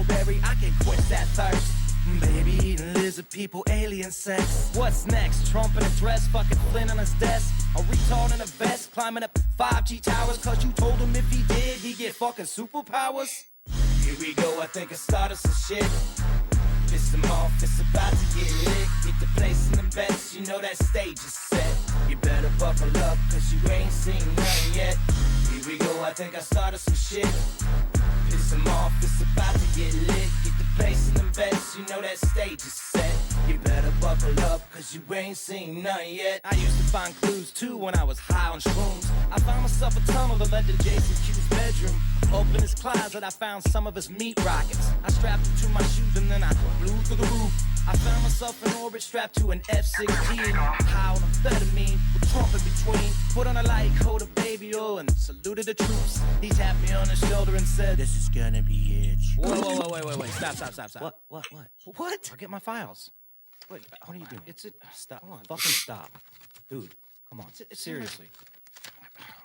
berry, I can quench that thirst. Baby eating lizard people, alien sex. What's next? Trump in a dress, fucking Flynn on his desk. A retard in a vest, climbing up 5G towers. Cause you told him if he did, he'd get fucking superpowers. Here we go, I think I started some shit. Piss them off, it's about to get lit. Get the place in them bets, you know that stage is set. You better buckle up, cause you ain't seen nothing yet. Here we go, I think I started some shit. Piss them off, it's about to get lit. Get the place in them bets, you know that stage is set. You better buckle up, cause you ain't seen nothing yet. I used to find clues too when I was high on shrooms. I found myself a tunnel that led to Jason Q's bedroom. Opened his closet, I found some of his meat rockets. I strapped them to my shoes and then I flew through the roof. I found myself in orbit strapped to an F-16. High on amphetamine, with Trump in between. Put on a light coat of baby oil and saluted the troops. He tapped me on the shoulder and said, "This is gonna be it." Whoa, wait. Stop. What? I'll get my files. Wait, what are you doing? Stop. Hold on. Fucking stop. Dude, come on. Seriously.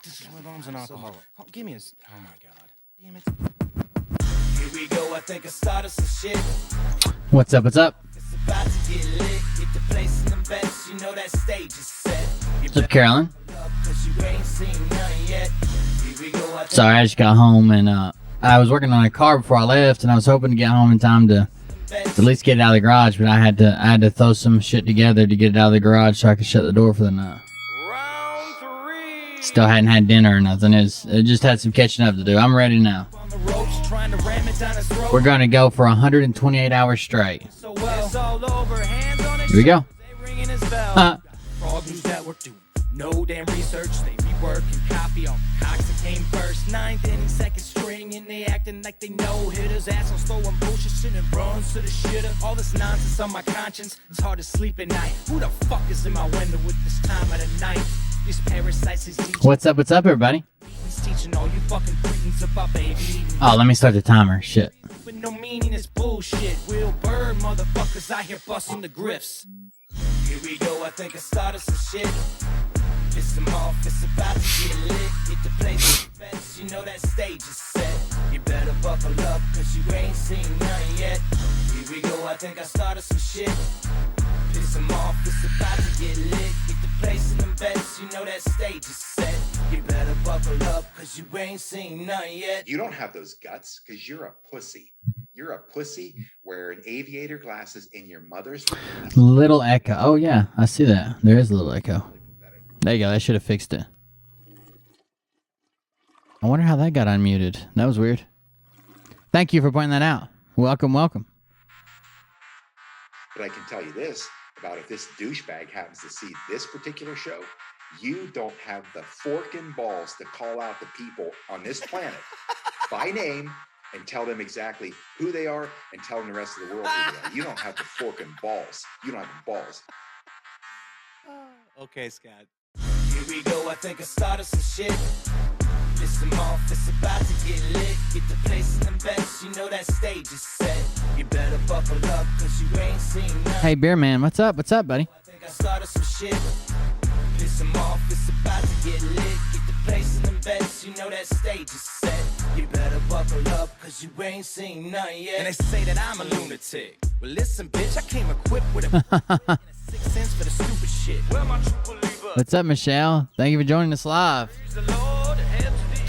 This is my mom's an alcoholic. Oh, give me oh my God. Damn it. Here we go, I think I started some shit. What's up? It's about to get lit. Get the place in them bets, you know that stage is set. What's up, Carolyn? Cause you ain't seen nothing yet. Here we go, Sorry, I just got home and I was working on a car before I left, and I was hoping to get home in time to at least get it out of the garage, but I had to throw some shit together to get it out of the garage so I could shut the door for the night. Still hadn't had dinner or nothing. It just had some catching up to do. I'm ready now. We're going to go for 128 hours straight. Here we go. No damn research, they rework and copy on cocks that came first. Ninth inning, second string, and they acting like they know hitters. Assholes throwing bullshit, sending runs to the shitter. All this nonsense on my conscience, it's hard to sleep at night. Who the fuck is in my window with this time of the night? These parasites is teaching. What's up, everybody? Teaching all you fucking freaks about baby. Oh, let me start the timer. Shit. With no meaning, it's bullshit. Will Bird motherfuckers out here busting the grifts. Here we go, I think I started some shit. Piss them off, it's about to get lit. Get the place in the bets, you know that stage is set. You better buckle up, cause you ain't seen nothing yet. Here we go, I think I started some shit. Piss them off, it's about to get lit. Get the place in them bets, you know that stage is set. You better buckle up, cause you ain't seen nothing yet. You don't have those guts, cause you're a pussy. You're a pussy wearing aviator glasses in your mother's... Little echo. Oh, yeah, I see that. There is a little echo. There you go. That should have fixed it. I wonder how that got unmuted. That was weird. Thank you for pointing that out. Welcome. But I can tell you this, about if this douchebag happens to see this particular show, you don't have the forking balls to call out the people on this planet by name and tell them exactly who they are and tell them the rest of the world who they are. You don't have the forking balls. You don't have the balls. Okay, Scott. Here we go, I think I started some shit. Piss them off, it's about to get lit. Get the place in them bets, you know that stage is set. You better buckle up, cause you ain't seen nothing. Hey, Beer Man, what's up? What's up, buddy? I think I started some shit. Piss them off, it's about to get lit. Get the place in them bets, you know that stage is set. You better buckle up, cause you ain't seen nothing yet. And they say that I'm a lunatic. Well, listen, bitch, I came equipped with a 6 cents for the stupid shit. What's up, Michelle? Thank you for joining us live.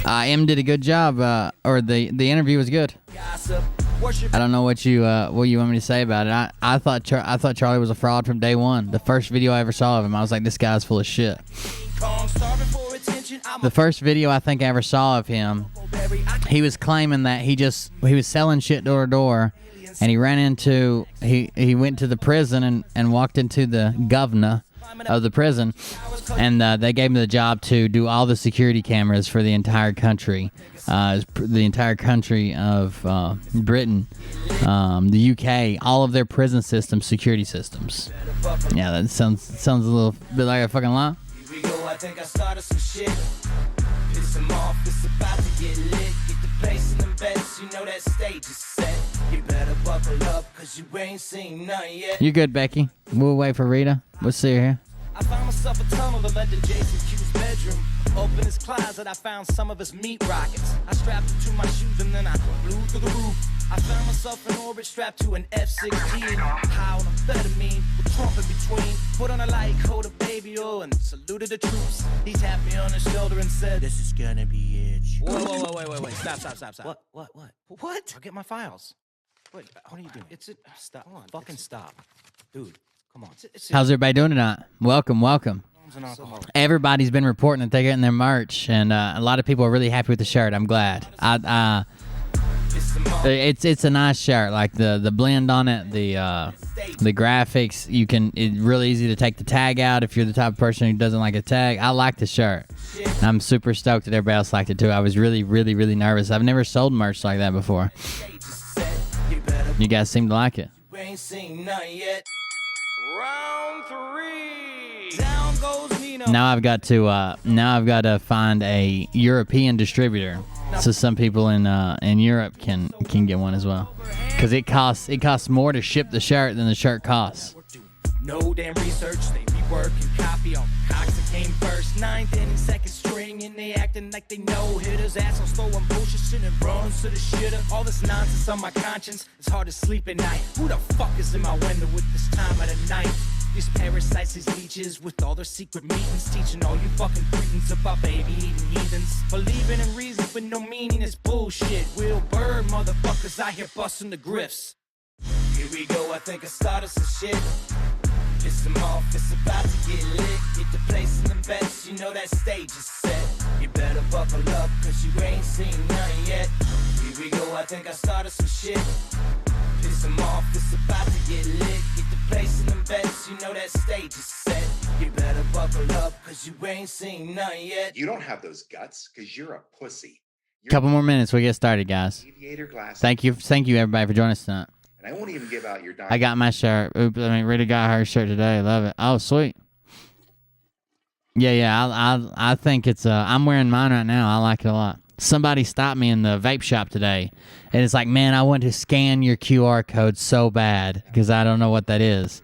M did a good job, or the interview was good. I don't know what you want me to say about it. I thought Charlie was a fraud from day one. The first video I ever saw of him, I was like, this guy's full of shit. The first video I think I ever saw of him, he was claiming that he was selling shit door to door, and he went to the prison and walked into the governor of the prison, and they gave him the job to do all the security cameras for the entire country, the entire country of Britain, the UK, all of their prison systems, security systems. Yeah, that sounds a little bit like a fucking lie. Here we go, I think I started some shit. Piss them off, it's about to get lit. Get the place in them bets, you know that stage is set. You better buckle up, cause you ain't seen nothing yet. You good, Becky? We'll wait for Rita. We'll see her here. I found myself a tunnel that led to Jason Q's bedroom. Open his closet, I found some of his meat rockets. I strapped it to my shoes and then I flew through the roof. I found myself in orbit strapped to an F-16. High on amphetamine with Trump in between. Put on a light coat of baby oil and saluted the troops. He tapped me on the shoulder and said, "This is gonna be it." Whoa, wait. Stop. What? I'll get my files. Wait, what are you doing? Stop. Hold on. Fucking stop. Dude, come on. How's everybody doing tonight? Welcome. Everybody's been reporting that they're getting their merch, and a lot of people are really happy with the shirt. I'm glad. It's a nice shirt. Like the blend on it, the graphics. It's really easy to take the tag out if you're the type of person who doesn't like a tag. I like the shirt. I'm super stoked that everybody else liked it too. I was really nervous. I've never sold merch like that before. You guys seem to like it. Round 3. Down goes Nino. Now I've got to find a European distributor, so some people in Europe can get one as well, because it costs more to ship the shirt than the shirt costs. No damn research, they rework and copy on cocks that came first. 9th inning, second string, and they acting like they know hitters. Assholes throwing bullshit, shit and runs to the shitter. All this nonsense on my conscience, it's hard to sleep at night. Who the fuck is in my window with this time of the night? These parasites, these leeches, with all their secret meetings, teaching all you fucking cretins about baby-eating heathens. Believing in reasons with no meaning is bullshit. Will Bird motherfuckers out here busting the grifts. Here we go, I think I started some shit. Piss them off, it's about to get lit. Get the place in them bets, you know that stage is set. You better buckle up, cause you ain't seen none yet. Here we go, I think I started some shit. Piss them off, it's about to get lit. Get the place in them bets, you know that stage is set. You better buckle up, cause you ain't seen none yet. You don't have those guts because you're a pussy. Couple more minutes, we get started, guys. Aviator glasses. Thank you everybody for joining us tonight. And I won't even give out your dime. I got my shirt. Rita got her shirt today. Love it. Oh, sweet. Yeah. I think it's. I'm wearing mine right now. I like it a lot. Somebody stopped me in the vape shop today, and it's like, man, I want to scan your QR code so bad because I don't know what that is.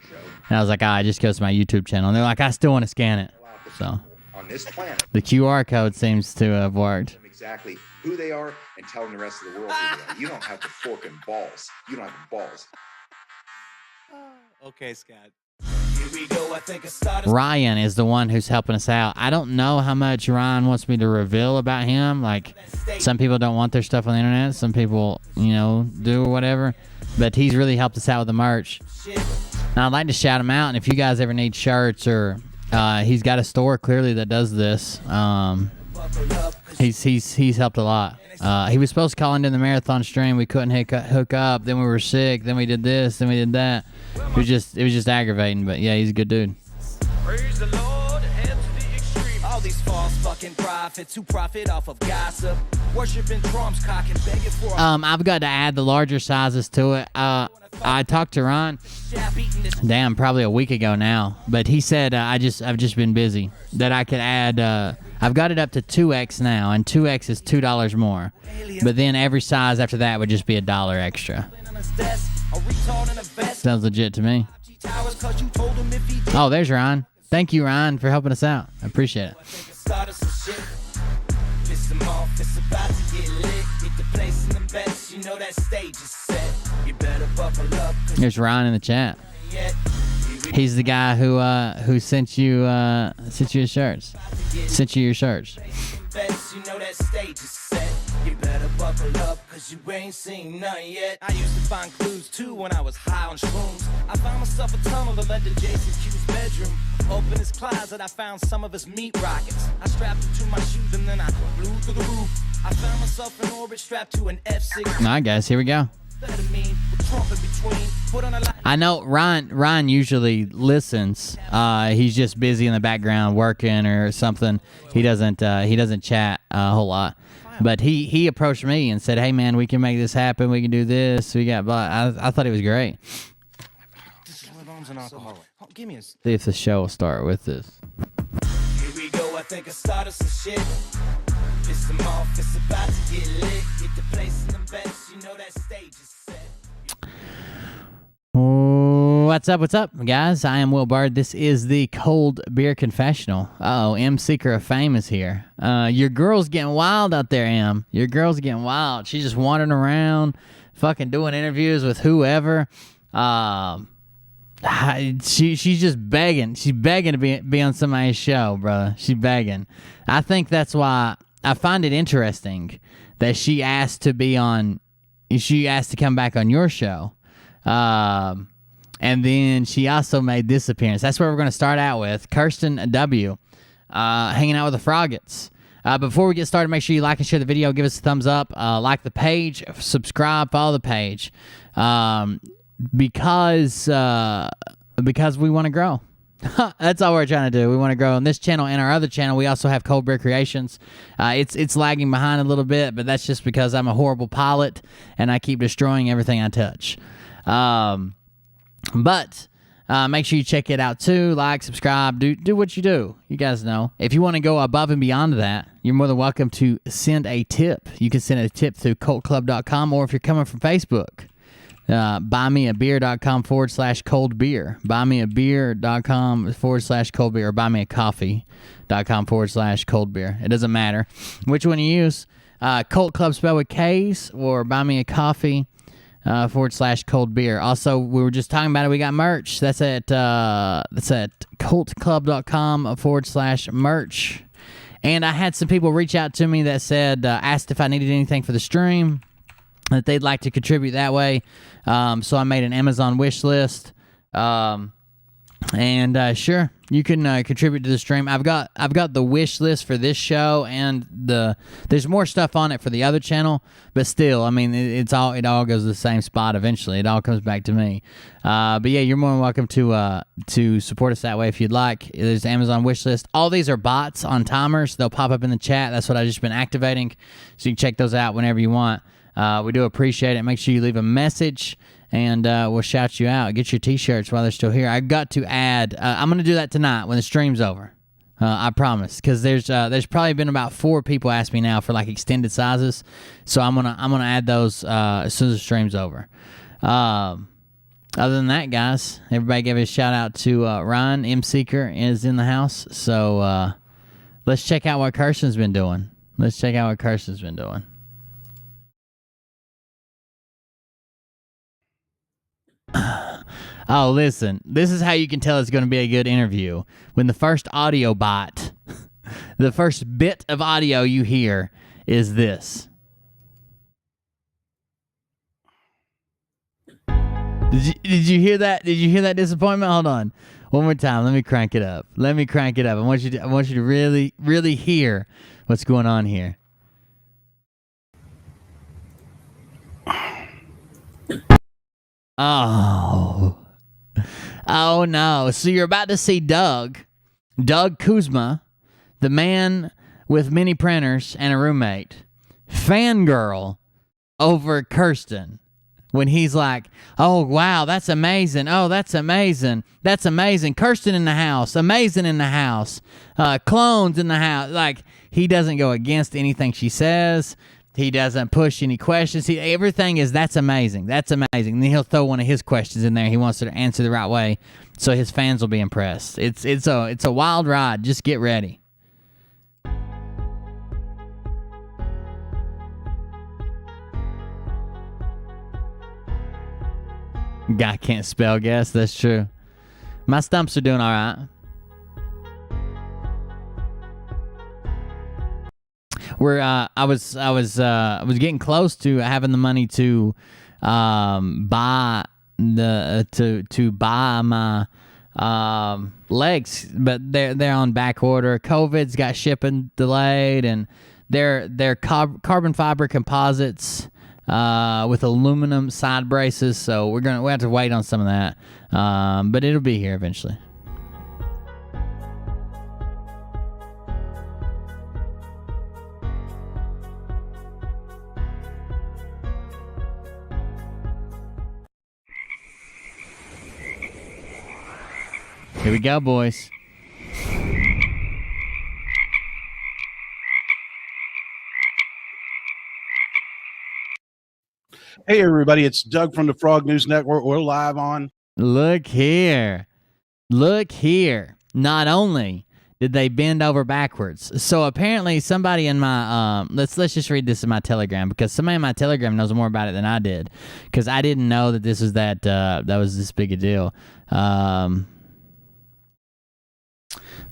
And I was like, it just goes to my YouTube channel. And they're like, I still want to scan it. So on this planet, the QR code seems to have worked. Exactly who they are and telling the rest of the world who they are. You don't have the fork and balls. You don't have the balls. Okay, Scott. Here we go. I think I started. Ryan is the one who's helping us out. I don't know how much Ryan wants me to reveal about him. Like, some people don't want their stuff on the internet. Some people, do or whatever. But he's really helped us out with the merch. Now, I'd like to shout him out. And if you guys ever need shirts or he's got a store clearly that does this. He's helped a lot. He was supposed to call into the marathon stream. We couldn't hook up. Then we were sick. Then we did this. Then we did that. It was just aggravating. But yeah, he's a good dude. Praise the Lord and to the extreme. All these false fucking prophets who profit off of gossip, worshiping Trump's cock and begging for. I've got to add the larger sizes to it. I talked to Ron. Probably a week ago now. But he said I've just been busy. That I could add. I've got it up to 2X now, and 2X is $2 more. But then every size after that would just be $1 extra. Sounds legit to me. Oh, there's Ryan. Thank you, Ryan, for helping us out. I appreciate it. There's Ryan in the chat. He's the guy who sent you his shirts. Sent you your shirts. You better buckle up, cause you ain't seen none yet. I used to find clues too when I was high on shrooms. I found myself a tunnel that led to Jason Q's bedroom. Open his closet, I found some of his meat rockets. I strapped it to my shoes and then I flew through the roof. I found myself in orbit strapped to an F-16. Alright guys, here we go. I know Ryan usually listens. He's just busy in the background working or something. He doesn't chat a whole lot. But he approached me and said, "Hey man, we can make this happen. We can do this. We got blah." I thought it was great. See if the show will start with this. Here we go. I think I started some shit. Piss them off. It's about to get lit. Get the place in them bets. You know that stage is set. Oh. What's up, guys? I am Will Bird. This is the Cold Beer Confessional. Uh-oh, M Seeker of Fame is here. Your girl's getting wild out there, M. Your girl's getting wild. She's just wandering around, fucking doing interviews with whoever. She's just begging. She's begging to be on somebody's show, brother. She's begging. I think that's why I find it interesting that she asked to come back on your show. And then she also made this appearance. That's where we're going to start out with. Cirsten W. Hanging out with the Froggets. Before we get started, make sure you like and share the video. Give us a thumbs up. Like the page. Subscribe. Follow the page. Because we want to grow. That's all we're trying to do. We want to grow on this channel and our other channel. We also have Cold Beer Creations. It's lagging behind a little bit, but that's just because I'm a horrible pilot and I keep destroying everything I touch. But make sure you check it out too. Like, subscribe, do what you do. You guys know. If you want to go above and beyond that, you're more than welcome to send a tip. You can send a tip through cultclub.com, or if you're coming from Facebook, buymeabeer.com /cold beer. Buymeabeer.com /cold beer, or buymeacoffee.com /cold beer. It doesn't matter which one you use. Cult Club spelled with K's, or buymeacoffee /cold beer. Also, we were just talking about it. We got merch. That's at cultclub.com /merch. And I had some people reach out to me that said, asked if I needed anything for the stream, that they'd like to contribute that way. So I made an Amazon wish list. And sure, you can contribute to the stream. I've got the wish list for this show, and there's more stuff on it for the other channel, but still, I mean, it all goes to the same spot eventually. It all comes back to me. But yeah, you're more than welcome to support us that way if you'd like. There's the Amazon wish list. All these are bots on timers. They'll pop up in the chat. That's what I've just been activating, so you can check those out whenever you want. We do appreciate it. Make sure you leave a message, and we'll shout you out. Get your t-shirts while they're still here. I've got to add, I'm going to do that tonight when the stream's over. I promise, because there's probably been about 4 people ask me now for like extended sizes, so I'm gonna add those as soon as the stream's over. Other than that, guys, everybody give a shout out to Ryan. M Seeker is in the house, so let's check out what Kirsten's been doing. Oh, listen, this is how you can tell it's going to be a good interview. When the first audio bot, the first bit of audio you hear is this. Did you hear that? Did you hear that disappointment? Hold on. One more time. Let me crank it up. I want you to really, really hear what's going on here. Oh no. So you're about to see Doug Kuzma, the man with many printers and a roommate, fangirl over Cirsten when he's like, oh, wow, that's amazing. Oh, that's amazing. That's amazing. Cirsten in the house. Amazing in the house. Clones in the house. Like, he doesn't go against anything she says. He doesn't push any questions. Everything is, that's amazing. That's amazing. And then he'll throw one of his questions in there. He wants to answer the right way, so his fans will be impressed. It's a wild ride. Just get ready. Guy can't spell guess. That's true. My stumps are doing all right. Where I was getting close to having the money to buy my legs, but they're on back order. COVID's got shipping delayed, and they're carbon fiber composites with aluminum side braces. So we have to wait on some of that, but it'll be here eventually. Here we go, boys. Hey, everybody. It's Doug from the Frog News Network. We're live on Look here. Look here. Not only did they bend over backwards, so apparently somebody in my let's just read this in my Telegram, because somebody in my Telegram knows more about it than I did, because I didn't know that this was that was this big a deal.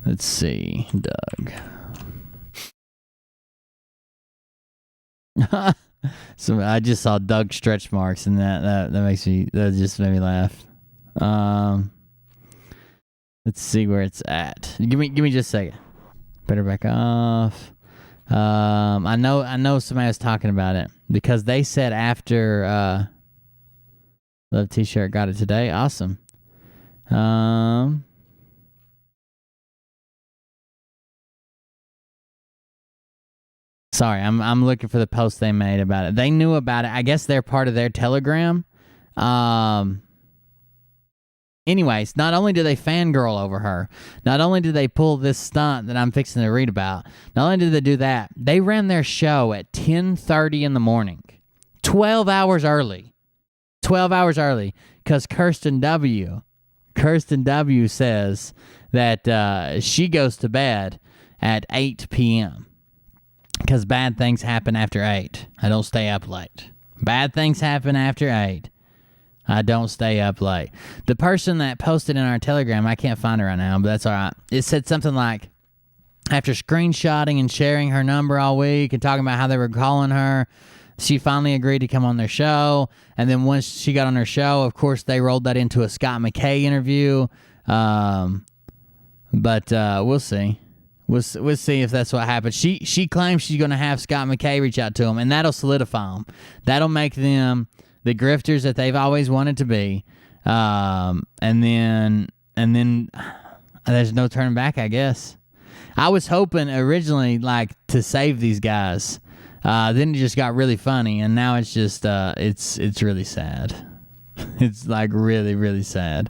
Let's see, Doug. So I just saw Doug stretch marks, and that just made me laugh. Let's see where it's at. Give me just a second. Better back off. I know somebody was talking about it, because they said after Love T-shirt got it today. Awesome. Sorry, I'm looking for the post they made about it. They knew about it. I guess they're part of their Telegram. Anyways, not only do they fangirl over her, not only did they pull this stunt that I'm fixing to read about, not only did they do that, they ran their show at 10:30 in the morning. 12 hours early. 12 hours early, because Cirsten W. says that she goes to bed at 8 p.m. because bad things happen after 8. I don't stay up late. Bad things happen after 8. I don't stay up late. The person that posted in our Telegram, I can't find her right now, but that's all right. It said something like, after screenshotting and sharing her number all week and talking about how they were calling her, she finally agreed to come on their show. And then once she got on her show, of course, they rolled that into a Scott McKay interview. But we'll see. We'll see if that's what happens. She claims she's going to have Scott McKay reach out to them, and that'll solidify them. That'll make them the grifters that they've always wanted to be. And then there's no turning back, I guess. I was hoping originally to save these guys. Then it just got really funny, and now it's just it's really sad. It's really, really sad.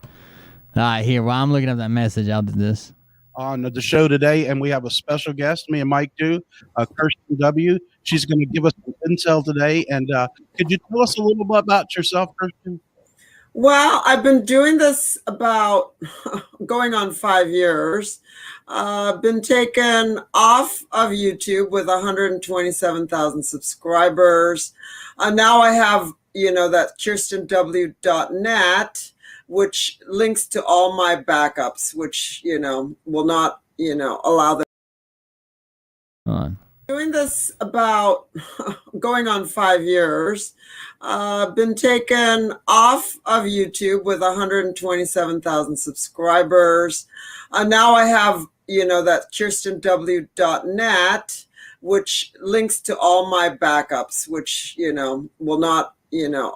All right, here, while I'm looking up that message, I'll do this. On the show today, and we have a special guest, me and Mike do, Cirsten W. She's going to give us some intel today, and could you tell us a little bit about yourself, Cirsten? Well, I've been doing this about going on 5 years. Been taken off of YouTube with 127,000 subscribers. Now I have, that KirstenW.net, which links to all my backups, which, will not, allow them. Hold on. Doing this about going on 5 years. Been taken off of YouTube with 127,000 subscribers. Now I have, that KirstenW.net, which links to all my backups, which, will not,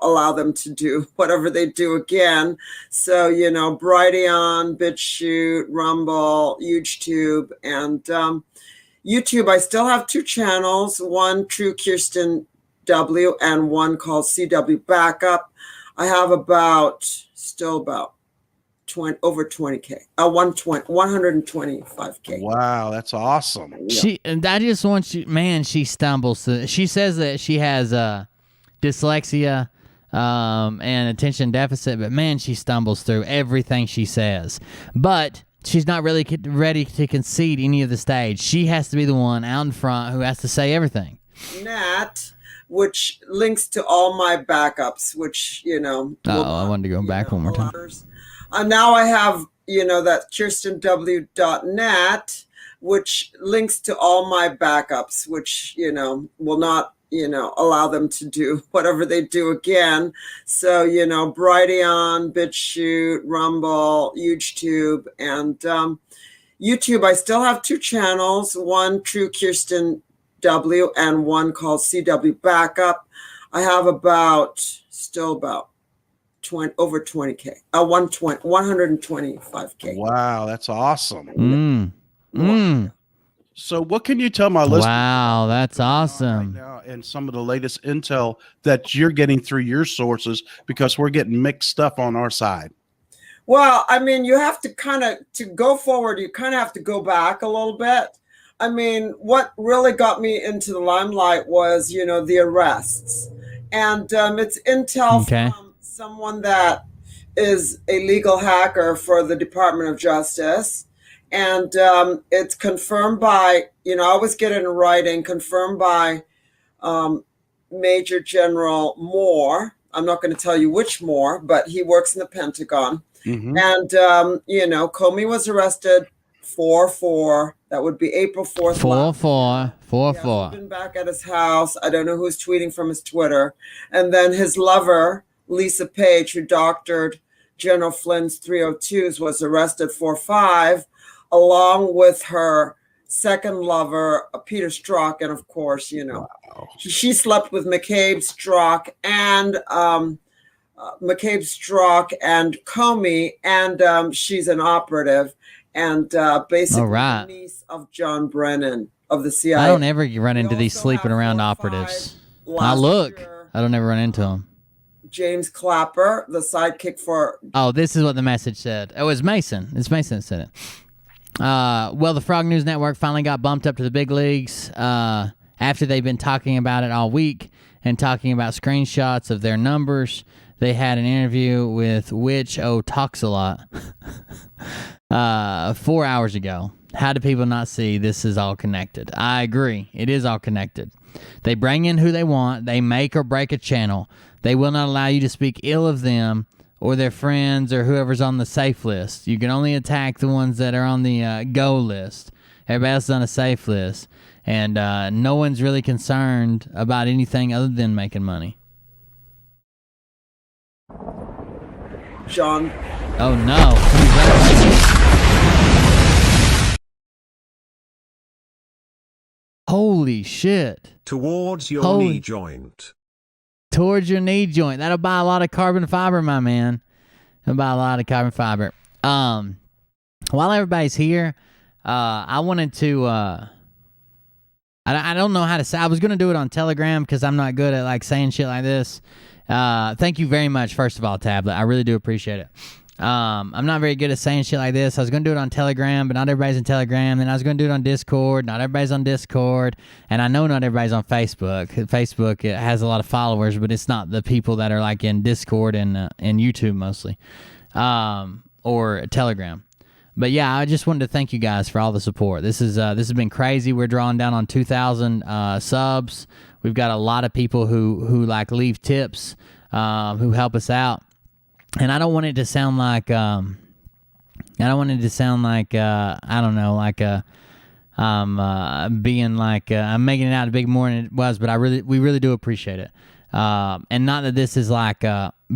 allow them to do whatever they do again. So, Brighteon, BitChute, Rumble, YouTube, and YouTube. I still have 2 channels, one True Kirsten W and one called CW Backup. I have still about 20, over 20K, 125K. Wow, that's awesome. I just want you, man, she stumbles. She says that she has dyslexia and attention deficit, but man, she stumbles through everything she says. But she's not really ready to concede any of the stage. She has to be the one out in front who has to say everything. Nat, which links to all my backups, which, I wanted to go back one more time. Now I have, that KirstenW.net, which links to all my backups, which, will not, allow them to do whatever they do again. So, Brighteon, BitChute, Rumble, YouTube, and YouTube. I still have 2 channels, one True Kirsten W and one called CW Backup. I have still about 20, over 20K, 125K. Wow, that's awesome. So what can you tell my listeners? Wow, that's awesome. Right now, and some of the latest intel that you're getting through your sources, because we're getting mixed stuff on our side. Well, I mean, you have to to go forward, you kind of have to go back a little bit. I mean, what really got me into the limelight was, the arrests. And it's intel from someone that is a legal hacker for the Department of Justice. And it's confirmed by, I always get it in writing, confirmed by Major General Moore. I'm not going to tell you which Moore, but he works in the Pentagon. Mm-hmm. And, Comey was arrested 4/4. That would be April 4th. 4/4. He hasn't been back at his house. I don't know who's tweeting from his Twitter. And then his lover, Lisa Page, who doctored General Flynn's 302s, was arrested 4/5, along with her second lover, Peter Strzok. And of course, wow. She slept with McCabe, Strzok, and Comey, and she's an operative. And basically the niece of John Brennan of the CIA. I don't ever run into these sleeping around operatives. I don't ever run into them. James Clapper, the sidekick for... Oh, this is what the message said. Oh, it was Mason. It's Mason that said it. Well, the Frog News Network finally got bumped up to the big leagues after they've been talking about it all week and talking about screenshots of their numbers. They had an interview with Witch O Talks a Lot 4 hours ago. How do people not see this is all connected? I agree. It is all connected. They bring in who they want. They make or break a channel. They will not allow you to speak ill of them or their friends or whoever's on the safe list. You can only attack the ones that are on the go list. Everybody else is on a safe list. And no one's really concerned about anything other than making money. John. Oh, no. Holy shit. Towards your knee joint. Towards your knee joint. That'll buy a lot of carbon fiber, my man. That'll buy a lot of carbon fiber. While everybody's here, I wanted to... I don't know how to say. I was going to do it on Telegram because I'm not good at saying shit like this. Thank you very much, first of all, Tablet. I really do appreciate it. I'm not very good at saying shit like this. I was going to do it on Telegram, but not everybody's in Telegram. Then I was going to do it on Discord. Not everybody's on Discord. And I know not everybody's on Facebook. Facebook, it has a lot of followers, but it's not the people that are in Discord and YouTube mostly, or Telegram. But yeah, I just wanted to thank you guys for all the support. This has been crazy. We're drawing down on 2,000 subs. We've got a lot of people who leave tips, who help us out. And I don't want it to sound like I don't know, I'm being I'm making it out a big more than it was, but we really do appreciate it. And not that this is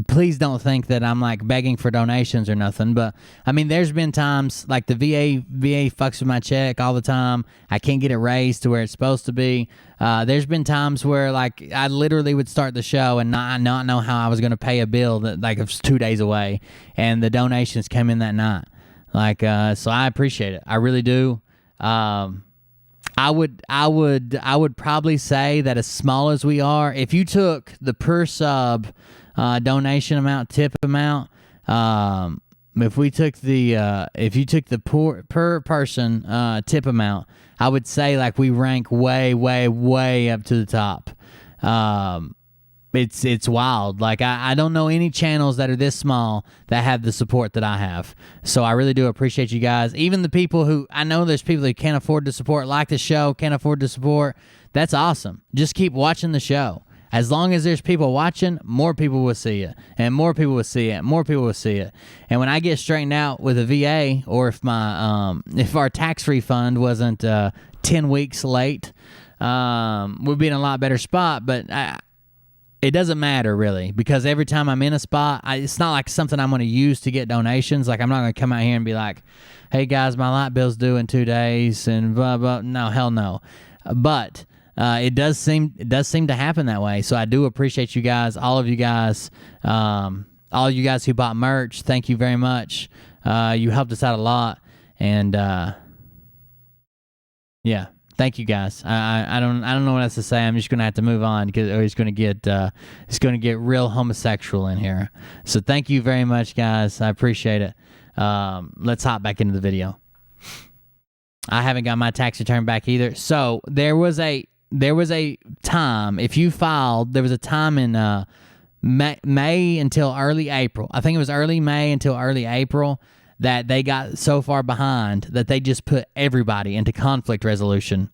please don't think that I'm begging for donations or nothing, but I mean, there's been times the VA fucks with my check all the time. I can't get it raised to where it's supposed to be. There's been times where I literally would start the show and not know how I was going to pay a bill that it was 2 days away, and the donations came in that night. So I appreciate it. I really do. I would probably say that as small as we are, if you took the per sub donation amount, tip amount, if you took the per person tip amount, I would say we rank way, way, way up to the top. It's wild. I don't know any channels that are this small that have the support that I have. So I really do appreciate you guys. Even the people who, I know there's people who can't afford to support, like the show, can't afford to support. That's awesome. Just keep watching the show. As long as there's people watching, more people will see it. And more people will see it. And more people will see it. And when I get straightened out with a VA, or if if our tax refund wasn't 10 weeks late, we'd be in a lot better spot. But it doesn't matter, really, because every time I'm in a spot, it's not something I'm going to use to get donations. I'm not going to come out here and be like, hey, guys, my light bill's due in 2 days, and blah, blah. No, hell no. But it does seem to happen that way. So I do appreciate you guys, all of you guys who bought merch. Thank you very much. You helped us out a lot. And, yeah. Thank you guys. I don't know what else to say. I'm just gonna have to move on because it's gonna get real homosexual in here. So thank you very much, guys. I appreciate it. Let's hop back into the video. I haven't got my tax return back either. So there was a time, if you filed, there was a time in May until early April. I think it was early May until early April that they got so far behind that they just put everybody into conflict resolution.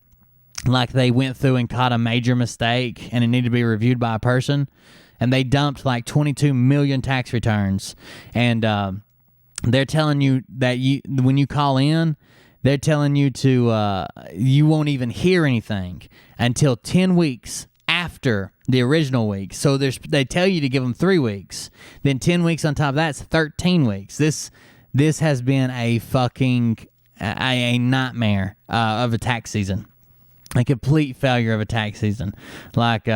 Like they went through and caught a major mistake and it needed to be reviewed by a person. And they dumped like 22 million tax returns. And they're telling you that when you call in, they're telling you to you won't even hear anything until 10 weeks after the original week. So they tell you to give them 3 weeks. Then 10 weeks on top of that's 13 weeks. This has been a fucking a nightmare of a tax season. A complete failure of a tax season. Like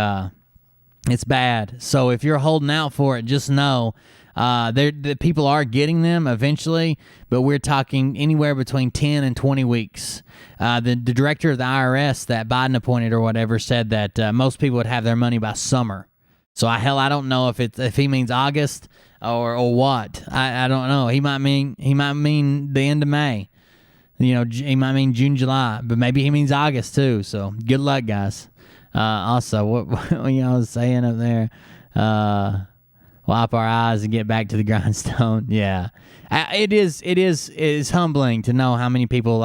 it's bad. So if you're holding out for it, just know the people are getting them eventually, but we're talking anywhere between 10 and 20 weeks. The director of the IRS that Biden appointed or whatever said that most people would have their money by summer. So I don't know if he means August or what. I don't know. He might mean the end of May. You know, he might mean June, July, but maybe he means August too. So good luck, guys. Also, what I was saying up there, wipe our eyes and get back to the grindstone. Yeah, it is humbling to know how many people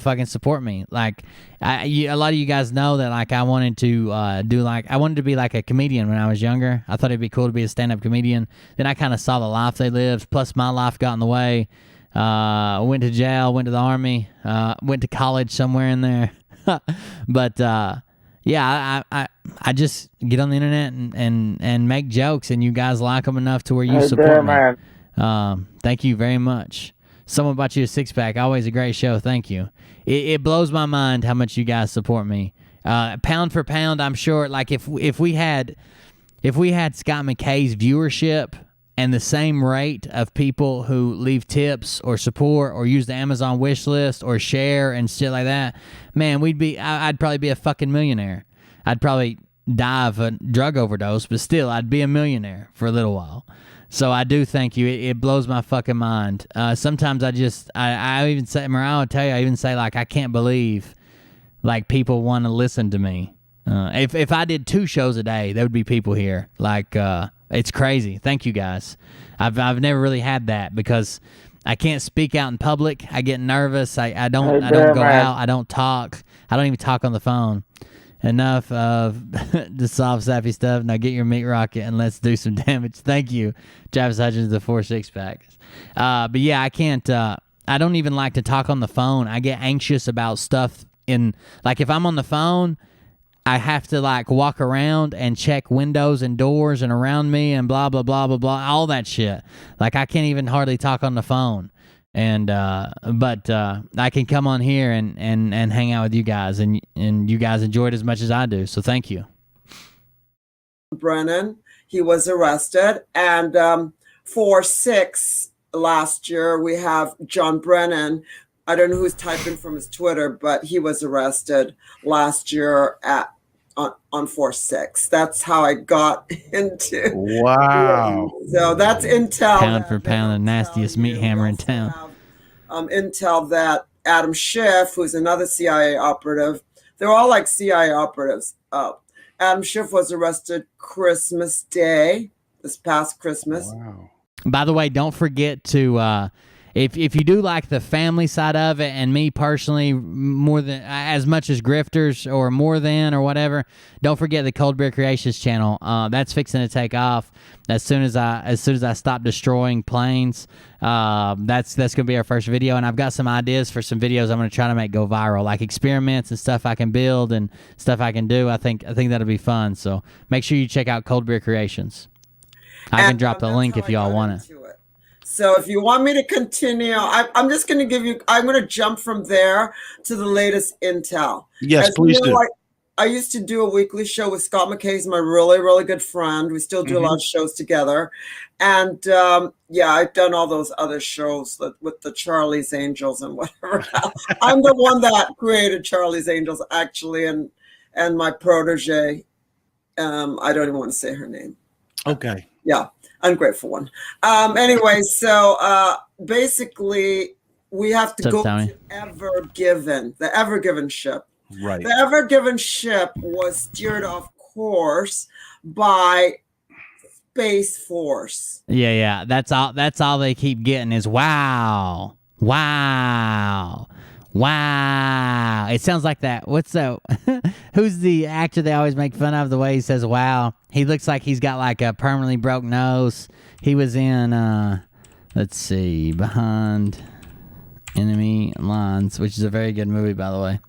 fucking support me. Like, a lot of you guys know that like I wanted to I wanted to be like a comedian when I was younger. I thought it'd be cool to be a stand-up comedian. Then I kind of saw the life they lived. Plus, my life got in the way. Went to jail, went to the army, went to college somewhere in there. But yeah, I just get on the internet and make jokes, and you guys like them enough to where you support me. Thank you very much. Someone bought you a 6-pack. Always a great show. Thank you. It blows my mind how much you guys support me. Pound for pound, I'm sure. Like if we had Scott McKay's viewership and the same rate of people who leave tips or support or use the Amazon wish list or share and shit like that, man, I'd probably be a fucking millionaire. I'd probably die of a drug overdose, but still, I'd be a millionaire for a little while. So I do thank you. It blows my fucking mind. Sometimes I even say, Mariah will tell you, I even say like, I can't believe like people want to listen to me. If I did 2 shows a day, there would be people here. Like, it's crazy. Thank you guys. I've never really had that because I can't speak out in public. I get nervous. I don't go out. I don't talk. I don't even talk on the phone. Enough of the soft sappy stuff. Now get your meat rocket and let's do some damage. Thank you, Travis Hutchins, the 4 6-packs. But yeah, I can't. I don't even like to talk on the phone. I get anxious about stuff like if I'm on the phone, I have to like walk around and check windows and doors and around me and blah, blah, blah, blah, blah, all that shit. Like I can't even hardly talk on the phone. And, but I can come on here and hang out with you guys and you guys enjoy it as much as I do. So thank you. Brennan, he was arrested. And 4/6 last year, we have John Brennan. I don't know who's typing from his Twitter, but he was arrested last year on 4/6. That's how I got into. Wow. So that's intel. Pound for pound, the nastiest meat hammer in town. Intel that Adam Schiff, who's another CIA operative, they're all like CIA operatives. Adam Schiff was arrested Christmas Day, this past Christmas. Wow. By the way, don't forget to if you do like the family side of it, and me personally more than as much as Grifters or more than or whatever, don't forget the Cold Beer Creations channel. That's fixing to take off as soon as I stop destroying planes. That's gonna be our first video, and I've got some ideas for some videos I'm gonna try to make go viral, like experiments and stuff I can build and stuff I can do. I think that'll be fun. So make sure you check out Cold Beer Creations. I can drop the link if y'all want it. So if you want me to continue, I'm just going to I'm going to jump from there to the latest intel. Yes, please do. I used to do a weekly show with Scott McKay. He's my really, really good friend. We still do a lot of shows together. And yeah, I've done all those other shows with the Charlie's Angels and whatever. I'm the one that created Charlie's Angels, actually, and my protege. I don't even want to say her name. Okay. Yeah. Ungrateful one. Anyway, so basically we have to go to the Ever Given ship. Right. The Ever Given ship was steered off course, by Space Force. Yeah. That's all they keep getting is wow. It sounds like that. What's that? Who's the actor they always make fun of the way he says wow? He looks like he's got like a permanently broke nose. He was in let's see, Behind Enemy Lines, which is a very good movie, by the way.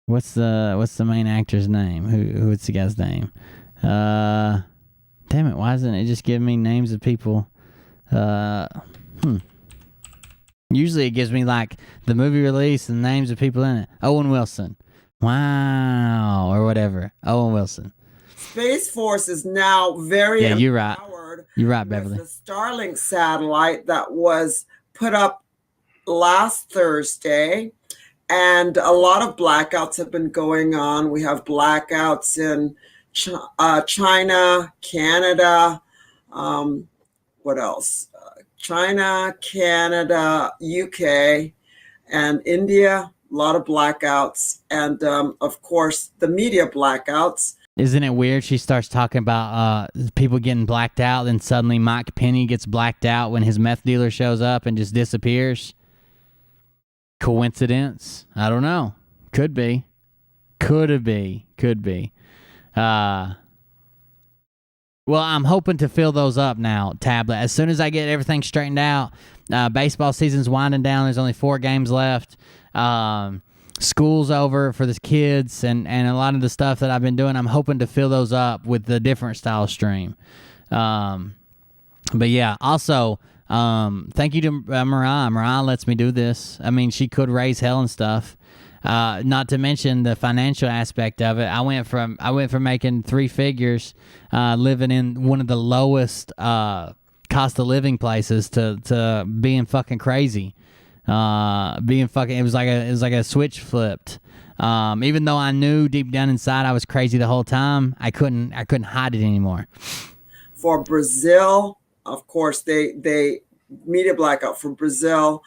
What's the main actor's name? What's the guy's name? Damn it, why isn't it just giving me names of people? Usually it gives me like the movie release and names of people in it. Owen Wilson. Wow. Or whatever. Owen Wilson. Space Force is now very you're right. You're right, with Beverly. the Starlink satellite that was put up last Thursday. And a lot of blackouts have been going on. We have blackouts in China, Canada, what else? China, Canada, UK, and India. A lot of blackouts. And, of course, the media blackouts. Isn't it weird? She starts talking about people getting blacked out, then suddenly Mike Penny gets blacked out when his meth dealer shows up and just disappears. Coincidence? I don't know. Could be. Could be. Well, I'm hoping to fill those up now, Tablet. As soon as I get everything straightened out, baseball season's winding down. There's only 4 games left. School's over for the kids, and a lot of the stuff that I've been doing, I'm hoping to fill those up with the different style stream. But yeah, also, thank you to Mariah. Mariah lets me do this. I mean, she could raise hell and stuff. Not to mention the financial aspect of it. I went from making 3 figures, living in one of the lowest cost of living places to being fucking crazy. It was like a switch flipped. Even though I knew deep down inside I was crazy the whole time, I couldn't hide it anymore. For Brazil, of course, they media blackout for Brazil.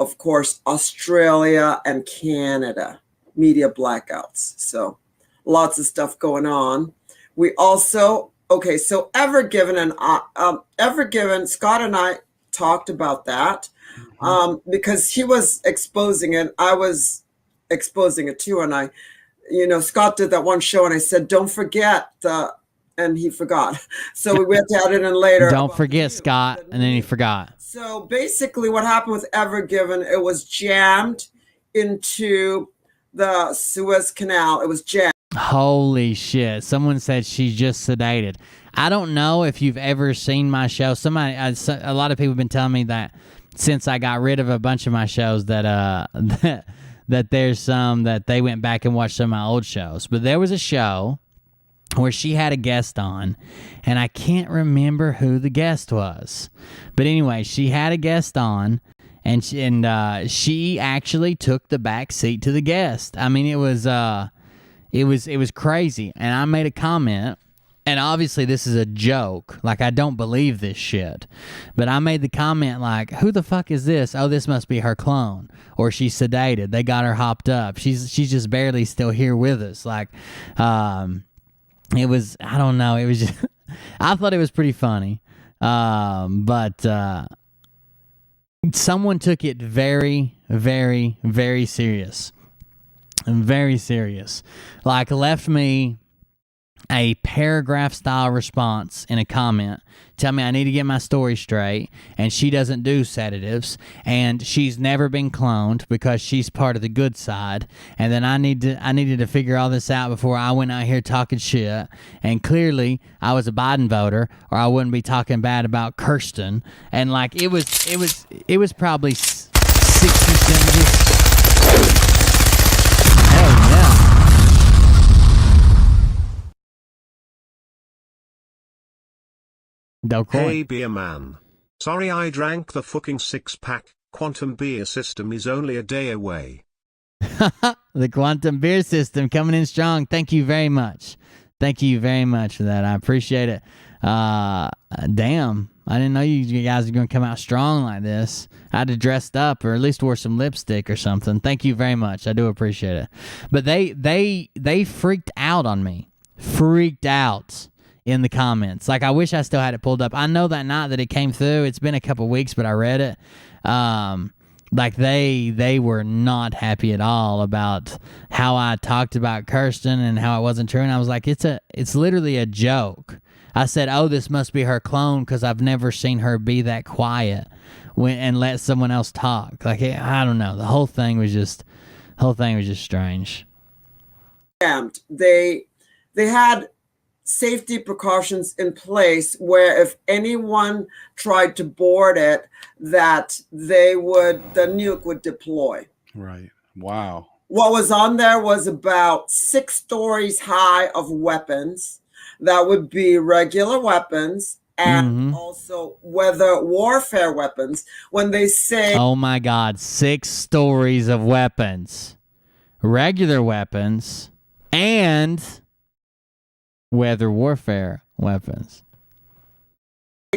Of course, Australia and Canada, media blackouts. So lots of stuff going on. We also, so Ever Given, Scott and I talked about that because he was exposing it. I was exposing it too. And Scott did that one show and I said, don't forget and he forgot. So we went to add it in later. Don't forget, Scott. And then he forgot. So basically what happened with Ever Given, it was jammed into the Suez Canal. It was jammed. Holy shit. Someone said she's just sedated. I don't know if you've ever seen my show. A lot of people have been telling me that since I got rid of a bunch of my shows that there's some that they went back and watched some of my old shows. But there was a show where she had a guest on, and I can't remember who the guest was. But anyway, she had a guest on, and she actually took the back seat to the guest. I mean, it was crazy. And I made a comment, and obviously this is a joke. Like, I don't believe this shit. But I made the comment like, who the fuck is this? Oh, this must be her clone. Or she's sedated. They got her hopped up. She's just barely still here with us. Like, it was, I don't know. It was just, I thought it was pretty funny. But someone took it very, very, very serious. Very serious. Like, left me a paragraph style response in a comment. Tell me I need to get my story straight, and she doesn't do sedatives, and she's never been cloned because she's part of the good side. And then I needed to figure all this out before I went out here talking shit. And clearly I was a Biden voter, or I wouldn't be talking bad about Cirsten. And like, it was probably 60 sentences. Hell yeah. Hey beer man. Sorry I drank the fucking 6-pack. Quantum beer system is only a day away. The quantum beer system coming in strong. Thank you very much. Thank you very much for that. I appreciate it. Damn. I didn't know you guys were going to come out strong like this. I'd have dressed up or at least wore some lipstick or something. Thank you very much. I do appreciate it. But they freaked out on me. Freaked out in the comments. Like, I wish I still had it pulled up. I know that night that it came through. It's been a couple weeks, but I read it. Like, they were not happy at all about how I talked about Kirsten and how it wasn't true. And I was like, it's literally a joke. I said, oh, this must be her clone because I've never seen her be that quiet and let someone else talk. Like, I don't know. The whole thing was just strange. They had safety precautions in place where if anyone tried to board it, that the nuke would deploy. Right. Wow. What was on there was about 6 stories high of weapons. That would be regular weapons and also weather warfare weapons. When they say, oh my God, 6 stories of weapons, regular weapons, and weather warfare weapons.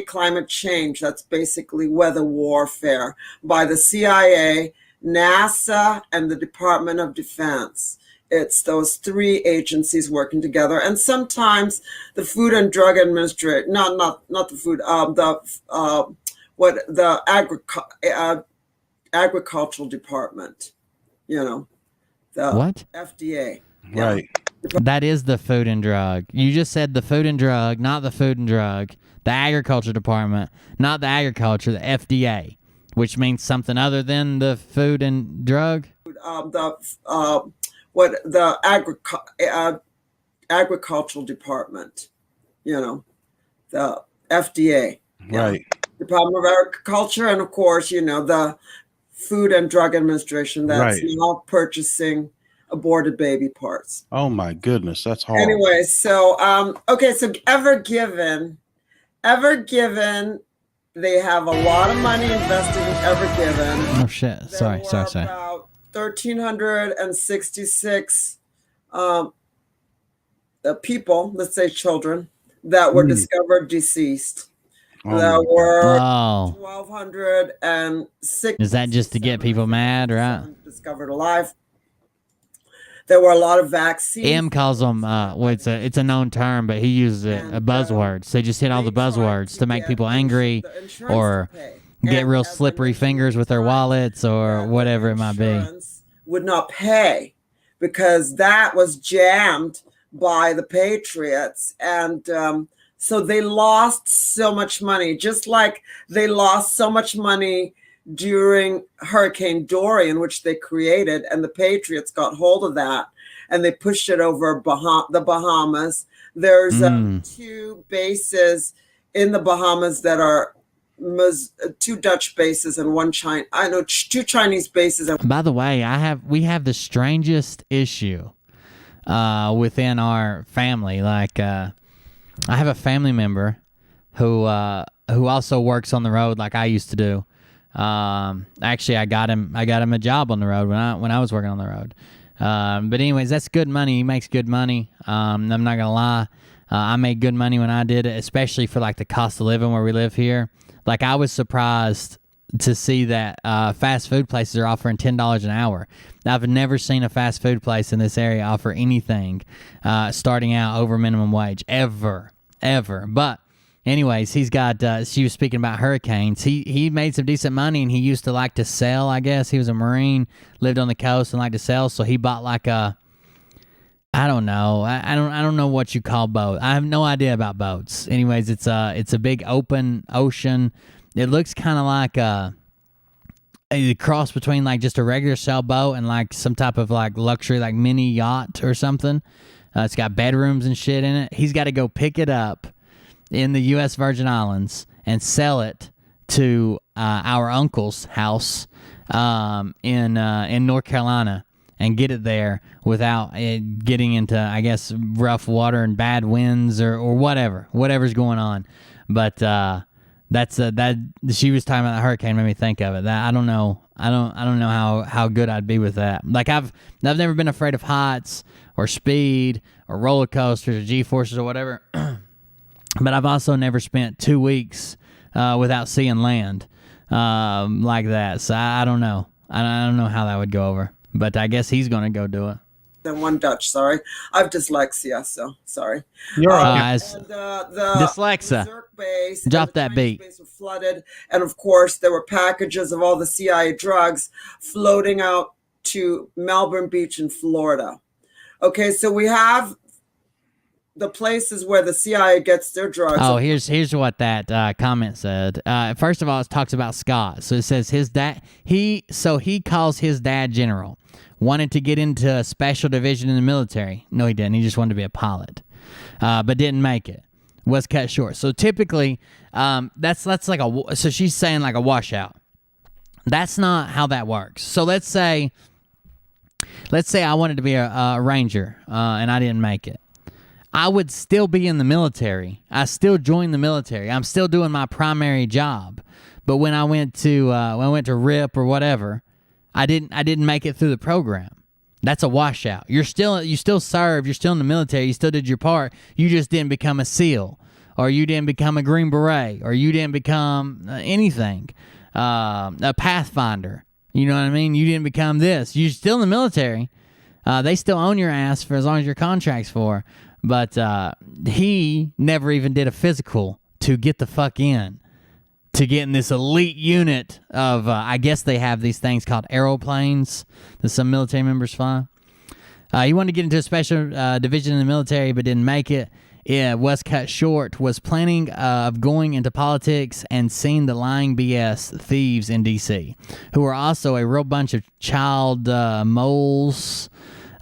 Climate change, that's basically weather warfare by the CIA, NASA, and the Department of Defense. It's those 3 agencies working together, and sometimes the Food and Drug Administration, not the food, the agricultural department, the what? FDA. Right. That is the food and drug. You just said the food and drug, not the food and drug. The agriculture department, not the agriculture, the FDA, which means something other than the food and drug. The agricultural department, the FDA, Right. Department of Agriculture, and of course, the Food and Drug Administration that's now purchasing aborted baby parts. Oh my goodness, that's horrible. Anyway, so so Ever Given, they have a lot of money invested in Ever Given. Oh shit! Sorry. About 1,366 people, let's say children, that were discovered deceased. There were 1,206. Is that just to get people mad, right? Discovered alive. There were a lot of vaccines. M calls them, it's a known term, but he uses a buzzword. So they just hit all the buzzwords to make people angry or get real slippery fingers with their wallets or whatever it might be. Would not pay because that was jammed by the Patriots. And so they lost so much money, just like they lost so much money during Hurricane Dorian, which they created, and the Patriots got hold of that and they pushed it over the Bahamas. There's 2 bases in the Bahamas that are 2 Dutch bases and 2 Chinese bases. By the way, we have the strangest issue within our family. Like, I have a family member who also works on the road like I used to do. Actually, I got him a job on the road when I was working on the road. But anyways, that's good money. He makes good money. I'm not gonna lie. I made good money when I did it, especially for like the cost of living where we live here. Like, I was surprised to see that fast food places are offering $10 an hour. I've never seen a fast food place in this area offer anything starting out over minimum wage ever. But anyways, he's got, she was speaking about hurricanes. He made some decent money, and he used to like to sell, I guess. He was a Marine, lived on the coast and liked to sell. So he bought like I don't know. I don't know what you call boat. I have no idea about boats. Anyways, it's a big open ocean. It looks kind of like a cross between like just a regular sailboat and like some type of like luxury like mini yacht or something. It's got bedrooms and shit in it. He's got to go pick it up in the U.S. Virgin Islands and sell it to our uncle's house in North Carolina and get it there without it getting into, I guess, rough water and bad winds or whatever's going on. But that she was talking about the hurricane made me think of it. That I don't know how good I'd be with that. Like I've never been afraid of heights or speed or roller coasters or G-forces or whatever. But I've also never spent 2 weeks without seeing land like that. So I don't know. I don't know how that would go over. But I guess he's going to go do it. Than one Dutch, sorry. I have dyslexia, so sorry. You're okay. And the Dyslexia. Zerk base, Drop and the that Chinese beat. base were flooded, and of course there were packages of all the CIA drugs floating out to Melbourne Beach in Florida. Okay, so we have the places where the CIA gets their drugs. Oh, here's what that comment said. First of all, it talks about Scott. So it says his dad. He calls his dad General. Wanted to get into a special division in the military. No, he didn't. He just wanted to be a pilot, but didn't make it. Was cut short. So typically, that's like a. So she's saying like a washout. That's not how that works. So let's say I wanted to be a ranger and I didn't make it. I would still be in the military. I still joined the military. I'm still doing my primary job. But when I went to RIP or whatever, I didn't make it through the program. That's a washout. You still served. You're still in the military. You still did your part. You just didn't become a SEAL, or you didn't become a Green Beret, or you didn't become anything, a Pathfinder. You know what I mean? You didn't become this. You're still in the military. They still own your ass for as long as your contract's for. But he never even did a physical to get the fuck in. To get in this elite unit of, I guess they have these things called aeroplanes that some military members fly. He wanted to get into a special division in the military, but didn't make it. It was cut short. Was planning of going into politics and seeing the lying BS thieves in D.C., who are also a real bunch of child moles.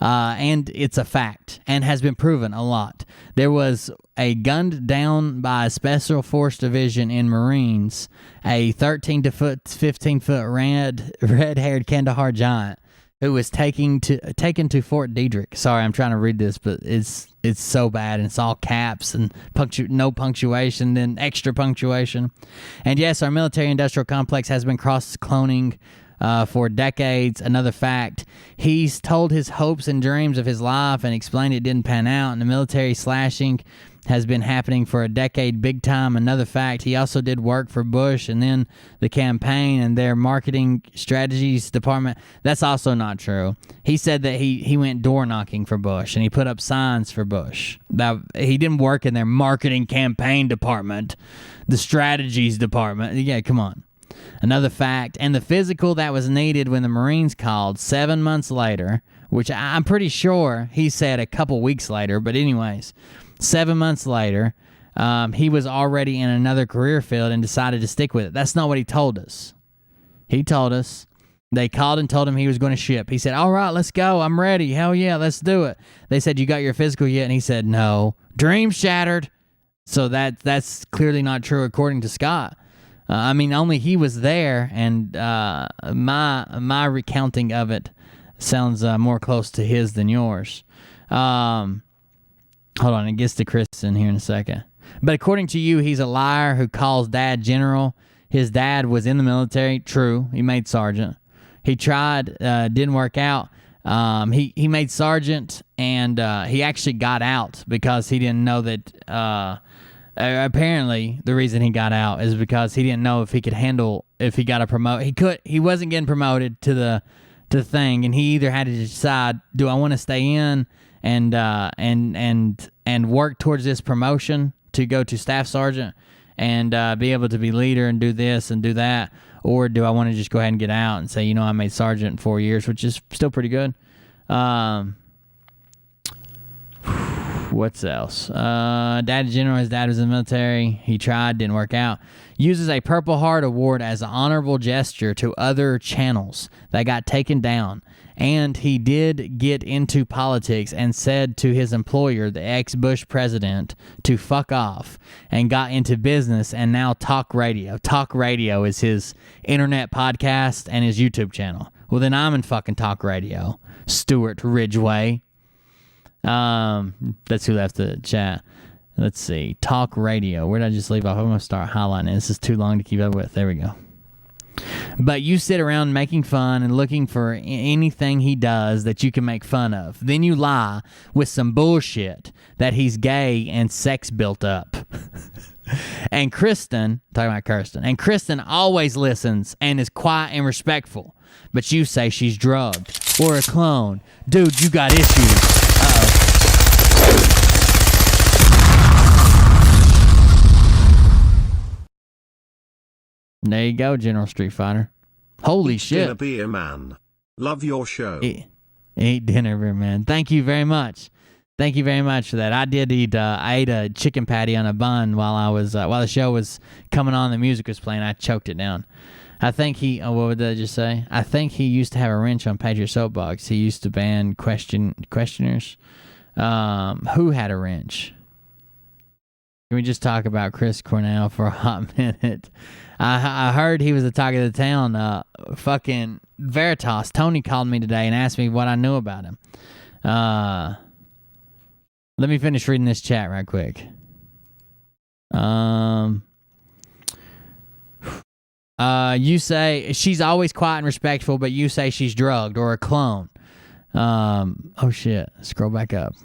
And it's a fact and has been proven a lot. There was a gunned down by a Special Force Division in Marines, a 13 to 15 foot red-haired Kandahar giant who was taken to Fort Detrick. Sorry, I'm trying to read this, but it's so bad, and it's all caps and no punctuation, then extra punctuation. And yes, our military-industrial complex has been cross-cloning for decades. Another fact, he's told his hopes and dreams of his life and explained it didn't pan out, and the military slashing has been happening for a decade big time. Another fact, he also did work for Bush and then the campaign and their marketing strategies department. That's also not true. He said that he went door knocking for Bush and he put up signs for Bush. That he didn't work in their marketing campaign department, the strategies department. Yeah, come on. Another fact, and the physical that was needed when the Marines called 7 months later, which I'm pretty sure he said a couple weeks later, but anyways, 7 months later, he was already in another career field and decided to stick with it. That's not what he told us. He told us they called and told him he was going to ship. He said, all right, let's go. I'm ready. Hell yeah, let's do it. They said, you got your physical yet? And he said, no. Dream shattered. So that's clearly not true according to Scott. I mean, only he was there, and my recounting of it sounds more close to his than yours. Hold on, it gets to Kristen here in a second. But according to you, he's a liar who calls dad general. His dad was in the military. True, he made sergeant. He tried, didn't work out. He made sergeant, and he actually got out because he didn't know that... apparently, the reason he got out is because he didn't know if he could handle if he got a promote. He wasn't getting promoted to the thing, and he either had to decide: do I want to stay in and work towards this promotion to go to staff sergeant and be able to be leader and do this and do that, or do I want to just go ahead and get out and say, I made sergeant in 4 years, which is still pretty good. What's else? Dad general, his dad was in the military. He tried, didn't work out. Uses a Purple Heart Award as an honorable gesture to other channels that got taken down. And he did get into politics and said to his employer, the ex-Bush president, to fuck off, and got into business and now talk radio. Talk radio is his internet podcast and his YouTube channel. Well, then I'm in fucking talk radio. Stuart Ridgway. That's who left the chat. Let's see. Talk radio. Where did I just leave off? I'm going to start highlighting it. This is too long to keep up with. There we go. But you sit around making fun and looking for anything he does that you can make fun of. Then you lie with some bullshit that he's gay and sex built up. And Kristen, talking about Kirsten, and Kristen always listens and is quiet and respectful. But you say she's drugged or a clone. Dude, you got issues. Uh-oh. There you go, General Street Fighter. Holy shit. Dinner beer man. Love your show. Eat dinner beer man. Thank you very much. Thank you very much for that. I did eat. I ate a chicken patty on a bun while the show was coming on. The music was playing. I choked it down. I think he. Oh, what did I just say? I think he used to have a wrench on Patriot Soapbox. He used to ban questioners. Who had a wrench? Can we just talk about Chris Cornell for a hot minute? I heard he was the talk of the town. Fucking Veritas. Tony called me today and asked me what I knew about him. Let me finish reading this chat right quick. You say she's always quiet and respectful, but you say she's drugged or a clone. Oh shit. Scroll back up.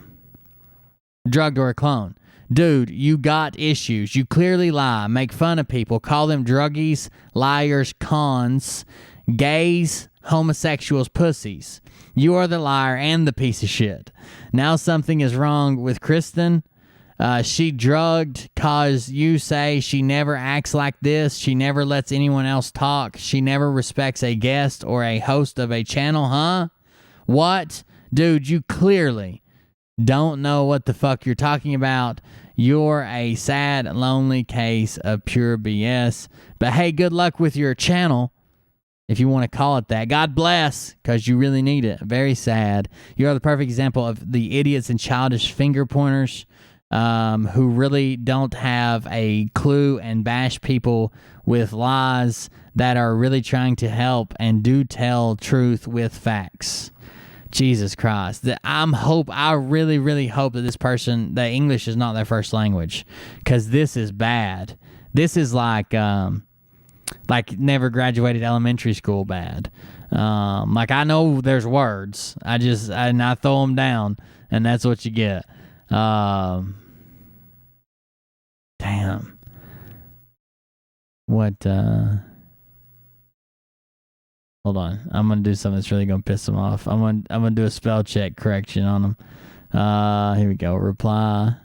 Drugged or a clone. Dude, you got issues. You clearly lie, make fun of people, call them druggies, liars, cons, gays, homosexuals, pussies. You are the liar and the piece of shit. Now something is wrong with Kristen. She drugged cause you say she never acts like this. She never lets anyone else talk. She never respects a guest or a host of a channel, huh? What? Dude, you clearly don't know what the fuck you're talking about. You're a sad, lonely case of pure BS. But hey, good luck with your channel, if you want to call it that. God bless, because you really need it. Very sad. You are the perfect example of the idiots and childish finger pointers who really don't have a clue and bash people with lies that are really trying to help and do tell truth with facts. Jesus Christ. I really, really hope that this person, that English is not their first language, because this is bad. This is like never graduated elementary school bad. Like, I know there's words. I throw them down, and that's what you get. Damn. What, hold on. I'm going to do something that's really going to piss them off. I'm going to do a spell check correction on them. Here we go. Reply.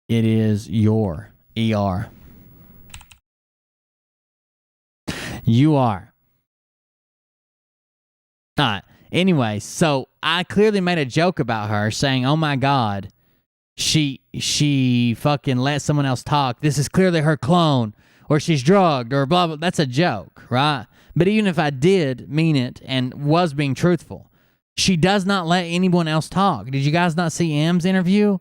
It is your ER. You are. All right. Anyway, so I clearly made a joke about her saying, oh my God, she fucking let someone else talk. This is clearly her clone, or she's drugged, or blah, blah. That's a joke, right? But even if I did mean it and was being truthful, she does not let anyone else talk. Did you guys not see M's interview?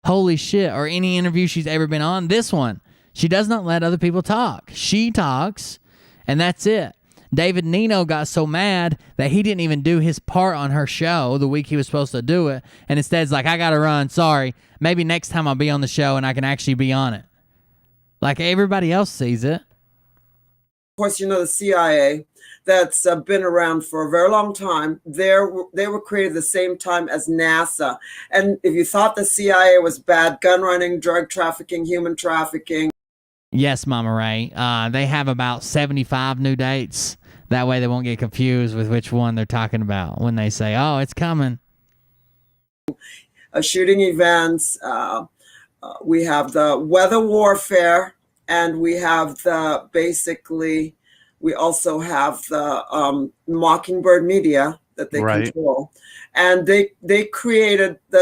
Holy shit. Or any interview she's ever been on. This one, she does not let other people talk. She talks, and that's it. David Nino got so mad that he didn't even do his part on her show the week he was supposed to do it, and instead it's like, I gotta run, sorry. Maybe next time I'll be on the show and I can actually be on it. Like everybody else sees it. Of course, you know, the CIA, that's been around for a very long time. They were created the same time as NASA. And if you thought the CIA was bad, gun running, drug trafficking, human trafficking. Yes, Mama Ray. They have about 75 new dates. That way they won't get confused with which one they're talking about when they say, oh, it's coming. Shooting events. We have the weather warfare, and we have we also have the Mockingbird media that they control. And the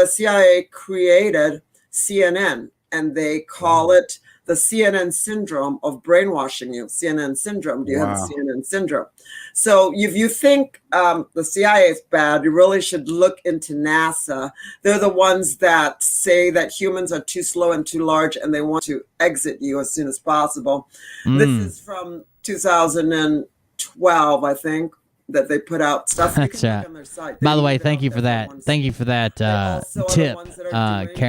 CIA created CNN, and they call it the CNN syndrome of brainwashing you. CNN syndrome. Do you have the CNN syndrome? So if you think the CIA is bad, you really should look into NASA. They're the ones that say that humans are too slow and too large, and they want to exit you as soon as possible. This is from 2012, I think, that they put out stuff. You can look on their site. By the way, thank you for that. Thank you for that tip,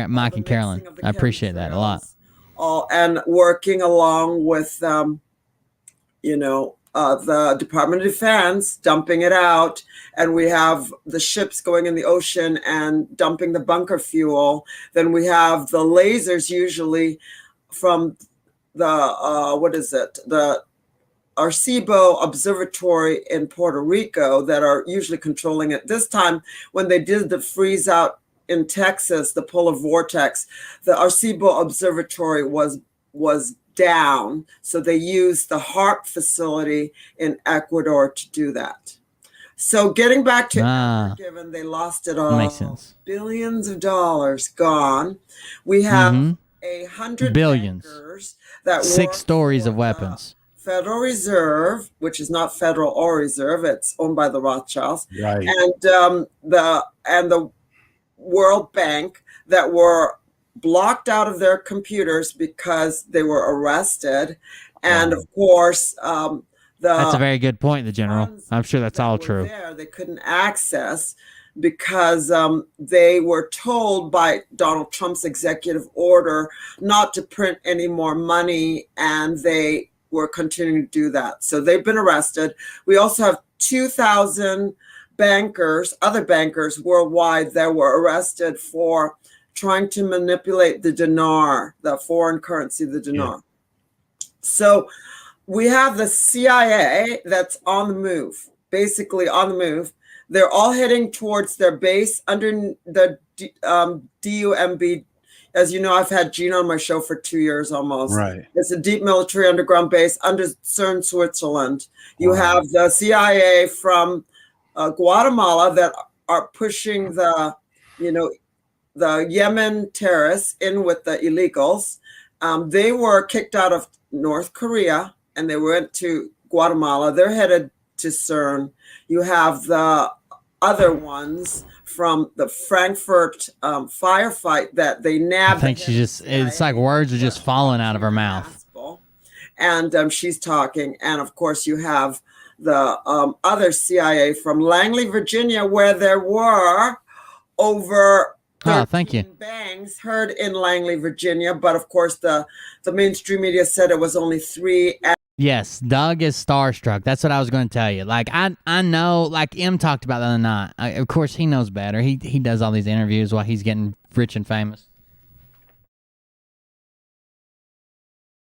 Mike and Carolyn. I appreciate that a lot. And working along with, the Department of Defense dumping it out, and we have the ships going in the ocean and dumping the bunker fuel. Then we have the lasers usually from the Arecibo Observatory in Puerto Rico that are usually controlling it. This time, when they did the freeze out in Texas, the polar vortex, the Arecibo Observatory was down. So they used the HARP facility in Ecuador to do that. So getting back to given they lost it all. Makes sense. Billions of dollars gone. We have 100 billions bankers that 6 stories of weapons. Federal Reserve, which is not federal or reserve, it's owned by the Rothschilds, Right. and the World Bank that were blocked out of their computers because they were arrested, and of course, That's a very good point, the General. I'm sure that's all true. They couldn't access because they were told by Donald Trump's executive order not to print any more money, and they were continuing to do that. So they've been arrested. We also have 2,000 other bankers worldwide that were arrested for trying to manipulate the dinar, the foreign currency, the dinar. Yeah. So we have the CIA that's on the move, basically on the move. They're all heading towards their base under the DUMB. As you know, I've had Gene on my show for 2 years almost. Right. It's a deep military underground base under CERN, Switzerland. You have the CIA from Guatemala that are pushing the Yemen terrorists in with the illegals. They were kicked out of North Korea and they went to Guatemala. They're headed to CERN. You have the other ones from the Frankfurt firefight that they nabbed. I think it's like words are just falling out of her mouth. And she's talking. And of course, you have the other CIA from Langley, Virginia, where there were over 13 bangs heard in Langley, Virginia. But of course, the mainstream media said it was only 3. Yes, Doug is starstruck. That's what I was going to tell you. Like, I know, like M talked about the other night. Of course, he knows better. He does all these interviews while he's getting rich and famous.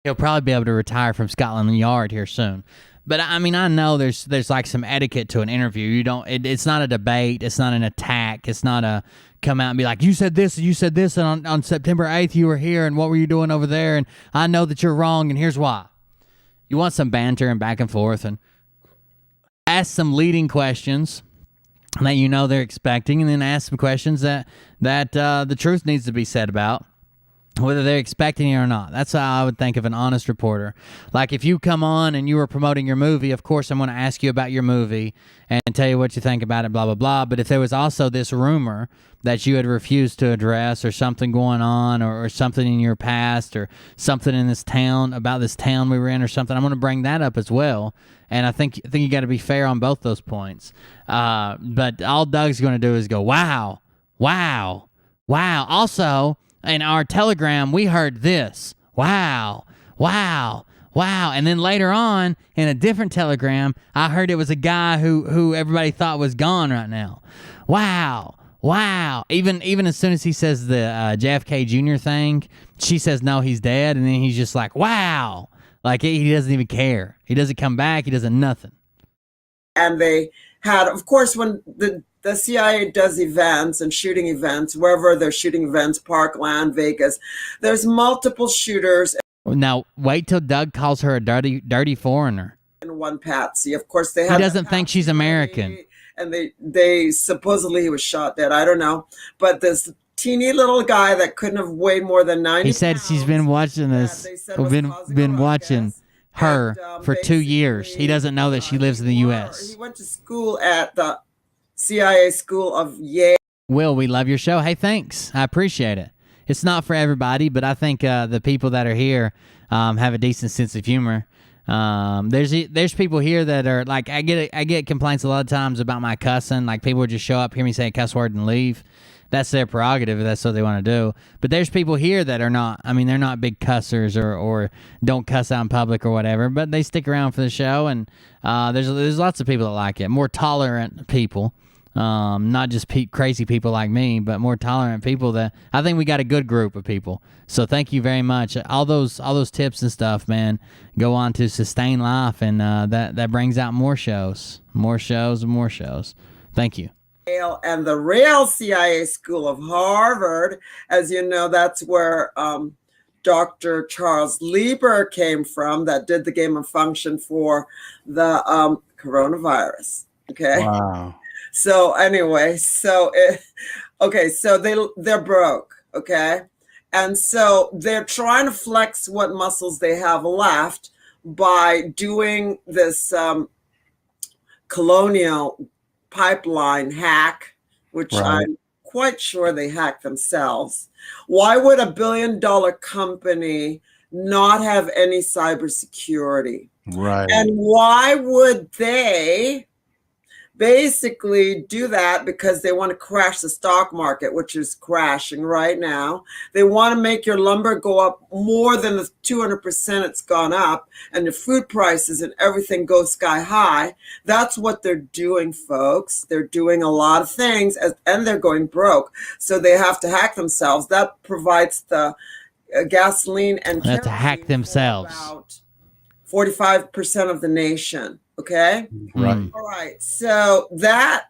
He'll probably be able to retire from Scotland Yard here soon. But I mean, I know there's like some etiquette to an interview. You don't. It's not a debate. It's not an attack. It's not a come out and be like, you said this, and on September 8th you were here, and what were you doing over there? And I know that you're wrong, and here's why. You want some banter and back and forth, and ask some leading questions that you know they're expecting, and then ask some questions that the truth needs to be said about, whether they're expecting it or not. That's how I would think of an honest reporter. Like if you come on and you were promoting your movie, of course I'm going to ask you about your movie and tell you what you think about it, blah, blah, blah. But if there was also this rumor that you had refused to address, or something going on, or something in your past, or something in this town, about this town we were in or something, I'm going to bring that up as well. And I think you got to be fair on both those points. But all Doug's going to do is go, wow. Also, in our telegram, we heard this. Wow. And then later on, in a different telegram, I heard it was a guy who everybody thought was gone right now. Wow. Even as soon as he says the JFK Jr. thing, she says, no, he's dead. And then he's just like, wow. Like he doesn't even care. He doesn't come back. He doesn't nothing. And they had, of course, when the CIA does events and shooting events, wherever they're shooting events, Parkland, Vegas, there's multiple shooters. Now, wait till Doug calls her a dirty foreigner. And one patsy. Of course, they have. He doesn't think she's American. And they supposedly he was shot dead. I don't know. But this teeny little guy that couldn't have weighed more than 90 He said pounds, she's been watching this, been watching her for 2 years. He doesn't know that she lives in the U.S. He went to school at the CIA School of Yale. Will, we love your show. Hey, thanks. I appreciate it. It's not for everybody, but I think the people that are here have a decent sense of humor. There's people here that are like, I get complaints a lot of times about my cussing. Like people would just show up, hear me say a cuss word, and leave. that's their prerogative if that's what they want to do. But there's people here that are not. I mean, they're not big cussers or don't cuss out in public or whatever. But they stick around for the show, and there's lots of people that like it. More tolerant people. Not just crazy people like me, but more tolerant people. That I think we got a good group of people. So thank you very much. All those tips and stuff, man, go on to Sustain Life, and that brings out more shows. Thank you. And the real CIA School of Harvard, as you know, that's where Dr. Charles Lieber came from, that did the gain of function for the coronavirus. Okay. Wow. So anyway, so they're broke, okay? And so they're trying to flex what muscles they have left by doing this colonial pipeline hack, which Right. I'm quite sure they hacked themselves. Why would a $1 billion company not have any cybersecurity? Right. And why would they basically do that? Because they want to crash the stock market, which is crashing right now. They want to make your lumber go up more than the 200% it's gone up, and the food prices and everything go sky high. That's what they're doing, folks. They're doing a lot of things, and they're going broke. So they have to hack themselves. That provides the gasoline and They have to hack kerosene for themselves. about 45% of the nation. Okay. Right. All right. So that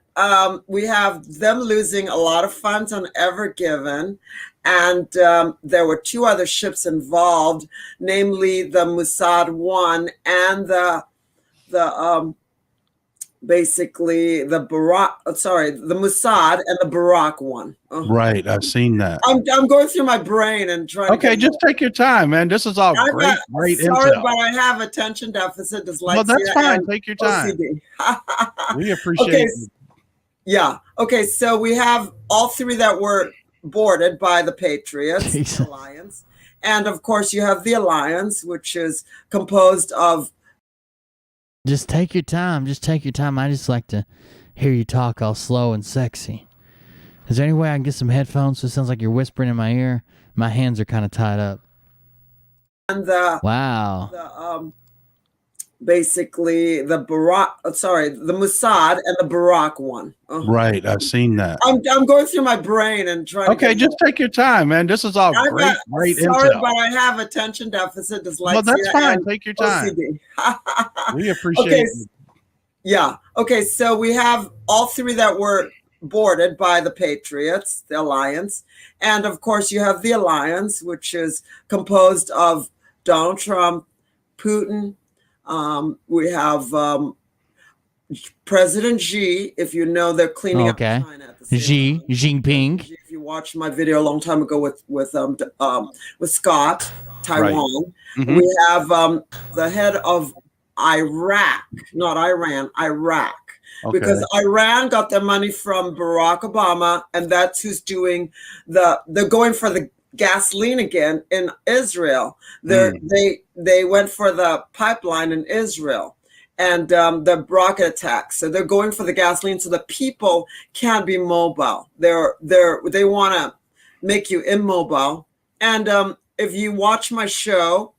we have them losing a lot of funds on Ever Given. And there were two other ships involved, namely the Mossad one and the Mossad and the Barak one. Right. I've seen that. I'm going through my brain and trying Okay, just take your time, man. This is all great Sorry, intel. but I have attention deficit, dyslexia. Well, that's fine. and Take your time. OCD. We appreciate Okay, it. yeah. Okay, so we have all three that were boarded by the Patriots Jesus. Alliance. And of course, you have the Alliance, which is composed of. Just take your time. I just like to hear you talk all slow and sexy. Is there any way I can get some headphones so it sounds like you're whispering in my ear? My hands are kind of tied up. And the Mossad and the Barak one. Right. I've seen that. I'm going through my brain and trying. Okay, just take your time, man. This is all great Sorry, intel. but I have attention deficit, dyslexia. Well, that's fine. and Take your time. OCD. We appreciate Okay, it. yeah. Okay, so we have all three that were boarded by the Patriots, the Alliance. And of course, you have the Alliance, which is composed of Donald Trump, Putin. We have President Xi, if you know, they're cleaning up China at the same Xi time. Jinping. If you watched my video a long time ago with Scott, Taiwan, Mhm. we have the head of Iraq, not Iran, Iraq. Okay. Because Iran got their money from Barack Obama, and that's who's doing they're going for the gasoline again in Israel. They went for the pipeline in Israel, and the rocket attacks. So they're going for the gasoline, so the people can't be mobile. They want to make you immobile. And if you watch my show,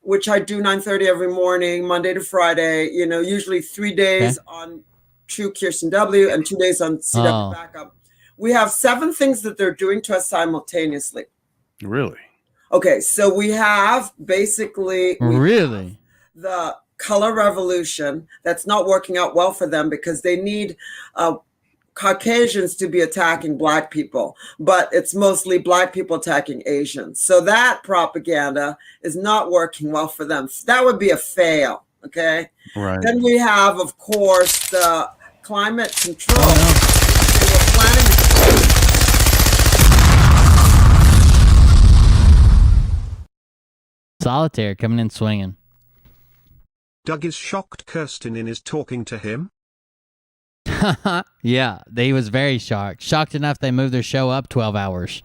which I do 9:30 every morning, Monday to Friday, usually 3 days on True Kirsten W and 2 days on CW Backup. We have 7 things that they're doing to us simultaneously. Really? Okay, so we have basically the color revolution that's not working out well for them because they need Caucasians to be attacking Black people, but it's mostly Black people attacking Asians. So that propaganda is not working well for them. That would be a fail, okay? Right. Then we have, of course, the climate control. They were planning Solitaire coming in swinging. Doug is shocked Kirsten is talking to him. Yeah, he was very shocked. Shocked enough they moved their show up 12 hours.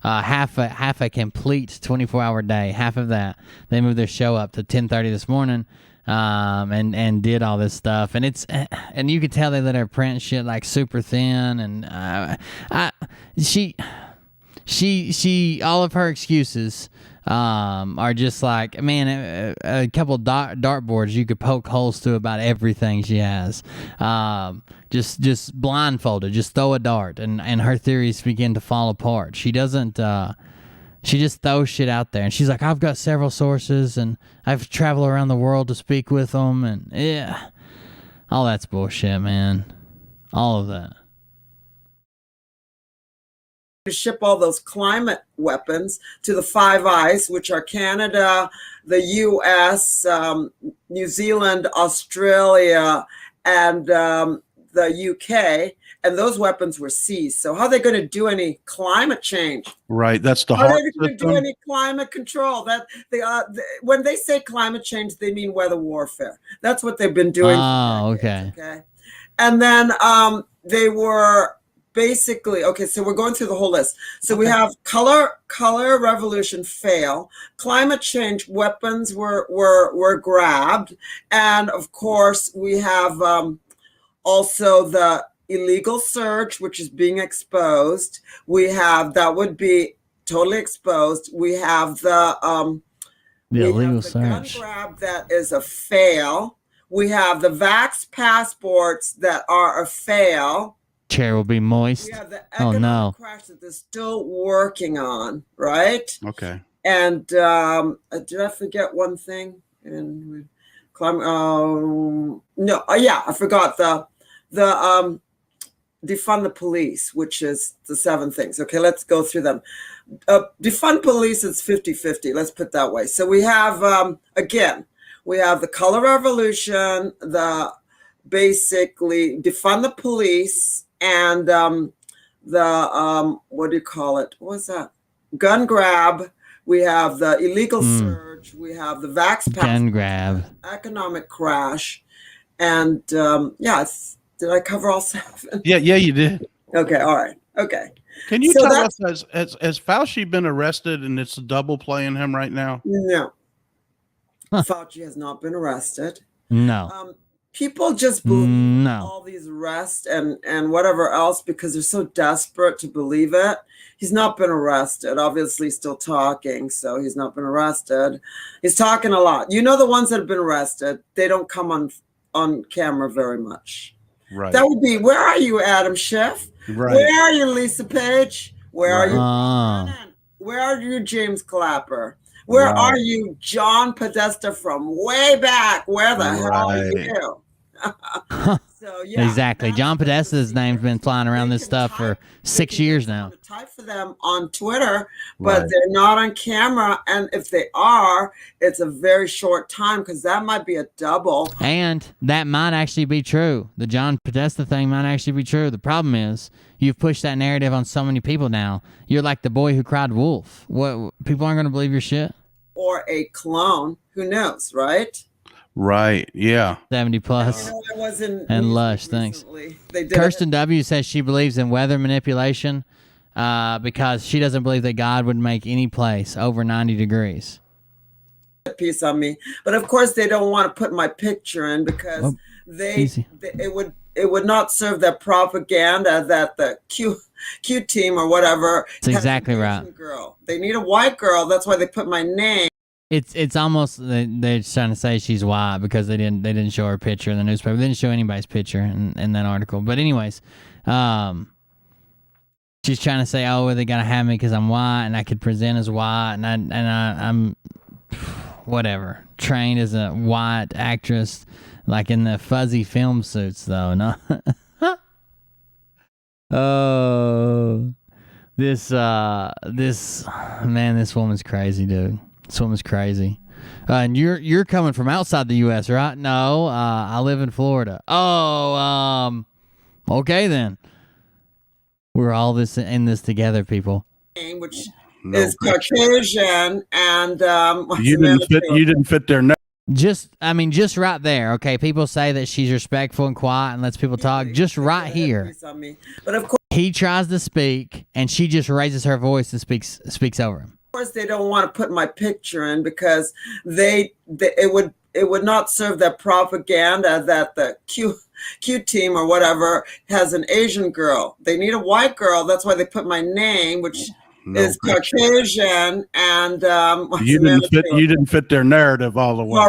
Half a complete 24-hour day. Half of that. They moved their show up to 10:30 this morning. and did all this stuff, and and you could tell they let her print shit like super thin, and she all of her excuses are just like, man, a couple dartboards you could poke holes through about everything she has. Just blindfolded, just throw a dart, and her theories begin to fall apart. She doesn't. She just throws shit out there, and she's like, I've got several sources, and I've traveled around the world to speak with them, and yeah, all that's bullshit, man. All of that. To ship all those climate weapons to the Five Eyes, which are Canada, the U.S., New Zealand, Australia, and the U.K., and those weapons were seized. So how are they going to do any climate change? Right, that's the How are hard they going to do any climate control? When they say climate change, they mean weather warfare. That's what they've been doing. Oh, for decades, okay. And then they were basically, okay, so we're going through the whole list. So we have color revolution fail, climate change weapons were grabbed, and of course we have also the illegal search, which is being exposed. We have that would be totally exposed. We have the illegal gun search grab that is a fail. We have the vax passports that are a fail. Chair will be moist. We have the economic crash that they're still working on, right? Okay. And did I forget one thing? And no, yeah, I forgot the defund the police, which is the 7 things. Okay, let's go through them. Defund police is 50-50. Let's put it that way. So we have again, we have the color revolution, the basically defund the police, and the what do you call it? What was that? Gun grab. We have the illegal search. We have the vax gun grab, economic crash, and did I cover all 7? Yeah, you did. Okay, all right. Okay. Can you tell us, has Fauci been arrested and it's double playing him right now? No. Fauci has not been arrested. No. People just believe all these arrests and whatever else because they're so desperate to believe it. He's not been arrested. Obviously, still talking, so he's not been arrested. He's talking a lot. You know, the ones that have been arrested, they don't come on camera very much. Right. That would be, where are you, Adam Schiff? Right. Where are you, Lisa Page? Where are you, Oh. Where are you, James Clapper? Where are you, John Podesta from way back? Where the hell are you? So yeah, exactly. John Podesta's name's been flying around this stuff for 6 years now. Type for them on Twitter, but they're not on camera. And if they are, it's a very short time because that might be a double. And that might actually be true. The John Podesta thing might actually be true. The problem is you've pushed that narrative on so many people now. You're like the boy who cried wolf. What, people aren't going to believe your shit? Or a clone. Who knows, right? Right, yeah. 70 plus. You know, I was in and Lush, thanks. Kirsten W. says she believes in weather manipulation because she doesn't believe that God would make any place over 90 degrees. Piece on me, but of course they don't want to put my picture in because it would not serve their propaganda that the Q team or whatever. That's exactly right. Girl, they need a white girl. That's why they put my name. It's almost they're trying to say she's white because they didn't show her picture in the newspaper. They didn't show anybody's picture in that article. But anyways, she's trying to say, oh, they gotta have me because I'm white and I could present as white and I'm whatever trained as a white actress, like in the fuzzy film suits though. No. Oh, this woman's crazy, dude. This woman's crazy. And you're coming from outside the U.S., right? No, I live in Florida. Oh, okay then. We're all in this together, people. Which is Caucasian, and you didn't fit their name. Just right there. Okay, people say that she's respectful and quiet and lets people talk. Just right here. But of course, he tries to speak, and she just raises her voice and speaks over him. Of course, they don't want to put my picture in because it it would not serve their propaganda that the Q team or whatever has an Asian girl. They need a white girl. That's why they put my name, which is picture. Caucasian, and You didn't fit their narrative all the way.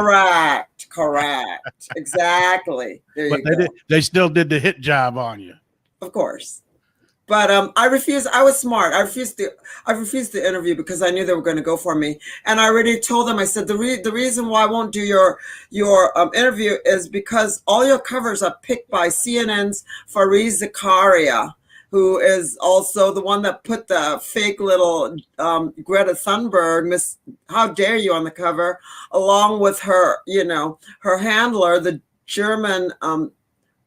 Correct. Exactly. There But you go. they still did the hit job on you. Of course. But I refused. I was smart. I refused the interview because I knew they were going to go for me. And I already told them, I said, the reason why I won't do your interview is because all your covers are picked by CNN's Fareed Zakaria, who is also the one that put the fake little Greta Thunberg, Miss How Dare You, on the cover, along with her, her handler, the German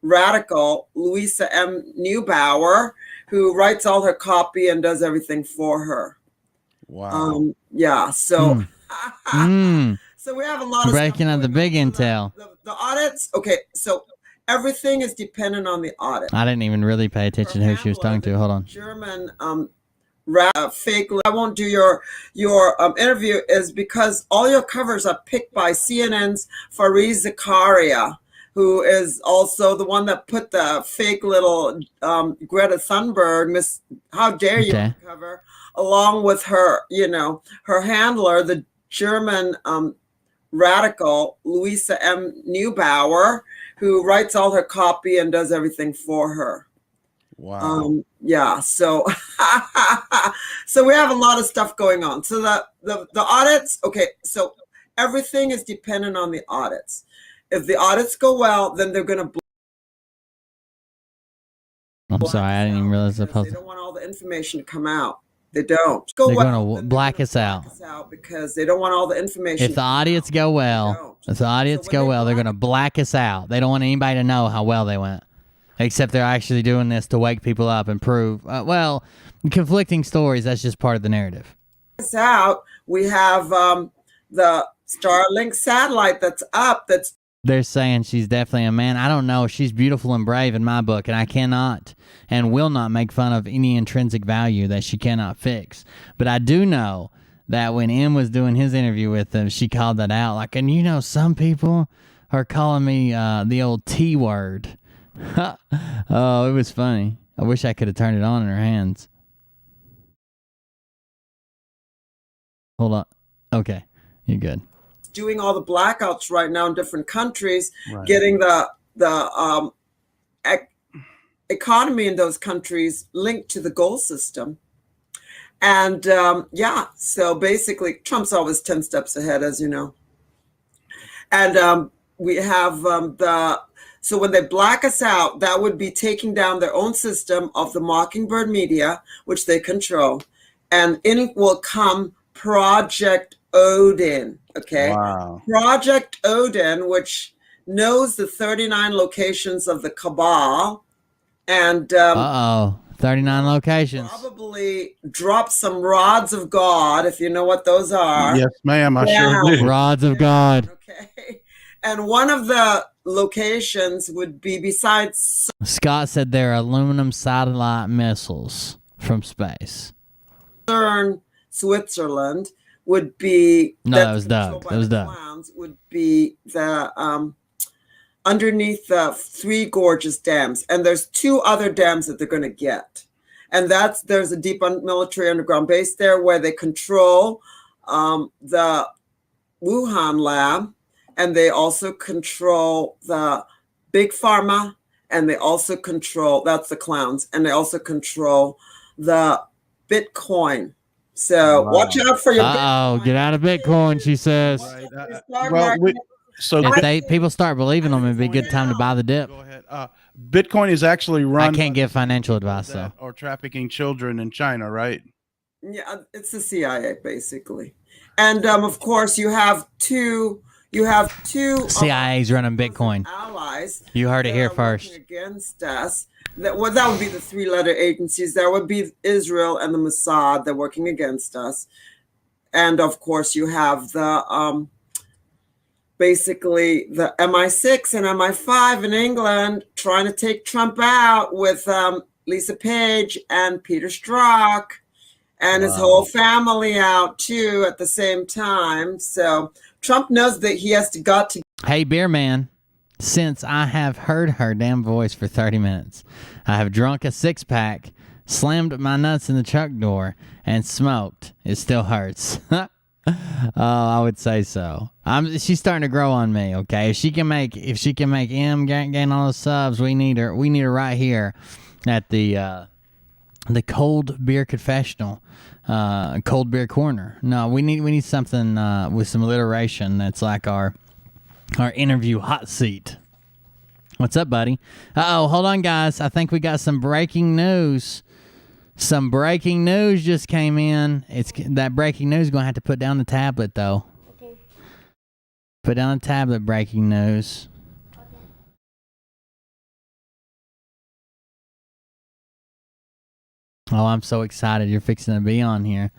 radical Louisa M. Neubauer, who writes all her copy and does everything for her. Wow. Yeah. So, so we have a lot of breaking on the big intel. The audits. Okay. So everything is dependent on the audit. I didn't even really pay attention to who she was talking to. Hold on. German fake. I won't do your interview is because all your covers are picked by CNN's Fareed Zakaria, who is also the one that put the fake little Greta Thunberg, Miss How Dare You, on the cover, along with her, her handler, the German radical Louisa M. Neubauer, who writes all her copy and does everything for her. Wow. Yeah. So, so we have a lot of stuff going on. So the audits. Okay. So everything is dependent on the audits. If the audits go well, then they're going to. I'm sorry, I didn't even realize the They puzzle. don't want all the information to come out. They don't. They're going to black us out. Because they don't want all the information. If the audits go well, they're going to black us out. They don't want anybody to know how well they went. Except they're actually doing this to wake people up and prove, conflicting stories. That's just part of the narrative. Out, we have the Starlink satellite that's up. They're saying she's definitely a man. I don't know. She's beautiful and brave in my book, and I cannot and will not make fun of any intrinsic value that she cannot fix. But I do know that when M was doing his interview with them, she called that out. Like, and some people are calling me the old T word. Oh, it was funny. I wish I could have turned it on in her hands. Hold on. Okay, you're good. Doing all the blackouts right now in different countries, getting the economy in those countries linked to the goal system. And so basically Trump's always 10 steps ahead, as you know. And we have so when they black us out, that would be taking down their own system of the Mockingbird media, which they control. And in it will come Project Odin. Okay. Wow. Project Odin, which knows the 39 locations of the cabal, and 39 locations. Probably drop some rods of God, if you know what those are. Yes, ma'am. I sure do. Rods of God. Okay. And one of the locations would be besides. Scott said they're aluminum satellite missiles from space. Switzerland would be. No, that was Doug. That was Doug. Would be the underneath the Three Gorges dams, and there's two other dams that they're going to get, and there's a deep military underground base there where they control the Wuhan lab, and they also control the big pharma, and they also control that's the clowns, and they also control the Bitcoin. So watch out for your. Get out of Bitcoin, she says. So if people start believing them, it'd be a good time to buy the dip. Go ahead. Bitcoin is actually run. I can't give financial advice though. Or trafficking children in China, right? Yeah, it's the CIA basically, and of course you have two. CIA's running Bitcoin. Allies. You heard it here first. Against us. That would be the three-letter agencies. There would be Israel and the Mossad. They're working against us, and of course you have the basically the MI6 and MI5 in England trying to take Trump out with Lisa Page and Peter Strzok and his whole family out too at the same time. So Trump knows that he has got to. Hey, beer man, since I have heard her damn voice for 30 minutes, I have drunk a 6-pack, slammed my nuts in the truck door, and smoked. It still hurts. I would say so. She's starting to grow on me. Okay, if she can make M gain all those subs, we need her. We need her right here at the cold beer confessional, cold beer corner. No, we need something with some alliteration that's like our interview hot seat. What's up, buddy? Uh-oh, hold on, guys. I think we got some breaking news. Some breaking news just came in. That breaking news is going to have to put down the tablet, though. Okay. Put down the tablet, breaking news. Okay. Oh, I'm so excited you're fixing to be on here.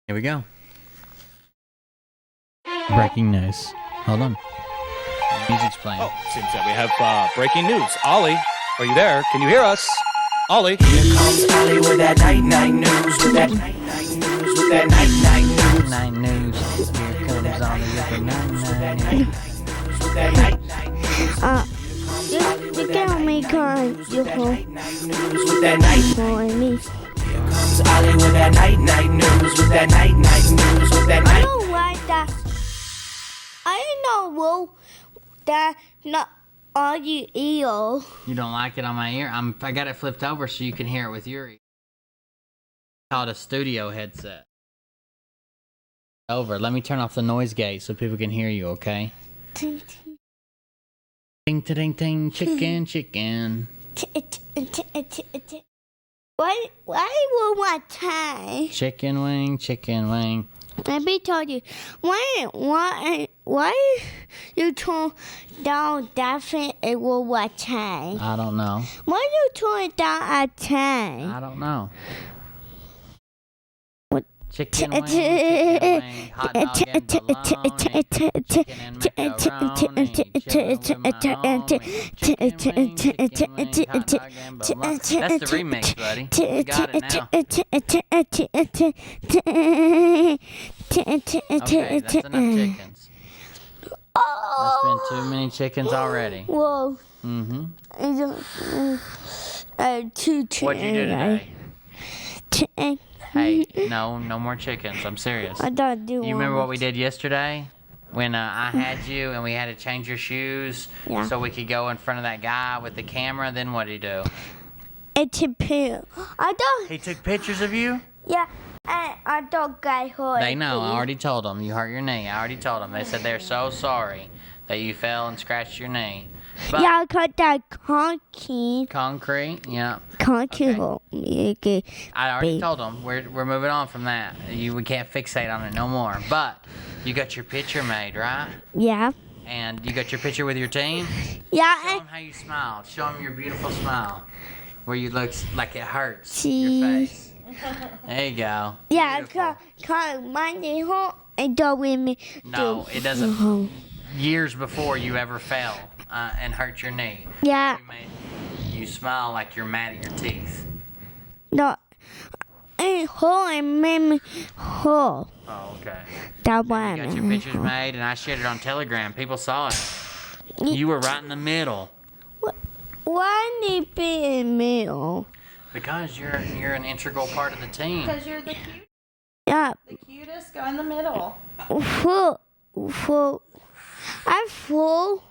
Here we go. Breaking news. Hold on. Music's playing. Oh, seems that we have breaking news. Ollie, are you there? Can you hear us? Ollie. Here comes Ollie with that night news, with that night news, with that night news. Night news. Here comes Ollie with the night news. With that night news. You can't make her you With that night for me. Here comes Ollie with that night news, with that night news, with that I night. don't like that. I know that not all you eat. You don't like it on my ear? I got it flipped over so you can hear it with your ear. It's called a studio headset. Over. Let me turn off the noise gate so people can hear you, okay? Ting, Ting, ting, ting, chicken, chicken. Why will want time? Chicken wing, chicken wing. Let me tell you, why you turn down that thing it will what time? I don't know. Why you turn it down at 10? I don't know. What? Chicken wing, hot dog and bologna, chicken and macaroni, chicken wing, hot dog and bologna. That's the remix, buddy. You got it now. Okay, that's enough chickens. That's been too many chickens already. Whoa. Mm-hmm. What'd you do today? Chicken. Hey, no more chickens. I'm serious. I don't do. You remember what we did yesterday? When I had you and we had to change your shoes so we could go in front of that guy with the camera. Then what did he do? It's a pill. I don't. He took pictures of you? Yeah. I don't get hurt. They know. I already told them. You hurt your knee. I already told them. They said they're so sorry that you fell and scratched your knee. But yeah, I got that concrete. Concrete? Yeah. Concrete. Okay. I already told them. We're moving on from that. We can't fixate on it no more. But you got your picture made, right? Yeah. And you got your picture with your team? Yeah. Show them how you smiled. Show them your beautiful smile. Where you look like it hurts See? your face. There you go. Yeah, cause my home and go with me. No, it doesn't. Years before you ever fell and hurt your knee. Yeah. You smile like you're mad at your teeth. No. And hole and made hole. Oh, okay. That one. You got your pictures made, and I shared it on Telegram. People saw it. You were right in the middle. Why need to be in the middle? Because you're an integral part of the team. Because you're the cute. Yeah. The cutest. Go in the middle. Full. I'm full.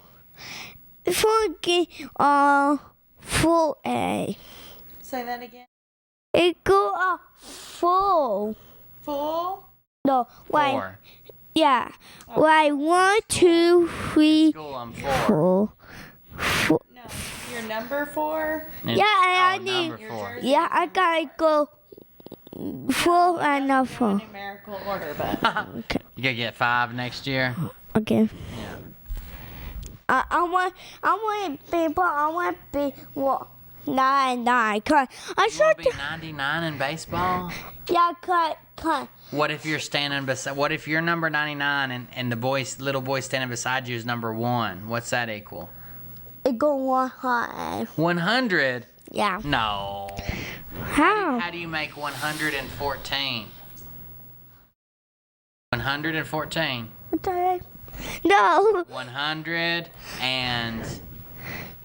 Full A. Say that again. It go full. Full. No, why? 4. Yeah. Why? 1, 2, 3, School, I'm 4. 4. No, you're number 4. Yeah, I need. Number 4. Yeah, I gotta go 4 and not 4. Numerical order, but. Okay. You gotta get 5 next year. Okay. Yeah. I want people. I want to be 99. Cause I You should. want to be 99 in baseball? Yeah, cut. What if you're standing beside? What if you're number 99 and the little boy standing beside you is number 1? What's that equal? It go 100. 100? Yeah. No. How? How do you make 114? 114. What the heck? No. 100 and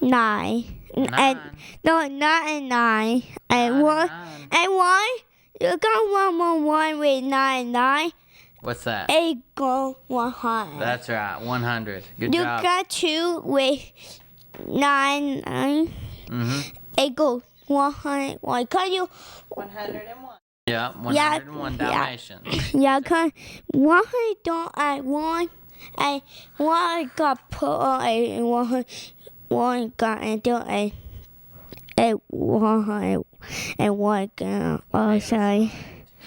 9. And, 9. no, 9 and 9. And 1. Nine. And 1. You got one more 1 with 9 and 9. What's that? Equal 100. That's right. 100. Good You job. got 2 with 9 9. Mm-hmm. Equal 100. Why can't you? 101. Yeah, 101 Dalmatians. Yeah, cause one don't I one and one got put on a one got into a 100 and one got sorry.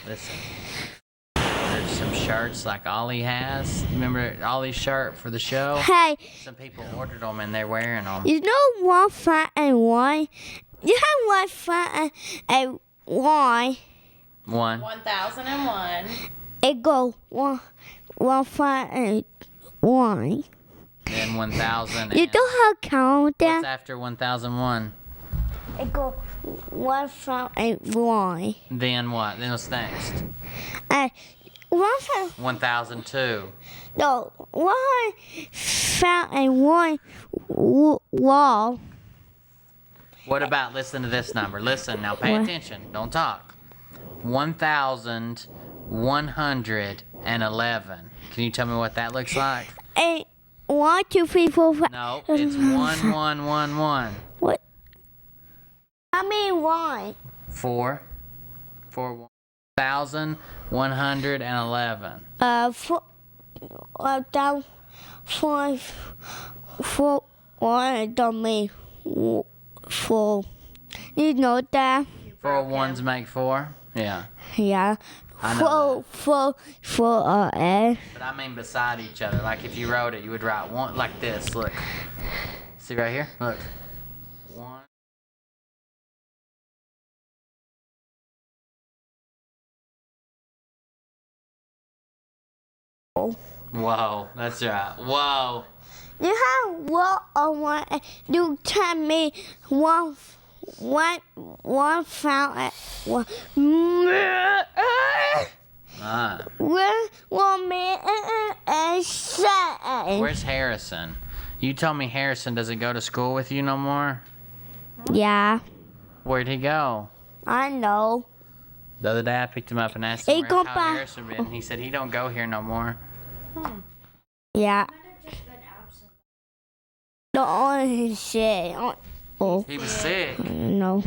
Listen. There's some shirts like Ollie has. Remember Ollie's shirt for the show? Hey, Some people ordered them and they're wearing them. you know one fat and one. You have one fat and one. 1001. It go one fat and one. Then 1,000. You and- don't have count What's that. after 1,001? It go one fat and one. Then what? Then what's next? And one fat. 1,002. No, one fat and one wall. What about, listen to this number. Listen, now pay What? attention. Don't talk. 1,111. Can you tell me what that looks like? And 1, 2, 3, 4, 5. No, it's 1111. What? I mean one. 4. 1,111. That 4, 1 don't mean 4. You know that? 4 ones make 4? Yeah. Yeah. I know 4, But I mean beside each other. Like if you wrote it, you would write one like this. Look. See right here? Look. 1. Whoa, that's right. Whoa. You have one on one. You tell me one fountain. One. One minute and 7. Where's Harrison? You told me Harrison doesn't go to school with you no more? Yeah, Where'd he go? I know. The other day I picked him up and asked He him go how back- Harrison been. He said he don't go here no more. Yeah. The only shit. Oh, He was sick. no.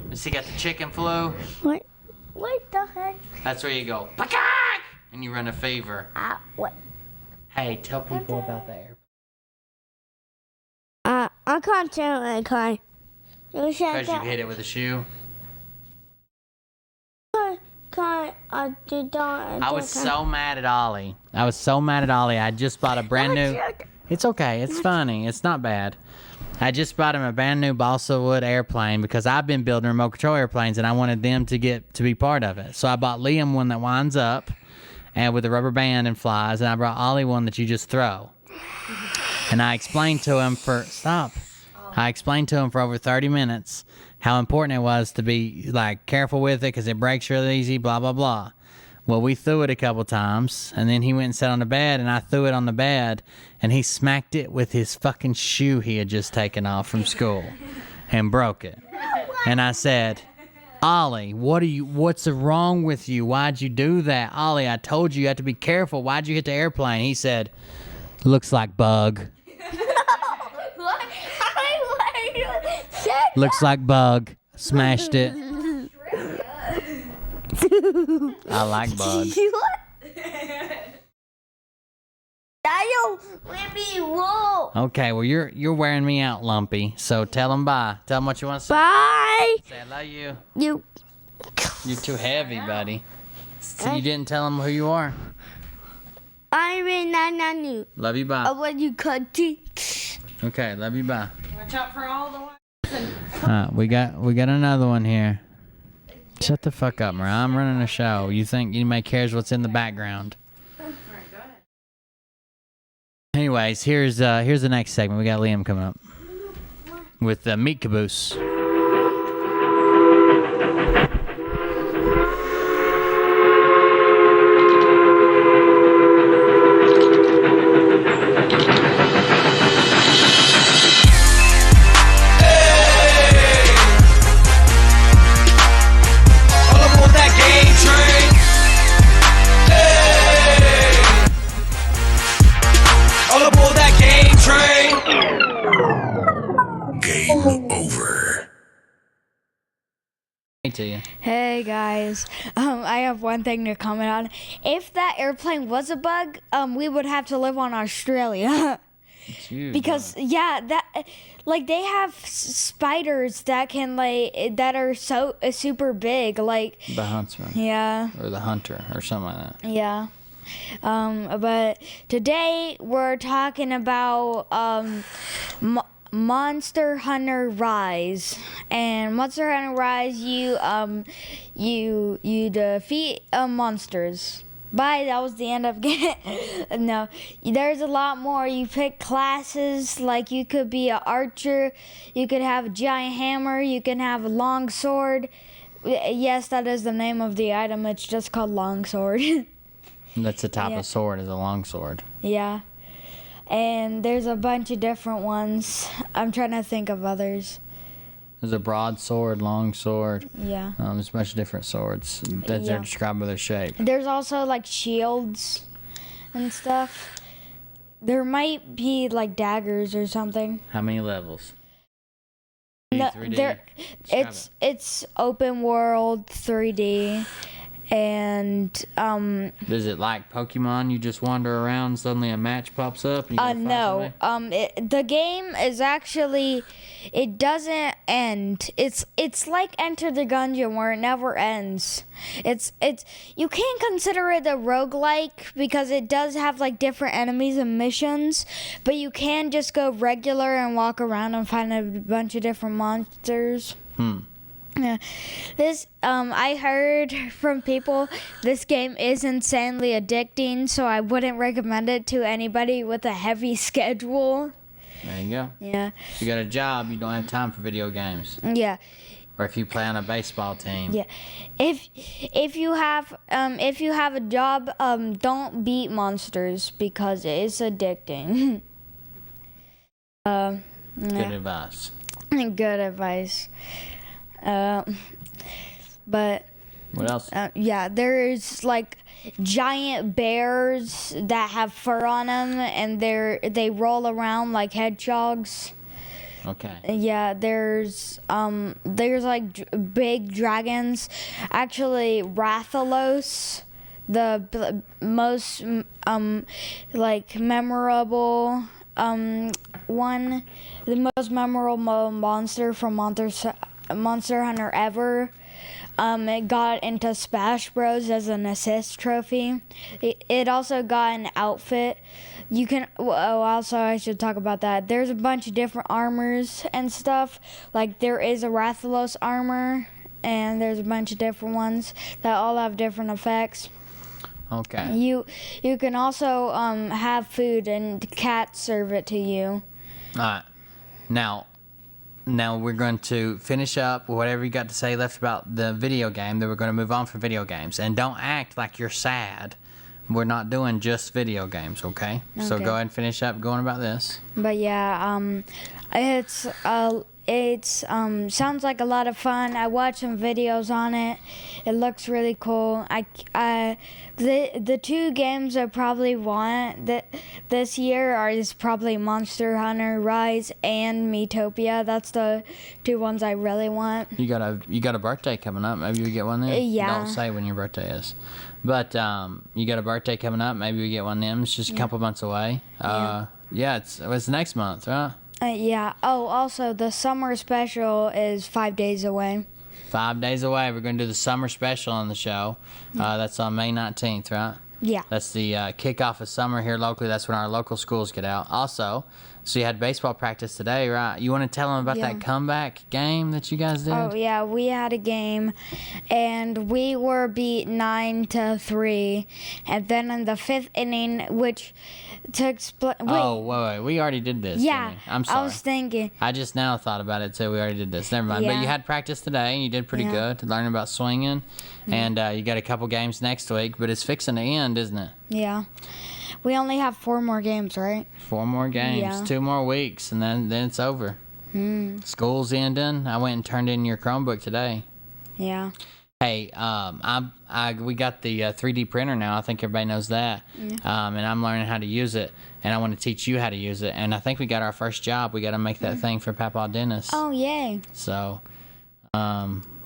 Has he got the chicken flu? What? What the heck? That's where you go, "Pakak!" and you run a fever. What? Hey, tell people about the airplane. I can't tell. I can't. You said Because you that. hit it with a shoe. Can't. I did not. I was so mad at Ollie. I just bought a brand new. It's okay. It's funny. It's not bad. I just bought him a brand new balsa wood airplane because I've been building remote control airplanes and I wanted them to be part of it. So I bought Liam one that winds up and with a rubber band and flies, and I brought Ollie one that you just throw. And I explained to him I explained to him for over 30 minutes how important it was to be like careful with it because it breaks really easy, blah, blah, blah. Well, we threw it a couple times, and then he went and sat on the bed, and I threw it on the bed, and he smacked it with his fucking shoe he had just taken off from school and broke it. And I said, Ollie, what's wrong with you? Why'd you do that? Ollie, I told you have to be careful. Why'd you hit the airplane? He said, looks like bug. Looks like bug. Smashed it. I like bug. Okay, well you're wearing me out, Lumpy. So tell him bye. Tell him what you want to say. Bye. Say I love you. You. You're too heavy, buddy. So you didn't tell him who you are. I mean, I Love you, bye. what you cut teeth. Okay, love you, bye. Watch out for all the ones. We got another one here. Shut the fuck up, Mariah. I'm running a show. You think anybody cares what's in the background? Alright, go ahead. Anyways, here's the next segment. We got Liam coming up with Meat Caboose. Hey to you. Hey guys, I have one thing to comment on. If that airplane was a bug, we would have to live on Australia. It's huge, Because like they have spiders that can that are so super big, like the huntsman. yeah, Or the hunter or something like that. yeah. But today we're talking about Monster Hunter Rise. And Monster Hunter Rise, you defeat monsters. Bye, that was the end of game. No, there's a lot more. You pick classes, like you could be an archer, you could have a giant hammer, you can have a long sword. Yes, that is the name of the item. It's just called long sword. That's the type Yeah. of sword, is a long sword. Yeah. And there's a bunch of different ones. I'm trying to think of others. There's a broadsword, long sword. Yeah. There's a bunch of different swords that they're Yeah. described by their shape. There's also like shields and stuff. There might be like daggers or something. How many levels? No, 3D? Describe it's open world 3D, and Is it like Pokemon? You just wander around, suddenly a match pops up, and you gotta fight no. somebody? The game is actually, it doesn't end. It's like Enter the Gungeon, where it never ends. It's you can't consider it a roguelike because it does have like different enemies and missions, but you can just go regular and walk around and find a bunch of different monsters. Yeah, this I heard from people this game is insanely addicting, so I wouldn't recommend it to anybody with a heavy schedule. There you go. Yeah, If you got a job, you don't have time for video games. yeah, Or if you play on a baseball team. yeah. If you have a job, don't beat monsters because it's addicting. Good Yeah. advice. Good advice. But What else? yeah, there's like giant bears that have fur on them, and they roll around like hedgehogs. Okay. Yeah, there's like big dragons. Actually, Rathalos, the most like memorable one, the most memorable monster from Monster Hunter ever. It got into Smash Bros as an assist trophy. It also got an outfit. You can. Oh, also I should talk about that. There's a bunch of different armors and stuff. Like there is a Rathalos armor, and there's a bunch of different ones that all have different effects. Okay. You can also have food, and cats serve it to you. All right. Now we're going to finish up whatever you got to say left about the video game. Then we're going to move on from video games. And don't act like you're sad. We're not doing just video games, okay? So Okay. go ahead and finish up going about this. But yeah, it's sounds like a lot of fun. I watched some videos on it. It looks really cool. The two games I probably want this year is probably Monster Hunter Rise and Miitopia. That's the two ones I really want. You got a birthday coming up. Maybe we get one then. Yeah. Don't say when your birthday is. But you got a birthday coming up. Maybe we get one then. It's just a couple months away. Yeah, it's next month, right? Yeah. Oh, also the summer special is 5 days away. 5 days away. We're going to do the summer special on the show. That's on May 19th, right? Yeah. That's the kickoff of summer here locally. That's when our local schools get out. Also, so you had baseball practice today, right? You want to tell them about Yeah. that comeback game that you guys did? Oh yeah, we had a game, and we were beat 9-3, and then in the fifth inning, which to explain. Oh, wait. We already did this. Yeah, didn't we? I'm sorry. I was thinking. I just now thought about it, so we already did this. Never mind. But Yeah. you had practice today, and you did pretty Yeah. good learning about swinging. And you got a couple games next week, but it's fixing to end, isn't it? Yeah, we only have 4 more games, right? 4 more games, Yeah. 2 more weeks, and then it's over. School's ending. I went and turned in your Chromebook today. Yeah. Hey, we got the 3D printer now. I think everybody knows that. And I'm learning how to use it, and I want to teach you how to use it. And I think we got our first job. We got to make that thing for Papa Dennis. Oh yay! So,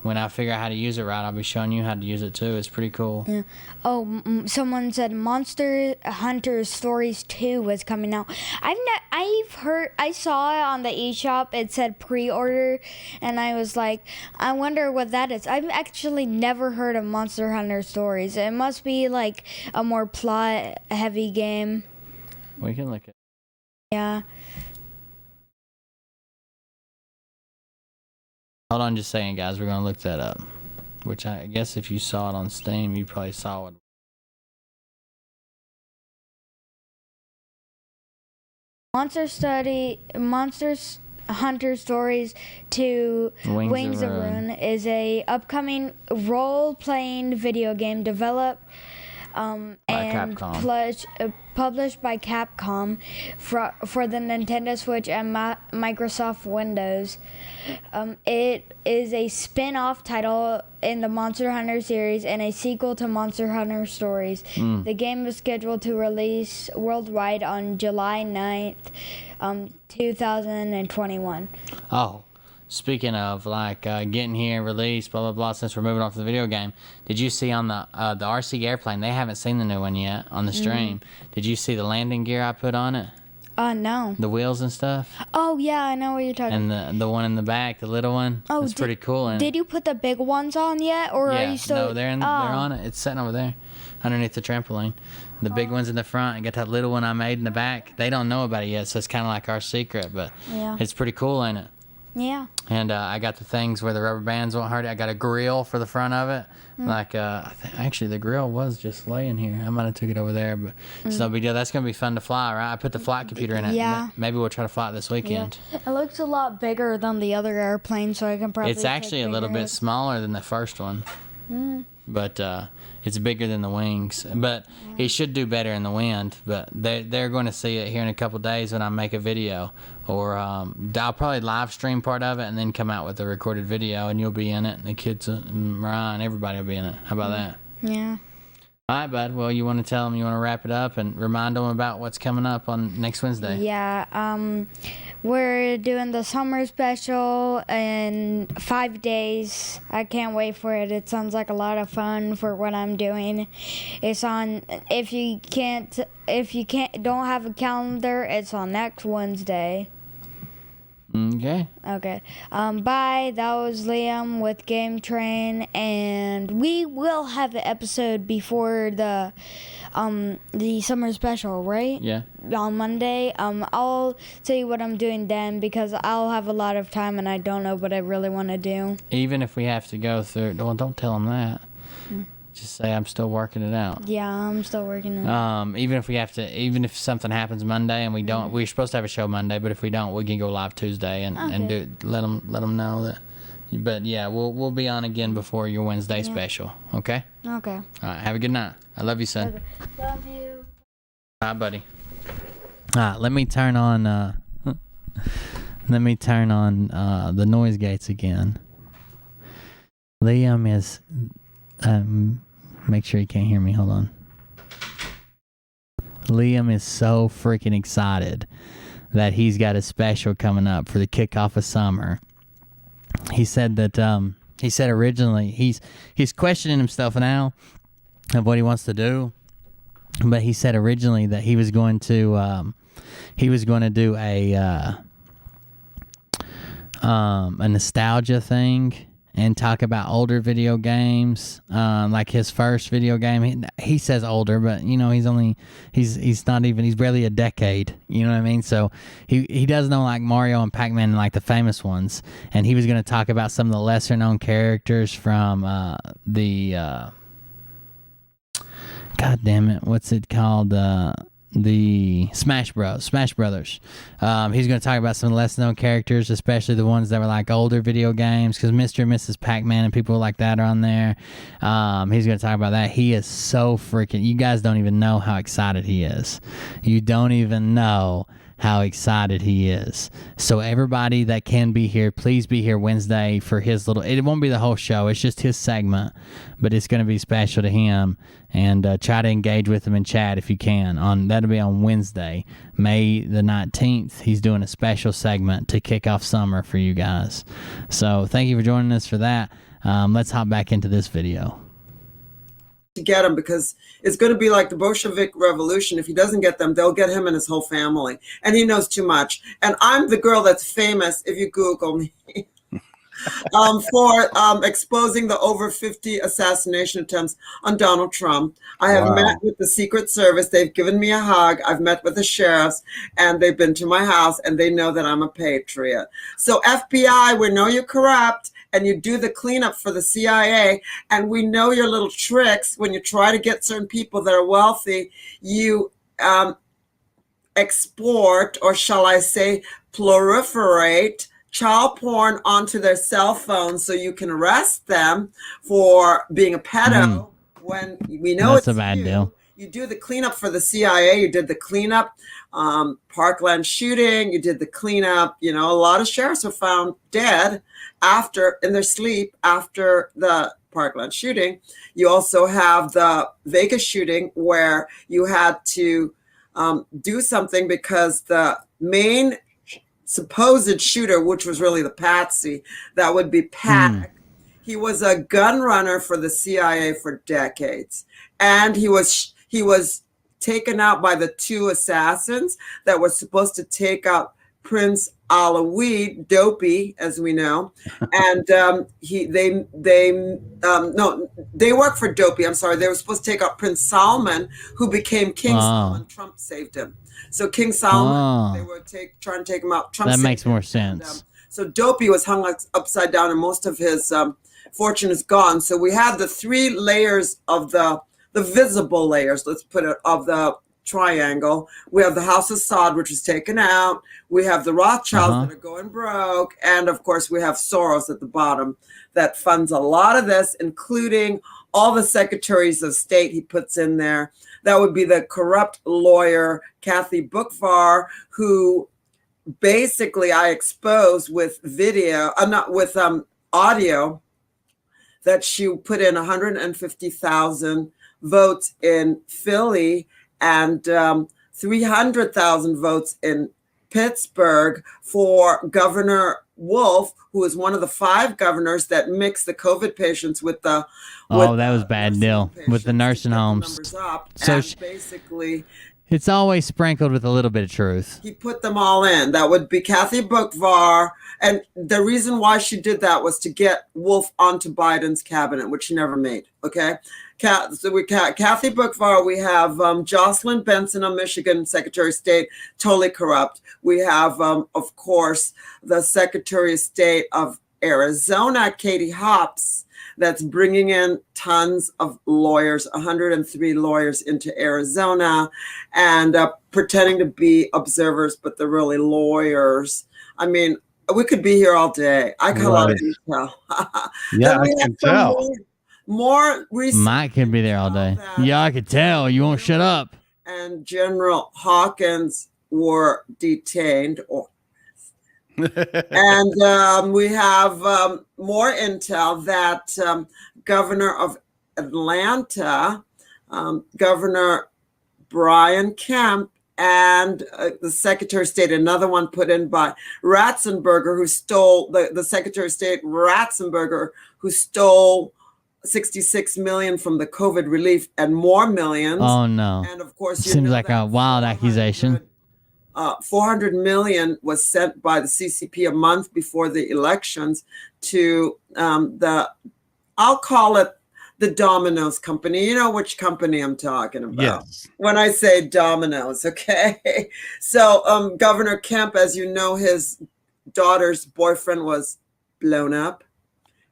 when I figure out how to use it right, I'll be showing you how to use it too. It's pretty cool. Yeah. Oh, someone said Monster Hunter Stories 2 was coming out. I've heard, I saw it on the eShop. It said pre-order, and I was like, I wonder what that is. I've actually never heard of Monster Hunter Stories. It must be like a more plot-heavy game. We can look at. Yeah. Hold on just a second, guys. We're going to look that up. Which I guess if you saw it on Steam, you probably saw it. Monsters Hunter Stories 2 Wings of Ruin is a upcoming role-playing video game developed and published by Capcom for the Nintendo Switch and Microsoft Windows. It is a spin-off title in the Monster Hunter series and a sequel to Monster Hunter Stories. The game is scheduled to release worldwide on July 9th, 2021. Oh, speaking of like getting here, released, blah blah blah. Since we're moving off the video game, did you see on the RC airplane? They haven't seen the new one yet on the stream. Did you see the landing gear I put on it? No. The wheels and stuff. Oh yeah, I know what you're talking. And the one in the back, the little one. Oh, it's pretty cool. And did you put the big ones on yet, or yeah, are you still? No, they're on it. It's sitting over there, underneath the trampoline. The big one's in the front. I got that little one I made in the back. They don't know about it yet, so it's kind of like our secret. But it's pretty cool, ain't it? Yeah. And I got the things where the rubber bands won't hurt it. I got a grill for the front of it. Like, actually, the grill was just laying here. I might have took it over there, but it's no big deal. That's going to be fun to fly, right? I put the flight computer in it. Yeah. Maybe we'll try to fly it this weekend. Yeah. It looks a lot bigger than the other airplane, so I can probably. It's actually a little bit smaller than the first one. But it's bigger than the wings. But it should do better in the wind. But they're going to see it here in a couple days when I make a video. Or I'll probably live stream part of it and then come out with a recorded video, and you'll be in it, and the kids, Ryan, everybody will be in it. How about that? Yeah. All right, bud. Well, you want to tell them, you want to wrap it up and remind them about what's coming up on next Wednesday? Yeah. We're doing the summer special in 5 days. I can't wait for it. It sounds like a lot of fun for what I'm doing. It's on. If you don't have a calendar, it's on next Wednesday. Okay. Bye. That was Liam with Game Train, and we will have an episode before the summer special, right? Yeah. On Monday. I'll tell you what I'm doing then, because I'll have a lot of time and I don't know what I really want to do. Even if we have to go through, well, don't tell them that. Just say I'm still working it out. Yeah, I'm still working it out. Even if something happens Monday and we don't, we're supposed to have a show Monday, but if we don't, we can go live Tuesday and let them know that. But yeah, we'll be on again before your Wednesday special. Okay. Okay. All right. Have a good night. I love you, son. Okay. Love you. Bye, buddy. All right. Let me turn on. The noise gates again. Liam is. Make sure you can't hear me. Hold on. Liam is so freaking excited that he's got a special coming up for the kickoff of summer. He said that originally he's questioning himself now of what he wants to do, but he said originally that he was going to do a nostalgia thing and talk about older video games, like his first video game. He says older, but he's barely a decade. You know what I mean? So he does know like Mario and Pac-Man and like the famous ones. And he was going to talk about some of the lesser known characters from God damn it, what's it called? The Smash Brothers. He's going to talk about some of the less known characters, especially the ones that were like older video games, because Mr. and Mrs. Pac-Man and people like that are on there. He's going to talk about that. He is so freaking, you guys don't even know how excited he is. You don't even know how excited he is. So everybody that can be here, please be here Wednesday for his little, it won't be the whole show, it's just his segment, but it's going to be special to him. And try to engage with him in chat if you can. That'll be on Wednesday, May the 19th. He's doing a special segment to kick off summer for you guys. So thank you for joining us for that. Let's hop back into this video. To get him, because it's going to be like the Bolshevik Revolution. If he doesn't get them, they'll get him and his whole family. And he knows too much. And I'm the girl that's famous, if you Google me, for exposing the over 50 assassination attempts on Donald Trump. I have met with the Secret Service. They've given me a hug. I've met with the sheriffs, and they've been to my house, and they know that I'm a patriot. So FBI, we know you're corrupt, and you do the cleanup for the CIA, and we know your little tricks when you try to get certain people that are wealthy. You export, or shall I say, proliferate child porn onto their cell phones so you can arrest them for being a pedo when we know that's it's a bad you. deal. You do the cleanup for the CIA. You did the cleanup, Parkland shooting. You did the cleanup. You know, a lot of sheriffs were found dead in their sleep after the Parkland shooting. You also have the Vegas shooting where you had to do something because the main supposed shooter, which was really the patsy, that would be Paddock. He was a gun runner for the CIA for decades, and he was taken out by the two assassins that were supposed to take out Prince Alawi, Dopey, as we know, and they work for Dopey. I'm sorry, they were supposed to take out Prince Salman, who became King Salman. Trump saved him. So King Salman, they were trying to take him out. Trump that saved makes him. more sense. And, so Dopey was hung upside down, and most of his fortune is gone. So we have the three layers of the visible layers, let's put it, of the triangle. We have the House of Saud, which was taken out. We have the Rothschilds that are going broke. And of course, we have Soros at the bottom that funds a lot of this, including all the secretaries of state he puts in there. That would be the corrupt lawyer, Kathy Bookvar, who basically I exposed with video, not with audio, that she put in 150,000 votes in Philly and 300,000 votes in Pittsburgh for Governor Wolf, who is one of the 5 governors that mixed the COVID patients with the that was bad deal with the nursing homes. So basically, it's always sprinkled with a little bit of truth. He put them all in. That would be Kathy Bookvar. And the reason why she did that was to get Wolf onto Biden's cabinet, which she never made. Okay. So Kathy Bookvar, we have Jocelyn Benson of Michigan, Secretary of State, totally corrupt. We have, of course, the Secretary of State of Arizona, Katie Hobbs, that's bringing in tons of lawyers, 103 lawyers into Arizona, and pretending to be observers, but they're really lawyers. I mean, we could be here all day. I got a lot of detail. Yeah, I can tell. More research. Mike could be there all day. Yeah, I could tell. You won't shut up. And General Hawkins were detained. And we have more intel that Governor of Atlanta, Governor Brian Kemp, and the Secretary of State, another one put in by Ratzenberger, who stole the Secretary of State, Ratzenberger, who stole 66 million from the COVID relief and more millions. Oh no! And of course, seems like a wild accusation. 400 million was sent by the CCP a month before the elections to I'll call it the Domino's company. You know which company I'm talking about. Yes. When I say Domino's, okay? So Governor Kemp, as you know, his daughter's boyfriend was blown up.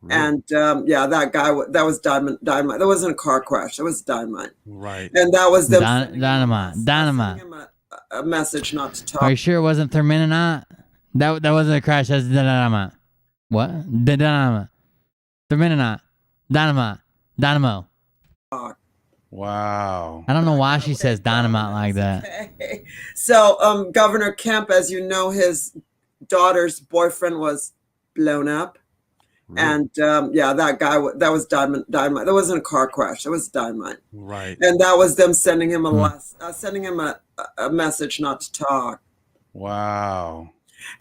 And that guy, that was dynamite. That wasn't a car crash. That was dynamite. Right. And that was them dynamite. sending him a message not to talk. Are you sure it wasn't Therminonite? That wasn't a crash. That's dynamite. What? Dynamite. Therminonite. Dynamite. Dynamo. Wow. I don't know why she says dynamite like that. Okay. So, Governor Kemp, as you know, his daughter's boyfriend was blown up. And yeah, that guy, that was dynamite. That wasn't a car crash. That was dynamite. Right. And that was them sending him a message not to talk. Wow.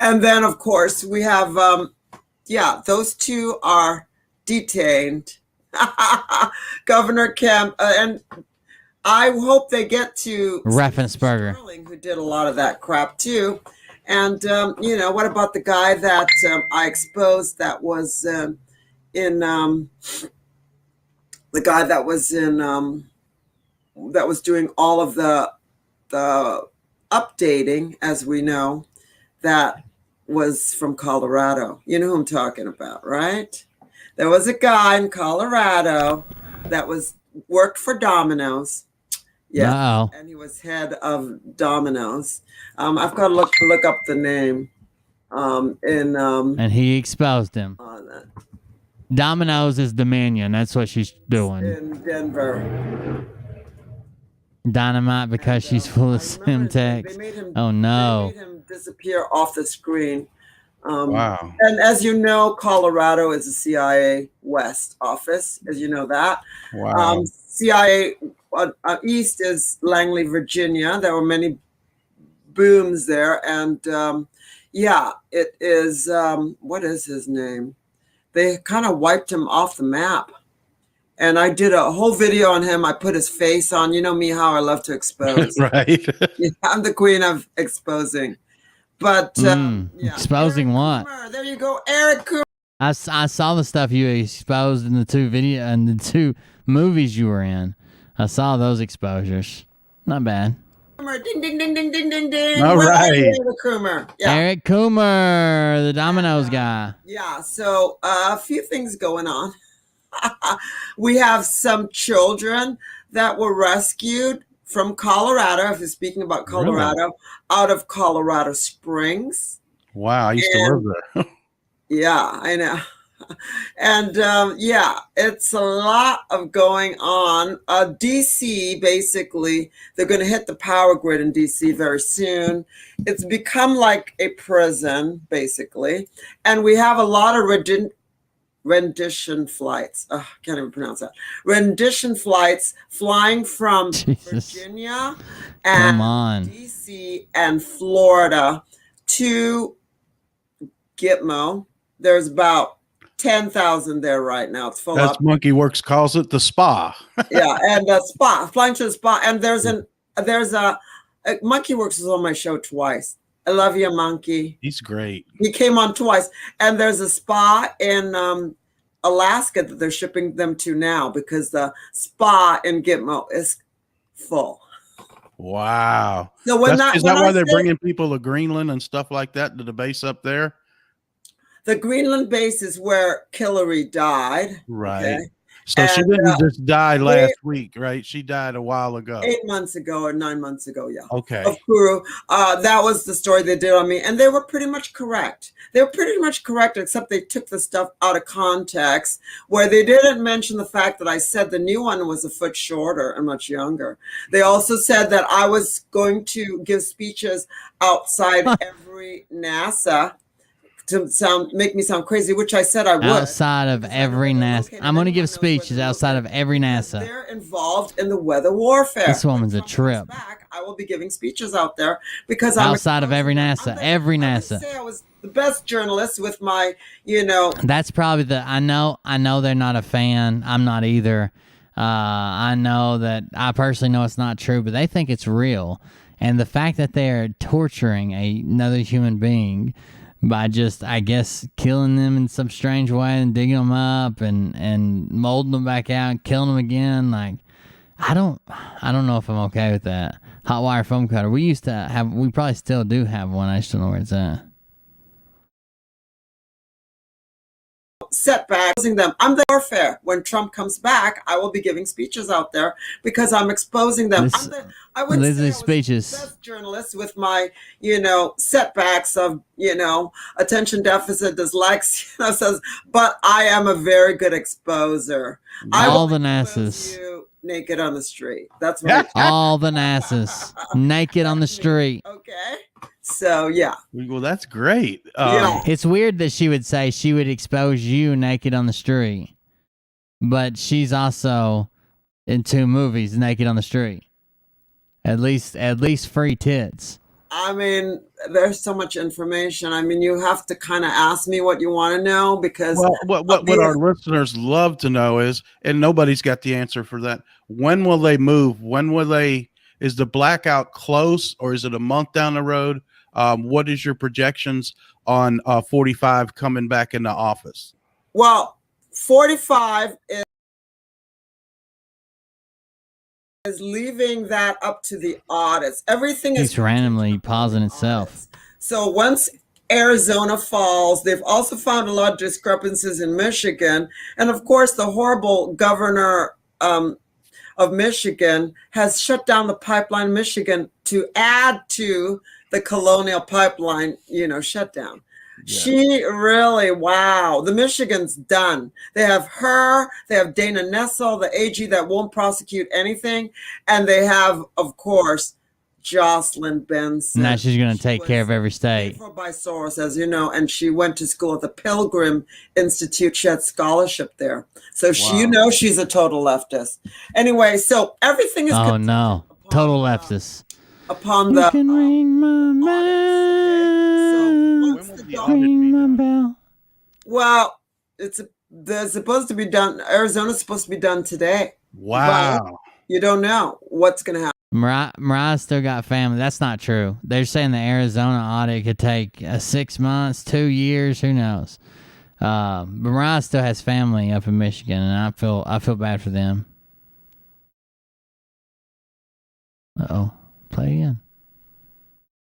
And then, of course, we have, those two are detained. Governor Kemp, and I hope they get to Raffensperger, Sterling, who did a lot of that crap too. And what about the guy that I exposed that was the guy that was in that was doing all of the updating, as we know, that was from Colorado. You know who I'm talking about, right? There was a guy in Colorado that worked for Domino's. Yeah, Uh-oh. and he was head of Domino's. I've got to look up the name. And he exposed him. Domino's is Dominion. That's what she's doing. In Denver. Dynamite because she's full of Semtex. Oh no! They made him disappear off the screen. Wow. And as you know, Colorado is a CIA West office, as you know that. Wow. CIA East is Langley, Virginia. There were many booms there. And it is, what is his name? They kind of wiped him off the map. And I did a whole video on him. I put his face on. You know me, how I love to expose. Right. I'm the queen of exposing. But exposing Eric what? Coomer, there you go, Eric Coomer. I saw the stuff you exposed in the two movies you were in. I saw those exposures. Not bad. Ding, ding, ding, ding, ding, ding, ding. All right. Eric Coomer. Yeah. Eric Coomer, the Domino's guy. Yeah. So a few things going on. We have some children that were rescued from Colorado, if you're speaking about Colorado, out of Colorado Springs. Wow, I used to live there. Yeah, I know. And it's a lot of going on. DC, basically, they're going to hit the power grid in DC very soon. It's become like a prison, basically. And we have a lot of rendition flights. Oh, I can't even pronounce that. Rendition flights flying from Virginia and DC and Florida to Gitmo. There's about 10,000 there right now. It's full up. Monkey Works calls it the spa. Yeah, and the spa, flying to the spa. And there's a Monkey Works is on my show twice. I love you, Monkey. He's great. He came on twice. And there's a spa in Alaska that they're shipping them to now because the spa in Gitmo is full. Wow. So is that why they're bringing people to Greenland and stuff like that to the base up there? The Greenland base is where Hillary died. Right. Okay? So she didn't just die last week, right? She died a while ago. 8 months ago or 9 months ago, yeah. Okay. Of Kuru. That was the story they did on me. And they were pretty much correct. They were pretty much correct, except they took the stuff out of context, where they didn't mention the fact that I said the new one was a foot shorter and much younger. They also said that I was going to give speeches outside every NASA to make me sound crazy, which I said I would. Outside of every NASA. I'm going to give speeches outside of every NASA. They're involved in the weather warfare. This woman's a trip. I will be giving speeches out there because I'm outside of every NASA. Every NASA. I was the best journalist with my, That's probably I know they're not a fan. I'm not either. I know that I personally know it's not true, but they think it's real. And the fact that they're torturing another human being by just, I guess, killing them in some strange way and digging them up and molding them back out and killing them again. Like, I don't know if I'm okay with that. Hot wire foam cutter. We probably still do have one. I just don't know where it's at. setbacks. Them. I'm the warfare. When Trump comes back, I will be giving speeches out there because I'm exposing them. I would say I was speeches. the best journalist with my, setbacks of, attention deficit, dyslexia, says, but I am a very good exposer. All the NASAs. You naked on the street. That's what all the NASAs naked on the street. Okay. So, yeah. Well, that's great. It's weird that she would say she would expose you naked on the street, but she's also in 2 movies, Naked on the Street. At least free tits. I mean, there's so much information. I mean, you have to kind of ask me what you want to know because what our listeners love to know is, and nobody's got the answer for that. When will they move? Is the blackout close or is it a month down the road? What is your projections on 45 coming back into office? Well, 45 is leaving that up to the audits. Everything is randomly pausing itself. So once Arizona falls, they've also found a lot of discrepancies in Michigan. And of course, the horrible governor of Michigan has shut down the pipeline in Michigan to add to the Colonial Pipeline, shutdown. Yeah. She really, wow. The Michigan's done. They have Dana Nessel, the AG that won't prosecute anything. And they have, of course, Jocelyn Benson. Now she's going to take care of every state. By Soros, as you know, and she went to school at the Pilgrim Institute. She had scholarship there. So she's a total leftist. Anyway, so everything is no. Total leftist. Upon you can ring my bell. Ring my bell. Well, they're supposed to be done. Arizona's supposed to be done today. Wow. But you don't know what's going to happen. Mariah still got family. That's not true. They're saying the Arizona audit could take 6 months, 2 years, who knows. But Mariah still has family up in Michigan, and I feel bad for them. Uh-oh. Play again.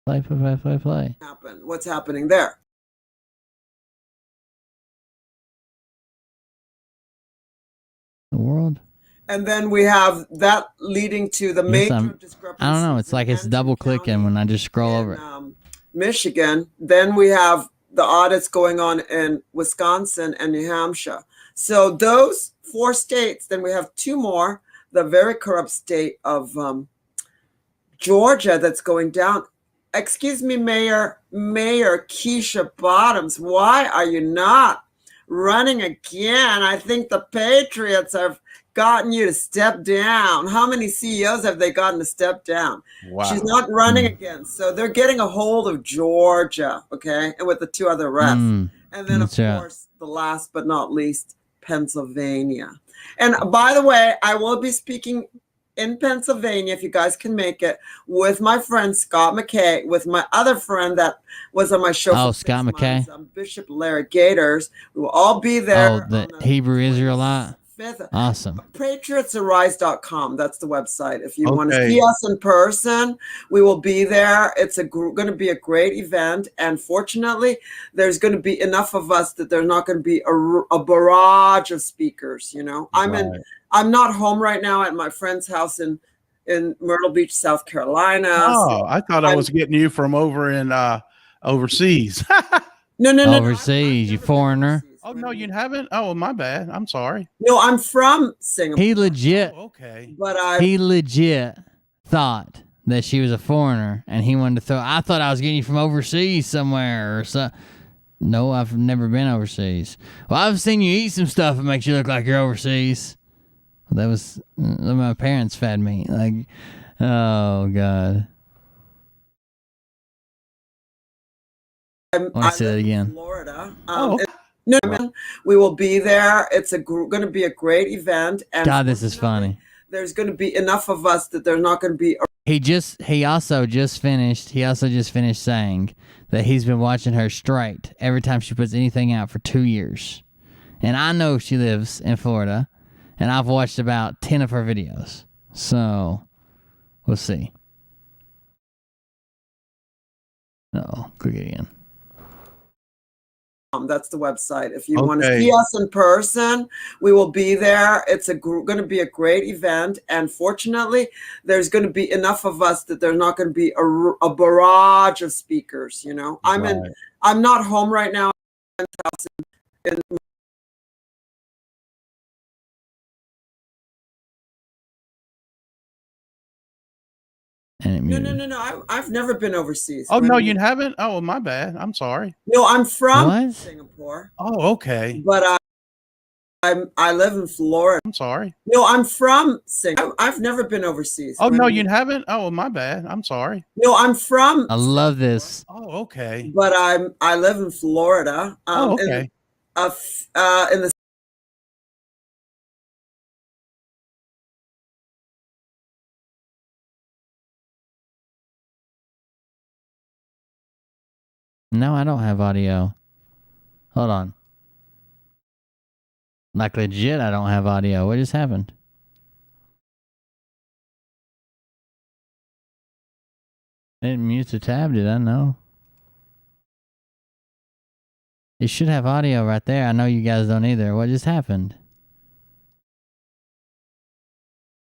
Play. What's happening there? The world. And then we have that leading to the major discrepancies. I don't know. It's like it's double clicking when I just scroll over it. Michigan. Then we have the audits going on in Wisconsin and New Hampshire. So those 4 states. Then we have 2 more. The very corrupt state of Georgia that's going down. Excuse me, Mayor Keisha Bottoms, why are you not running again? I think the Patriots have gotten you to step down. How many CEOs have they gotten to step down? Wow. She's not running again. So they're getting a hold of Georgia, okay, and with the 2 other reps. And then, of course, the last but not least, Pennsylvania. And by the way, I will be speaking in Pennsylvania, if you guys can make it, with my friend Scott McKay, with my other friend that was on my show. Oh, Scott McKay. Bishop Larry Gators. We will all be there. Oh, the Hebrew Israelite. 5th. Awesome. PatriotsArise.com. That's the website. If you want to see us in person, we will be there. It's going to be a great event. And fortunately, there's going to be enough of us that there's not going to be a barrage of speakers. I'm not home right now at my friend's house in Myrtle Beach, South Carolina. Oh, so I thought I was getting you from over in overseas. No. Overseas, you foreigner. Oh, no, you haven't? Oh, my bad. I'm sorry. No, I'm from Singapore. He legit. Oh, okay. But he legit thought that she was a foreigner, and he wanted to throw. I thought I was getting you from overseas somewhere or so. No, I've never been overseas. Well, I've seen you eat some stuff that makes you look like you're overseas. That was my parents fed me. Like, oh God. I say that again. Florida. We will be there. It's going to be a great event. And God, this is funny. There's going to be enough of us that there's not going to be. He also just finished saying that he's been watching her straight every time she puts anything out for 2 years, and I know she lives in Florida, and I've watched about 10 of her videos. So we'll see. Click it again. That's the website. If you want to Okay. see us in person, we will be there. It's going to be a great event. And fortunately, there's going to be enough of us that there's not going to be a barrage of speakers. You know, Right. I'm not home right now. In And it No, muted. I've never been overseas. Oh, no, When- you haven't? Oh, my bad. I'm sorry. No, I'm from What? Singapore, Oh, okay. but I live in Florida. I'm sorry. No, I'm from Singapore. I've never been overseas. Oh, no, When- you haven't? Oh, my bad. I'm sorry. No, I'm from. I love this. Oh, okay. But I live in Florida. Oh, okay. In the No, I don't have audio. Hold on. Like legit, I don't have audio. What just happened? I didn't mute the tab, did I? No. You should have audio right there. I know you guys don't either. What just happened?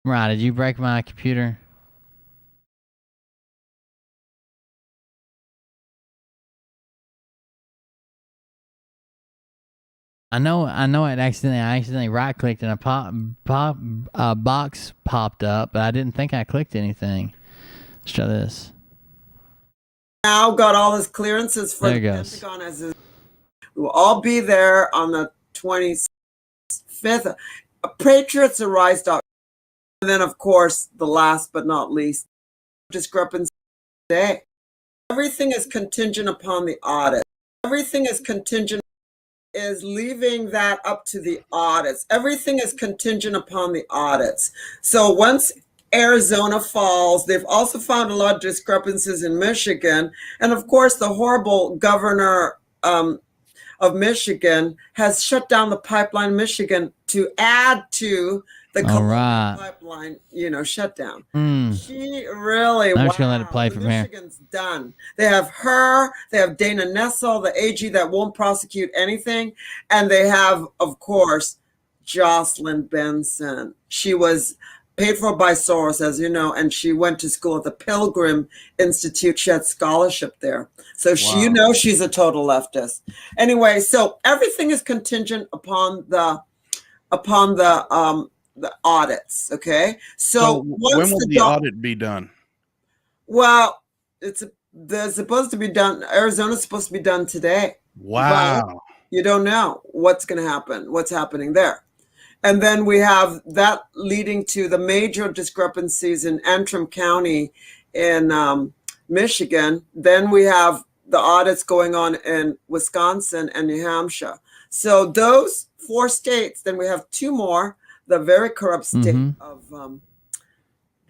Right, did you break my computer? I know it accidentally. I accidentally right clicked and a box popped up, but I didn't think I clicked anything. Let's try this. now got all his clearances for There the it goes. Pentagon. We will all be there on the 25th. PatriotsArise.com. And then, of course, the last but not least, discrepancy today. Everything is contingent upon the audit. Everything is contingent, is leaving that up to the audits. Everything is contingent upon the audits. So once Arizona falls, they've also found a lot of discrepancies in Michigan. And of course, the horrible governor of Michigan has shut down the pipeline in Michigan to add to the Columbia pipeline, shutdown. She really, I'm just gonna let it play from here. Michigan's done. They have her, they have Dana Nessel, the AG that won't prosecute anything, and they have, of course, Jocelyn Benson. She was paid for by Soros, as you know, and she went to school at the Pilgrim Institute. She had scholarship there. So she's a total leftist. Anyway, so everything is contingent upon the audits. Okay. So when will the audit be done? Well, they're supposed to be done. Arizona's supposed to be done today. Wow. But you don't know what's going to happen, what's happening there. And then we have that leading to the major discrepancies in Antrim County in Michigan. Then we have the audits going on in Wisconsin and New Hampshire. So those 4 states, then we have 2 more, the very corrupt state of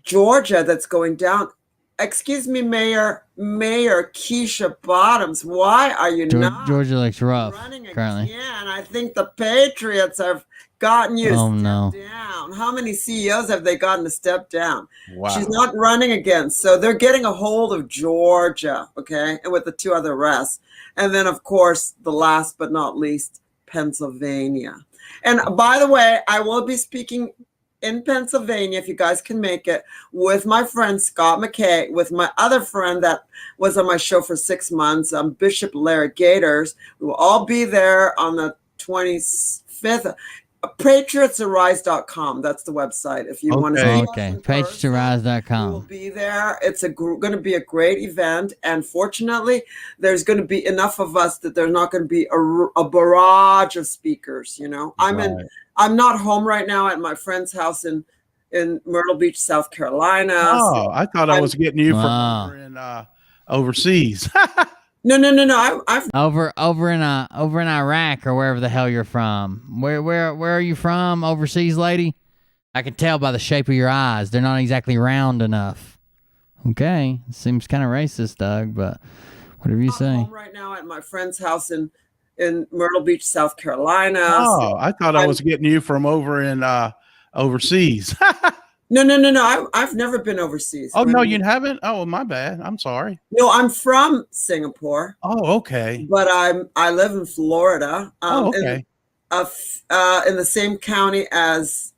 Georgia that's going down. Excuse me, Mayor Keisha Bottoms, why are you not Georgia looks rough running currently. again? I think the Patriots have gotten you to step no. down. How many CEOs have they gotten to step down? Wow. She's not running again. So they're getting a hold of Georgia, okay, and with the 2 other rests. And then, of course, the last but not least, Pennsylvania. And by the way, I will be speaking in Pennsylvania, if you guys can make it, with my friend Scott McKay, with my other friend that was on my show for 6 months, Bishop Larry Gators. We will all be there on the 25th. PatriotsArise.com. That's the website. If you want to see us in person, PatriotsArise.com. we'll be there. It's going to be a great event, and fortunately, there's going to be enough of us that there's not going to be a barrage of speakers. I'm not home right now at my friend's house in Myrtle Beach, South Carolina. Oh, I thought I was getting you from over in overseas. No. I've over in Iraq or wherever the hell you're from. Where are you from, overseas lady? I can tell by the shape of your eyes. They're not exactly round enough. Okay, seems kind of racist, Doug, but whatever you say. home right now at my friend's house in Myrtle Beach, South Carolina. Oh, I thought I was getting you from over in overseas. No. I've never been overseas. Oh, no, you haven't? Oh, my bad. I'm sorry. No, I'm from Singapore, Oh, okay. but I live in Florida, Oh, okay. in the same county as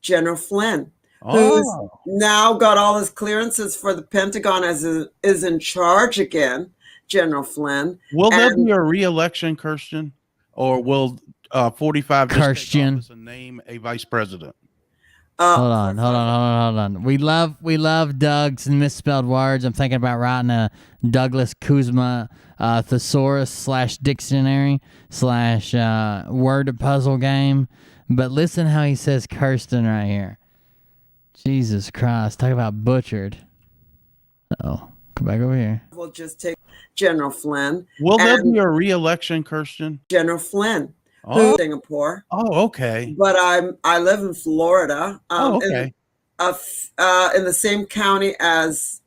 General Flynn, who's Oh, now got all his clearances for the Pentagon as is in charge again. General Flynn. will there And be a re-election, Kirsten, or will 45 just take Christian. office and name a vice president? Hold on. We love Doug's misspelled words. I'm thinking about writing a Douglas Kuzma thesaurus / dictionary / word puzzle game. But listen how he says Kirsten right here. Jesus Christ, talk about butchered. Oh, come back over here. we'll just take General Flynn. Will there And be a re-election, Kirsten? General Flynn, Oh. who's in Singapore, Oh, okay. but I live in Florida, Oh, okay. in the same county as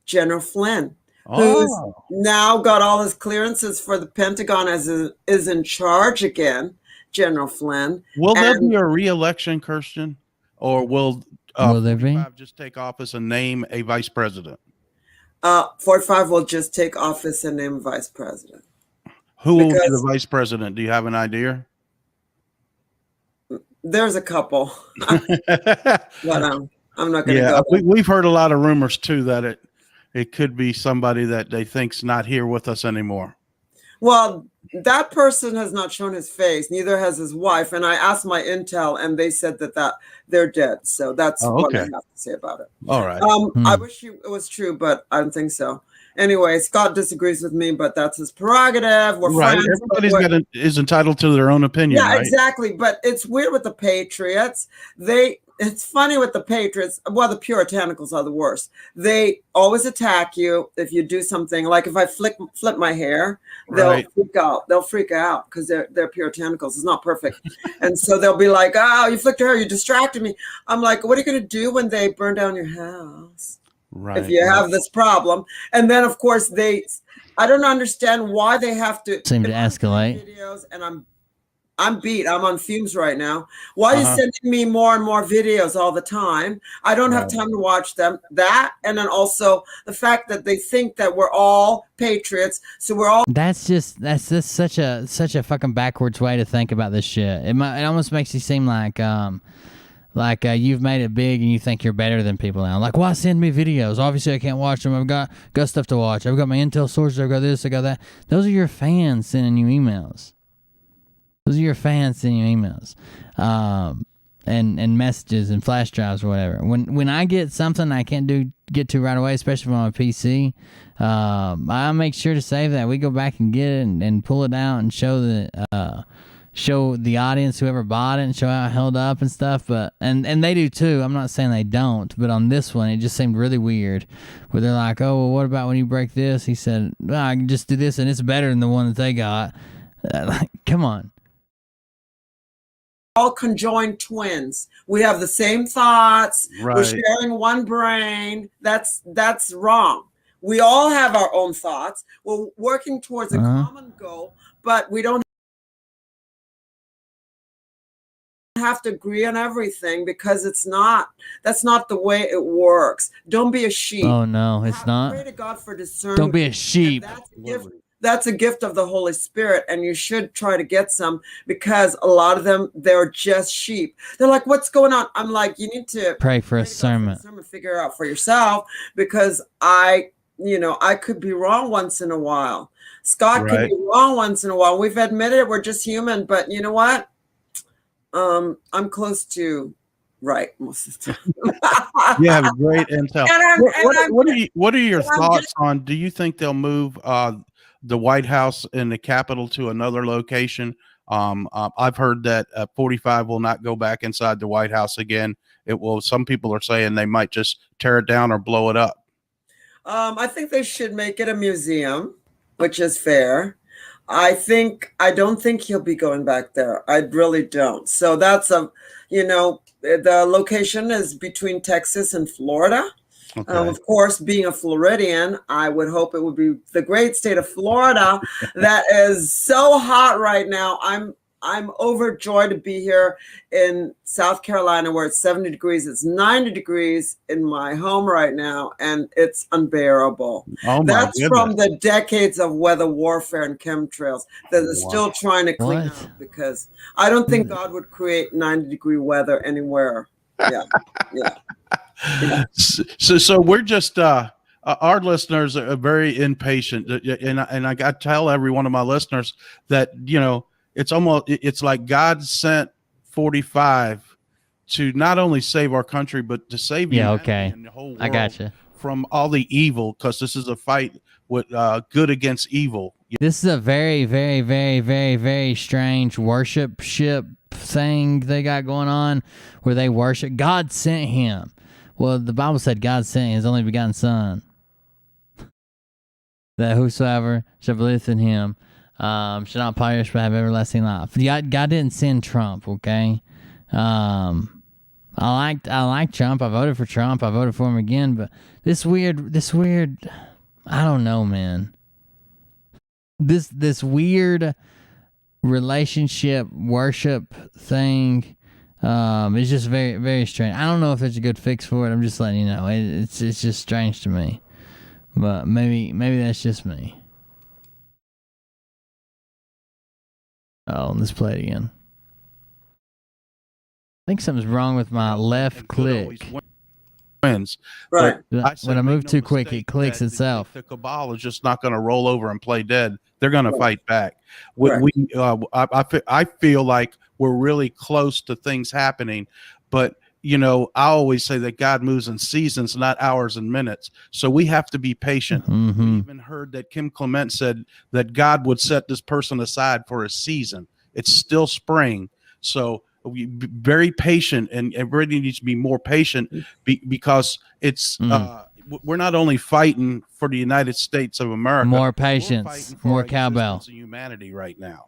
General Flynn, who's Oh, now got all his clearances for the Pentagon as is in charge again. General Flynn. will there And be a re-election, Kirsten, or will Will there be? 45 just take office and name a vice president? 45 will just take office and name vice president. Who will be Because- the vice president? Do you have an idea? There's a couple, but I'm not going to Yeah, go there. we've heard a lot of rumors too that it could be somebody that they think's not here with us anymore. Well, that person has not shown his face, neither has his wife. And I asked my intel, and they said that they're dead. So that's Oh, what I okay. have to say about it. All right. I wish it was true, but I don't think so. Anyway, Scott disagrees with me, but that's his prerogative. We're Right. friends. but Everybody's is entitled to their own opinion, yeah, right? exactly. But it's weird with the Patriots. It's funny with the Patriots. Well, the Puritanicals are the worst. They always attack you if you do something. Like if I flip my hair, they'll Right. freak out. They'll freak out because they're Puritanicals. It's not perfect. And so they'll be like, "Oh, you flicked your hair. You distracted me." I'm like, "What are you going to do when they burn down your house? Right. If you have this problem?" And then, of course, I don't understand why they have to Seem to if I'm doing escalate. videos, and I'm beat. I'm on fumes right now. Why are you Uh-huh. sending me more and more videos all the time? I don't have time to watch them. That, and then also the fact that they think that we're all patriots, so we're all That's just such a fucking backwards way to think about this shit. It almost makes you seem like you've made it big and you think you're better than people now. Like, why send me videos? Obviously, I can't watch them. I've got stuff to watch. I've got my intel sources. I've got this. I got that. Those are your fans sending you emails. And messages and flash drives or whatever. When I get something I can't get to right away, especially on my PC, I make sure to save that. We go back and get it and pull it out and show the audience, whoever bought it, and show how it held up and stuff. But and they do too. I'm not saying they don't, but on this one it just seemed really weird, where they're like, "Oh, well, what about when you break this?" He said, "Well, I can just do this, and it's better than the one that they got." Like, come on. conjoined twins. We have the same thoughts. We're Right. sharing one brain. That's wrong. We all have our own thoughts. We're working towards a common goal, but we don't have to agree on everything because that's not the way it works. Don't be a sheep. Oh no, it's not. Pray to God for discernment. Don't be a sheep. That's a gift of the Holy Spirit, and you should try to get some because a lot of them, they're just sheep. They're like, "What's going on?" I'm like, you need to Pray for a to God sermon. figure out for yourself because I could be wrong once in a while. Scott could Right. be wrong once in a while. We've admitted it. We're just human, but you know what? I'm close to right most of the time. You have a great intel. And What are your and I'm thoughts on? Do you think they'll move the White House and the Capitol to another location? I've heard that 45 will not go back inside the White House again. It will. Some people are saying they might just tear it down or blow it up. I think they should make it a museum, which is fair. I don't think he'll be going back there. I really don't. So that's the location is between Texas and Florida. Okay. Of course, being a Floridian, I would hope it would be the great state of Florida that is so hot right now. I'm overjoyed to be here in South Carolina where it's 70 degrees. It's 90 degrees in my home right now, and it's unbearable. Oh my That's goodness. from the decades of weather warfare and chemtrails that are still trying to clean What? up, because I don't think God would create 90-degree weather anywhere. Yeah. Yeah. So we're just our listeners are very impatient, and I got to tell every one of my listeners that, you know, it's like God sent 45 to not only save our country but to save humanity and the whole world I gotcha. from all the evil, because this is a fight with good against evil. This is a very, very, very, very, very strange worship thing they got going on, where they worship. God sent him. Well, the Bible said God sent his only begotten Son, that whosoever shall believe in him shall not perish but have everlasting life. God didn't send Trump, okay? I like Trump. I voted for Trump. I voted for him again, but this weird, I don't know, man. This weird relationship worship thing is just very, very strange. I don't know if there's a good fix for it. I'm just letting you know. It's just strange to me. But maybe that's just me. Oh, let's play it again. I think something's wrong with my left click. Wins. Right. When I move too quick, it clicks itself. The cabal is just not going to roll over and play dead. They're going to fight back. I feel like we're really close to things happening, but you know, I always say that God moves in seasons, not hours and minutes. So we have to be patient. We even heard that Kim Clement said that God would set this person aside for a season. It's still spring. So we be very patient, and everybody needs to be more patient because it's we're not only fighting for the United States of America, more patience, more cowbell, humanity right now.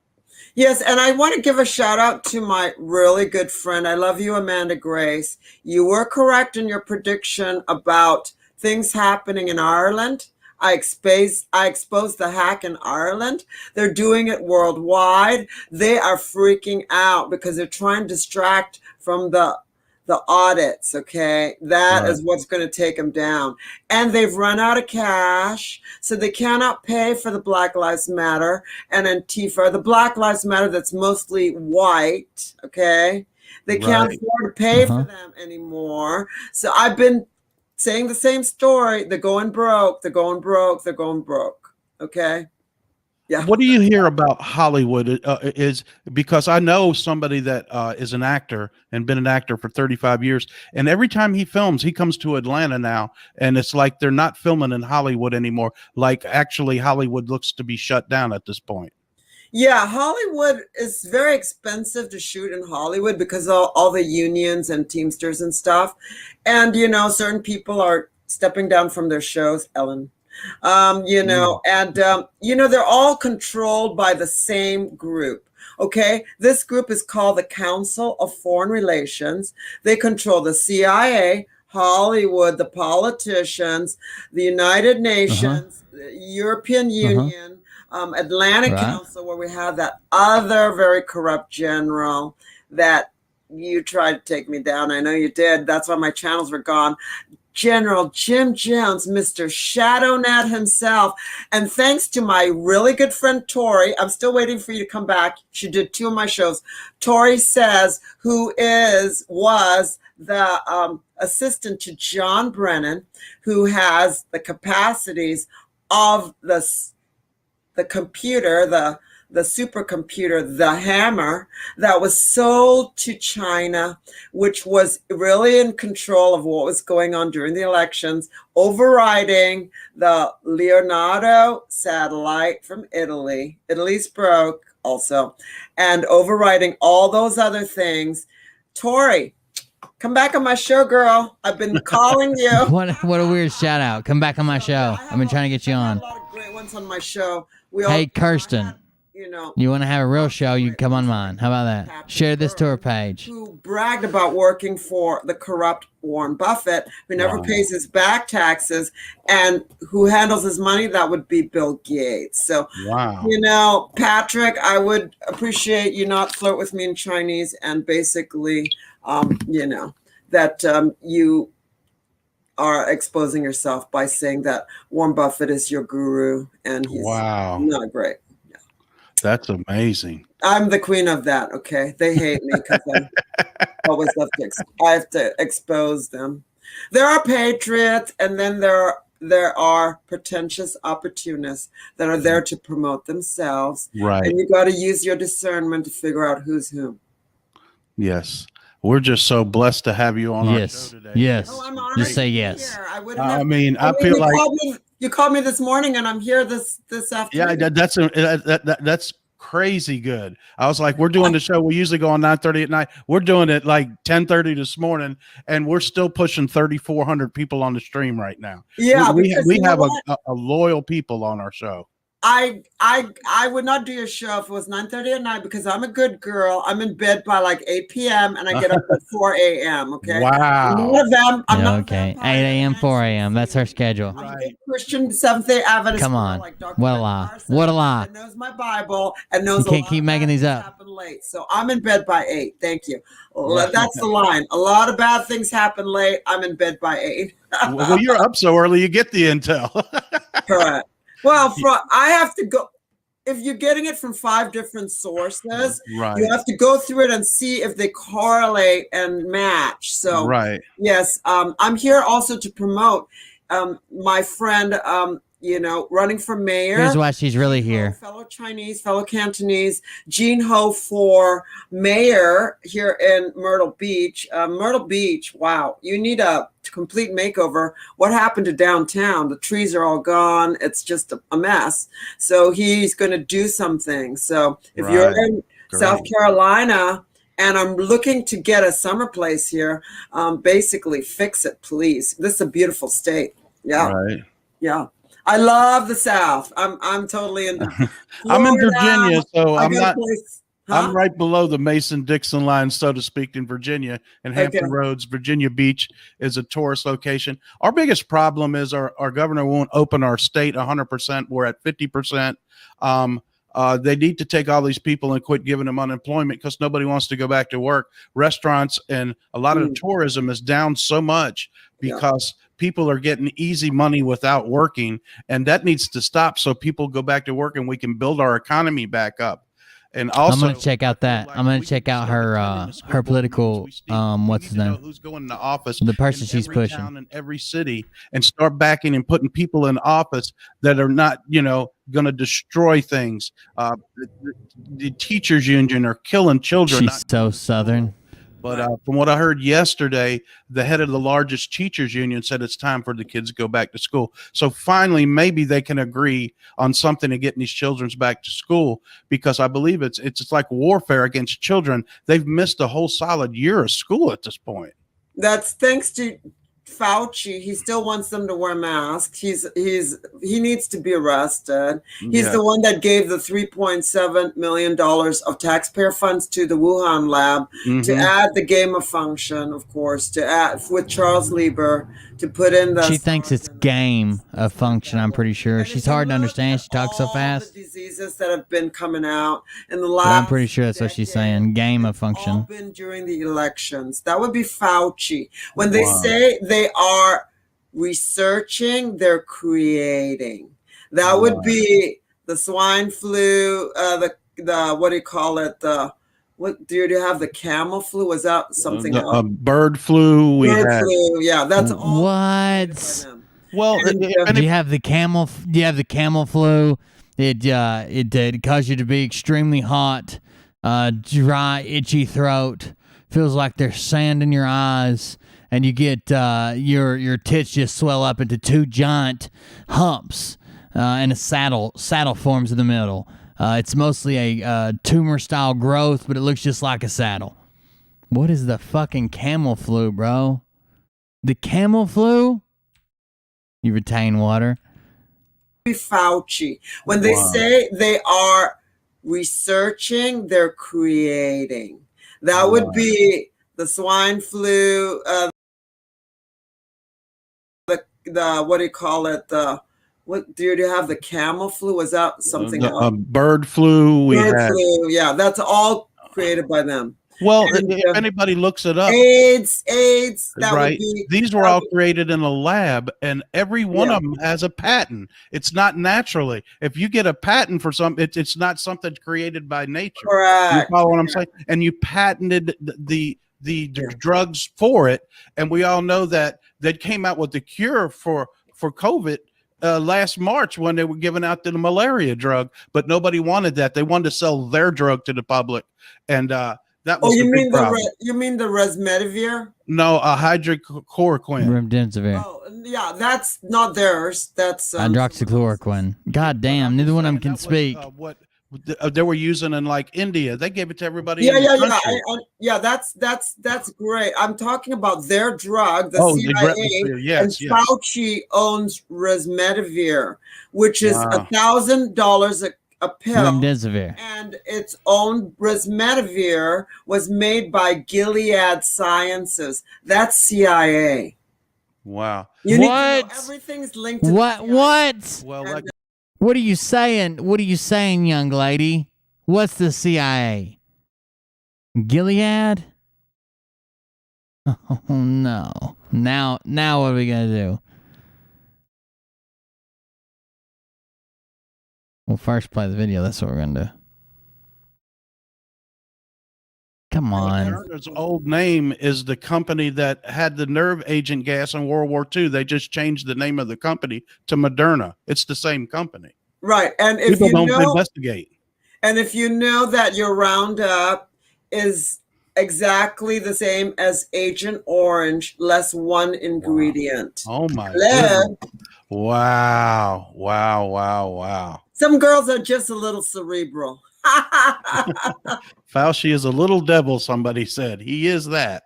Yes, and I want to give a shout out to my really good friend. I love you, Amanda Grace. You were correct in your prediction about things happening in Ireland. I exposed the hack in Ireland. They're doing it worldwide. They are freaking out because they're trying to distract from the audits, okay? That is what's going to take them down. And they've run out of cash, so they cannot pay for the Black Lives Matter and Antifa. The Black Lives Matter that's mostly white, okay? They can't afford to pay for them anymore. So I've been saying the same story. They're going broke. They're going broke. They're going broke, okay? Yeah. What do you hear about Hollywood? Is because I know somebody that is an actor and been an actor for 35 years, and every time he films, he comes to Atlanta now, and it's like they're not filming in Hollywood anymore. Like actually, Hollywood looks to be shut down at this point. Yeah, Hollywood is very expensive to shoot in Hollywood because of all the unions and Teamsters and stuff, and you know, certain people are stepping down from their shows. Ellen. You know, and, you know, they're all controlled by the same group. Okay. This group is called the Council of Foreign Relations. They control the CIA, Hollywood, the politicians, the United Nations, the European Union, Atlantic Council, where we have that other very corrupt general that you tried to take me down. I know you did. That's why my channels were gone. General Jim Jones, Mr. ShadowNet himself. And thanks to my really good friend, Tori, I'm still waiting for you to come back. She did 2 of my shows. Tori Says, who was the assistant to John Brennan, who has the capacities of the computer, the supercomputer, the Hammer, that was sold to China, which was really in control of what was going on during the elections, overriding the Leonardo satellite from Italy. Italy's broke also, and overriding all those other things. Tori, come back on my show, girl. I've been calling you. What a weird shout out. Come back on my show. I've been trying to get you on. A lot of great ones on my show. Hey, Kirsten. you know, You want to have a real show, you can come on mine. How about that? Share this to our page. who bragged about working for the corrupt Warren Buffett, who never Wow. pays his back taxes, and who handles his money. That would be Bill Gates. So, Wow. you know, Patrick, I would appreciate you not flirt with me in Chinese, and basically, you know, that you are exposing yourself by saying that Warren Buffett is your guru, and he's Wow. not great. That's amazing. I'm the queen of that. Okay, they hate me because I always I have to expose them. There are patriots, and then there are pretentious opportunists that are there to promote themselves. Right. And you got to use your discernment to figure out who's who. Yes. We're just so blessed to have you on our Yes. show today. Yes. Oh, I'm honored Just say to be yes. here. I wouldn't have. I feel you like you called me this morning, and I'm here this afternoon. yeah, that's crazy good. I was like, we're doing the show. We usually go on 9:30 at night. We're doing it like 10:30 this morning, and we're still pushing 3,400 people on the stream right now. Yeah, we because we you know have what? a loyal people on our show. I would not do your show if it was 9:30 at night, because I'm a good girl. I'm in bed by like 8 p.m. and I get up at 4 a.m. Okay. Wow. None of them. I'm not a Okay. vampire. 8 a.m., 4 a.m. That's her schedule. I'm a good Christian Seventh-day Adventist. Come girl, on. like Dr. What a Ben lie. Carson, What a lie. that knows my Bible and knows You can't a lot keep of making bad these things up. happen late. So I'm in bed by 8. Thank you. Right. That's the line. A lot of bad things happen late. I'm in bed by 8. Well, you're up so early, you get the intel. Correct. Well, I have to go. If you're getting it from 5 different sources, Right. you have to go through it and see if they correlate and match. So, Right. yes, I'm here also to promote my friend, running for mayor. Here's why she's really here. Fellow Chinese, fellow Cantonese, Jean Ho for mayor here in Myrtle Beach. Myrtle Beach, wow, you need a complete makeover. What happened to downtown? The trees are all gone. It's just a mess. So he's going to do something. So if you're in South Carolina and I'm looking to get a summer place here, basically fix it, please. This is a beautiful state. Yeah. Right. Yeah. I love the South. I'm totally in. I'm in Virginia, so I'm not. Huh? I'm right below the Mason-Dixon line, so to speak, in Virginia, and Hampton Roads. Virginia Beach is a tourist location. Our biggest problem is our governor won't open our state 100%. We're at 50%. They need to take all these people and quit giving them unemployment because nobody wants to go back to work. Restaurants and a lot of tourism is down so much because people are getting easy money without working, and that needs to stop so people go back to work and we can build our economy back up. And also, I'm gonna check out that. I'm gonna check out her political. What's his name? Who's going into office? The person in she's every pushing. town in every city, and start backing and putting people in office that are not, going to destroy things. The teachers union are killing children. She's so Southern. But from what I heard yesterday, the head of the largest teachers union said it's time for the kids to go back to school. So finally, maybe they can agree on something to getting these children back to school, because I believe it's like warfare against children. They've missed a whole solid year of school at this point. That's thanks to Fauci. He still wants them to wear masks. He needs to be arrested. He's the one that gave the $3.7 million of taxpayer funds to the Wuhan lab to add the gain of function, of course, to add with Charles Lieber to put in the. She thinks it's game of function. I'm pretty sure. She's hard to understand. She talks so fast. The diseases that have been coming out in the But last. I'm pretty sure that's what she's saying. Game of All function. been during the elections. That would be Fauci. When they say they are researching, they're creating. That would be the swine flu, the what do you call it? What do you have? The camel flu? Was that something else? Bird flu. Bird flu. Yeah, that's all. What? Well, Do you have the camel? Do you have the camel flu? It causes you to be extremely hot, dry, itchy throat. Feels like there's sand in your eyes, and you get your tits just swell up into 2 giant humps, and a saddle forms in the middle. It's mostly a tumor-style growth, but it looks just like a saddle. What is the fucking camel flu, bro? The camel flu? You retain water. Fauci. When they say they are researching, they're creating. That would be the swine flu, the what do you call it? What do you have? The camel flu? Was that something else? Bird flu. Bird flu. Yeah, that's all created by them. Well, And, if anybody looks it up, AIDS, that right? would be. These were all created in a lab, and every one of them has a patent. It's not naturally. If you get a patent for something, it's not something created by nature. Correct. You follow what I'm saying? And you patented the drugs for it, and we all know that they came out with the cure for COVID last March when they were giving out the malaria drug, but nobody wanted that. They wanted to sell their drug to the public, and that was you mean problem. you mean the resmetivier? No, hydroxychloroquine. Remdesivir. Oh, yeah, that's not theirs. That's hydroxychloroquine. God damn, neither one of them can speak. What they were using in like India, they gave it to everybody. Yeah. That's great. I'm talking about their drug, the CIA, and Fauci owns resmetivier, which is $1,000 a pill. Remdesivir. And its own resmetivier was made by Gilead Sciences. That's CIA. Wow. You need to know everything's linked to what? Well, what are you saying? What are you saying, young lady? What's the CIA? Gilead? Oh no. Now what are we gonna do? We'll first play the video. That's what we're gonna do. Come on. Moderna's old name is the company that had the nerve agent gas in World War II. They just changed the name of the company to Moderna. It's the same company. Right. And if people don't investigate. And if you know that your Roundup is exactly the same as Agent Orange, less one ingredient. Wow. Oh my God. Wow. Some girls are just a little cerebral. Fauci is a little devil, somebody said. He is that.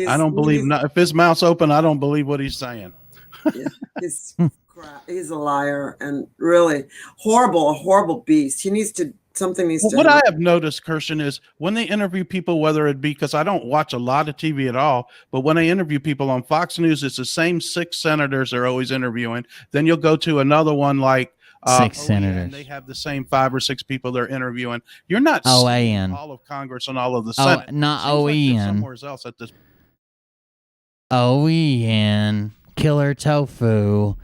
I don't believe not. If his mouth's open, I don't believe what he's saying. He's crap. He's a liar and really a horrible beast. He needs to What I have noticed, Kirsten, is when they interview people, whether it be because I don't watch a lot of TV at all, but when they interview people on Fox News, it's the same 6 senators they're always interviewing. Then you'll go to another one like 6 senators. And they have the same 5 or 6 people they're interviewing. You're not OAN. all of Congress and all of the Senate. Not OEN. OEN. Somewhere else at this. OEN. Killer tofu.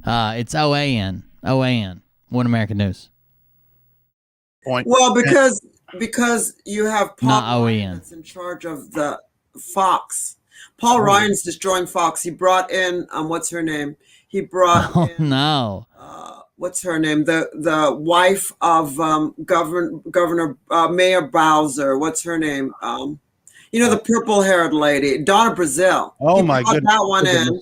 It's OAN. OAN. One American News. Point. Well, because you have Paul Ryan that's in charge of the Fox. Paul Ryan's destroying Fox. He brought in what's her name? He brought in, what's her name? The wife of Governor Mayor Bowser. What's her name? The purple-haired lady, Donna Brazile. Oh my goodness, that one in.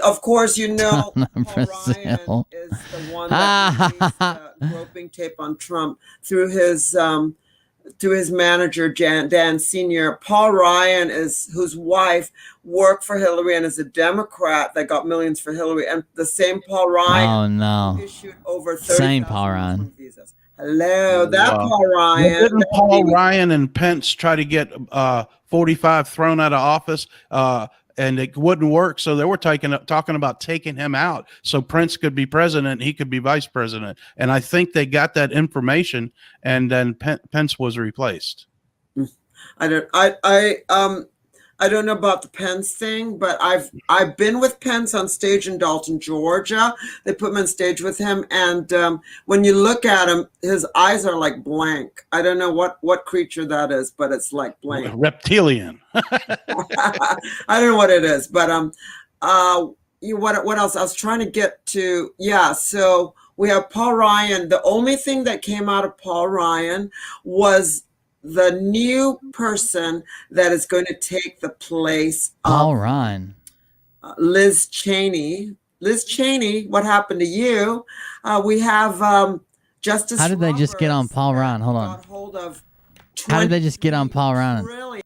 Of course, Paul Ryan is the one that released the groping tape on Trump through his manager Dan Senior. Paul Ryan whose wife worked for Hillary and is a Democrat that got millions for Hillary, and the same Paul Ryan. Oh no! Issued over 30,000 Paul Ryan. visas. Hello, Paul Ryan. Well, didn't Paul Ryan and Pence try to get 45 thrown out of office, and it wouldn't work? So they were talking about taking him out so Pence could be president and he could be vice president. And I think they got that information, and then Pence was replaced. I don't know about the Pence thing, but I've been with Pence on stage in Dalton, Georgia. They put me on stage with him, and when you look at him, his eyes are like blank. I don't know what creature that is, but it's like blank. Reptilian. I don't know what it is, but what else? I was trying to get to. Yeah, so we have Paul Ryan. The only thing that came out of Paul Ryan was the new person that is going to take the place of Ryan. Liz Cheney. Liz Cheney, what happened to you? We have Justice. How did they just get on Paul Ryan? Hold on. How did they just get on Paul Ryan?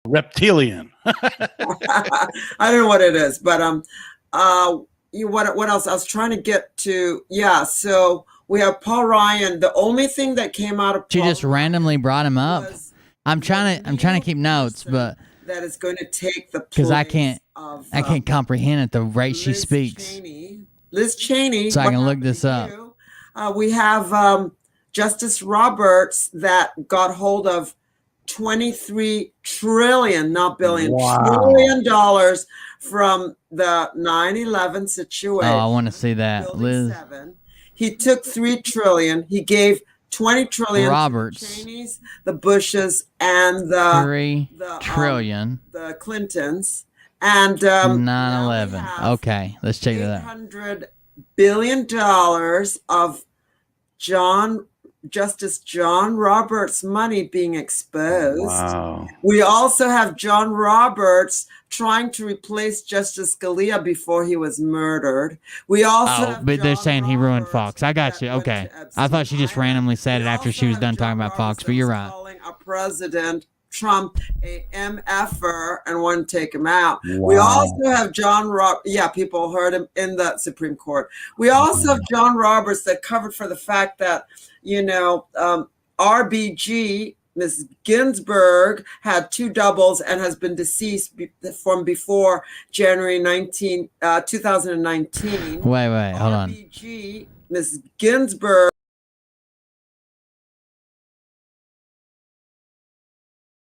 Reptilian. I don't know what it is, but what else? I was trying to get to. Yeah, so we have Paul Ryan. The only thing that came out of She Paul just randomly brought him up. was I'm trying to keep notes, but that is going to take the because I place can't of comprehend at the rate she Liz speaks. Liz Cheney. So I what can look happened this to up. you? We have Justice Roberts that got hold of 23 trillion, not billion, trillion dollars from the 9/11 situation. Oh, I want to see that, Building Liz 7. He took 3 trillion. He gave 20 trillion Roberts. to the Cheneys, the Bushes, and the 3 trillion. the Clintons. And 9/11. Okay, let's check that out. $800 billion of Justice John Roberts' money being exposed. Wow. We also have John Roberts trying to replace Justice Scalia before he was murdered. We also have but they're John saying he ruined Roberts Fox. I got that you. went Okay. to I Epstein thought she just Island. randomly said We it after also she was have done John talking about Roberts Fox, that but you're was right. calling our president Trump a MFer and wouldn't take him out. We also have John Roberts. Yeah, people heard him in the Supreme Court. We also have John Roberts that covered for the fact that, RBG, Ms. Ginsburg, had 2 doubles and has been deceased from before January 2019. Wait, hold on. RBG, Ms. Ginsburg.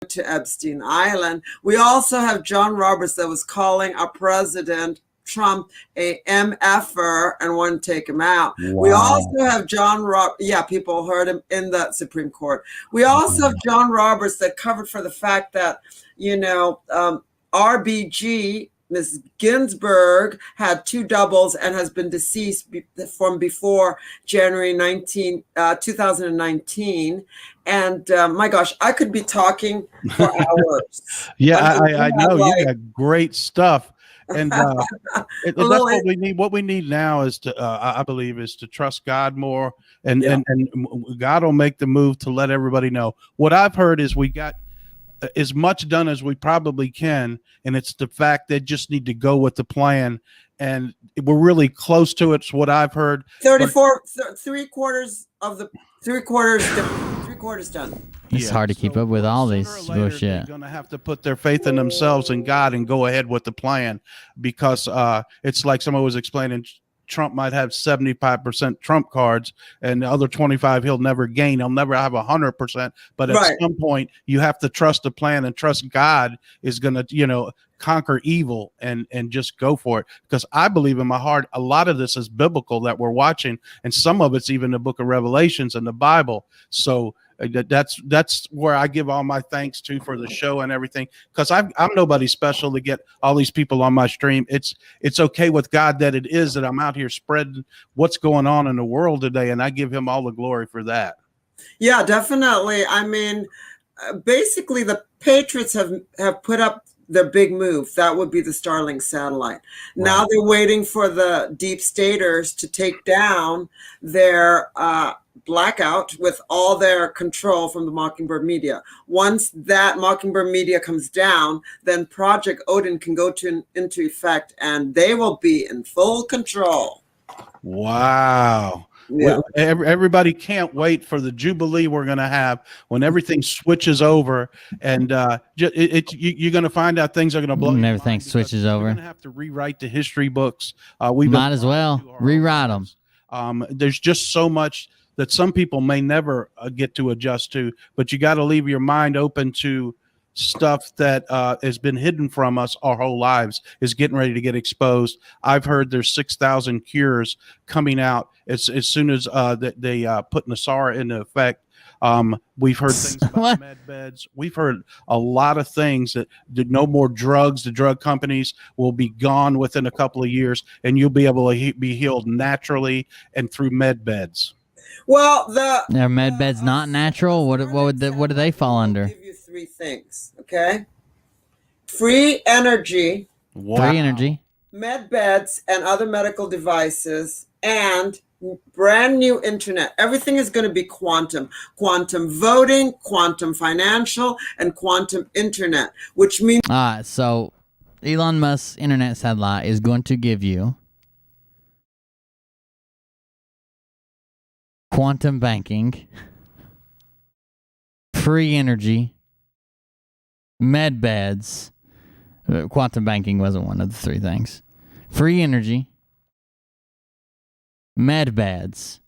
To Epstein Island. We also have John Roberts that was calling our president Trump a MFer and wouldn't take him out. We also have John Roberts. Yeah, people heard him in the Supreme Court. We also have John Roberts that covered for the fact that, RBG, Ms. Ginsburg, had 2 doubles and has been deceased from before January 2019. And my gosh, I could be talking for hours. Yeah, I know you got great stuff. And that's what we need. What we need now is to, I believe, is to trust God more, and God will make the move to let everybody know. What I've heard is we got as much done as we probably can, and it's the fact that just need to go with the plan, and we're really close to it. It's what I've heard. 34, 3/4 done. It's hard to keep up with all this bullshit. They're going to have to put their faith in themselves and God and go ahead with the plan, because it's like someone was explaining. Trump might have 75% Trump cards, and the other 25 he'll never gain. He'll never have 100%. But at some point, you have to trust the plan and trust God is going to, conquer evil and just go for it. Because I believe in my heart, a lot of this is biblical that we're watching, and some of it's even the book of Revelations in the Bible. So that's where I give all my thanks to for the show and everything, because I'm nobody special to get all these people on my stream. It's okay with God that it is that I'm out here spreading what's going on in the world today, and I give him all the glory for that. Yeah, definitely. I mean, basically the Patriots have put up their big move. That would be the Starlink satellite. Right. Now they're waiting for the deep staters to take down their blackout with all their control from the Mockingbird media. Once that Mockingbird media comes down, then Project Odin can go into effect, and they will be in full control. Wow. Yeah. Everybody can't wait for the Jubilee we're going to have when everything switches over, and you're going to find out things are going to blow. When everything switches over, we're going to have to rewrite the history books. Might as well rewrite them. There's just so much that some people may never get to adjust to, but you got to leave your mind open to stuff that has been hidden from us our whole lives is getting ready to get exposed. I've heard there's 6,000 cures coming out as soon as they put Nasara into effect. We've heard things about med beds. We've heard a lot of things that no more drugs. The drug companies will be gone within a couple of years, and you'll be able to be healed naturally and through med beds. Well, their med beds not natural. What do they fall under? I'll give you 3 things. Okay, free energy, med beds, and other medical devices, and brand new internet. Everything is going to be quantum voting, quantum financial, and quantum internet, which means so Elon Musk's internet satellite is going to give you quantum banking, free energy, med beds. Quantum banking wasn't one of the three things. Free energy, med beds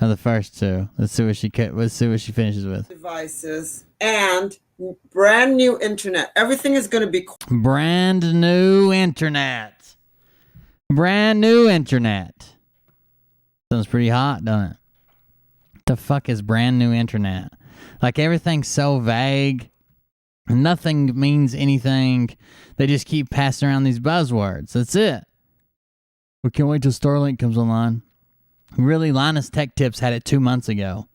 are the first two. Let's see what she finishes with. Devices and brand new internet. Everything is going to be Brand new internet. Brand new internet. Sounds pretty hot, doesn't it? The fuck is brand new internet? Like, everything's so vague. Nothing means anything. They just keep passing around these buzzwords. That's it. We can't wait till Starlink comes online. Really, Linus Tech Tips had it 2 months ago.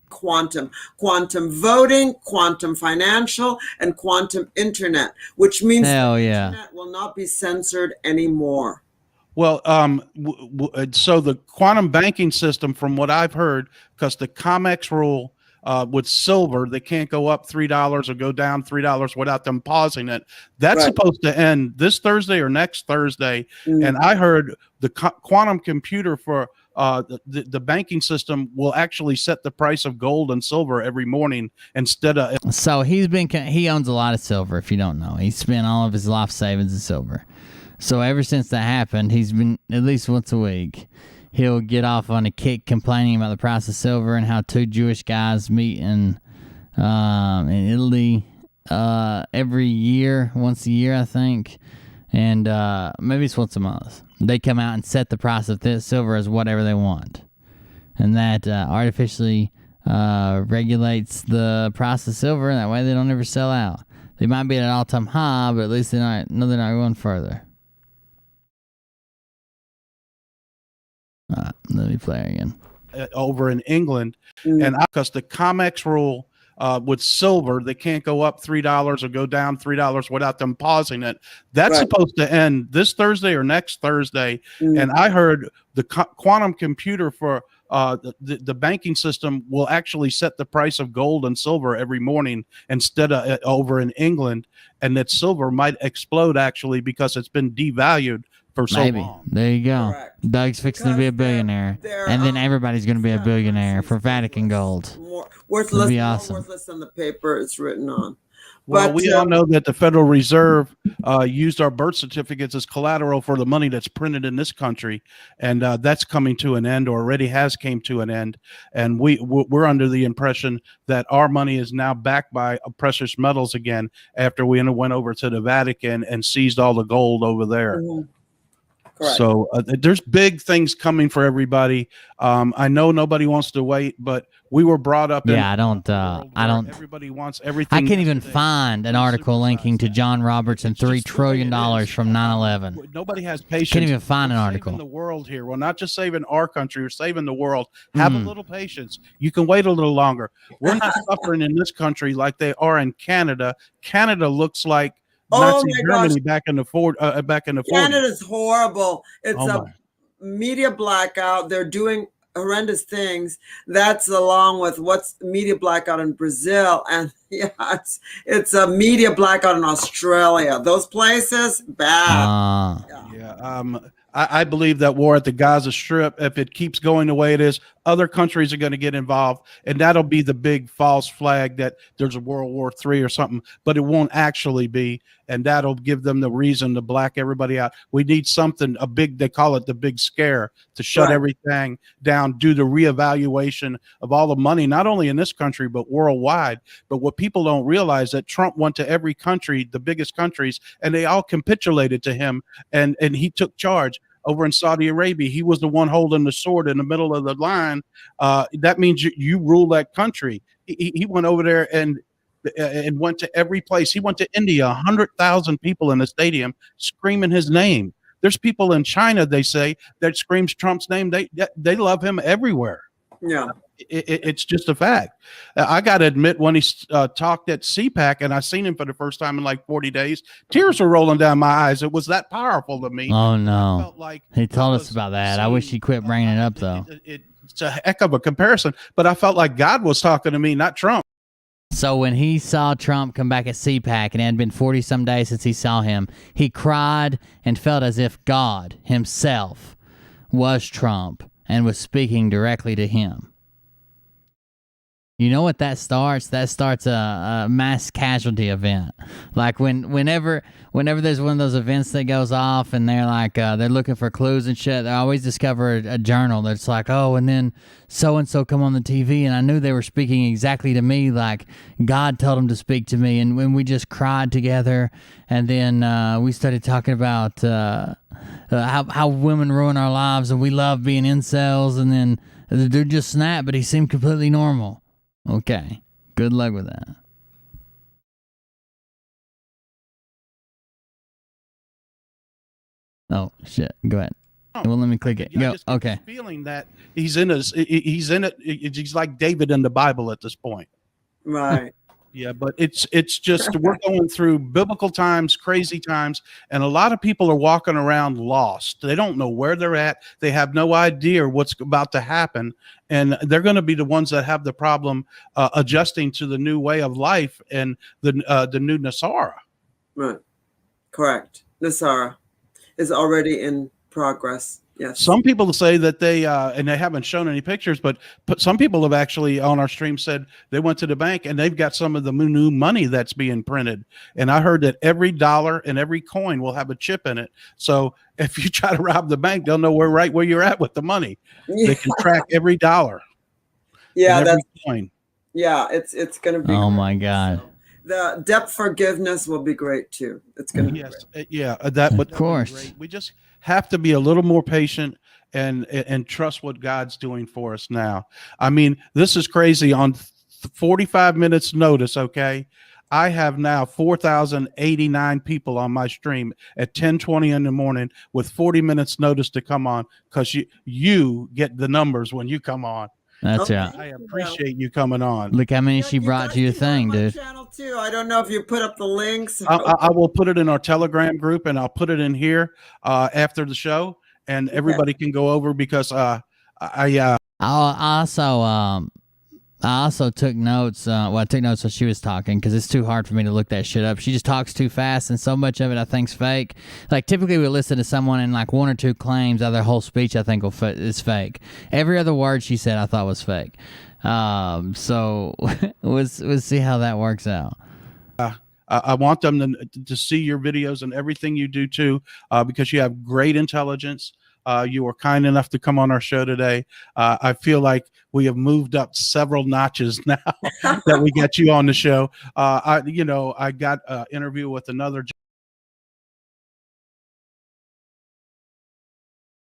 quantum voting, quantum financial, and quantum internet, which means Hell yeah. internet will not be censored anymore. Well, so the quantum banking system, from what I've heard, because the COMEX rule with silver, they can't go up $3 or go down $3 without them pausing it. That's Right. supposed to end this Thursday or next Thursday. And I heard the quantum computer for the banking system will actually set the price of gold and silver every morning instead of. So he owns a lot of silver, if you don't know. He spent all of his life savings in silver. So ever since that happened, he's been at least once a week. He'll get off on a kick complaining about the price of silver and how two Jewish guys meet in Italy every year, once a year, I think. And maybe it's once a month. They come out and set the price of this silver as whatever they want. And that artificially regulates the price of silver, and that way they don't ever sell out. They might be at an all-time high, but at least they're not going further. All right, let me play again. Over in England, and because the COMEX rule with silver, they can't go up $3 or go down $3 without them pausing it. That's supposed to end this Thursday or next Thursday. And I heard the quantum computer for the banking system will actually set the price of gold and silver every morning instead of over in England, and that silver might explode actually because it's been devalued for so long. There you go. Correct. Doug's fixing to be a billionaire, and then everybody's going to be a billionaire for Vatican gold. More worthless, be awesome. more worthless than the paper it's written on. Well, But we all know that the Federal Reserve used our birth certificates as collateral for the money that's printed in this country, and that's coming to an end, or already has came to an end. And we're under the impression that our money is now backed by precious metals again after we went over to the Vatican and seized all the gold over there. Correct. So there's big things coming for everybody. I know nobody wants to wait, but we were brought up. Yeah, I don't. Everybody wants everything. I can't even find an article linking to John Roberts and $3 trillion from 9/11. Nobody has patience. Can't even find an article. Saving the world here. Well, not just saving our country, we're saving the world. Have a little patience. You can wait a little longer. We're not suffering in this country like they are in Canada. Canada looks like Nazi Germany back in the 40s. Canada's horrible. It's a media blackout. They're doing horrendous things. That's along with what's media blackout in Brazil, and it's a media blackout in Australia. Those places bad. I believe that war at the Gaza Strip, if it keeps going the way it is, other countries are going to get involved, and that'll be the big false flag that there's a World War III or something, but it won't actually be, and that'll give them the reason to black everybody out. We need something, they call it the big scare, to shut everything down, do the reevaluation of all the money, not only in this country, but worldwide. But what people don't realize that Trump went to every country, the biggest countries, and they all capitulated to him, and he took charge. Over in Saudi Arabia, he was the one holding the sword in the middle of the line. That means you rule that country. He went over there and went to every place. He went to India, 100,000 people in the stadium screaming his name. There's people in China, they say, that screams Trump's name. They love him everywhere. Yeah. It's just a fact. I got to admit, when he talked at CPAC and I seen him for the first time in like 40 days, tears were rolling down my eyes. It was that powerful to me. Oh, no. He told us about that. I wish he quit bringing it up, though. It's a heck of a comparison, but I felt like God was talking to me, not Trump. So when he saw Trump come back at CPAC, and it had been 40-some days since he saw him, he cried and felt as if God himself was Trump and was speaking directly to him. You know what that starts? That starts a mass casualty event. Like whenever there's one of those events that goes off and they're like they're looking for clues and shit, they always discover a journal that's like, oh, and then so and so come on the TV and I knew they were speaking exactly to me, like God told them to speak to me, and when we just cried together, and then we started talking about how women ruin our lives and we love being incels, and then the dude just snapped, but he seemed completely normal. Okay, good luck with that. Oh shit! Go ahead. Well, let me click it. Go. Okay. Feeling that he's in it. He's like David in the Bible at this point. Right. Yeah, but it's just we're going through biblical times, crazy times, and a lot of people are walking around lost. They don't know where they're at. They have no idea what's about to happen, and they're going to be the ones that have the problem adjusting to the new way of life and the new Nasara. Right. Correct. Nasara is already in progress. Yes. Some people say that they and they haven't shown any pictures, but some people have actually on our stream said they went to the bank and they've got some of the new money that's being printed. And I heard that every dollar and every coin will have a chip in it. So if you try to rob the bank, they'll know right where you're at with the money. Yeah. They can track every dollar. Yeah, every coin. Yeah, it's going to be. Oh my God. So the debt forgiveness will be great too. It's going to be great. Yeah, of course. We just have to be a little more patient and trust what God's doing for us now. I mean, this is crazy. On 45 minutes notice, okay, I have now 4,089 people on my stream at 10:20 in the morning with 40 minutes notice to come on, because you get the numbers when you come on. That's right. I appreciate you coming on. Look how many she brought to your thing, dude. Channel too. I don't know if you put up the links. I will put it in our Telegram group, and I'll put it in here after the show, and everybody can go over, because I also took notes. I took notes while she was talking, because it's too hard for me to look that shit up. She just talks too fast, and so much of it I think's fake. Like, typically we listen to someone and like one or two claims out of their whole speech I think is fake. Every other word she said I thought was fake. So we'll see how that works out. I want them to see your videos and everything you do too, because you have great intelligence. You were kind enough to come on our show today. I feel like we have moved up several notches now that we got you on the show. I got an interview with another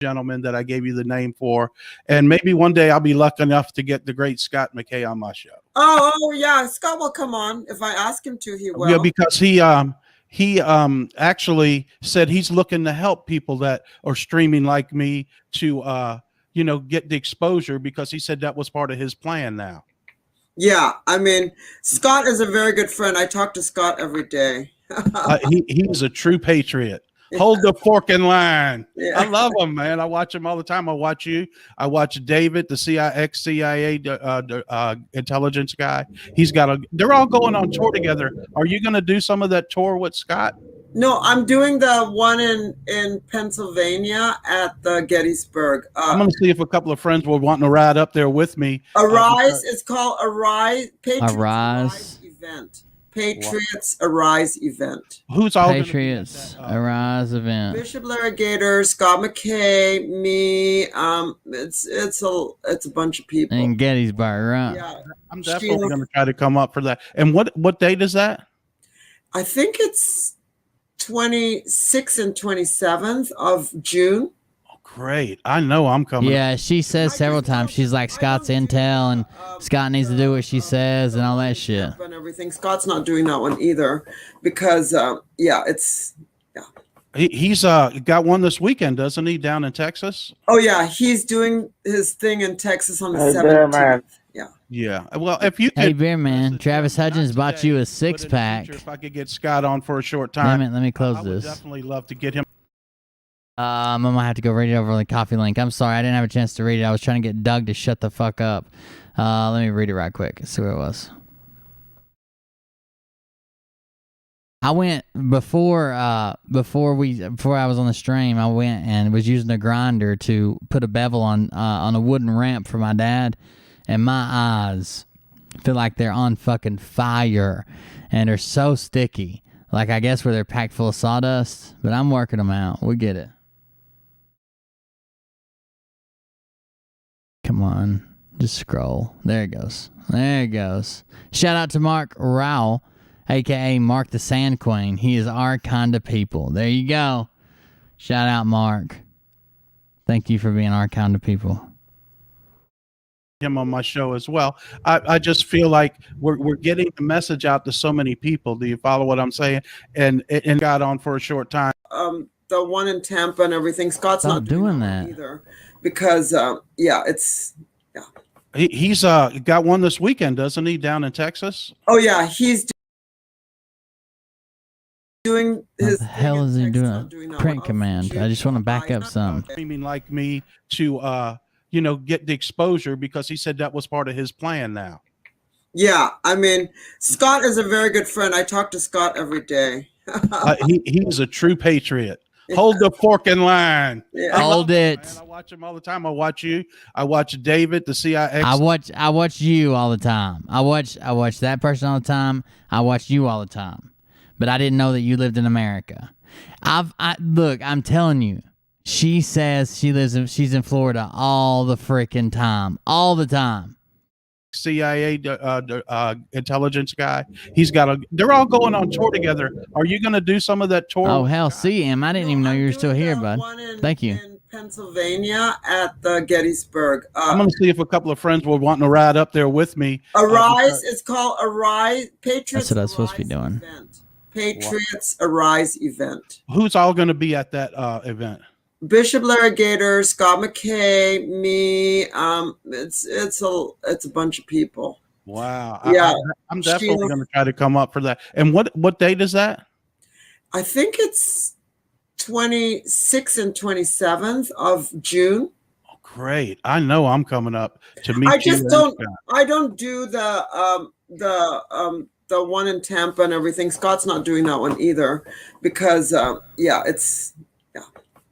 gentleman that I gave you the name for, and maybe one day I'll be lucky enough to get the great Scott McKay on my show. Oh yeah, Scott will come on. If I ask him to, he will. Yeah, because he actually said he's looking to help people that are streaming like me to get the exposure, because he said that was part of his plan now. Yeah, I mean, Scott is a very good friend. I talk to Scott every day. He's a true patriot. Hold the fork in line. Yeah. I love him, man. I watch him all the time. I watch you. I watch David, the CIA intelligence guy. They're all going on tour together. Are you going to do some of that tour with Scott? No, I'm doing the one in Pennsylvania at the Gettysburg. I'm going to see if a couple of friends were wanting to ride up there with me. Arise. It's called Arise. Patriots Arise event. Patriots Arise event. Who's all Patriots Arise event? Bishop Larry Gator, Scott McKay, me. It's a bunch of people in Gettysburg, right? Yeah, I'm definitely going to try to come up for that. And what date is that? I think it's 26th and 27th of June. Great. I know I'm coming. Yeah, she says several times. She's like, Scott's intel, and Scott needs to do what she says and all that shit. And everything. Scott's not doing that one either, because he's got one this weekend, doesn't he, down in Texas? Oh yeah, he's doing his thing in Texas on the 17th. Yeah. Well, if you could, hey, Beer Man, Travis Hudgens bought you a 6-pack. If I could get Scott on for a short time, let me close I would this. definitely love to get him. I'm gonna have to go read it over the coffee link. I'm sorry, I didn't have a chance to read it. I was trying to get Doug to shut the fuck up. Let me read it right quick. See where it was. I went before I was on the stream. I went and was using a grinder to put a bevel on a wooden ramp for my dad, and my eyes feel like they're on fucking fire, and they're so sticky. Like, I guess where they're packed full of sawdust, but I'm working them out. We get it. Come on, just scroll. There it goes. There it goes. Shout out to Mark Rowell, a.k.a. Mark the Sand Queen. He is our kind of people. There you go. Shout out, Mark. Thank you for being our kind of people. Him on my show as well. I just feel like we're getting the message out to so many people. Do you follow what I'm saying? And got on for a short time. The one in Tampa and everything. Scott's not doing that either because it's He's got one this weekend, doesn't he, down in Texas? Oh yeah, he's doing his. What the hell is he doing? Print command. I just want to back up some. Streaming like me to get the exposure because he said that was part of his plan now. Yeah, I mean, Scott is a very good friend. I talk to Scott every day. He's a true patriot. Yeah. Hold the fork in line. Yeah. Hold it. Man, I watch him all the time. I watch you. I watch David, the CIA. I watch you all the time. I watch that person all the time. I watch you all the time. But I didn't know that you lived in America. Look, I'm telling you. She says she's in Florida all the freaking time. All the time. CIA intelligence guy. They're all going on tour together. Are you going to do some of that tour? Oh, hell, CM. I didn't even know you were still here, bud. Thank you. In Pennsylvania at the Gettysburg. I'm going to see if a couple of friends were wanting to ride up there with me. Arise. It's called Arise. Patriots. That's what I was supposed to be doing. Event. Patriots Arise event. Who's all going to be at that event? Bishop Larry Gator, Scott McKay, me. It's a bunch of people. Wow. Yeah, I'm definitely going to try to come up for that. And what date is that? I think it's 26th and 27th of June. Oh, great. I know I'm coming up to meet you. I don't do the one in Tampa and everything. Scott's not doing that one either because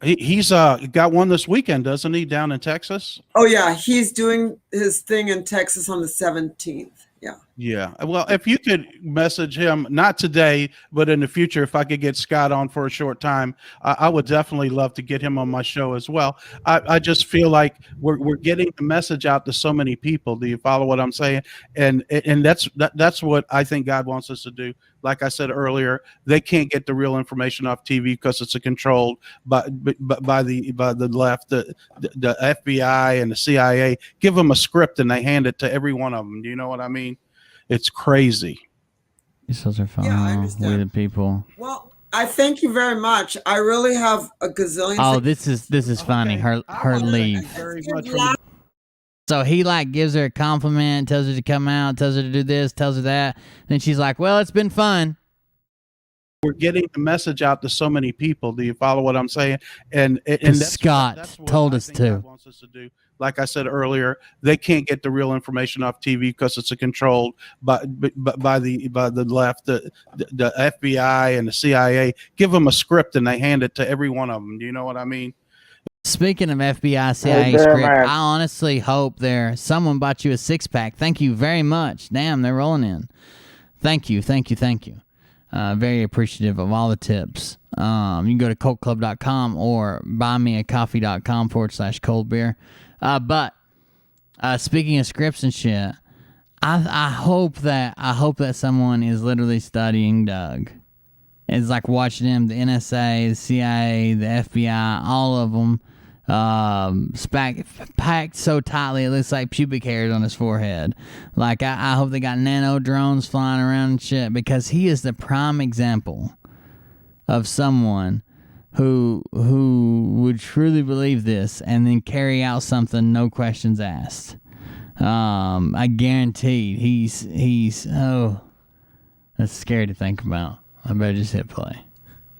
He's got one this weekend, doesn't he, down in Texas? Oh, yeah. He's doing his thing in Texas on the 17th. Yeah. Yeah. Well, if you could message him, not today, but in the future, if I could get Scott on for a short time, I would definitely love to get him on my show as well. I just feel like we're getting the message out to so many people. Do you follow what I'm saying? And that's what I think God wants us to do. Like I said earlier, they can't get the real information off TV because it's controlled by the left, the FBI and the CIA. Give them a script and they hand it to every one of them. Do you know what I mean? It's crazy. These are fun. Yeah, I understand. Weird people. Well, I thank you very much. I really have a gazillion. Oh, this is funny. Her leave. So he gives her a compliment, tells her to come out, tells her to do this, tells her that. Then she's like, "Well, it's been fun." We're getting the message out to so many people. Do you follow what I'm saying? And Scott told us to. God wants us to do. Like I said earlier, they can't get the real information off TV because it's controlled by the left, the FBI and the CIA. Give them a script and they hand it to every one of them. Do you know what I mean? Speaking of FBI, CIA script, I honestly hope someone bought you a 6-pack. Thank you very much. Damn, they're rolling in. Thank you. Very appreciative of all the tips. You can go to coltclub.com or buymeacoffee.com/cold beer. But speaking of scripts and shit, I hope that someone is literally studying Doug. It's like watching him, the NSA, the CIA, the FBI, all of them packed so tightly it looks like pubic hairs on his forehead. Like I hope they got nano drones flying around and shit, because he is the prime example of someone who would truly believe this and then carry out something no questions asked. I guarantee he's that's scary to think about. I better just hit play.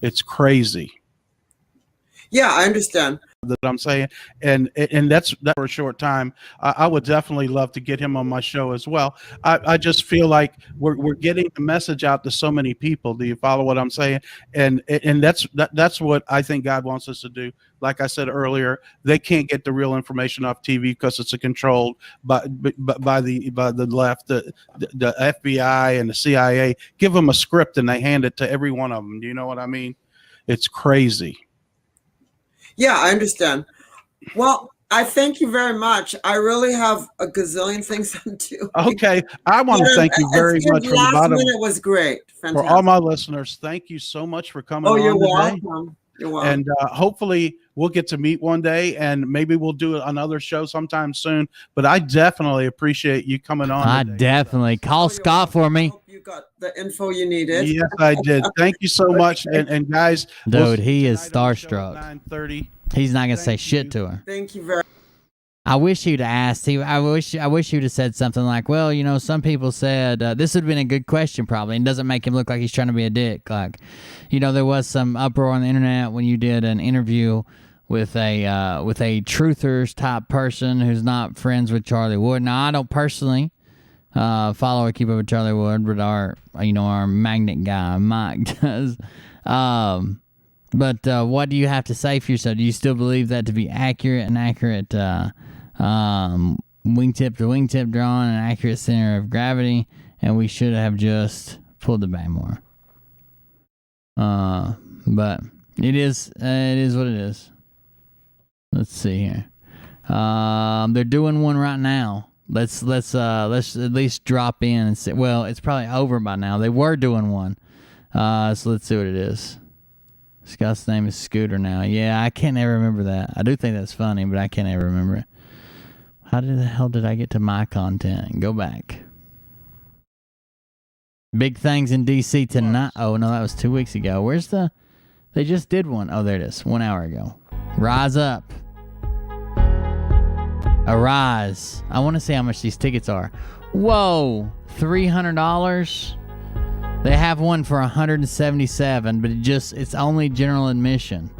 It's crazy. Yeah, I understand. that I'm saying, and that's that for a short time. I would definitely love to get him on my show as well. I just feel like we're getting the message out to so many people. Do you follow what I'm saying? And that's what I think God wants us to do. Like I said earlier, they can't get the real information off TV because it's controlled by the left, the FBI and the CIA. Give them a script and they hand it to every one of them. Do you know what I mean? It's crazy. Yeah, I understand. Well, I thank you very much. I really have a gazillion things I'm doing. Okay. I want to thank you very much from the bottom. It was great. Fantastic. For all my listeners, thank you so much for coming on you're today. welcome. You're welcome. And hopefully we'll get to meet one day, and maybe we'll do another show sometime soon. But I definitely appreciate you coming on. I definitely call Scott for me. You got the info you needed. Yes, I did. Thank you so much. And guys, dude, he is starstruck. 9:30. He's not gonna say shit to her. Thank you very. I wish he'd asked. I wish he'd have said something like, "Well, you know, some people said this would have been a good question, probably, and doesn't make him look like he's trying to be a dick." Like, you know, there was some uproar on the internet when you did an interview with a truthers type person who's not friends with Charlie Wood. Now, I don't personally follow or keep up with Charlie Wood, but our magnet guy Mike does. But what do you have to say for yourself? Do you still believe that to be accurate wingtip to wingtip drawn, an accurate center of gravity, and we should have just pulled the back more? But it is what it is. Let's see here. They're doing one right now. Let's at least drop in and see. Well, it's probably over by now. They were doing one. So let's see what it is. Scott's name is Scooter now. Yeah, I can't ever remember that. I do think that's funny, but I can't ever remember it. How the hell did I get to my content? Go back. Big things in D.C. tonight. Oh, no, that was 2 weeks ago. Where's the... They just did one. Oh, there it is. 1 hour ago. Rise up. Arise. I want to see how much these tickets are. Whoa. $300? They have one for $177, but it's only general admission.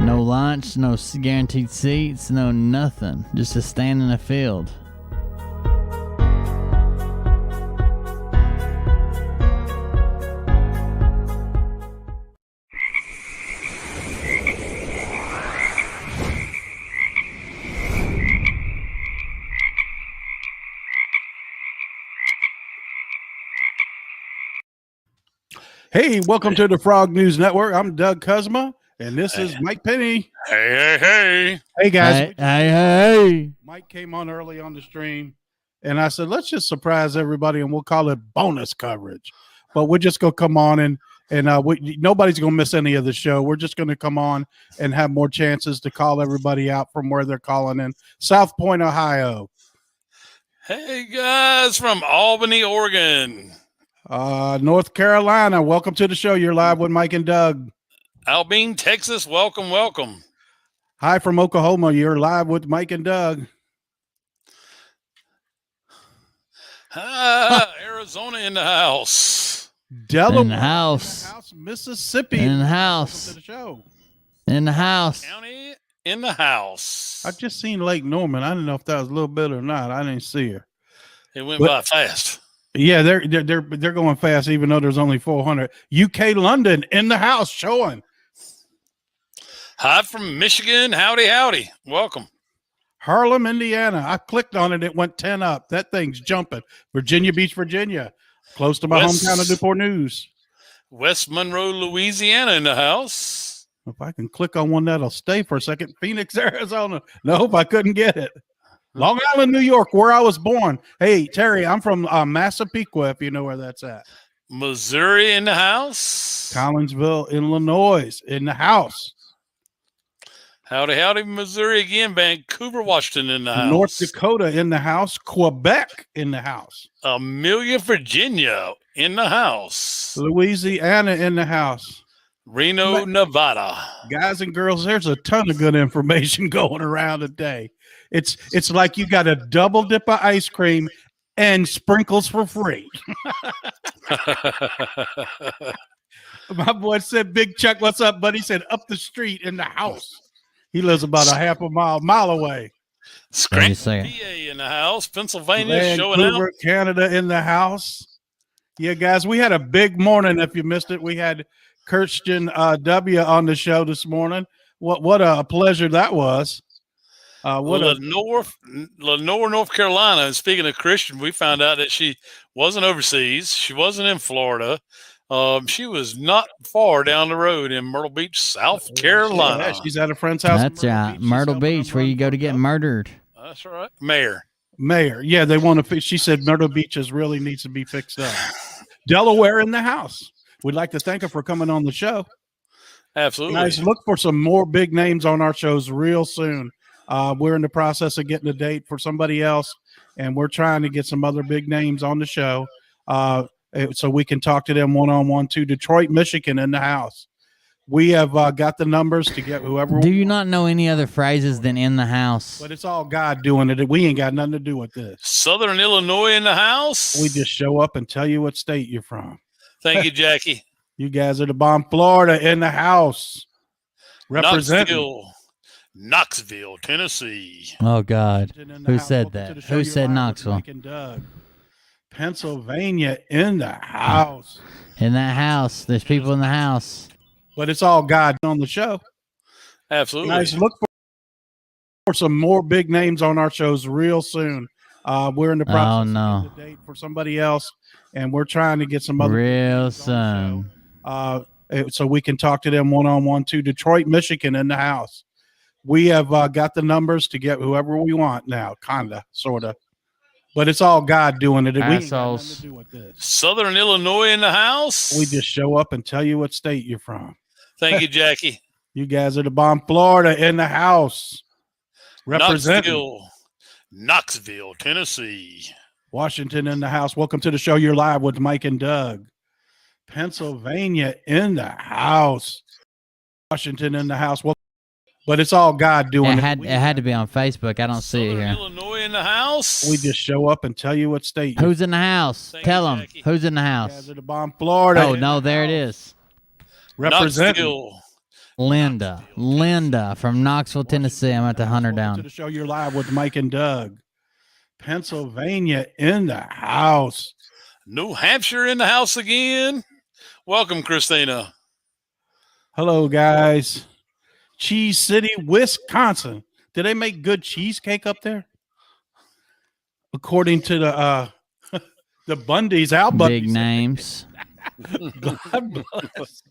No lunch, no guaranteed seats, no nothing. Just to stand in a field. Hey, welcome to the Frog News Network. I'm Doug Kuzma, and this is Mike Penny. Hey. Hey, guys. Hey. Mike came on early on the stream, and I said, let's just surprise everybody, and we'll call it bonus coverage. But we're just going to come on, and nobody's going to miss any of the show. We're just going to come on and have more chances to call everybody out from where they're calling in. South Point, Ohio. Hey, guys, from Albany, Oregon. North Carolina, welcome to the show. You're live with Mike and Doug. Albany, Texas, welcome. Hi from Oklahoma. You're live with Mike and Doug. Arizona in the house. Delaware in the house. Mississippi in the house. To the show. In the house. County in the house. I just seen Lake Norman. I didn't know if that was a little bit or not. I didn't see her. It went by fast. Yeah, they're going fast, even though there's only 400. UK London in the house showing. Hi from Michigan. Howdy. Welcome. Harlem, Indiana. I clicked on it. It went 10 up. That thing's jumping. Virginia Beach, Virginia. Close to my hometown of Newport News. West Monroe, Louisiana in the house. If I can click on one, that'll stay for a second. Phoenix, Arizona. Nope, I couldn't get it. Long Island, New York, where I was born. Hey, Terry, I'm from Massapequa, if you know where that's at. Missouri in the house. Collinsville, Illinois in the house. Howdy, Missouri again. Vancouver, Washington in the house. North Dakota in the house. Quebec in the house. Amelia, Virginia in the house. Louisiana in the house. Reno, Nevada. Guys and girls, there's a ton of good information going around today. It's like you got a double dip of ice cream and sprinkles for free. My boy said, Big Chuck, what's up, buddy? He said, up the street in the house. He lives about a half a mile away. Scranton, say PA in the house. Pennsylvania showing Vancouver, out. Canada in the house. Yeah, guys, we had a big morning. If you missed it, we had Kirsten W on the show this morning. What a pleasure that was. Lenore, North Carolina. And speaking of Christian, we found out that she wasn't overseas. She wasn't in Florida. She was not far down the road in Myrtle Beach, South Carolina. Yeah, she's at a friend's house. that's Myrtle Beach, where you go to get murdered. That's right. Mayor. Yeah, they want to fix. She said Myrtle Beach really needs to be fixed up. Delaware in the house. We'd like to thank her for coming on the show. Absolutely. Guys, look for some more big names on our shows real soon. We're in the process of getting a date for somebody else, and we're trying to get some other big names on the show so we can talk to them one-on-one too. Detroit, Michigan in the house. We have got the numbers to get whoever. Do you not know any other phrases than "in the house"? But it's all God doing it. We ain't got nothing to do with this. Southern Illinois in the house. We just show up and tell you what state you're from. Thank you, Jackie. You guys are the bomb. Florida in the house. Representing. Knoxville, Tennessee. Oh God, who house. said Welcome to that? the show. Who You're said live with Knoxville? Mike and Doug. Pennsylvania in the house. In that house, there's people in the house. But it's all God on the show. Absolutely. Guys, look for some more big names on our shows real soon. We're in the process of getting a date for somebody else, and we're trying to get some other real soon. So we can talk to them one-on-one too. Detroit, Michigan in the house. We have got the numbers to get whoever we want now, kinda, sorta. But it's all God doing it. We ain't got nothing to do with this. Southern Illinois in the house. We just show up and tell you what state you're from. Thank you, Jackie. You guys are the bomb. Florida in the house. Representing. Knoxville, Tennessee. Washington in the house. Welcome to the show. You're live with Mike and Doug. Pennsylvania in the house. Washington in the house. But it's all God doing it. It had to be on Facebook. I don't see it here. Illinois in the house. We just show up and tell you what state. Who's in the house? Tell them. Who's in the You house? guys are the bomb. Florida. Oh, no, there it is. Representing. Linda from Knoxville, Tennessee. I'm at the hunt her Welcome to down. the show. You're live with Mike and Doug. Pennsylvania in the house. New Hampshire in the house again. Welcome, Christina. Hello, guys. Cheese City, Wisconsin. Do they make good cheesecake up there? According to the the Bundys, Al Bundy. Big names. God bless.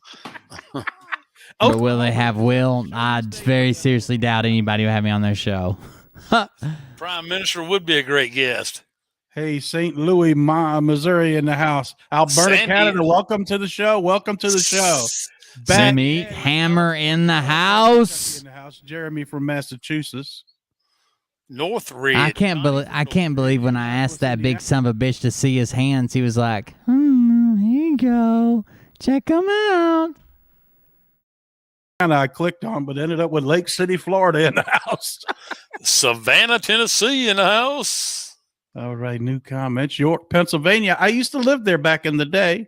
But will they have Will? I very seriously doubt anybody will have me on their show. Prime Minister would be a great guest. Hey, St. Louis, Missouri in the house. Alberta, Sandy. Canada, welcome to the show. Welcome to the show. Sammy Hammer in the house. In the house. Jeremy from Massachusetts. Northridge. I can't believe when I asked that big son of a bitch to see his hands, he was like, here you go. Check them out. And I clicked on, but ended up with Lake City, Florida in the house. Savannah, Tennessee in the house. All right, new comments. York, Pennsylvania. I used to live there back in the day.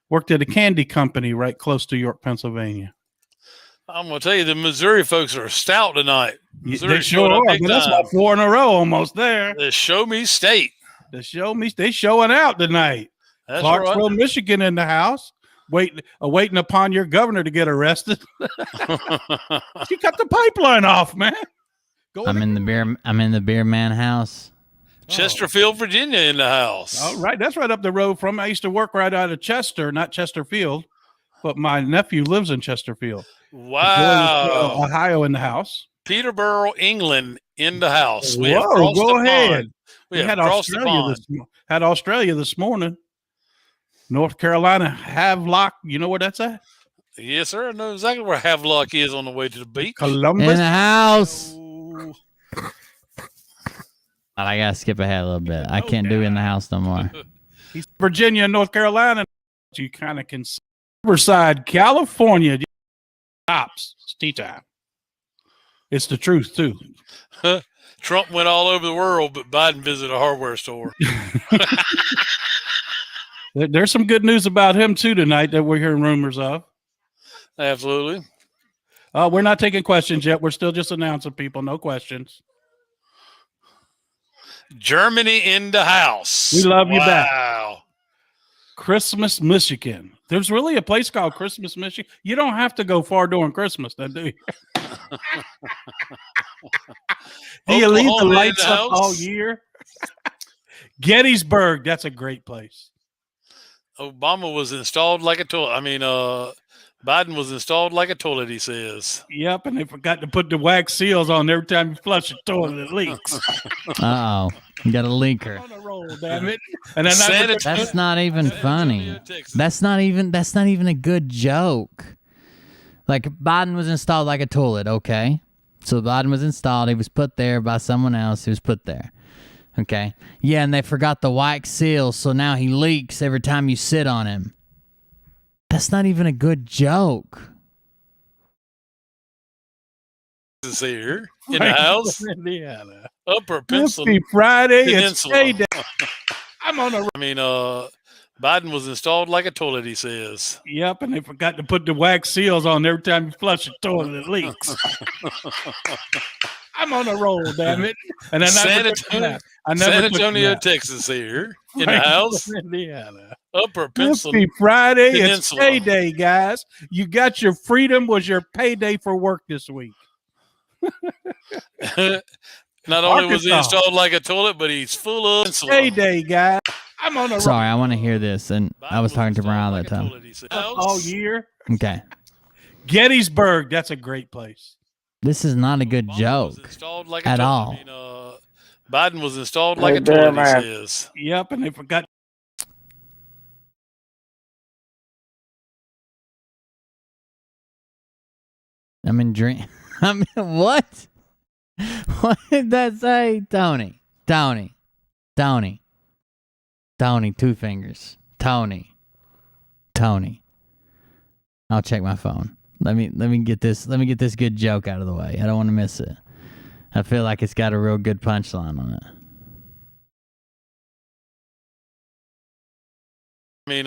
Worked at a candy company right close to York, Pennsylvania. I'm going to tell you, the Missouri folks are stout tonight. They sure are, but that's about 4 in a row almost there. The Show Me State. They showing out tonight. That's Clarksville, right. Michigan in the house. Waiting upon your governor to get arrested. She cut the pipeline off, man. I'm in the beer man house. Chesterfield, Virginia in the house. All right, that's right up the road from. I used to work right out of Chester, not Chesterfield, but my nephew lives in Chesterfield. Wow. Ohio in the house. Peterborough, England in the house. We Whoa, go ahead. We had Australia this morning. North Carolina, Havelock. You know where that's at? Yes, sir. I know exactly where Havelock is on the way to the beach. Columbus. In the house. I gotta skip ahead a little bit. I can't do in the house no more. He's Virginia, North Carolina. You kind of can. Riverside, California. Tops. It's tea time. It's the truth, too. Trump went all over the world, but Biden visited a hardware store. There's some good news about him, too, tonight that we're hearing rumors of. Absolutely. We're not taking questions yet. We're still just announcing people. No questions. Germany in the house. We love you back. Wow. Christmas, Michigan. There's really a place called Christmas, Michigan. You don't have to go far during Christmas, then, do you? Do you leave the Oklahoma in lights the up all house. year? Gettysburg. That's a great place. Obama was installed like a toilet. Biden was installed like a toilet, he says. Yep, and they forgot to put the wax seals on every time you flush the toilet, it leaks. Uh-oh. You got a leaker. On a roll, damn it. And then That's not even funny. That's not even a good joke. Like, Biden was installed like a toilet, okay? So Biden was installed. He was put there by someone else. He was put there. Okay. Yeah, and they forgot the wax seal, so now he leaks every time you sit on him. That's not even a good joke. Is here in the house. Indiana. Upper Happy Peninsula. Friday. It's payday. I'm on a Biden was installed like a toilet, he says. Yep, and they forgot to put the wax seals on every time you flush the toilet, it leaks. I'm on a roll, damn it. And then San Antonio, Texas here in the house. Indiana. Upper Peninsula. Happy Friday. Peninsula. It's payday, guys. You got your freedom was your payday for work this week. Not only was he installed like a toilet, but he's full of payday, guys. I'm on a Sorry, I want to hear this, and I was talking to Brian that time. All year. Okay. Gettysburg. That's a great place. This is not a good joke at all. Biden was installed like a toilet, he says. Yep, and they forgot. What? What did that say? Tony, two fingers. Tony. I'll check my phone. Let me get this good joke out of the way. I don't want to miss it. I feel like it's got a real good punchline on it.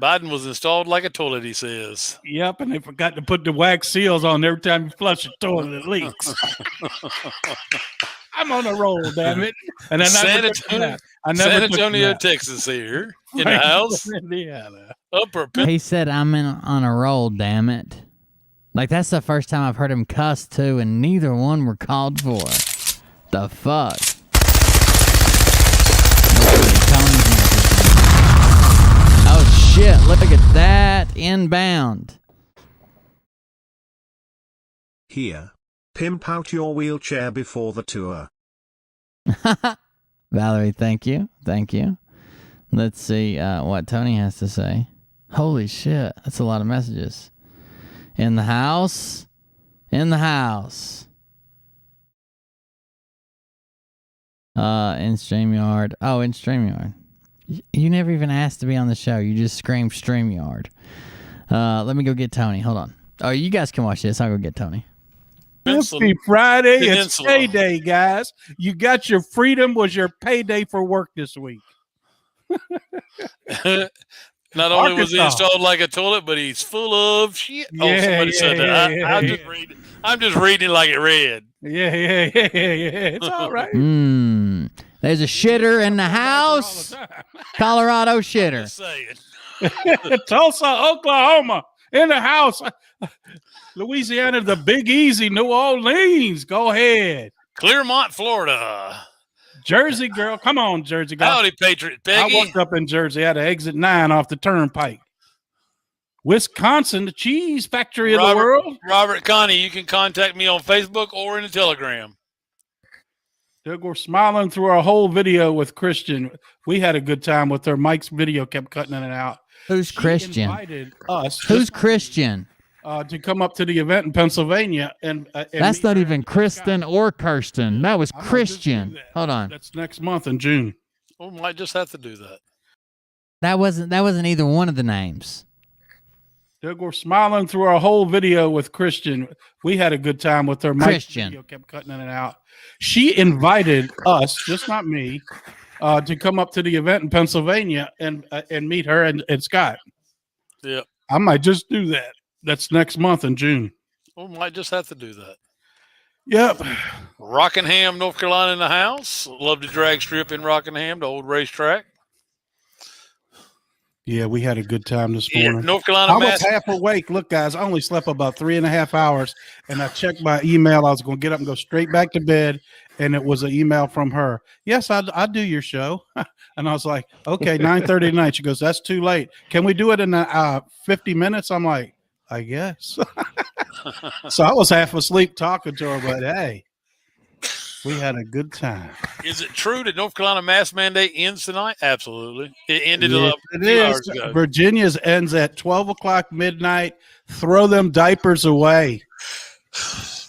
Biden was installed like a toilet, he says. Yep, and they forgot to put the wax seals on every time you flush the toilet, it leaks. I'm on a roll, damn it. And then San Antonio, Texas here in the house. Indiana. Upper He said, I'm on a roll, damn it. Like, that's the first time I've heard him cuss, too, and neither one were called for. The fuck? Oh, shit. Look at that. Inbound. Here. Pimp out your wheelchair before the tour. Valerie, thank you. Let's see what Tony has to say. Holy shit. That's a lot of messages. In the house. In StreamYard. Oh, in StreamYard. You never even asked to be on the show. You just screamed StreamYard. Let me go get Tony. Hold on. Oh, you guys can watch this. I'll go get Tony. Happy Friday. It's Peninsula. payday, guys. You got your freedom was your payday for work this week. Not only was he installed like a toilet, but he's full of shit. Somebody said that. I'm just reading like it read. Yeah. It's all right. There's a shitter in the house. Colorado shitter. Tulsa, Oklahoma, in the house. Louisiana, the Big Easy, New Orleans. Go ahead. Clearmont, Florida. Jersey girl. Come on, Jersey girl. Howdy, Patriot Peggy. I worked up in Jersey at exit 9 off the turnpike. Wisconsin, the cheese factory of the world. Robert Connie, you can contact me on Facebook or in a Telegram. Doug, we're smiling through our whole video with Christian. We had a good time with her. Mike's video kept cutting in and out. Who's Christian? Invited us. Who's Christian? To come up to the event in Pennsylvania. And that's not even Kristen or Kirsten. That was Christian. Hold on. That's next month in June. We might just have to do that. That wasn't either one of the names. Doug, we're smiling through our whole video with Christian. We had a good time with her. Mike's video kept cutting in and out. She invited us, just not me, to come up to the event in Pennsylvania and meet her and Scott. Yeah. I might just do that. That's next month in June. We might just have to do that. Yep. Rockingham, North Carolina in the house. Love to drag strip in Rockingham, the old racetrack. Yeah, we had a good time this morning. North Carolina. I was half awake. Look, guys, I only slept about 3.5 hours, and I checked my email. I was going to get up and go straight back to bed, and it was an email from her. Yes, I do your show. And I was like, okay, 9:30 tonight. She goes, that's too late. Can we do it in 50 minutes? I'm like, I guess. So I was half asleep talking to her, but hey, we had a good time. Is it true that North Carolina mask mandate ends tonight? Absolutely. It ended Yes, a it few is. hours ago. Virginia's ends at 12 o'clock midnight. Throw them diapers away.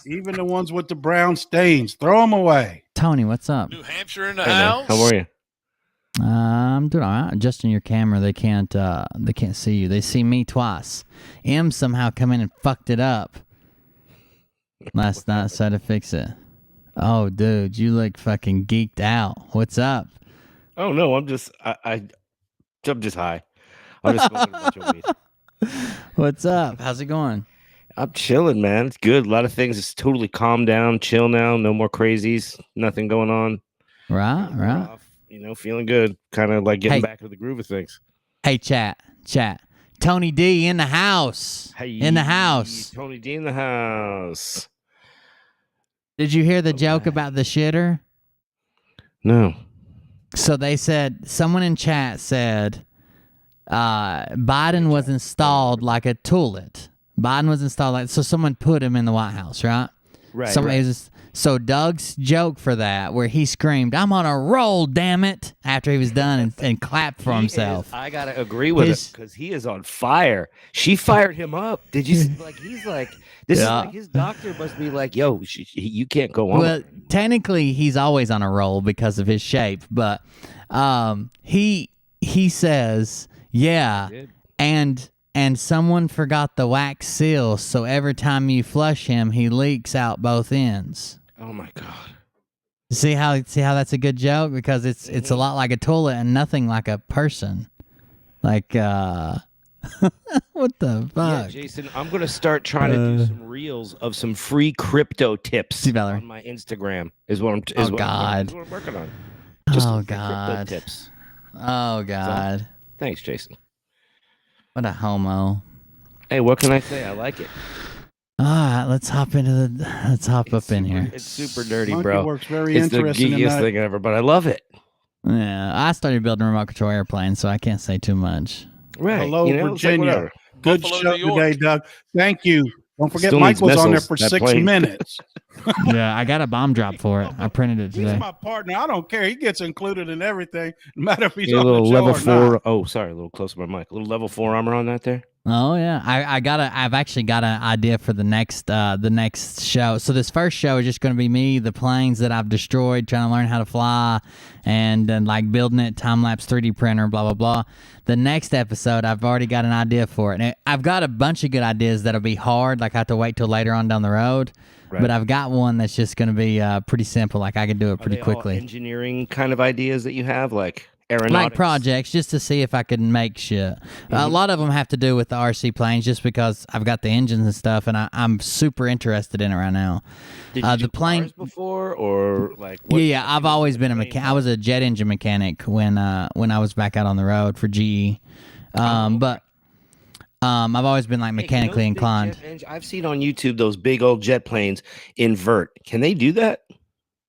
Even the ones with the brown stains. Throw them away. Tony, what's up? New Hampshire in the house. How are you? I'm doing all right. Adjusting your camera. They can't see you. They see me twice. M somehow come in and fucked it up last night, so I had to fix it. Oh, dude, you look fucking geeked out. What's up? Oh no, I'm just I'm just high. I'm just smoking a bunch of weed. What's up? How's it going? I'm chilling, man. It's good. A lot of things. It's totally calmed down, chill now. No more crazies. Nothing going on. Right. Off, feeling good. Kind of like getting back to the groove of things. Hey, chat. Tony D in the house. Hey, in the house. Tony D in the house. Did you hear the joke about the shitter? No. So they said, someone in chat said, Biden was installed like a toilet. Biden was installed so someone put him in the White House, right? Right. So Doug's joke for that, where he screamed, "I'm on a roll, damn it," after he was done and clapped for himself. I gotta agree with it because he is on fire. She fired him up. Did you see? He's like, this is like his doctor must be like, yo, you can't go on. Well, technically, he's always on a roll because of his shape, but he says, yeah, and someone forgot the wax seal, so every time you flush him, he leaks out both ends. Oh my god! See how that's a good joke, because it's a lot like a toilet and nothing like a person. Like what the fuck? Yeah, Jason, I'm gonna start trying to do some reels of some free crypto tips on my Instagram. Is what I'm working on. Just crypto tips. Oh god! So, thanks, Jason. What a homo. Hey, what can I say? I like it. All right, let's hop up in here. It's super dirty, Monkey bro. Works very it's the interesting geekiest thing ever, but I love it. Yeah, I started building remote control airplanes, so I can't say too much. Right. Hello, Virginia. Good Buffalo, show today, Doug. Thank you. Don't forget, Still Mike needs was on there missiles, for that 6 plane. minutes. Yeah, I got a bomb drop for it. I printed it today. He's my partner. I don't care. He gets included in everything, no matter if he's A on little the show level or 4. not. Oh, sorry, a little closer to my mic. A little level 4 armor on that there. Oh yeah, I've actually got an idea for the next show. So this first show is just going to be me, the planes that I've destroyed, trying to learn how to fly, and like building it, time lapse 3D printer, blah blah blah. The next episode, I've already got an idea for it. And I've got a bunch of good ideas that'll be hard, like I have to wait till later on down the road. Right. But I've got one that's just going to be pretty simple. Like I can do it pretty quickly. All engineering kind of ideas that you have, like aeronautics, like projects, just to see if I could make shit. A lot of them have to do with the RC planes, just because I've got the engines and stuff, and I'm super interested in it right now. Did you do the plane cars before, or like? Yeah, I've always been a mechanic. I was a jet engine mechanic when I was back out on the road for GE. But I've always been like mechanically inclined. I've seen on YouTube those big old jet planes invert. Can they do that?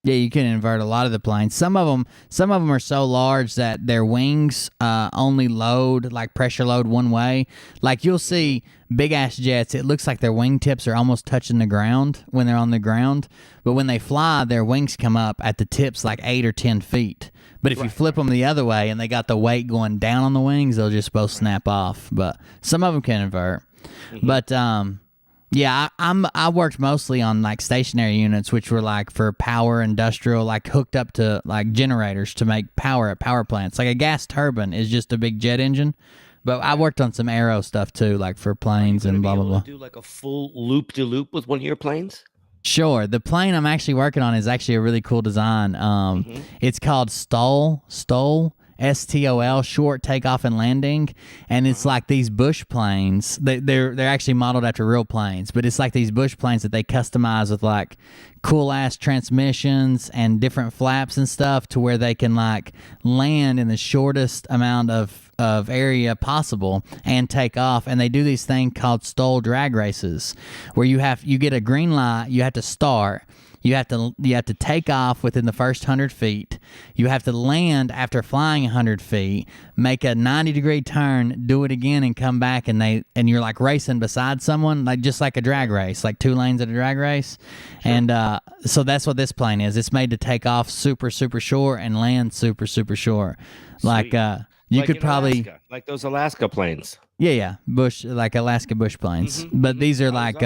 Yeah, you can invert a lot of the planes. Some of them are so large that their wings only load, like pressure load, one way. Like you'll see big ass jets, it looks like their wingtips are almost touching the ground when they're on the ground. But when they fly, their wings come up at the tips like 8 or 10 feet. But if you flip them the other way and they got the weight going down on the wings, they'll just both snap off. But some of them can invert. But yeah, I worked mostly on like stationary units, which were like for power industrial, like hooked up to like generators to make power at power plants. Like a gas turbine is just a big jet engine, but I worked on some aero stuff too, like for planes and blah blah blah. Do like a full loop de loop with one of your planes? Sure. The plane I'm actually working on is actually a really cool design. It's called Stoll, STOL, short takeoff and landing, and it's like these bush planes. They're actually modeled after real planes, but it's like these bush planes that they customize with like cool ass transmissions and different flaps and stuff to where they can like land in the shortest amount of area possible and take off. And they do these things called stole drag races where you get a green light, you have to start. You have to take off within the first 100 feet. You have to land after flying 100 feet, make a 90-degree turn, do it again, and come back. And you're like racing beside someone, like just like a drag race, like 2 lanes at a drag race. Sure. And so that's what this plane is. It's made to take off super, super short and land super, super short. Like you could probably Alaska, like those Alaska planes. Yeah, bush, like Alaska bush planes. But these are like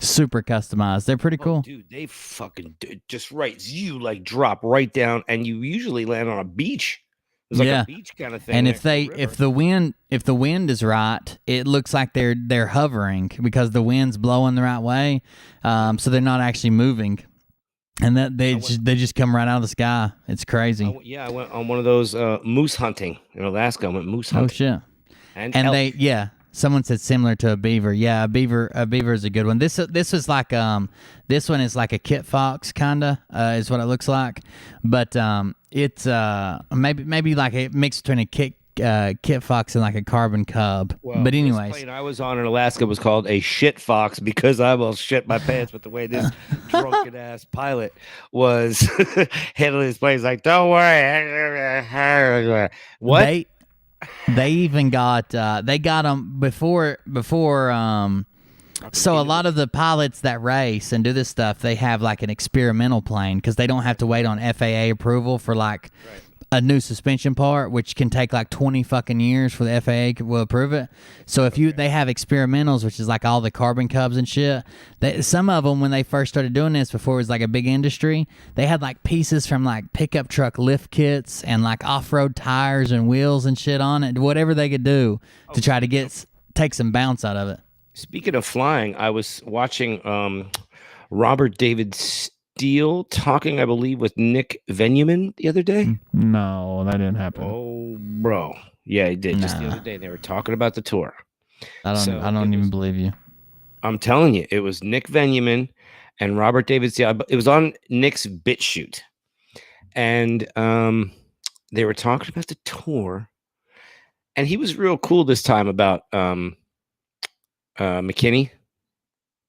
super customized. They're pretty cool. Dude, they fucking just you like drop right down, and you usually land on a beach. It's like a beach kind of thing. And if the wind is right, it looks like they're hovering because the wind's blowing the right way. So they're not actually moving. And that they just come right out of the sky. It's crazy. I went on one of those moose hunting in Alaska. I went moose hunting. Oh shit! And elk. Someone said similar to a beaver. Yeah, a beaver is a good one. This is like this one is like a kit fox kinda is what it looks like, but it's maybe like a mix between a kit fox and like a carbon cub. Well, but anyways, this plane I was on in Alaska was called a shit fox because I almost shit my pants with the way this drunken ass pilot was handling his plane. He's like, don't worry. What? They even got they got them before so a lot of the pilots that race and do this stuff, they have like an experimental plane because they don't have to wait on FAA approval for like a new suspension part, which can take like 20 fucking years for the FAA will approve it. So if they have experimentals, which is like all the carbon cubs and shit, some of them when they first started doing this before it was like a big industry, they had like pieces from like pickup truck lift kits and like off-road tires and wheels and shit on it, whatever they could do to try to take some bounce out of it. Speaking of flying, I was watching Robert David Steele talking, I believe, with Nick Venuman the other day. No, that didn't happen. Oh, bro. Yeah, he did. Just the other day, they were talking about the tour. I don't even believe you. I'm telling you, it was Nick Venuman and Robert David Steele. It was on Nick's BitChute. And they were talking about the tour. And he was real cool this time about McKinney.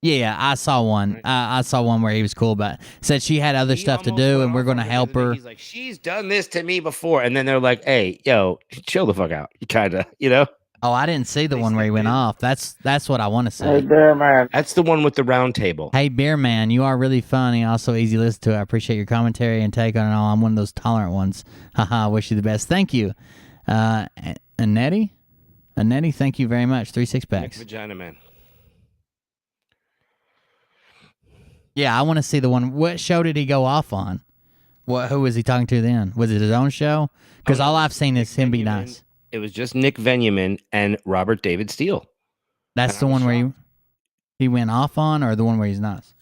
Yeah, I saw one. I saw one where he was cool, but said she had other stuff to do, and we're going to help her. He's like, she's done this to me before, and then they're like, "Hey, yo, chill the fuck out," kind of, you know. Oh, I didn't see the one where he went off. That's what I want to see. Hey, Bear Man. That's the one with the round table. Hey, Bear Man, you are really funny. Also easy to listen to. I appreciate your commentary and take on it all. I'm one of those tolerant ones. Haha, wish you the best. Thank you, Annette, thank you very much. 3 6-packs. Vagina Man. Yeah, I want to see the one. What show did he go off on? Who was he talking to then? Was it his own show? Because all I've seen is him be nice. It was just Nick Venuman and Robert David Steele. That's the one where he went off on, or the one where he's nice?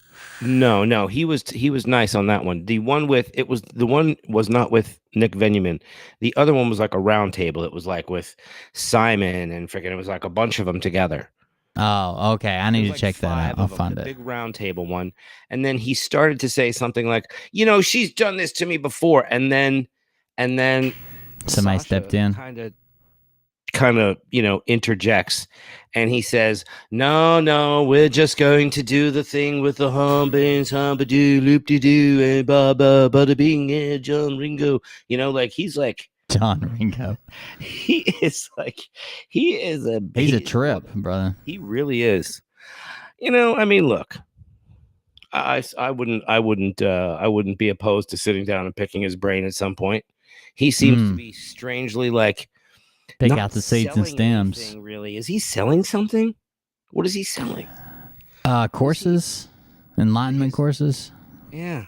No, he was nice on that one. The one was not with Nick Venuman. The other one was like a round table. It was like with Simon and freaking. It was like a bunch of them together. Oh, okay. I need to check that out. I'll find it. Big round table one. And then he started to say something like, she's done this to me before. And then somebody Sasha stepped in. Kind of, interjects. And he says, no, we're just going to do the thing with the humbeans, humba-doo, loop-de-doo, and ba-ba, bada-bing, and John Ringo. He's like, John Ringo. He's a trip, brother. He really is. Look, I wouldn't be opposed to sitting down and picking his brain at some point. He seems to be strangely like pick out the seeds and stems. Really, is he selling something? What is he selling? Courses, enlightenment courses. Yeah,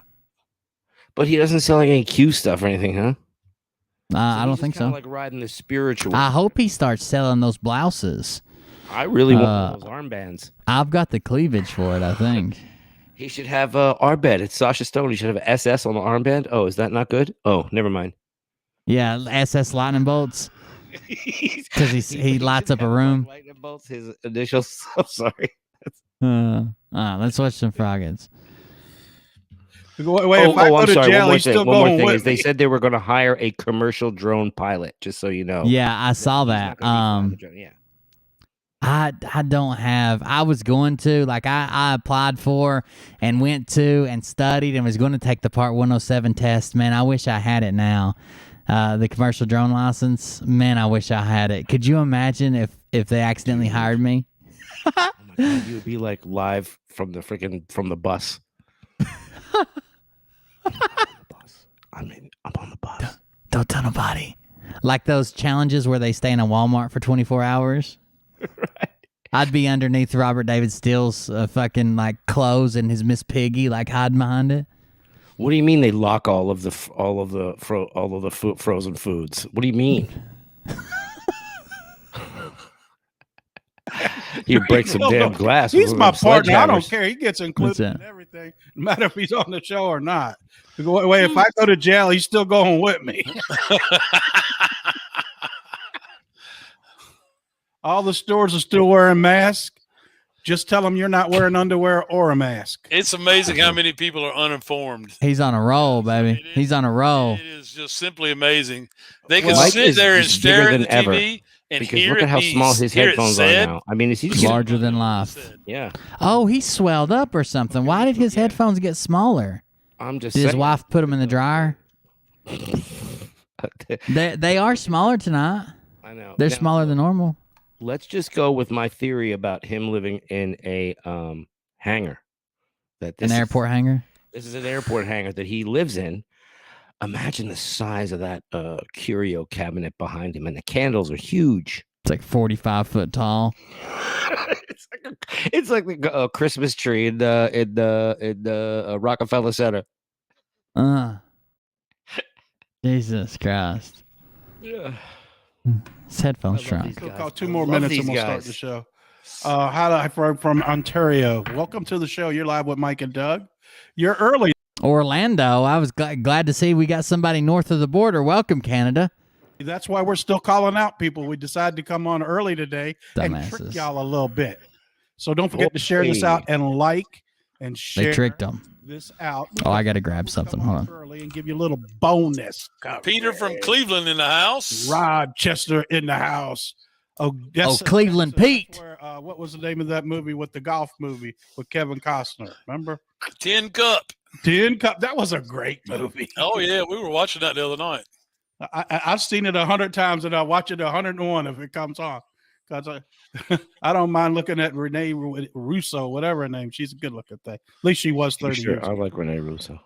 but he doesn't sell like any Q stuff or anything, huh? I don't think so. Like riding the spiritual. I hope he starts selling those blouses. I really want those armbands. I've got the cleavage for it, I think. He should have Arbed. It's Sasha Stone. He should have an SS on the armband. Oh, is that not good? Oh, never mind. Yeah, SS lightning bolts. Because he lights up a room. Lightning bolts. His initials. I'm sorry. Let's watch some Froggins. Wait, if I go I'm to sorry. jail, One he's more still thing. One more going thing with is they me. said they were going to hire a commercial drone pilot. Just so you know. Yeah, I saw He's that. not gonna be flying the drone, yeah. I don't have. I was going to I applied for and went to and studied and was going to take the Part 107 test. Man, I wish I had it now. The commercial drone license. Man, I wish I had it. Could you imagine if they accidentally hired me? Oh my God, you would be like live from the bus. I'm on the bus. Don't tell nobody. Like those challenges where they stay in a Walmart for 24 hours. Right. I'd be underneath Robert David Steele's fucking like clothes and his Miss Piggy, like hiding behind it. What do you mean they lock all of the frozen foods? What do you mean? You break some damn glass. He's with my them partner. I don't sledgehammers. care. He gets included in everything, no matter if he's on the show or not. Wait, if I go to jail, he's still going with me. All the stores are still wearing masks. Just tell them you're not wearing underwear or a mask. It's amazing how many people are uninformed. He's on a roll, baby. He's on a roll. It is just simply amazing. They can Mike sit there and is stare bigger at than the ever, TV and because hear look at how small his headphones are now. I mean, is he just Larger than life. Yeah. Oh, he swelled up or something. Why did his headphones get smaller? I'm just Did his saying. wife put them in the dryer? They are smaller tonight. I know. They're Now, smaller than normal. Let's just go with my theory about him living in a hangar. An airport hangar? This is an airport hangar that he lives in. Imagine the size of that curio cabinet behind him, and the candles are huge. It's like 45 foot tall. It's like the Christmas tree in the Rockefeller Center. Jesus Christ. Yeah. His headphones shrunk. Still call 2 more minutes and we'll start the show. Hi from Ontario. Welcome to the show. You're live with Mike and Doug. You're early. Orlando. I was glad to see we got somebody north of the border. Welcome, Canada. That's why we're still calling out people. We decided to come on early today and trick y'all a little bit. So don't forget to share this out and like and share. They tricked them. This out. Oh, I got to grab something. Hold on. Early and give you a little bonus. Peter from Cleveland in the house. Rochester in the house. Cleveland Pete. Where, what was the name of that movie with the golf movie with Kevin Costner? Remember? Tin Cup. Tin Cup. That was a great movie. Oh yeah, we were watching that the other night. I've seen it 100 times and I'll watch it 101 if it comes on. Because I don't mind looking at Renee Russo, whatever her name. She's a good looking thing. At least she was 30 years ago. I like Renee Russo.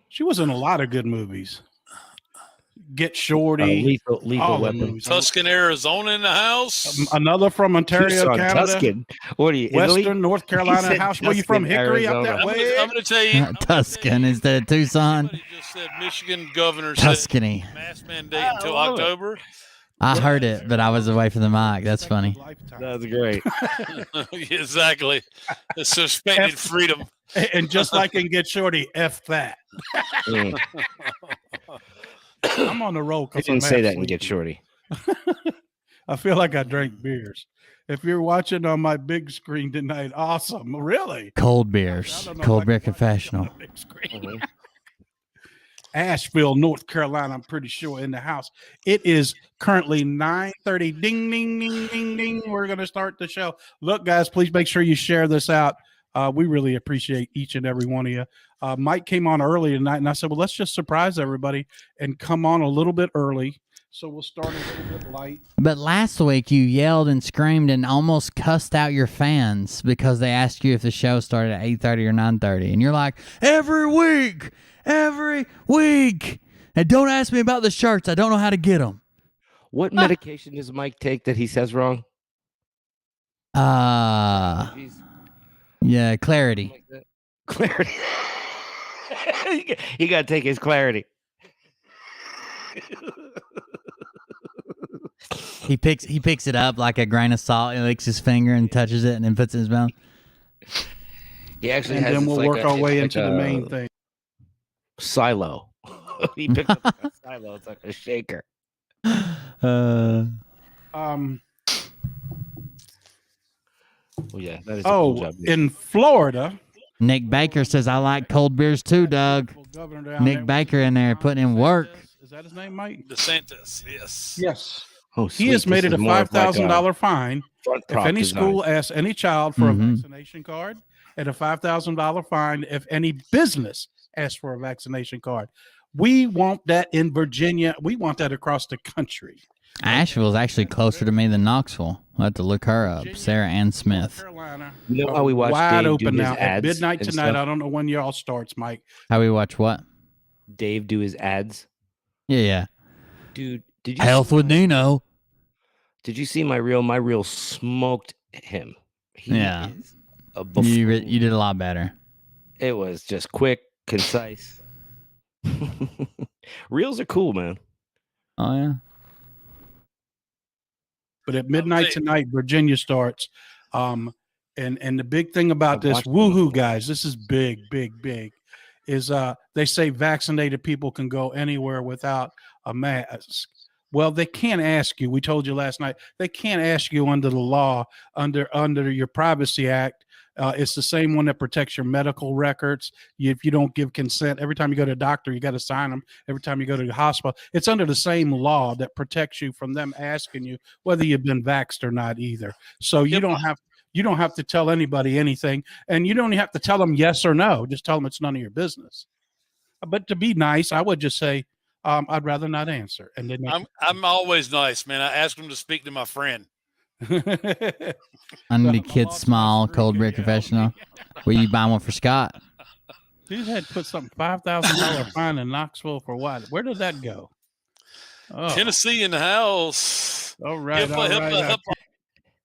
She was in a lot of good movies. Get Shorty. Lethal Weapon. Tuscan, Arizona in the house. Another from Ontario, Canada. Tuscan. What are you, Western Italy? North Carolina house. Where you from? Hickory up that way? I'm going to tell you. Tuscan instead of Tucson. Somebody just said Michigan governor Tuscany. said mask mandate until October. I heard it, but I was away from the mic. That's funny. That's great. Exactly. The suspended freedom. And just like in Get Shorty, F that. I'm on the roll. I didn't say that and Get Shorty. I feel like I drank beers. If you're watching on my big screen tonight, awesome. Really? Cold beers. Cold beer confessional. Asheville, North Carolina, I'm pretty sure, in the house. It is currently 9:30. Ding, ding, ding, ding, ding. We're going to start the show. Look, guys, please make sure you share this out. We really appreciate each and every one of you. Mike came on early tonight, and I said, well, let's just surprise everybody and come on a little bit early. So we'll start a little bit light. But last week you yelled and screamed and almost cussed out your fans because they asked you if the show started at 8:30 or 9:30. And you're like, every week. And don't ask me about the shirts. I don't know how to get them. What medication does Mike take that he says wrong? Yeah, clarity. Clarity. He got to take his clarity. He picks it up like a grain of salt and licks his finger and touches it and then puts it in his mouth. He actually and has then we'll like work our way into the main thing. Silo. He picked up a silo. It's like a shaker. Oh yeah, that is a cool job. In Florida, Nick Baker says I like cold beers too, Doug. Nick Baker in there putting in work. Is that his name, Mike? DeSantis, yes. Yes. Oh, He has made it a $5,000 fine if any school asks any child for a vaccination card, and a $5,000 fine if any business asks for a vaccination card. We want that in Virginia. We want that across the country. Asheville's actually closer to me than Knoxville. I'll have to look her up. Sarah Ann Smith. You know how we watch wide Dave open do his now ads at midnight and tonight. stuff? I don't know when y'all starts, Mike. How we watch what? Dave do his ads. Yeah. Dude, did you Health with Nino. Did you see my reel? My reel smoked him. He Yeah. is a buffoon. You did a lot better. It was just quick, concise. Reels are cool, man. Oh yeah. But at midnight tonight, Virginia starts. And the big thing about this, woohoo, guys, this is big, is they say vaccinated people can go anywhere without a mask. Well, they can't ask you. We told you last night, they can't ask you under the law, under your Privacy Act. It's the same one that protects your medical records. If you don't give consent, every time you go to a doctor, you got to sign them. Every time you go to the hospital, it's under the same law that protects you from them asking you whether you've been vaxxed or not either. So you don't have to tell anybody anything, and you don't have to tell them yes or no. Just tell them it's none of your business. But to be nice, I would just say, I'd rather not answer. And then I'm always nice, man. I ask them to speak to my friend. I need a kid small cold beer confessional. Will you buy one for Scott? Dude had put something $5,000 fine in Knoxville for what? Where did that go? Oh. Tennessee in the house. All right. Hold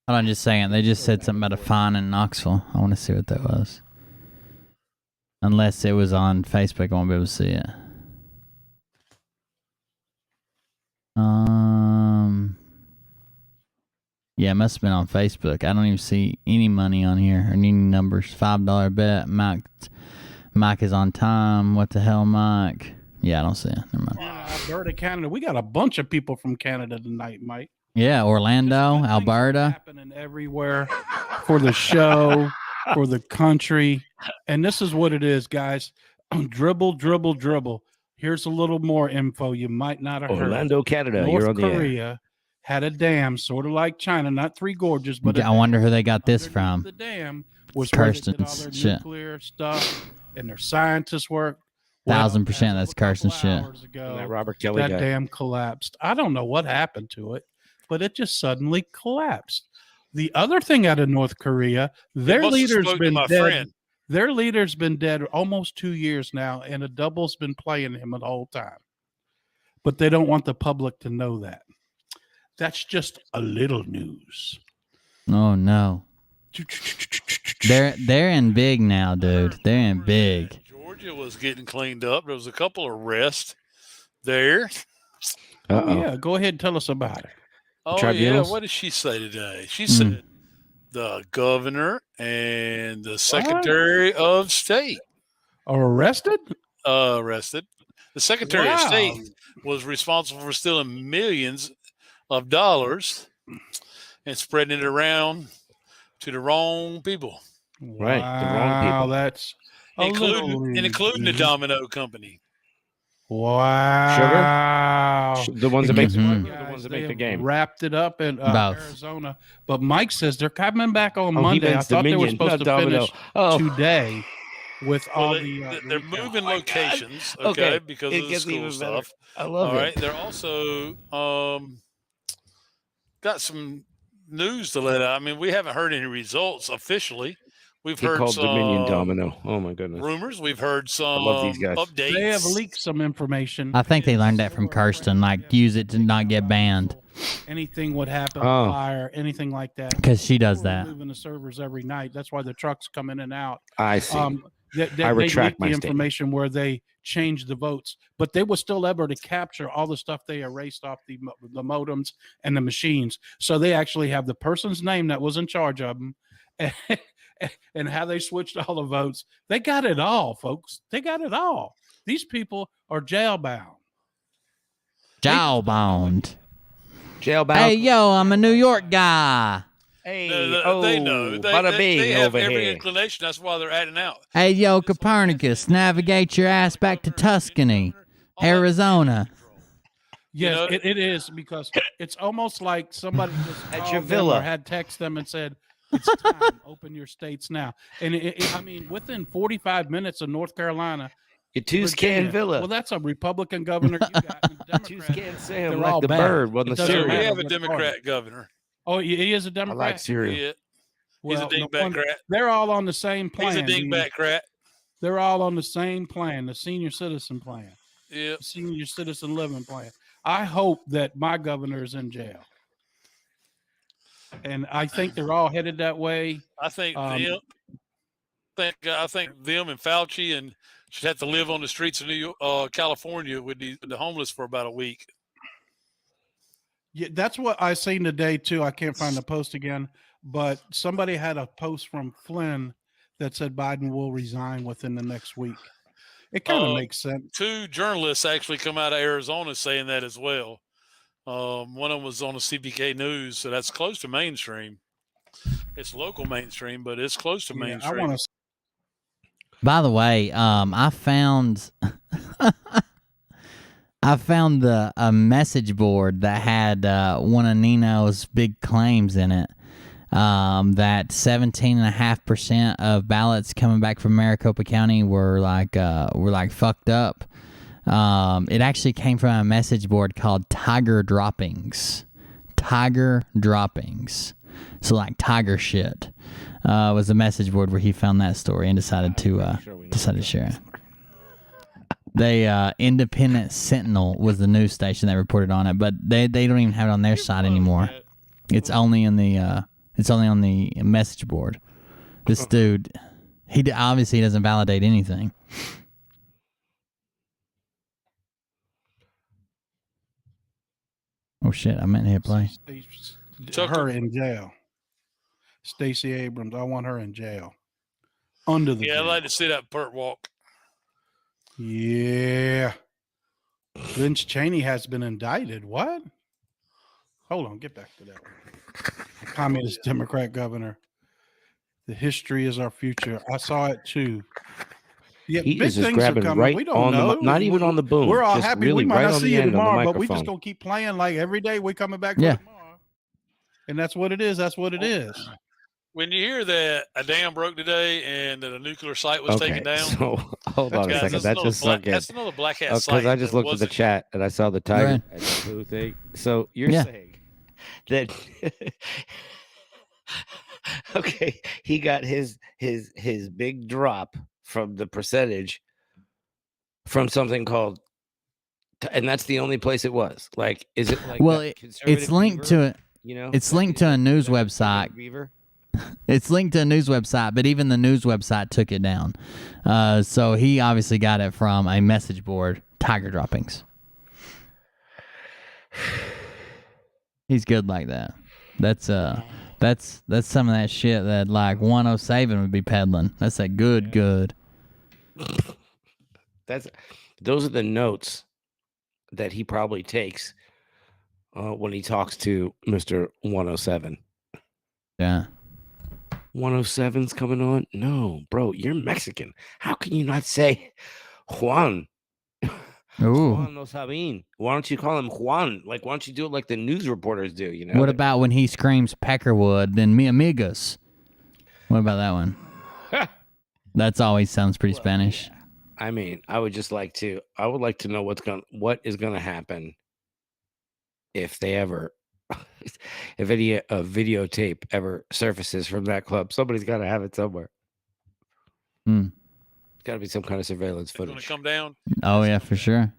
on just a second. They just said something about a fine in Knoxville. I want to see what that was. Unless it was on Facebook, I won't be able to see it. Yeah, it must have been on Facebook. I don't even see any money on here or any numbers. $5 bet. Mike is on time. What the hell, Mike? Yeah, I don't see it. Never mind. Alberta, Canada. We got a bunch of people from Canada tonight, Mike. Yeah, Orlando, Alberta. Happening everywhere for the show, for the country. And this is what it is, guys. Dribble, dribble, dribble. Here's a little more info you might not have heard. Orlando, Canada. North You're on Korea had a dam, sort of like China, not Three Gorges, but I wonder who they got this from. The dam was where they did all their Kirsten's shit. nuclear stuff and their scientists work. 1000% that's Kirsten's shit. That Robert Kelly That guy. dam collapsed. I don't know what happened to it, but it just suddenly collapsed. The other thing out of North Korea, their leader's been dead. Friend. Their leader's been dead almost 2 years now, and a double's been playing him the whole time. But they don't want the public to know that. That's just a little news. Oh no. They're in big now, dude. They're in big. Georgia was getting cleaned up. There was a couple of arrests there. Oh, yeah, go ahead and tell us about it. Oh, Tribunals? yeah. What did she say today? She said the governor and the secretary of state are arrested? Arrested. The secretary of state was responsible for stealing millions of dollars and spreading it around to the wrong people. Right. The wrong people. That's including the Domino Company. Wow. Sugar? The ones that make the ones that make the game. Wrapped it up in Arizona. But Mike says they're coming back on Monday. I thought they were supposed to finish today with all they're moving locations, because of the school stuff. I love it. All right. They're also got some news to let out. I mean, we haven't heard any results officially. We've heard called some Dominion Domino. Oh my goodness. rumors. We've heard some I love these guys. updates. They have leaked some information. I think they learned that from Kirsten, like use it to not get banned. Anything would happen, fire, anything like that. Because she does that. Moving the servers every night. That's why the trucks come in and out. I see. I retract my information where they changed the votes, but they were still able to capture all the stuff they erased off the modems and the machines. So they actually have the person's name that was in charge of them and how they switched all the votes. They got it all, folks. They got it all. These people are jailbound. Jailbound. Jailbound. Hey, yo, I'm a New York guy. Hey, They know. bada bing They have over every here. inclination. That's why they're acting out. Hey, yo, Copernicus, navigate your ass back to Tuscany, Arizona. Yes, know- it is, because it's almost like somebody just At called your them villa. or had text them and said, "It's time, open your states now." And I mean, within 45 minutes of North Carolina, Your Tucson Virginia, Villa. well, that's a Republican governor you got. And Democrat, Tucson Sam, they're like all the bad. bird won It the doesn't cereal. We matter have a what Democrat party. governor. Oh, he is a I Democrat. like cereal. Yeah. Well, He's a no dingbat wonder. crat. They're all on the same He's a plan. dingbat crat. They're all on the same plan, the senior citizen plan, Yeah. senior citizen living plan. I hope that my governor is in jail, and I think they're all headed that way. I think them. I think them and Fauci and should have to live on the streets of New York, California with the homeless for about a week. Yeah, that's what I seen today too. I can't find the post again, but somebody had a post from Flynn that said Biden will resign within the next week. It kind of makes sense. 2 journalists actually come out of Arizona saying that as well. One of them was on the CBK News, so that's close to mainstream. It's local mainstream, but it's close to mainstream. I want to. By the way, I found a message board that had one of Nino's big claims in it. That 17.5% of ballots coming back from Maricopa County were fucked up. It actually came from a message board called Tiger Droppings. Tiger Droppings. So like tiger shit. Was a message board where he found that story and decided to share it. They Independent Sentinel was the news station that reported on it, but they don't even have it on their site anymore. It's only on the message board. This dude, he obviously doesn't validate anything. Oh shit! I meant to hit play. Her in jail. Stacey Abrams. I want her in jail. Under the Yeah, jail. I'd like to see that Pert walk. Yeah. Vince Cheney has been indicted. What? Hold on. Get back to that one. Communist Democrat governor. The history is our future. I saw it too. Yeah, He big is just things are grabbing coming. right We don't on know. the, not even on the boom. We're all just happy. really We might right not on see the you end of the tomorrow, but we microphone. just gonna keep playing like every day. We coming back Yeah. for tomorrow, and that's what it is. That's what it is. When you hear that a dam broke today and that a nuclear site was taken down, so hold on a guys, second. That just sunk in. that's another black hat site. Because I just that looked at the wasn't- chat and I saw the tiger Right. and the blue thing. So you're Yeah. saying that okay, he got his big drop from the percentage from something called, and that's the only place it was. Like, is it like? Well, that it's conservative linked Beaver? to it. You know, It's linked to a news Like website. Beaver? It's linked to a news website, but even the news website took it down. So he obviously got it from a message board, Tiger Droppings. He's good like that. That's some of that shit that like 107 would be peddling. That's that good. Those are the notes that he probably takes when he talks to Mr. 107. Yeah. 107's coming on? No, bro, you're Mexican. How can you not say Juan? Ooh. Juan no sabin. Why don't you call him Juan? Like, why don't you do it like the news reporters do? You know. What about when he screams Peckerwood, then mi amigos? What about that one? That's always sounds pretty Spanish. I mean, I would like to know what is gonna happen if they ever, if any videotape ever surfaces from that club. Somebody's got to have it somewhere. Hmm. Got to be some kind of surveillance It's going to footage. come down. Oh yeah, for sure.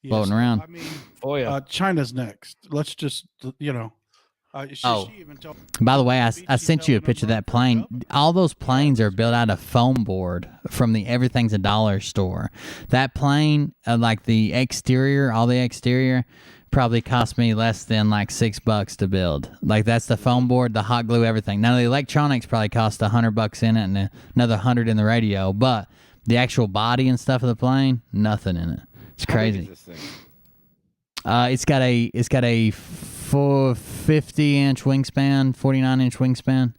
Floating around. I mean, Oh yeah. China's next. Let's just, she even told. By the way, I sent you a picture of that plane. All those planes are built out of foam board from the Everything's a Dollar store. That plane, like the exterior, all the exterior, probably cost me less than like $6 to build. Like that's the foam board, the hot glue, everything. Now the electronics probably cost $100 in it and another 100 in the radio, but the actual body and stuff of the plane, nothing in it. It's How big crazy. is this thing? It's got a for 50-inch wingspan, 49-inch wingspan.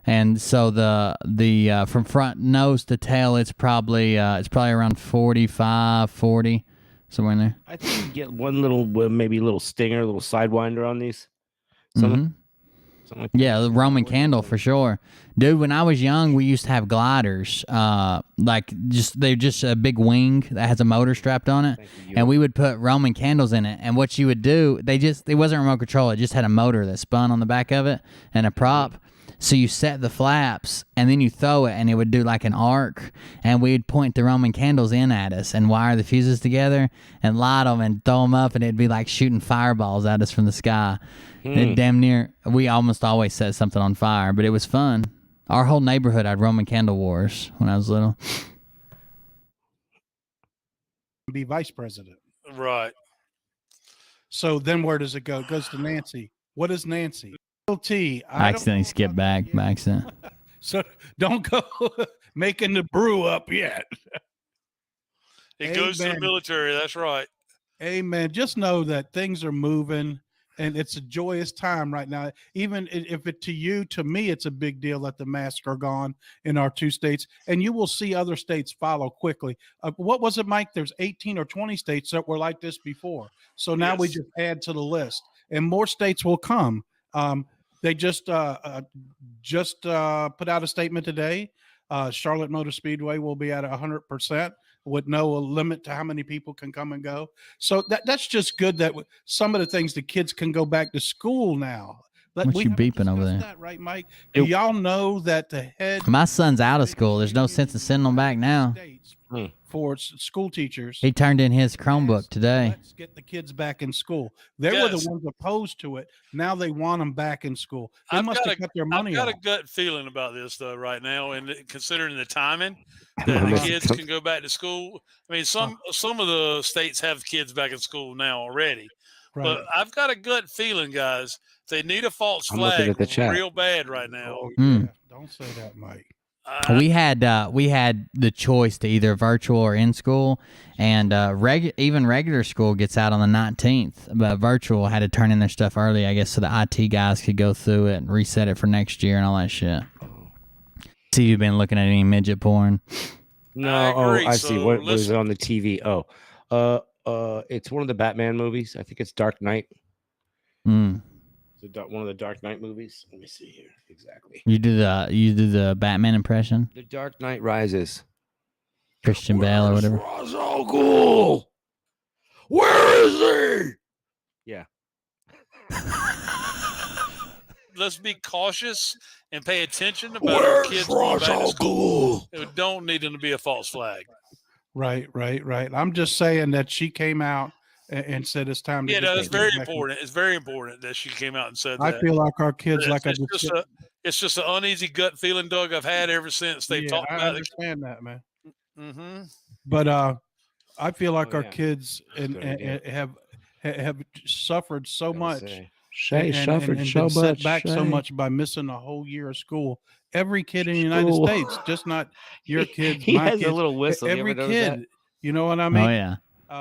And so the from front nose to tail, it's probably around 45, 40, somewhere in there. I think you get one little, maybe a little stinger, a little sidewinder on these. Something like that. Yeah, the Roman candle for sure, dude. When I was young, we used to have gliders, they're just a big wing that has a motor strapped on it, and we would put Roman candles in it. And what you would do, it wasn't remote control; it just had a motor that spun on the back of it and a prop. So you set the flaps, and then you throw it, and it would do like an arc, and we'd point the Roman candles in at us and wire the fuses together and light them and throw them up, and it'd be like shooting fireballs at us from the sky. It damn near, we almost always set something on fire, but it was fun. Our whole neighborhood had Roman candle wars when I was little. Be vice president. Right. So then where does it go? It goes to Nancy. What is Nancy? T. I accidentally skipped back by accident. So don't go making the brew up yet. It goes to the military. That's right. Amen. Just know that things are moving, and it's a joyous time right now. Even if to me, it's a big deal that the masks are gone in our 2 states, and you will see other states follow quickly. What was it, Mike? There's 18 or 20 states that were like this before. So now we just add to the list, and more states will come. They just put out a statement today. Charlotte Motor Speedway will be at 100% with no limit to how many people can come and go. So that's just good that some of the things the kids can go back to school now. What you beeping over there? That, right, Mike? Do y'all know that the head? My son's out of school. There's no sense in sending him back now. For school teachers, he turned in his Chromebook today. Let's get the kids back in school. They were the ones opposed to it. Now they want them back in school. They must have cut their money I've got off. a gut feeling about this though right now, and considering the timing that the kids can go back to school. I mean, some of the states have kids back in school now already, but I've got a gut feeling, guys. They need a false flag real bad right now. Oh, yeah. Don't say that, Mike. We had the choice to either virtual or in school, and even regular school gets out on the 19th, but virtual had to turn in their stuff early, I guess, so the IT guys could go through it and reset it for next year and all that shit. See, you've been looking at any midget porn? No, I see. What was it on the TV? It's one of the Batman movies. I think it's Dark Knight. One of the Dark Knight movies. Let me see here exactly. You do the Batman impression? The Dark Knight Rises. Christian Bale or whatever. Ra's al Ghul? Where is he? Yeah. Let's be cautious and pay attention about our kids going back to school. It don't need them to be a false flag. Right. I'm just saying that she came out and said it's time to. Yeah, no, it's very important. It's very important that she came out and said that. I feel like our kids, it's just an uneasy gut feeling, Doug. I've had ever since they've talked about it. I understand that, man. Mm-hmm. But I feel like our kids have suffered so much. Suffered so much. Set back so much by missing a whole year of school. Every kid in the United States, just not your kids. He has a little whistle. Every kid, you know what I mean? Oh yeah.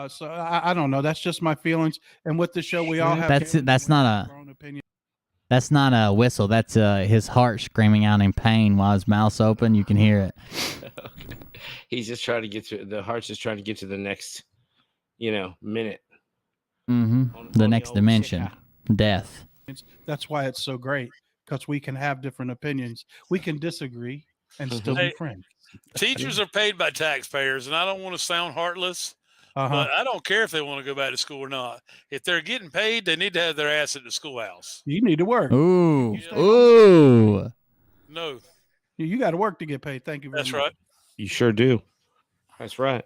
So I don't know. That's just my feelings. And with the show, we all have. That's not a whistle. That's his heart screaming out in pain while his mouth's open. You can hear it. Okay. He's just trying to get to the heart's just trying to get to the next, minute. Mm-hmm. The next dimension, death. That's why it's so great, because we can have different opinions. We can disagree and still be friends. Teachers are paid by taxpayers, and I don't want to sound heartless. But I don't care if they want to go back to school or not. If they're getting paid, they need to have their ass at the schoolhouse. You need to work. Ooh. No. You got to work to get paid. Thank you very much. That's right. You sure do. That's right.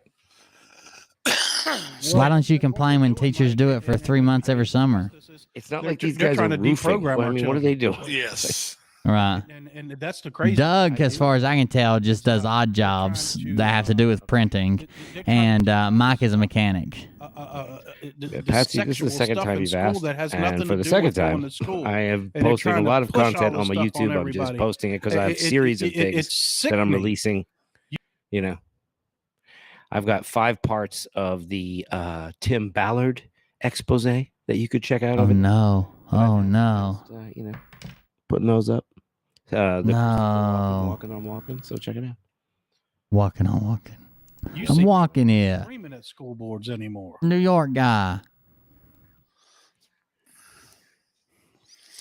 So why don't you complain when teachers do it for 3 months every summer? It's not like these guys are roofing. I mean, what are they doing? Yes. Right. And that's the crazy. Doug, as far as I can tell, just does odd jobs that have to do with printing, and Mike is a mechanic. Patsy, this is the second time you've asked, and for the second time, I have posted a lot of content on my YouTube. I'm just posting it because I have series of things that I'm releasing. I've got 5 parts of the Tim Ballard expose that you could check out. Oh Oh no. Just, putting those up. The No. walking. So check it out. Walking on walking. You I'm see walking here. screaming at school boards anymore. New York guy.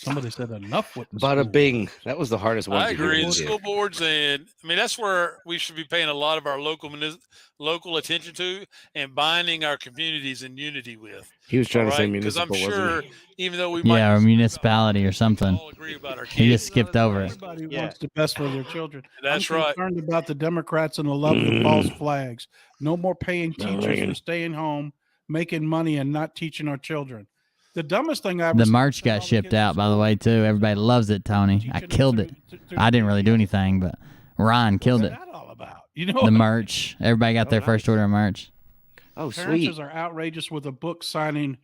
Somebody said enough with the Bada school bing. That was the hardest one. I to agree. get The into. school boards, and I mean that's where we should be paying a lot of our local attention to, and binding our communities in unity with. He was trying to say because I'm municipal, sure, wasn't even though we Yeah, might or municipality or something. all agree about our kids, He just skipped over it. Everybody Yeah. wants the best for their children. That's I'm right. concerned about the Democrats and the love of the false flags. No more paying teachers for staying home, making money, and not teaching our children. The dumbest thing I ever The seen merch was got all the shipped kids out, in by the school way, too. Everybody loves it, Tony. I killed it. I didn't really do anything, but Ryan killed it. What's that all about? You know, The merch. Everybody got their first order of merch. Oh, parents sweet. are outrageous with a book signing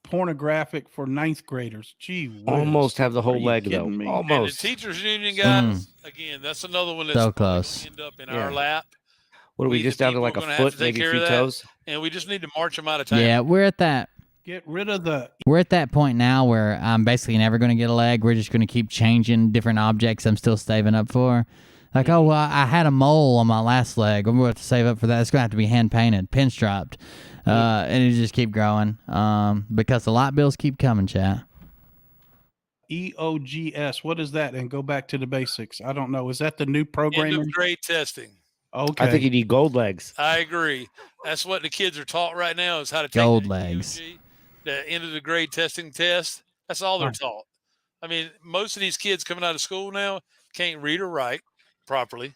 pornographic for ninth graders. Gee whiz. Almost have the whole Are you leg, though. kidding me? And the Almost. teachers union guys, again, that's another one that's So probably close. gonna end up in Yeah. our lap. What are we the just down to people, like are a gonna have foot, to take maybe care a few of that, toes? and we just need to march them out of town. Yeah, we're at that Get rid of the point now where I'm basically never going to get a leg. We're just going to keep changing different objects I'm still saving up for. Like, oh, well, I had a mole on my last leg. I'm going to have to save up for that. It's going to have to be hand painted, pinstriped. And it just keep growing because the light bills keep coming, chat. EOGS. What is that? And go back to the basics. I don't know. Is that the new End programming? of grade testing. Okay. I think you need gold legs. I agree. That's what the kids are taught right now is how to take Gold the legs. EOG, the end of the grade testing test. That's all they're taught. I mean, most of these kids coming out of school now can't read or write properly.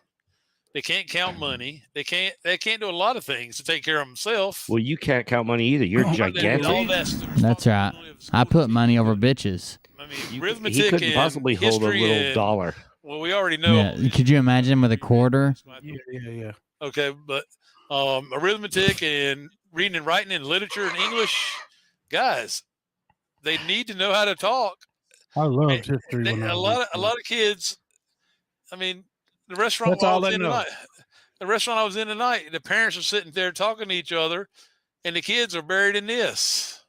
They can't count money. They can't do a lot of things to take care of themselves. Well, you can't count money either. You're All gigantic. that's the That's right. responsibility of the I school put teacher. money over bitches. I mean, He arithmetic couldn't and possibly hold a history little and- dollar. Well, we already know. Yeah. Could you imagine with a quarter? Yeah. Okay, but arithmetic and reading and writing and literature and English, guys, they need to know how to talk. I loved history. When I A was lot of kids. I mean, the restaurant That's where I all was they in know. tonight. The restaurant I was in tonight, the parents are sitting there talking to each other, and the kids are buried in this.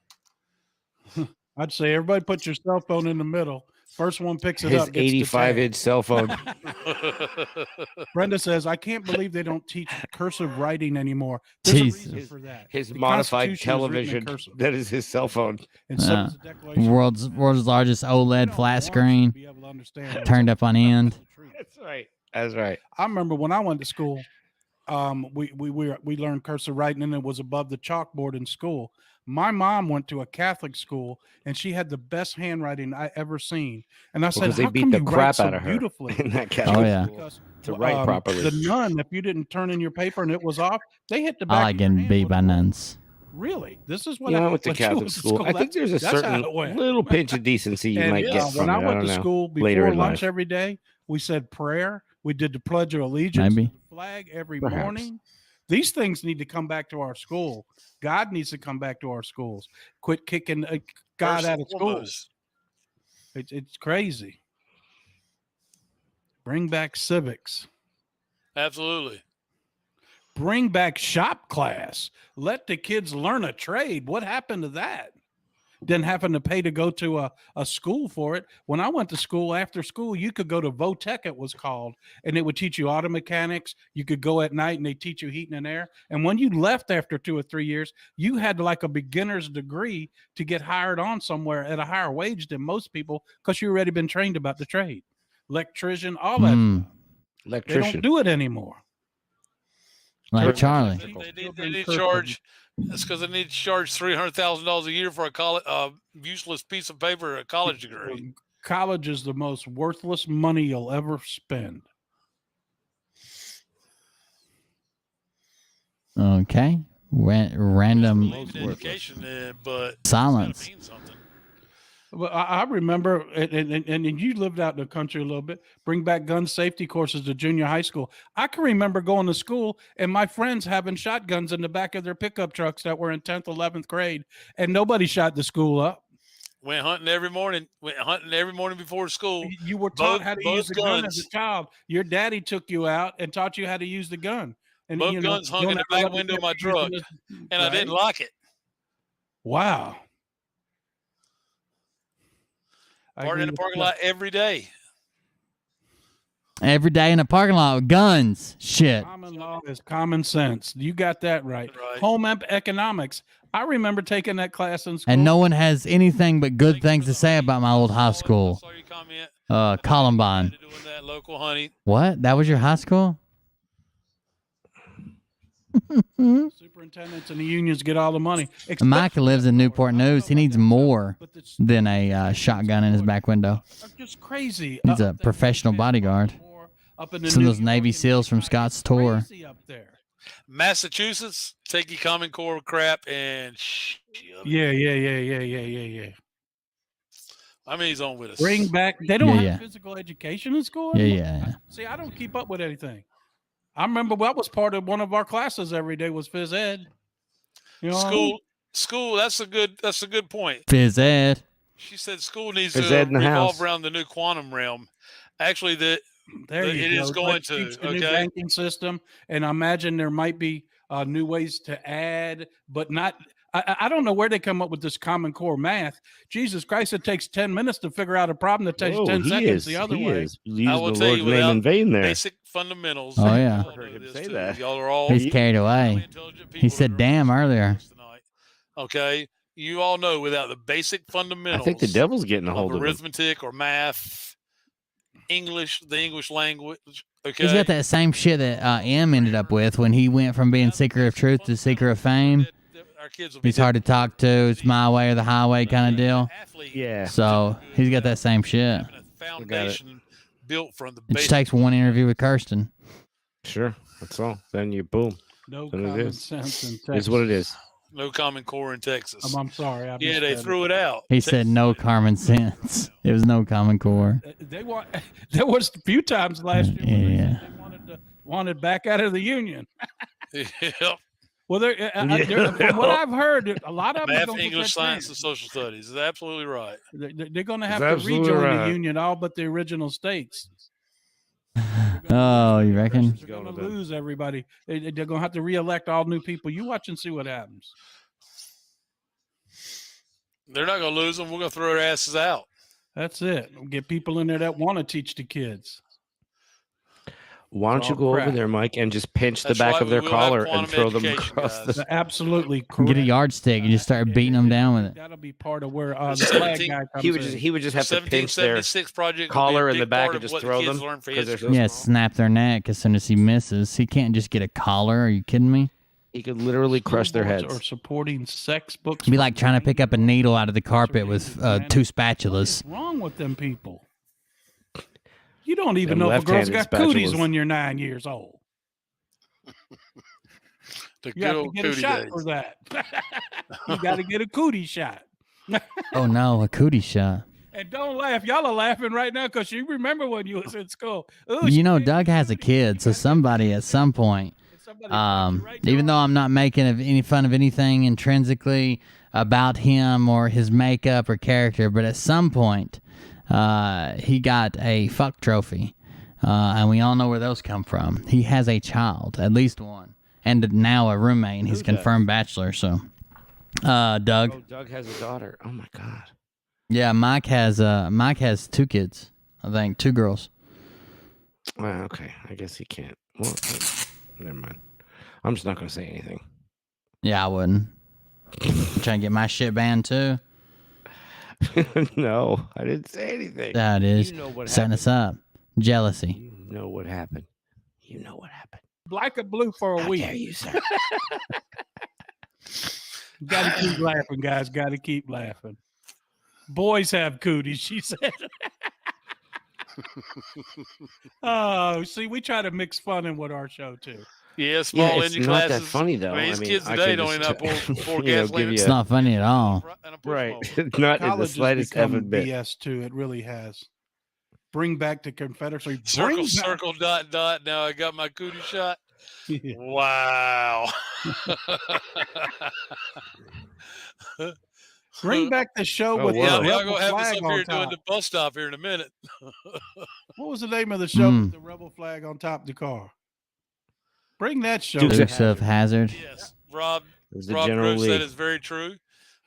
I'd say everybody put your cell phone in the middle. First one picks it His up. Gets the 85-inch cell phone. tag. Brenda says, "I can't believe they don't teach cursive writing anymore." There's a Jesus. reason for that. His The modified Constitution is written in television. cursive. That is his cell phone. And so is the Declaration. World's largest OLED flat screen Be able to understand what's turned up on end. That's right. That's right. I remember when I went to school, we learned cursive writing, and it was above the chalkboard in school. My mom went to a Catholic school, and she had the best handwriting I ever seen. And I said, Because they "How beat come the you write crap so out of her beautifully?" in that Catholic Oh, yeah. school Because, to write properly. The nun, if you didn't turn in your paper and it was off, they hit the back. I like of your getting hand beat with by a ruler. nuns. Really? This is what I went to when she Catholic went to school. I think there's a that's how certain it went. little pinch of decency you And, might get from when it. I I went don't to know. school Later before in lunch life. every day, we said prayer. We did the Pledge of Allegiance, Maybe. to the flag every Perhaps. morning. These things need to come back to our school. God needs to come back to our schools. Quit kicking God First out and of schools. foremost. It's crazy. Bring back civics. Absolutely. Bring back shop class. Let the kids learn a trade. What happened to that? Then having to pay to go to a school for it. When I went to school, after school, you could go to Votech, it was called, and it would teach you auto mechanics. You could go at night and they teach you heating and air. And when you left after 2 or 3 years, you had like a beginner's degree to get hired on somewhere at a higher wage than most people because you already been trained about the trade. Electrician, all that Mm. stuff. They Electrician. don't do it anymore. Like Charlie. They need to charge. That's because they need to charge $300,000 a year for a useless piece of paper, a college degree. College is the most worthless money you'll ever spend. Okay. Random Believe in education, but it's silence. gotta mean something. Well, I remember, and you lived out in the country a little bit, bring back gun safety courses to junior high school. I can remember going to school and my friends having shotguns in the back of their pickup trucks that were in 10th, 11th grade, and nobody shot the school up. Went hunting every morning. Went hunting every morning before school. You were taught Both- how to both use the gun as guns. a child. Your daddy took you out and taught you how to use the gun. And Both you know, guns hung don't in the ever back let me window of catch my you truck, using this- and I didn't Right? like it. Wow. Parking in the parking lot every day. Every day in a parking lot with guns. Shit. Common law is common sense. You got that right. Home economics. I remember taking that class in school. And no one has anything but good things to say about my old high school. Columbine. What? That was your high school? Superintendents and the unions get all the money. Mike lives in Newport News. He needs more than a shotgun in his back window. Just crazy. He's a professional bodyguard. Some of those Navy SEALs from Scott's tour. Massachusetts, take your Common Core crap and Yeah. I mean, he's on with us. Bring back. They don't have physical education in school anymore? Yeah. See, I don't keep up with anything. I remember that was part of one of our classes every day was phys ed. You know? School. That's a good point. Phys ed. She said school needs to revolve around the new quantum realm. Actually, it is going to. The new banking system, and I imagine there might be new ways to add, but not. I don't know where they come up with this Common Core math. Jesus Christ, it takes 10 minutes to figure out a problem that takes 10 seconds the other way. I will tell you, name in vain there. Basic fundamentals. Oh, yeah. I heard him say that. Y'all are all He's carried away. He said, damn, earlier. Okay. You all know without the basic fundamentals. I think the devil's getting a hold of arithmetic or math, English, the English language. Okay. He's got that same shit that M ended up with when he went from being seeker of truth to seeker of fame. He's hard to talk to. It's my way or the highway kind of deal. Yeah. So he's got that same shit. Foundation built from the It just takes one interview with Kirsten. Sure. That's all. Then you boom. No then common sense in Texas. It's what it is. No Common Core in Texas. I'm sorry. They threw it out. He said no common sense. It was no Common Core. There was a few times last year when they wanted back out of the union. Yep. Well, from what I've heard, a lot of them math, English, science, and social studies is absolutely right. They're going to have to rejoin the union, all but the original states. Oh, you reckon? They're going to lose everybody. They're going to have to reelect all new people. You watch and see what happens. They're not going to lose them. We're going to throw their asses out. That's it. We'll get people in there that want to teach the kids. Why don't you go over there, Mike, and just pinch the back of their collar and throw them across the... Absolutely correct. Get a yardstick and just start beating them down with it. That'll be part of where the flag guy comes he would just have to pinch their collar in the back and just throw them. Snap their neck as soon as he misses. He can't just get a collar. Are you kidding me? He could literally crush their heads. Or supporting sex books. It'd be like trying to pick up a needle out of the carpet with two spatulas. What's wrong with them people? You don't even know if a girl's got cooties when you're 9 years old. You have to get a shot for that. You got to get a cootie shot. Oh, no, a cootie shot. And don't laugh. Y'all are laughing right now because you remember when you was in school. Ooh, you know, Doug has a kid, so somebody at some point, even though I'm not making any fun of anything intrinsically about him or his makeup or character, but at some point, he got a fuck trophy, and we all know where those come from. He has a child, at least one, and now a roommate, and he's confirmed bachelor. So, Doug. Oh, Doug has a daughter. Oh my God. Yeah, Mike has 2 kids. I think 2 girls. Well, okay, I guess he can't. Well, never mind. I'm just not going to say anything. Yeah, I wouldn't. Trying to get my shit banned too. No, I didn't say anything. That is setting us up. Jealousy. You know what happened. You know what happened. Black and blue for a week. How dare you, sir? Got to keep laughing, guys. Got to keep laughing. Boys have cooties, she said. Oh, see, we try to mix fun in with our show too. Yeah, small engine classes. It's not that funny though. I mean, kids today don't even have four gasoline. It's not funny at all. Right. Not in the slightest ever bit. BS too. It really has. Bring back the Confederacy. Circle, dot, dot. Now I got my cootie shot. Wow. Bring back the show with the rebel have flag this up on here top. doing the bus stop here in a minute. What was the name of the show with the rebel flag on top of the car? Bring that show. Dukes of Hazzard. Yes, Rob General Groves Lee. said it's very true.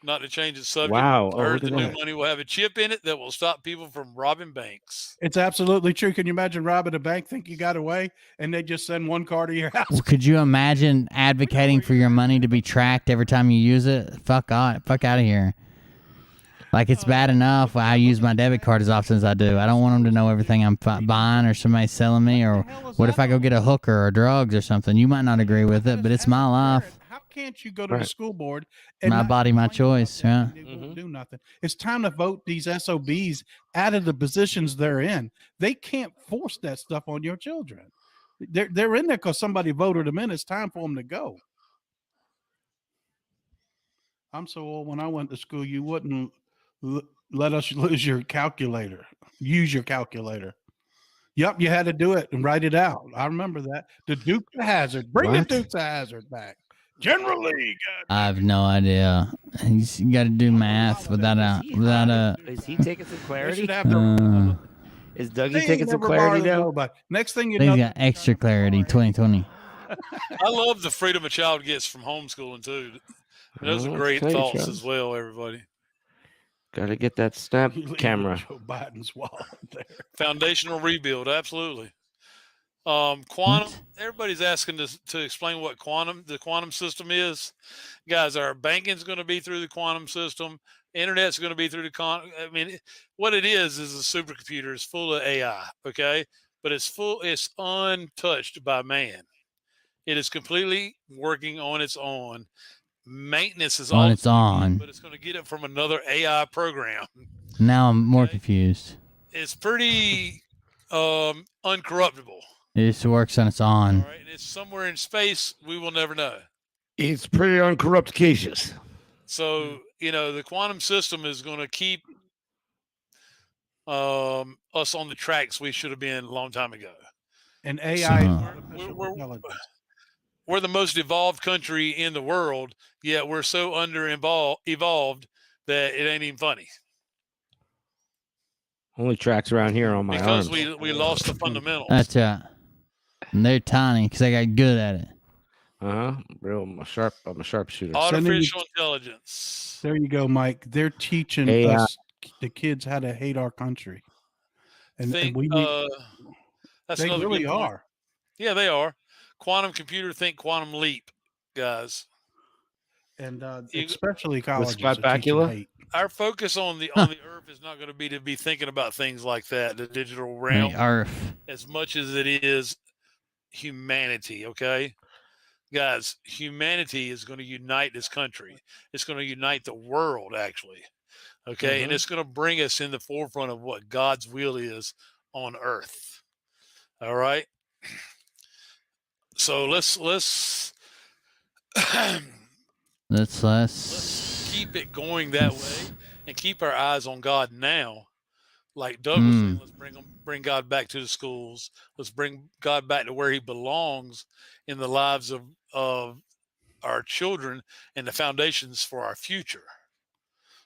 not to change the subject. Wow. I Oh, heard look the at new that. money will have a chip in it that will stop people from robbing banks. It's absolutely true. Can you imagine robbing a bank, think you got away, and they just send one car to your house? Well, could you imagine advocating for your money to be tracked every time you use it? Fuck out of here. Like, it's bad enough I use my debit card as often as I do. I don't want them to know everything I'm buying or somebody selling me. Or what if I go get a hooker or drugs or something? You might not agree with it, but it's my life. How can't you go to the school board? My not body, my complain about choice. that? Yeah. They won't do nothing. It's time to vote these SOBs out of the positions they're in. They can't force that stuff on your children. They're in there because somebody voted them in. It's time for them to go. I'm so old. When I went to school, you wouldn't let us use your calculator. Yep, you had to do it and write it out. I remember that. The Duke of Hazard. Bring What? the Dukes of Hazard back. General League. I have no idea. You got to do math without a. Is he taking some They clarity? should have the. Is Dougie They ain't taking some never clarity bothered now? nobody. Next thing you He's know, got extra clarity. 2020. I love the freedom a child gets from homeschooling too. And those are great tell you, thoughts Travis. as well, everybody. Got to get that snap you leave camera. Joe Biden's wallet there. Foundational rebuild, absolutely. Quantum. Everybody's asking to explain what the quantum system is. Guys, our banking's going to be through the quantum system. Internet's going to be through the quantum. I mean, what it is a supercomputer. It's full of AI, okay? But it's untouched by man. It is completely working on its own. Maintenance is On its own. but it's going to get it from another AI program. Now I'm more confused. It's pretty uncorruptible. It just works on its own. All right, and it's somewhere in space we will never know. It's pretty uncorrupticious. So, the quantum system is going to keep us on the tracks we should have been a long time ago. And AI We're the most evolved country in the world, yet we're so evolved that it ain't even funny. Only tracks around here on my because arms. we lost the fundamentals. That's right. And they're tiny because they got good at it. I'm a sharpshooter. Artificial intelligence. There you go, Mike. They're teaching AI. us, the kids, how to hate our country. And we that's they another really good point. are. Yeah, they are. Quantum computer, think quantum leap, guys. And especially colleges. Scott are teaching Bakula? hate. Our focus on the earth is not going to be thinking about things like that, the digital realm, The earth. as much as it is humanity. Okay, guys, humanity is going to unite this country. It's going to unite the world, actually. Okay, and it's going to bring us in the forefront of what God's will is on earth. All right. So let's keep it going that way and keep our eyes on God now. Like Doug was saying, let's bring God back to the schools. Let's bring God back to where he belongs in the lives of our children and the foundations for our future.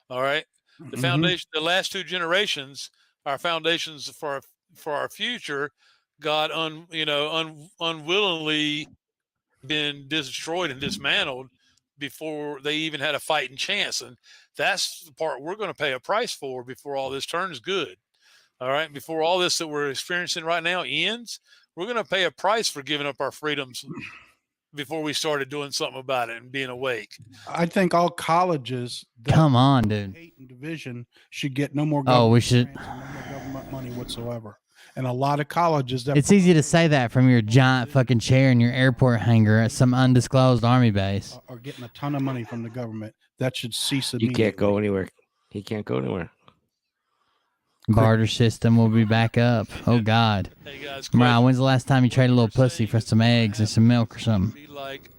All right. The foundation, the last two generations, our foundations for our future, God unwillingly been destroyed and dismantled before they even had a fighting chance. And that's the part we're going to pay a price for before all this turns good. All right. Before all this that we're experiencing right now ends, we're going to pay a price for giving up our freedoms before we started doing something about it and being awake. I think all colleges Come on, dude. hate and division should get no more government We should. grants and no more government money whatsoever. And a lot of colleges that It's easy to say that from your giant fucking chair in your airport hangar at some undisclosed army base. are getting a ton of money from the government. That should cease You immediately. can't go anywhere. He can't go anywhere. Barter system will be back up. Oh, God. Hey guys, Mariah, when's the last time you traded a little pussy for some eggs and some milk or something? be like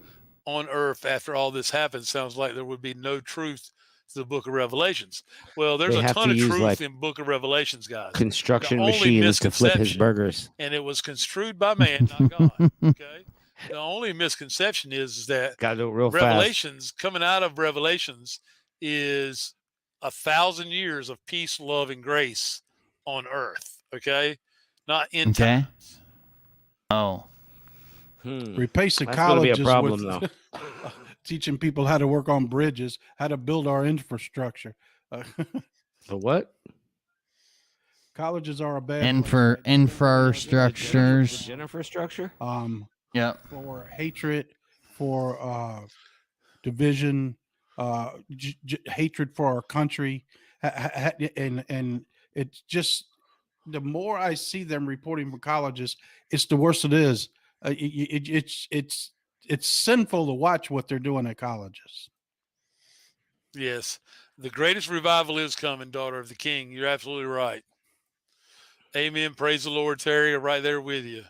on earth after all this happens? Sounds like there would be no truth to the book of Revelations. Well, there's They a have ton to of use, truth like, in book of Revelations, guys. Construction The only machines to flip his misconception, burgers. and it was construed by man, not God. Okay. The only misconception is that Got to do it real fast. Revelations, coming out of Revelations, is 1,000 years of peace, love, and grace on earth. Okay, not in Okay. times. Oh. Replace the That's gonna be a colleges problem, with, though. teaching people how to work on bridges, how to build our infrastructure. The what? Colleges are a bad infrastructures. Infrastructure. Yep. For hatred, for division, hatred for our country, and it's just the more I see them reporting from colleges, it's the worse it is. It's sinful to watch what they're doing at colleges. Yes, the greatest revival is coming, daughter of the King. You're absolutely right. Amen. Praise the Lord, Terry. I'm right there with you.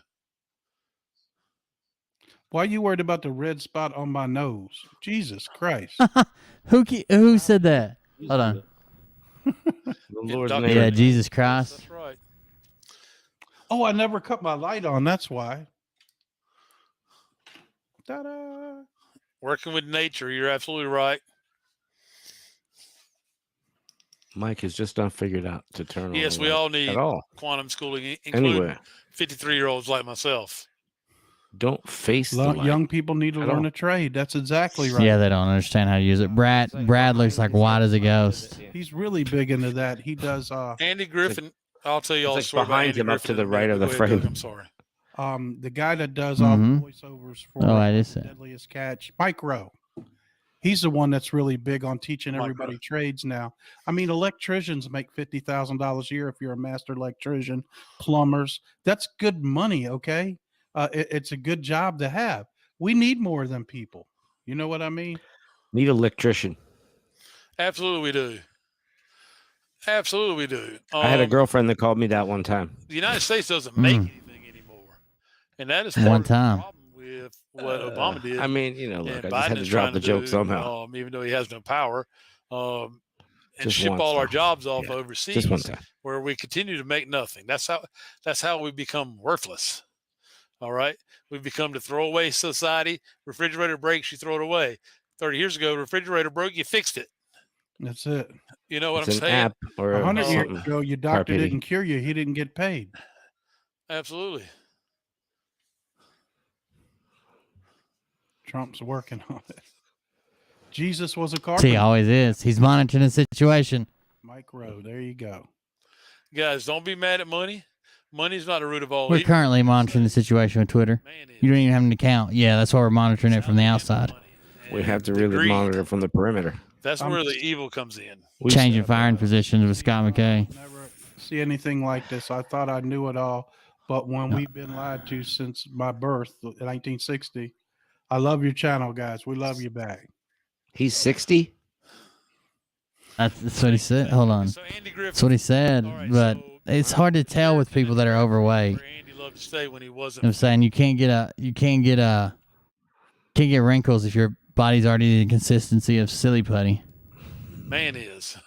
Why are you worried about the red spot on my nose? Jesus Christ. Who said that? Hold on. The Lord's name. Yeah, Jesus Christ. That's right. Oh, I never cut my light on. That's why. Ta-da. Working with nature. You're absolutely right. Mike is just not figured out to turn on. Yes, we all need at all. quantum schooling, including Anyway, 53-year-olds like myself. Don't face the light. Young people need to learn a trade. That's exactly right. Yeah, they don't understand how to use it. Brad looks like white as a ghost. He's really big into that. He does. Andy Griffin. I'll tell you all the It's story like about behind Andy him up Griffin to the in a right minute, of the but go ahead, Doug. frame. I'm sorry. The guy that does all the voiceovers for I just said. Deadliest Catch, Mike Rowe. He's the one that's really big on teaching everybody trades now. I mean, electricians make $50,000 a year if you're a master electrician, plumbers. That's good money, okay? It's a good job to have. We need more of them people. You know what I mean? Need an electrician. Absolutely, we do. Absolutely, we do. I had a girlfriend that called me that one time. The United States doesn't make anything anymore, and that is part One of the time. problem with what Obama did. I mean, look, and I just had Biden to is drop trying the to joke do, somehow. even though he has no power, and Just ship once, all our though. jobs off Yeah, overseas, just one time. where we continue to make nothing. That's how we become worthless. All right, we've become the throwaway society. Refrigerator breaks, you throw it away. 30 years ago, refrigerator broke, you fixed it. That's it. You know what It's I'm an saying? app or 100 years something. ago, your doctor Carpini. didn't cure you. He didn't get paid. Absolutely. Trump's working on it. Jesus was a carpenter. He always is. He's monitoring the situation. Mike Rowe, there you go. Guys, don't be mad at money. Money's not the root of all We're evil. currently monitoring the situation with Twitter. You don't even have an account. Yeah, that's why we're monitoring it from the outside. We have to The really greed. monitor from the perimeter. That's where the evil comes in. Changing firing positions with Scott McKay. Never see anything like this. I thought I knew it all, but when we've been lied to since my birth in 1960, I love your channel, guys. We love you back. He's 60. That's what he said. Hold on. So Andy Griffin. That's what he said. But it's hard to tell with people that are overweight. Where Andy loved to stay when he wasn't. I'm saying you can't get wrinkles if your body's already the consistency of silly putty. Man is.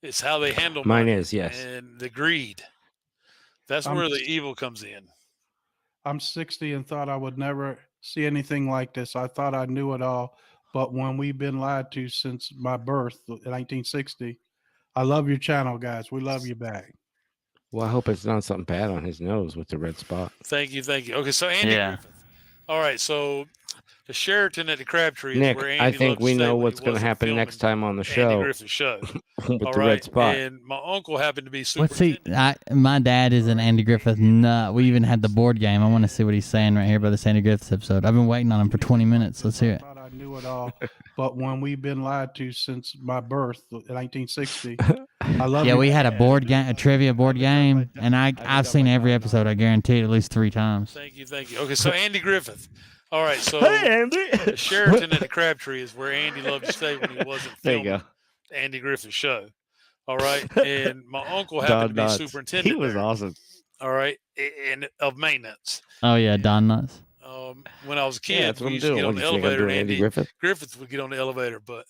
It's how they handle Mine money is, yes. and the greed. That's where the evil comes in. I'm 60 and thought I would never see anything like this. I thought I knew it all, but when we've been lied to since my birth in 1960, I love your channel, guys. We love you back. Well, I hope it's not something bad on his nose with the red spot. Thank you. Okay, so Andy Griffith. All right, so the Sheraton at the Crabtree is Nick, where Andy I think loved to we stay know when he what's going to wasn't happen filming next time on the Andy show Griffith's show. with All the right, red spot. and my uncle happened to be Let's see. My dad is an Andy Griffith nut. We even had the board game. I want to see what he's saying right here about this Andy Griffith episode. I've been waiting on him for 20 minutes. Let's hear it. I thought I knew it all, but when we've been lied to since my birth in 1960, I love Yeah, you. we had a board game, a trivia board game, and I've seen every episode. I guarantee it at least 3 times. Thank you. Okay, so Andy Griffith. All right, so Hey, Andy. the Sheraton at the Crabtree is where Andy loved to stay when he wasn't There you filming go. Andy Griffith's show. All right, and my uncle happened to be superintendent. He was there. awesome. All right, and of maintenance. Oh yeah, Don Nuts. When I was a kid, Yeah, that's what we I'm used to doing. get on What the do you think I'm elevator. doing, and Andy Griffith? Griffith would get on the elevator, but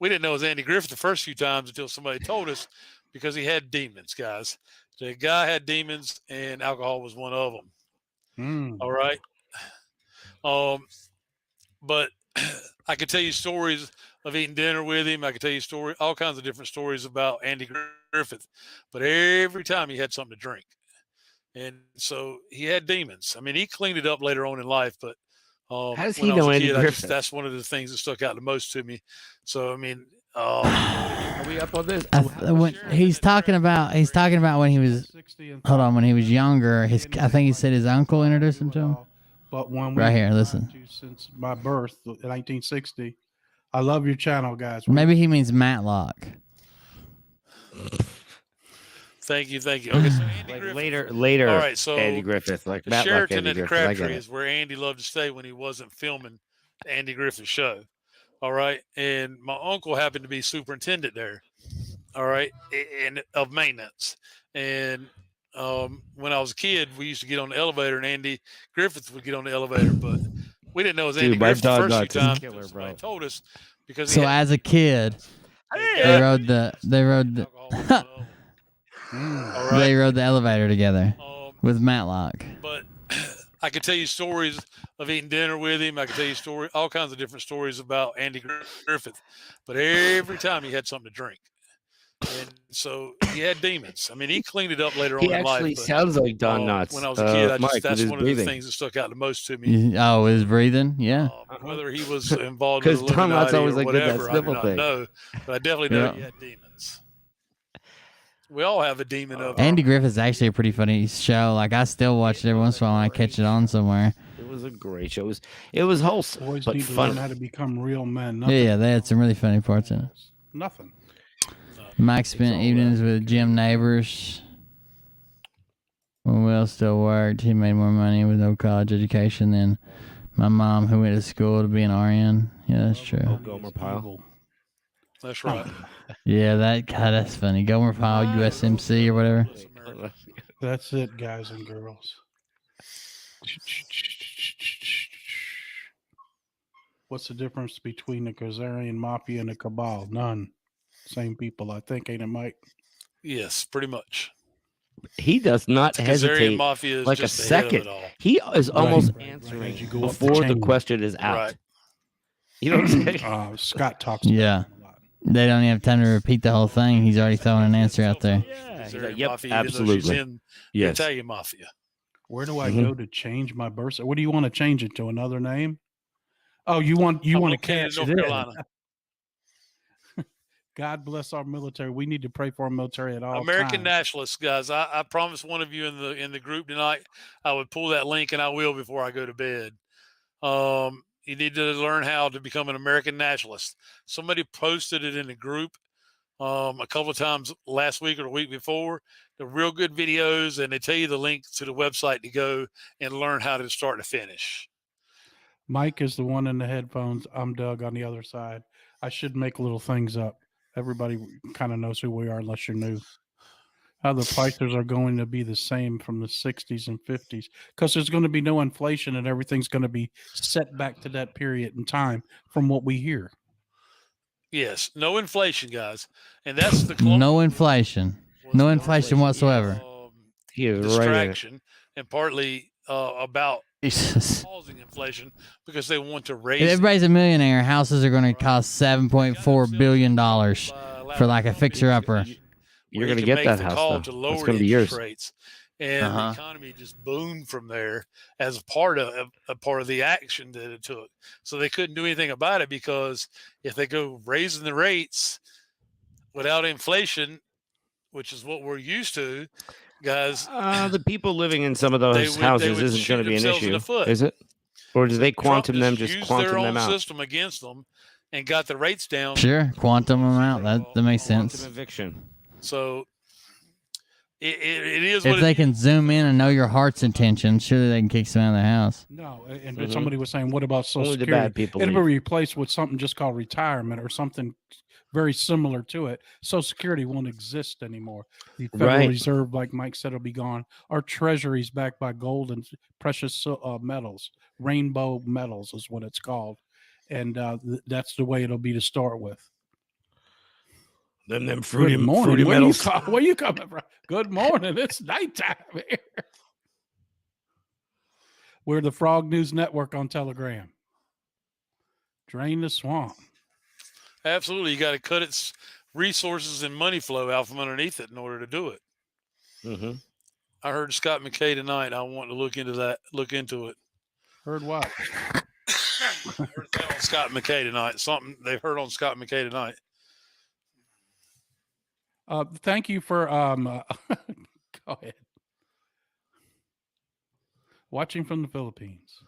we didn't know it was Andy Griffith the first few times until somebody told us, because he had demons, guys. The guy had demons, and alcohol was one of them. All right. But I could tell you stories of eating dinner with him. I could tell you all kinds of different stories about Andy Griffith. But every time he had something to drink. And so he had demons. I mean, he cleaned it up later on in life, but How does he when I was know a Andy kid, Griffith? that's one of the things that stuck out the most to me. So I mean, Are we up on this? He's talking about when he was when he was younger. I think he said his uncle introduced him to him. But when Right here, listen. Since my birth, 1960, I love your channel, guys. Maybe he means Matlock. Thank you. Okay, so Andy Like Griffith. later. All right, so Andy Griffith, like the Matlock Sheraton Andy at the Griffith. I get Crabtree it. is where Andy loved to stay when he wasn't filming the Andy Griffith show. All right, and my uncle happened to be superintendent there. All right, and of maintenance. And when I was a kid, we used to get on the elevator, and Andy Griffith would get on the elevator, but we didn't know it was Andy Dude, my Griffith the dog first few nuts is times. killer, Somebody bro. told us because So as a kid, they rode the they rode the elevator together with Matlock. But I could tell you stories of eating dinner with him. I could tell you all kinds of different stories about Andy Griffith. But every time he had something to drink. And so he had demons. I mean, he cleaned it up later on in life. He actually but, sounds like Don Knotts. When I was a kid, Mike, that's with one his of the breathing. things that stuck out the most to me. Oh, his breathing, yeah. Whether he was involved with Because Don Knotts Illuminati always or like did that whatever, I do sniffle not thing. know. But I definitely know he had demons. We all have a demon of Andy Griffith's actually a pretty funny show. Like I still watch it every once in a while when I catch it on somewhere. It was a great show. It was wholesome, Boys but need to fun. learn how to become real men. Yeah, they had some really funny parts in it. Nothing. Mike spent evenings with Jim Neighbors. When Will still worked, he made more money with no college education than my mom, who went to school to be an RN. Yeah, that's true. Gomer Pyle. That's right. Yeah, that's funny. Gomer Pyle, USMC or whatever. That's it, guys and girls. What's the difference between the Khazarian Mafia and the Cabal? None. Same people, I think, ain't it, Mike? Yes, pretty much. He does not The Khazarian hesitate Mafia is like a just the head of second. it all. He is almost Right. answering As you go up the before the chain. question is out. Right. You know what I'm saying? Scott talks. Yeah. They don't even have time to repeat the whole thing. He's already throwing an answer out there. He's Khazarian like, yep, Mafia, even though she's absolutely. in the Yes. Italian Mafia. Where do I go to change my birth? What do you want to change it to? Another name? Oh, you want to located cash in it North in. Carolina. God bless our military. We need to pray for our military at all American times. nationalists, guys. I promised one of you in the group tonight I would pull that link, and I will before I go to bed. You need to learn how to become an American nationalist. Somebody posted it in the group a couple of times last week or the week before. They're real good videos, and they tell you the link to the website to go and learn how to start to finish. Mike is the one in the headphones. I'm Doug on the other side. I should make little things up. Everybody kind of knows who we are unless you're new. How the prices are going to be the same from the 60s and 50s because there's going to be no inflation and everything's going to be set back to that period in time from what we hear. Yes, no inflation, guys, and that's the No inflation. No inflation whatsoever. He is right in it. distraction and partly about Jesus. causing inflation because they want to raise If everybody's a millionaire, houses are going to cost $7.4 billion for like a fixer-upper. You're going to get that house, though. to It's lower going to be yours. rates, and the economy just boomed from there as a part of the action that it took. So they couldn't do anything about it because if they go raising the rates without inflation, which is what we're used to, guys. The people living in some of those they houses would isn't going to shoot be an themselves in issue, the foot. is it? Or do they quantum Trump them, just used quantum their own them out? system against them and got the rates down. Sure, quantum them out. That makes Quantum sense. eviction. So it is If what they it can is. zoom in and know your heart's intention, surely they can kick some out of their house. No, and somebody was saying, what about Social Only the Security? bad people It'll be leave. replaced with something just called retirement or something very similar to it. Social Security won't exist anymore. The Federal Right. Reserve, like Mike said, will be gone. Our treasuries backed by gold and precious metals, rainbow metals is what it's called. And that's the way it'll be to start with. Them fruity, Good morning. fruity Where metals. where you coming from? Good morning. It's nighttime here. We're the Frog News Network on Telegram. Drain the swamp. Absolutely, you got to cut its resources and money flow out from underneath it in order to do it. Mm-hmm. I heard Scott McKay tonight. I want to look into that. Look into it. Heard what? Scott McKay tonight. Something they've heard on Scott McKay tonight. Thank you for go ahead. Watching from the Philippines.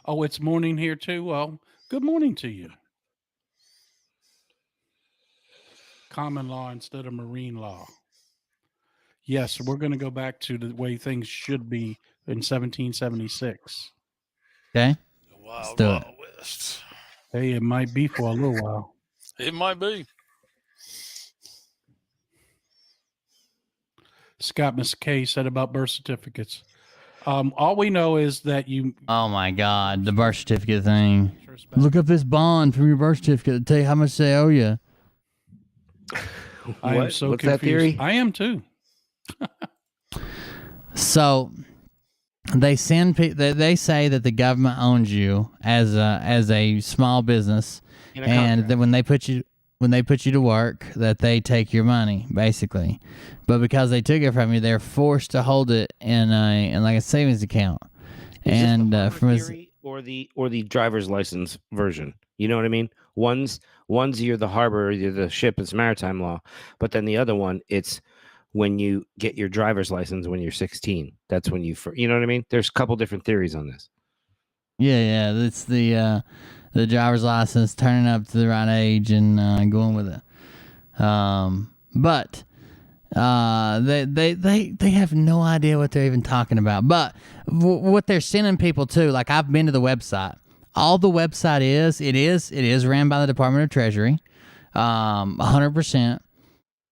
Oh, it's morning here too. Well, good morning to you. Common law instead of marine law. Yes, we're going to go back to the way things should be in 1776. Okay. Wild, do Wild it. West. Hey, it might be for a little while. It might be. Scott McKay said about birth certificates. All we know is that you. Oh my God, the birth certificate thing. Look up this bond from your birth certificate to tell you how much they owe you. I am so What's confused. that theory? I am too. So they send they say that the government owns you as a small business, In a and contract. that when they put you to work, that they take your money basically. But because they took it from you, they're forced to hold it in like a savings account. Is And this the from Harbor his, theory or the driver's license version? You know what I mean? One's you're the harbor, you're the ship, it's maritime law, but then the other one, it's when you get your driver's license when you're 16. That's when you know what I mean? There's a couple different theories on this. yeah, it's the driver's license, turning up to the right age and going with it. But they have no idea what they're even talking about. But what they're sending people to, like I've been to the website. All the website is ran by the Department of Treasury, 100%.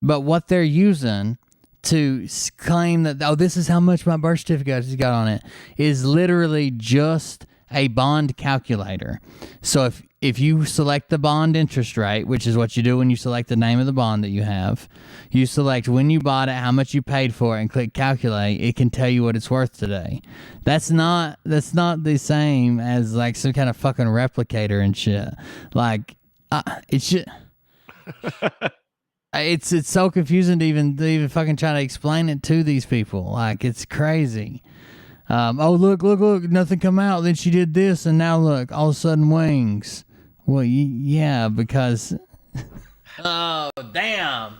But what they're using to claim that, oh, this is how much my birth certificate has got on it, is literally just a bond calculator. So if you select the bond interest rate, which is what you do when you select the name of the bond that you have, you select when you bought it, how much you paid for it, and click calculate, it can tell you what it's worth today. That's not the same as like some kind of fucking replicator and shit. Like it's just it's so confusing to even fucking try to explain it to these people. Like it's crazy. Oh look, nothing come out. Then she did this, and now look, all of a sudden wings. Well, yeah, because. Oh damn!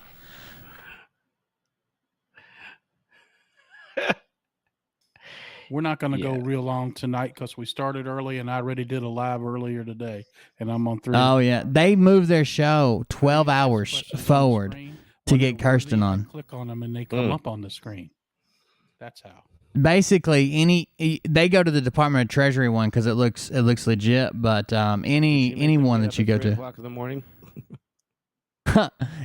We're not going to go real long tonight because we started early, and I already did a live earlier today, and I'm on 3. Oh yeah, they moved their show 12 hours forward to get Kirsten on. Click on them, and they come up on the screen. That's how. Basically, they go to the Department of Treasury one because it looks legit. But anyone that you go to, 3:00 in the morning.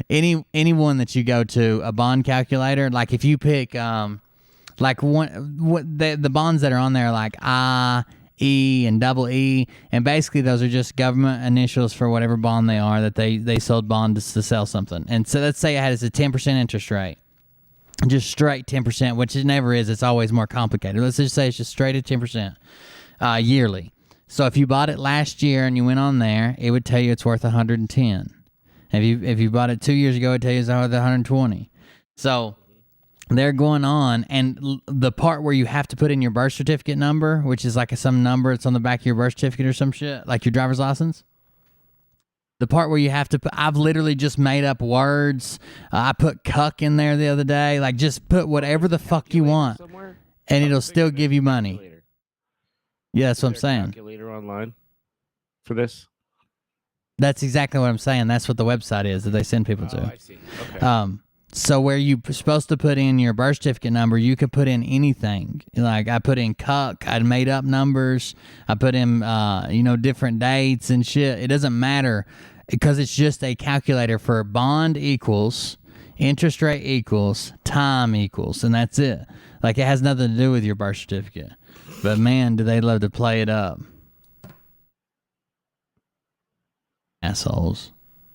anyone that you go to, a bond calculator, like if you pick like the bonds that are on there, like I, E, and double E, and basically those are just government initials for whatever bond they are that they sold bonds to sell something. And so let's say it has a 10% interest rate. Just straight 10%, which it never is. It's always more complicated. Let's just say it's just straight at 10% yearly. So if you bought it last year and you went on there, it would tell you it's worth 110. If you bought it 2 years ago, it'd tell you it's worth 120. So they're going on, and the part where you have to put in your birth certificate number, which is like some number, it's on the back of your birth certificate or some shit, like your driver's license. The part where you have to put, I've literally just made up words. I put cuck in there the other day. Like, just put whatever the fuck you want, and it'll still give you money. Yeah, that's what I'm saying. Calculator online for this. That's exactly what I'm saying. That's what the website is that they send people to. I see. Okay. So where you're supposed to put in your birth certificate number, you could put in anything. Like I put in cuck, I made up numbers. I put in, different dates and shit. It doesn't matter because it's just a calculator for bond equals, interest rate equals, time equals, and that's it. Like it has nothing to do with your birth certificate. But man, do they love to play it up. Assholes.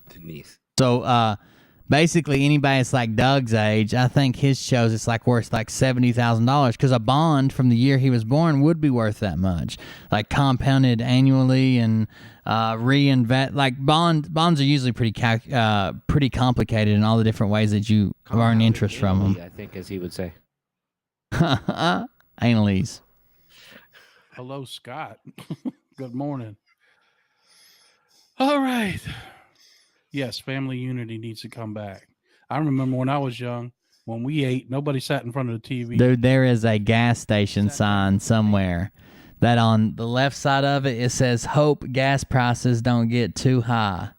Denise. So, basically, anybody that's like Doug's age, I think his shows it's like worth like $70,000 because a bond from the year he was born would be worth that much, like compounded annually and reinvest. Like bonds are usually pretty complicated in all the different ways that you earn interest from them. I think, as he would say. Analese. Hello, Scott. Good morning. All right. Yes, family unity needs to come back. I remember when I was young, when we ate, nobody sat in front of the TV. Dude, there is a gas station sign somewhere that on the left side of it, it says, "Hope gas prices don't get too high."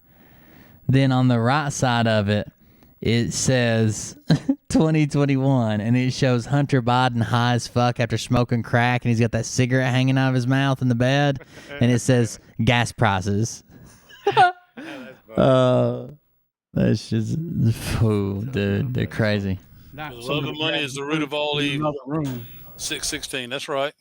Then on the right side of it, it says 2021, and it shows Hunter Biden high as fuck after smoking crack, and he's got that cigarette hanging out of his mouth in the bed, and it says gas prices. That's just, dude, they're crazy. The love of money is the root of all evil. 6:16. That's right.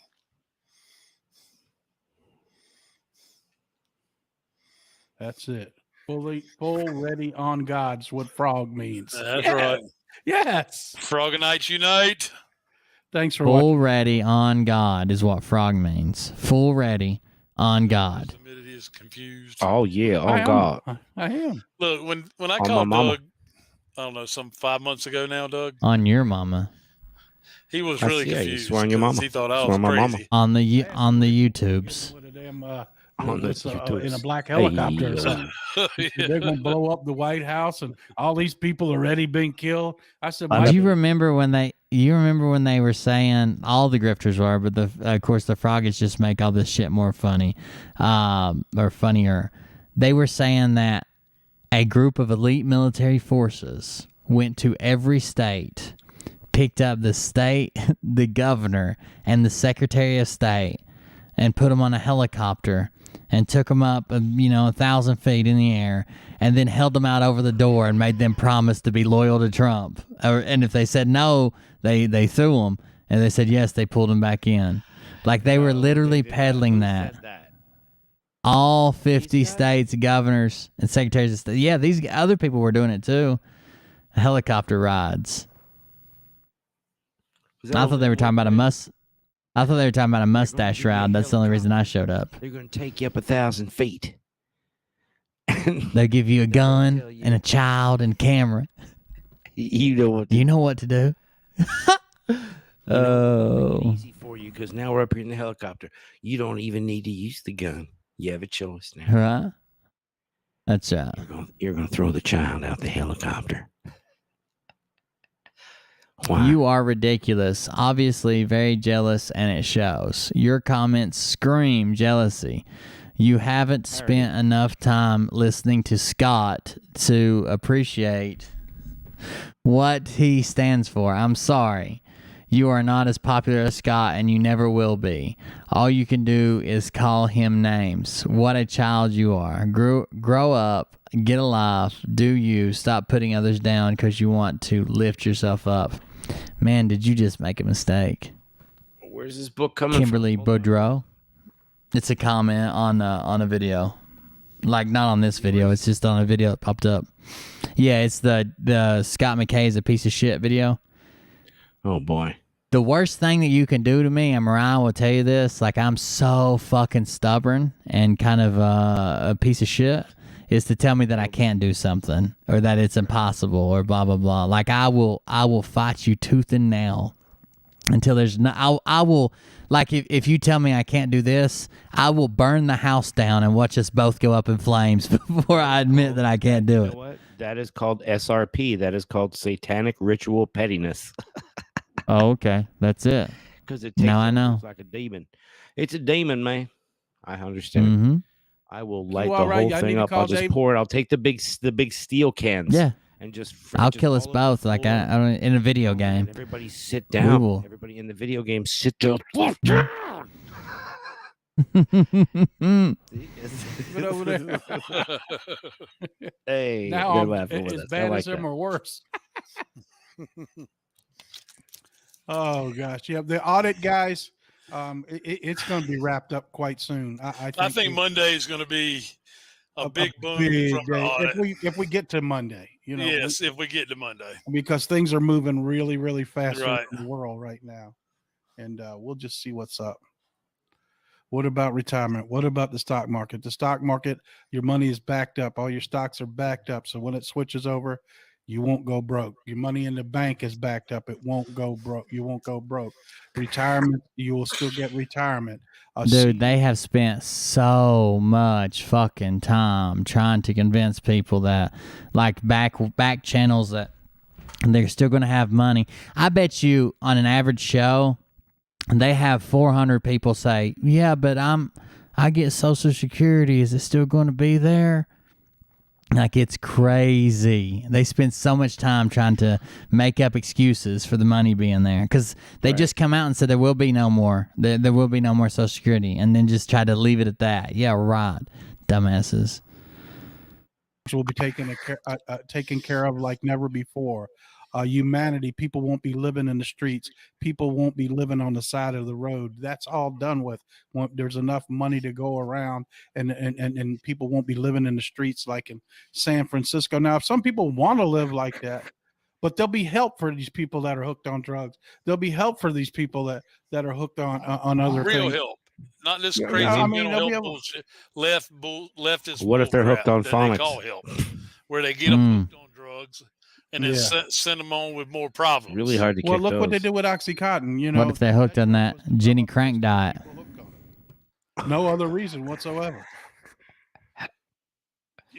That's it. Full ready on God's what frog means. That's right. Yes. Frogonites unite. Thanks for Full watching. ready on God is what frog means. Full ready on God. Humidity is confused. Oh yeah, on God. I am. Look, when I On called my mama. Doug, I don't know, some 5 months ago now, Doug, On your mama. he was I really see, yeah, you confused. swear on your 'cause mama. He thought I Swear was on my mama. crazy. On the YouTubes. With a damn, On the with, YouTubes. in a black helicopter Hey, or something. Yeah. They're going to blow up the White House and all these people already being killed. I said, Do you remember when they were saying, all the grifters were, but of course the Froggies just make all this shit more funny, or funnier. They were saying that a group of elite military forces went to every state, picked up the state, the governor, and the secretary of state, and put them on a helicopter and took them up, 1,000 feet in the air, and then held them out over the door and made them promise to be loyal to Trump. And if they said no, they threw them. And they said yes, they pulled them back in. Like they were literally peddling that. All 50 states, governors, and secretaries of state. Yeah, these other people were doing it too. Helicopter rides. I thought they were talking about a mustache ride. That's the only reason I showed up. They're going to take you up 1,000 feet. They'll give you a gun and a child and a camera. You know what? You know what to do. Oh, easy for you because now we're up here in the helicopter. You don't even need to use the gun. You have a choice now. Right? That's right. You're going to throw the child out the helicopter. Why? You are ridiculous. Obviously very jealous, and it shows. Your comments scream jealousy. You haven't spent enough time listening to Scott to appreciate what he stands for. I'm sorry. You are not as popular as Scott, and you never will be. All you can do is call him names. What a child you are. Grow up, get a life, do you. Stop putting others down because you want to lift yourself up. Man, did you just make a mistake? Where's this book coming Kimberly from? Boudreau. It's a comment on a video. Like, not on this video. It's just on a video that popped up. Yeah, it's the Scott McKay is a piece of shit video. Oh, boy. The worst thing that you can do to me, and Mariah will tell you this, like I'm so fucking stubborn and kind of a piece of shit, is to tell me that I can't do something or that it's impossible or blah, blah, blah. Like I will fight you tooth and nail until there's no, I will, like if you tell me I can't do this, I will burn the house down and watch us both go up in flames before I admit that I can't do You it. know what? That is called SRP. That is called satanic ritual pettiness. Oh, okay. That's it. Because it now I know. like a demon. It's a demon, man. I understand. Mm-hmm. I will light all the right? whole I thing need to up. call I'll just Dave. pour it. I'll take the big steel cans. Yeah. And just I'll just kill us all over the both like floor. I don't in a video And game. everybody sit down. will. Everybody in the video game sit down. But over there. Hey, Now they're I'm laughing with as us. I bad like as him that. or worse. Oh gosh, yeah. The audit guys, it's going to be wrapped up quite soon. I think Monday is going to be a big boom big from the day. audit. If we get to Monday, Yes, if we get to Monday. because things are moving really, really fast Right. in the world right now, and we'll just see what's up. What about retirement? What about the stock market? The stock market, your money is backed up. All your stocks are backed up. So when it switches over, You won't go broke. Your money in the bank is backed up. It won't go broke. You won't go broke. Retirement, you will still get retirement. Dude, they have spent so much fucking time trying to convince people that, like, back channels that they're still going to have money. I bet you on an average show, they have 400 people say, "Yeah, but I get Social Security. Is it still going to be there?" Like, it's crazy. They spend so much time trying to make up excuses for the money being there because they just come out and said there will be no more. There will be no more Social Security, and then just try to leave it at that. Yeah, right, dumbasses. Will be taken care of like never before. Humanity, people won't be living in the streets. People won't be living on the side of the road. That's all done with. There's enough money to go around, and people won't be living in the streets like in San Francisco. Now, if some people want to live like that, but there'll be help for these people that are hooked on drugs. There'll be help for these people that are hooked on other Real things. help. Not this crazy mental health bullshit. Leftist. What if they're hooked on phonics? They phonics? call help, where they get them hooked on drugs and then send them on with more problems. Really hard to kick look those. what they did with OxyContin. You know, What if they're hooked on that Jenny Crank diet? No other reason whatsoever.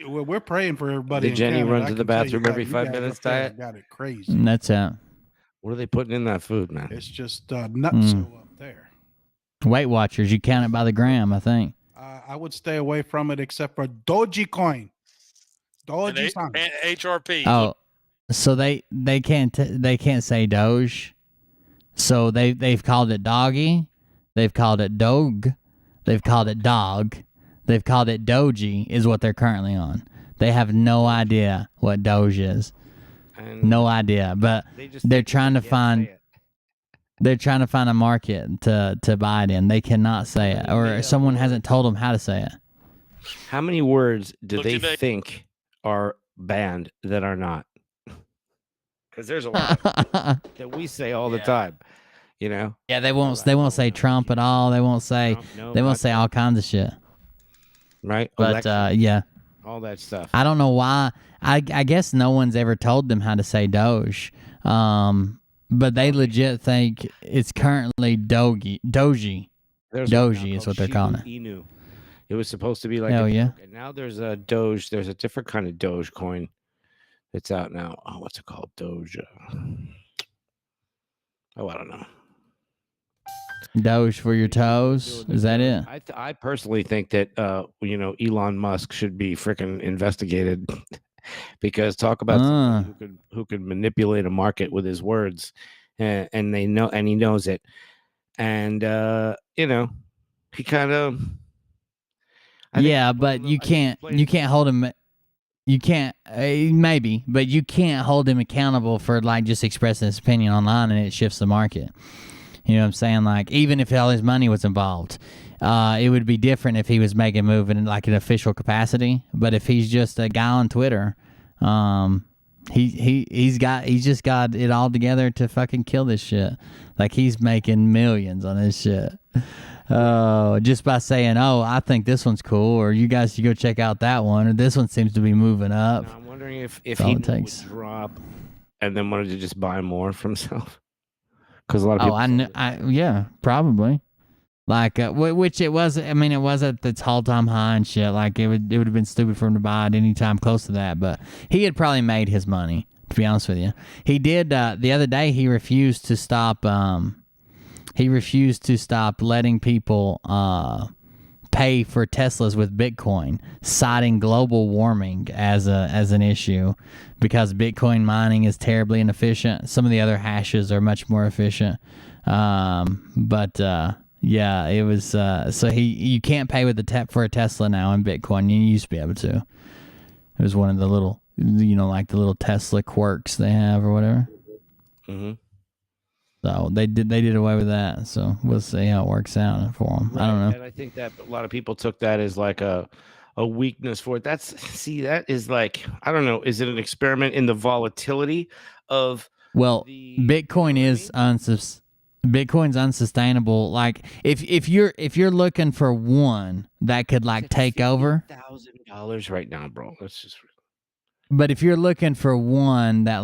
We're praying for everybody. Did Jenny Canada. run to the bathroom every 5 minutes diet? Got it crazy. That's it. What are they putting in that food, man? It's just nuts up there. Weight Watchers, you count it by the gram, I think. I would stay away from it except for Dogecoin. And HRP. Oh, so they can't say Doge. So they've called it doggy, they've called it dog, they've called it dog, they've called it doji is what they're currently on. They have no idea what Doge is. No idea, but they're trying to find a market to buy it in. They cannot say it, or someone hasn't told them how to say it. How many words do they think are banned that are not? Because there's a lot that we say all the time, you know. Yeah, they won't say Trump at all. They won't say all kinds of shit. Right, but yeah, all that stuff. I don't know why. I guess no one's ever told them how to say Doge. But they legit think it's currently Doji. Doji is what they're calling it. Inu. It was supposed to be like yeah. And now there's a Doge. There's a different kind of Doge coin. It's out now. Oh, what's it called? Doge. Oh, I don't know. Doge for your toes. Is that it? I personally think that Elon Musk should be freaking investigated because talk about someone who could manipulate a market with his words, and he knows it, and he kind of. Yeah, but you can't hold him. You can't maybe, but you can't hold him accountable for like just expressing his opinion online and it shifts the market. You know what I'm saying? Like even if all his money was involved, it would be different if he was making a move in like an official capacity. But if he's just a guy on Twitter, he's just got it all together to fucking kill this shit. Like he's making millions on this shit. Just by saying, "Oh, I think this one's cool," or "You guys should go check out that one," or "This one seems to be moving up." Now, I'm wondering if he would drop and then wanted to just buy more for himself. Because a lot of people. Yeah, probably. Like, which it was. I mean, it was at its all-time high and shit. Like, it would have been stupid for him to buy it any time close to that. But he had probably made his money. To be honest with you, he did. The other day, he refused to stop. He refused to stop letting people pay for Teslas with Bitcoin, citing global warming as an issue because Bitcoin mining is terribly inefficient. Some of the other hashes are much more efficient. Yeah, it was so you can't pay with for a Tesla now in Bitcoin. You used to be able to. It was one of the little, like the little Tesla quirks they have or whatever. Mm-hmm. So they did away with that. So we'll see how it works out for them. Right. I don't know. And I think that a lot of people took that as like a weakness for it. That is like, I don't know. Is it an experiment in the volatility of? Well, Bitcoin is Bitcoin's unsustainable. Like if you're looking for one that could like take over $50,000 right now, bro. That's just. But if you're looking for one that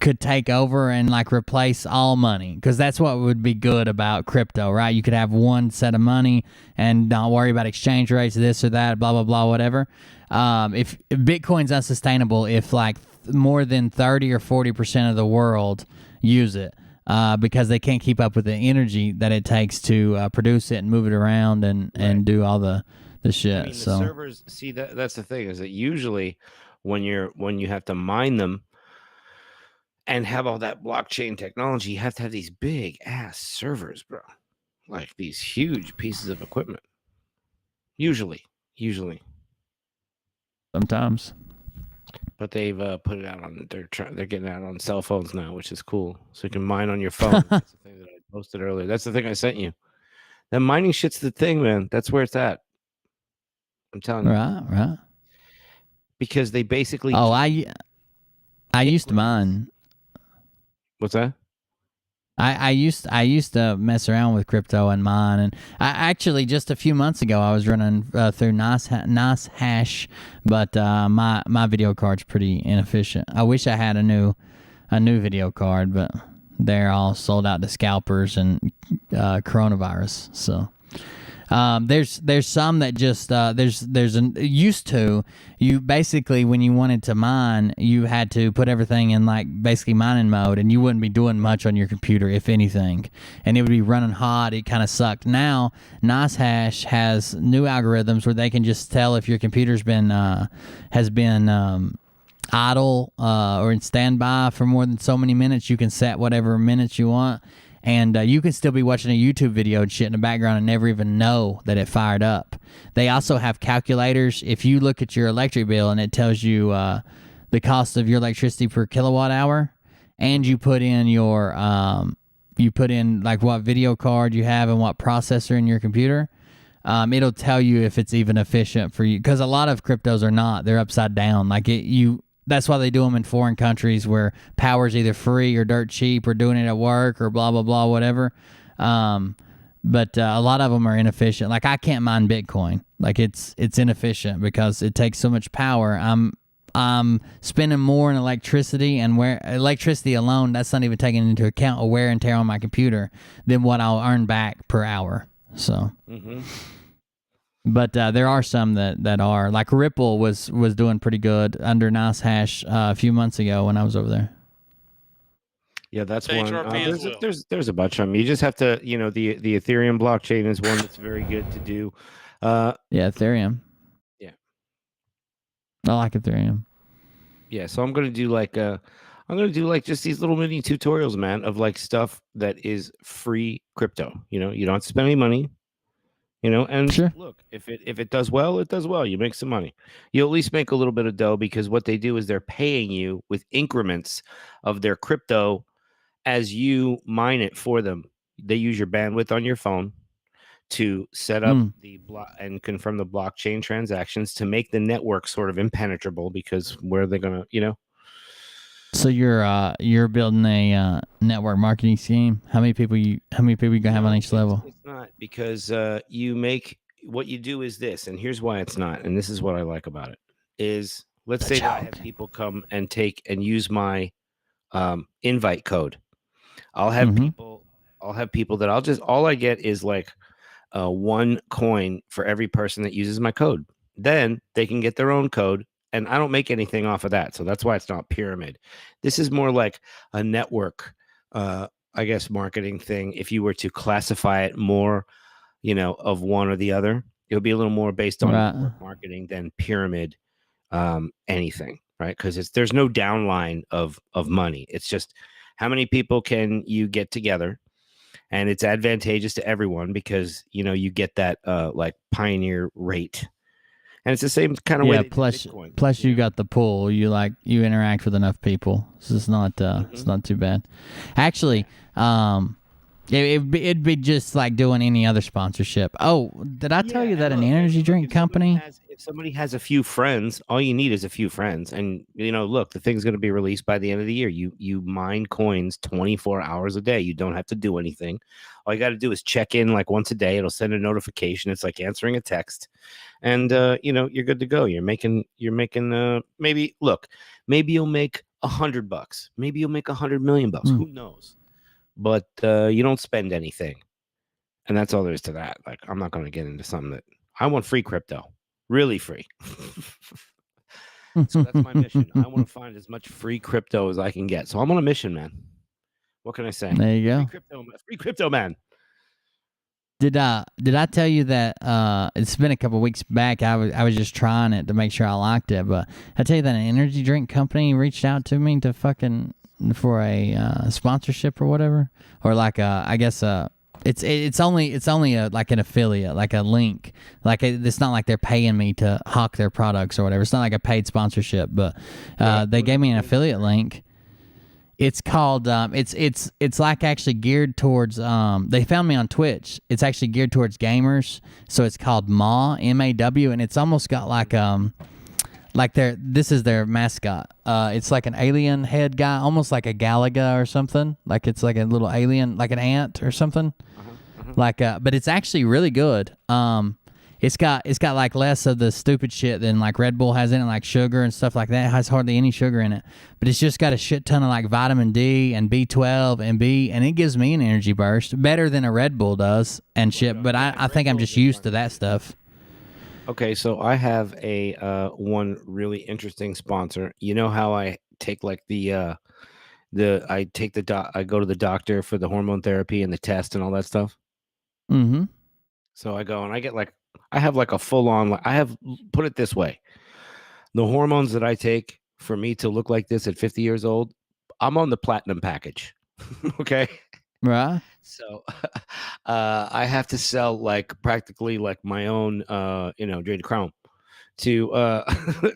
could take over and like replace all money, because that's what would be good about crypto, right? You could have one set of money and not worry about exchange rates, this or that, blah blah blah, whatever. If Bitcoin's unsustainable if like more than 30 or 40% of the world use it, because they can't keep up with the energy that it takes to produce it and move it around and do all the shit. I mean, the so servers. See, that's the thing, is that usually when you have to mine them and have all that blockchain technology, you have to have these big ass servers, bro. Like these huge pieces of equipment. Usually. sometimes. But they've put it out on. They're getting it out on cell phones now, which is cool. So you can mine on your phone. That's the thing that I posted earlier. That's the thing I sent you. That mining shit's the thing, man. That's where it's at. I'm telling you. Right. Because they basically. Oh, I used to mine. What's that? I used to mess around with crypto and mine, and I actually just a few months ago I was running through NAS hash, but my video card's pretty inefficient. I wish I had a new video card, but they're all sold out to scalpers and coronavirus. So there's some that just used to, you basically, when you wanted to mine, you had to put everything in like basically mining mode, and you wouldn't be doing much on your computer, if anything, and it would be running hot. It kind of sucked. Now NiceHash has new algorithms where they can just tell if your computer's been idle or in standby for more than so many minutes. You can set whatever minutes you want. And you can still be watching a YouTube video and shit in the background and never even know that it fired up. They also have calculators. If you look at your electric bill and it tells you the cost of your electricity per kilowatt hour, and you put in your like what video card you have and what processor in your computer, it'll tell you if it's even efficient for you. Because a lot of cryptos are not. They're upside down. That's why they do them in foreign countries where power's either free or dirt cheap, or doing it at work or blah, blah, blah, whatever. But a lot of them are inefficient. Like I can't mine Bitcoin. Like it's inefficient because it takes so much power. I'm spending more in electricity, and where electricity alone, that's not even taking into account a wear and tear on my computer, than what I'll earn back per hour. So. Mm-hmm. But there are some that are, like Ripple was doing pretty good under NiceHash a few months ago when I was over there. Yeah, that's one. There's a bunch of them. You just have to, the Ethereum blockchain is one that's very good to do. Yeah, Ethereum. Yeah, I like Ethereum. Yeah, so I'm gonna do just these little mini tutorials, man, of like stuff that is free crypto. You don't have to spend any money. And sure. Look, if it does well, it does well. You make some money. You at least make a little bit of dough, because what they do is they're paying you with increments of their crypto as you mine it for them. They use your bandwidth on your phone to set up the block and confirm the blockchain transactions to make the network sort of impenetrable, because where are they gonna, So you're building a network marketing scheme. How many people you gonna have on each level? It's not, because what you do is this, and here's why it's not, and this is what I like about it, is let's say that I have people come and take and use my invite code. I'll have people that all I get is like 1 coin for every person that uses my code. Then they can get their own code. And I don't make anything off of that. So that's why it's not pyramid. This is more like a network, marketing thing. If you were to classify it more, of one or the other, it would be a little more based on network marketing than pyramid anything, right? Because there's no downline of money. It's just how many people can you get together, and it's advantageous to everyone because, you get that like pioneer rate. And it's the same kind of way. Plus you got the pool. You interact with enough people. So it's not too bad. Actually, It'd be just like doing any other sponsorship. Oh, did I tell you that an energy drink company? If somebody has a few friends, all you need is a few friends, and look, the thing's going to be released by the end of the year. You mine coins 24 hours a day. You don't have to do anything. All you got to do is check in like once a day. It'll send a notification. It's like answering a text, and you're good to go. You're making maybe you'll make $100. Maybe you'll make $100 million. Who knows? But you don't spend anything. And that's all there is to that. Like, I'm not going to get into something that I want free crypto, really free. So that's my mission. I want to find as much free crypto as I can get. So I'm on a mission, man. What can I say? There you go. Free crypto, man. Did I tell you that it's been a couple weeks back? I was just trying it to make sure I liked it, but I tell you that an energy drink company reached out to me to for a sponsorship or whatever, or like I guess it's only like an affiliate, like a link, like it's not like they're paying me to hawk their products or whatever. It's not like a paid sponsorship, but they gave me an affiliate link. It's called it's like actually geared towards they found me on Twitch. It's actually geared towards gamers, so it's called MAW, and it's almost got like this is their mascot. It's like an alien head guy, almost like a Galaga or something. Like it's like a little alien, like an ant or something. Like but it's actually really good. It's got like less of the stupid shit than like Red Bull has in it, like sugar and stuff like that. It has hardly any sugar in it, but it's just got a shit ton of like vitamin D and B12 and B, and it gives me an energy burst better than a Red Bull does and shit. But I think I'm just used to that stuff. Okay, so I have a one really interesting sponsor. You know how I take like I go to the doctor for the hormone therapy and the test and all that stuff. Mm-hmm. So I go and I have like a full on. Put it this way: the hormones that I take for me to look like this at 50 years old, I'm on the platinum package. Okay. Right. So I have to sell like practically like my own Jade Crown to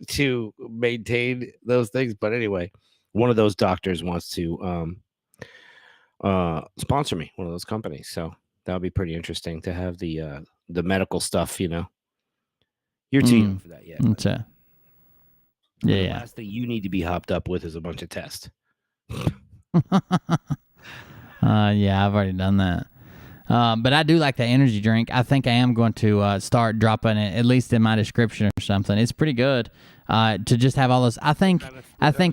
to maintain those things. But anyway, one of those doctors wants to sponsor me, one of those companies. So that would be pretty interesting to have the medical stuff, You're too young for that yet. Okay. The Yeah. last thing you need to be hopped up with is a bunch of tests. Yeah, I've already done that. But I do like the energy drink. I think I am going to start dropping it, at least in my description or something. It's pretty good to just have all those. I think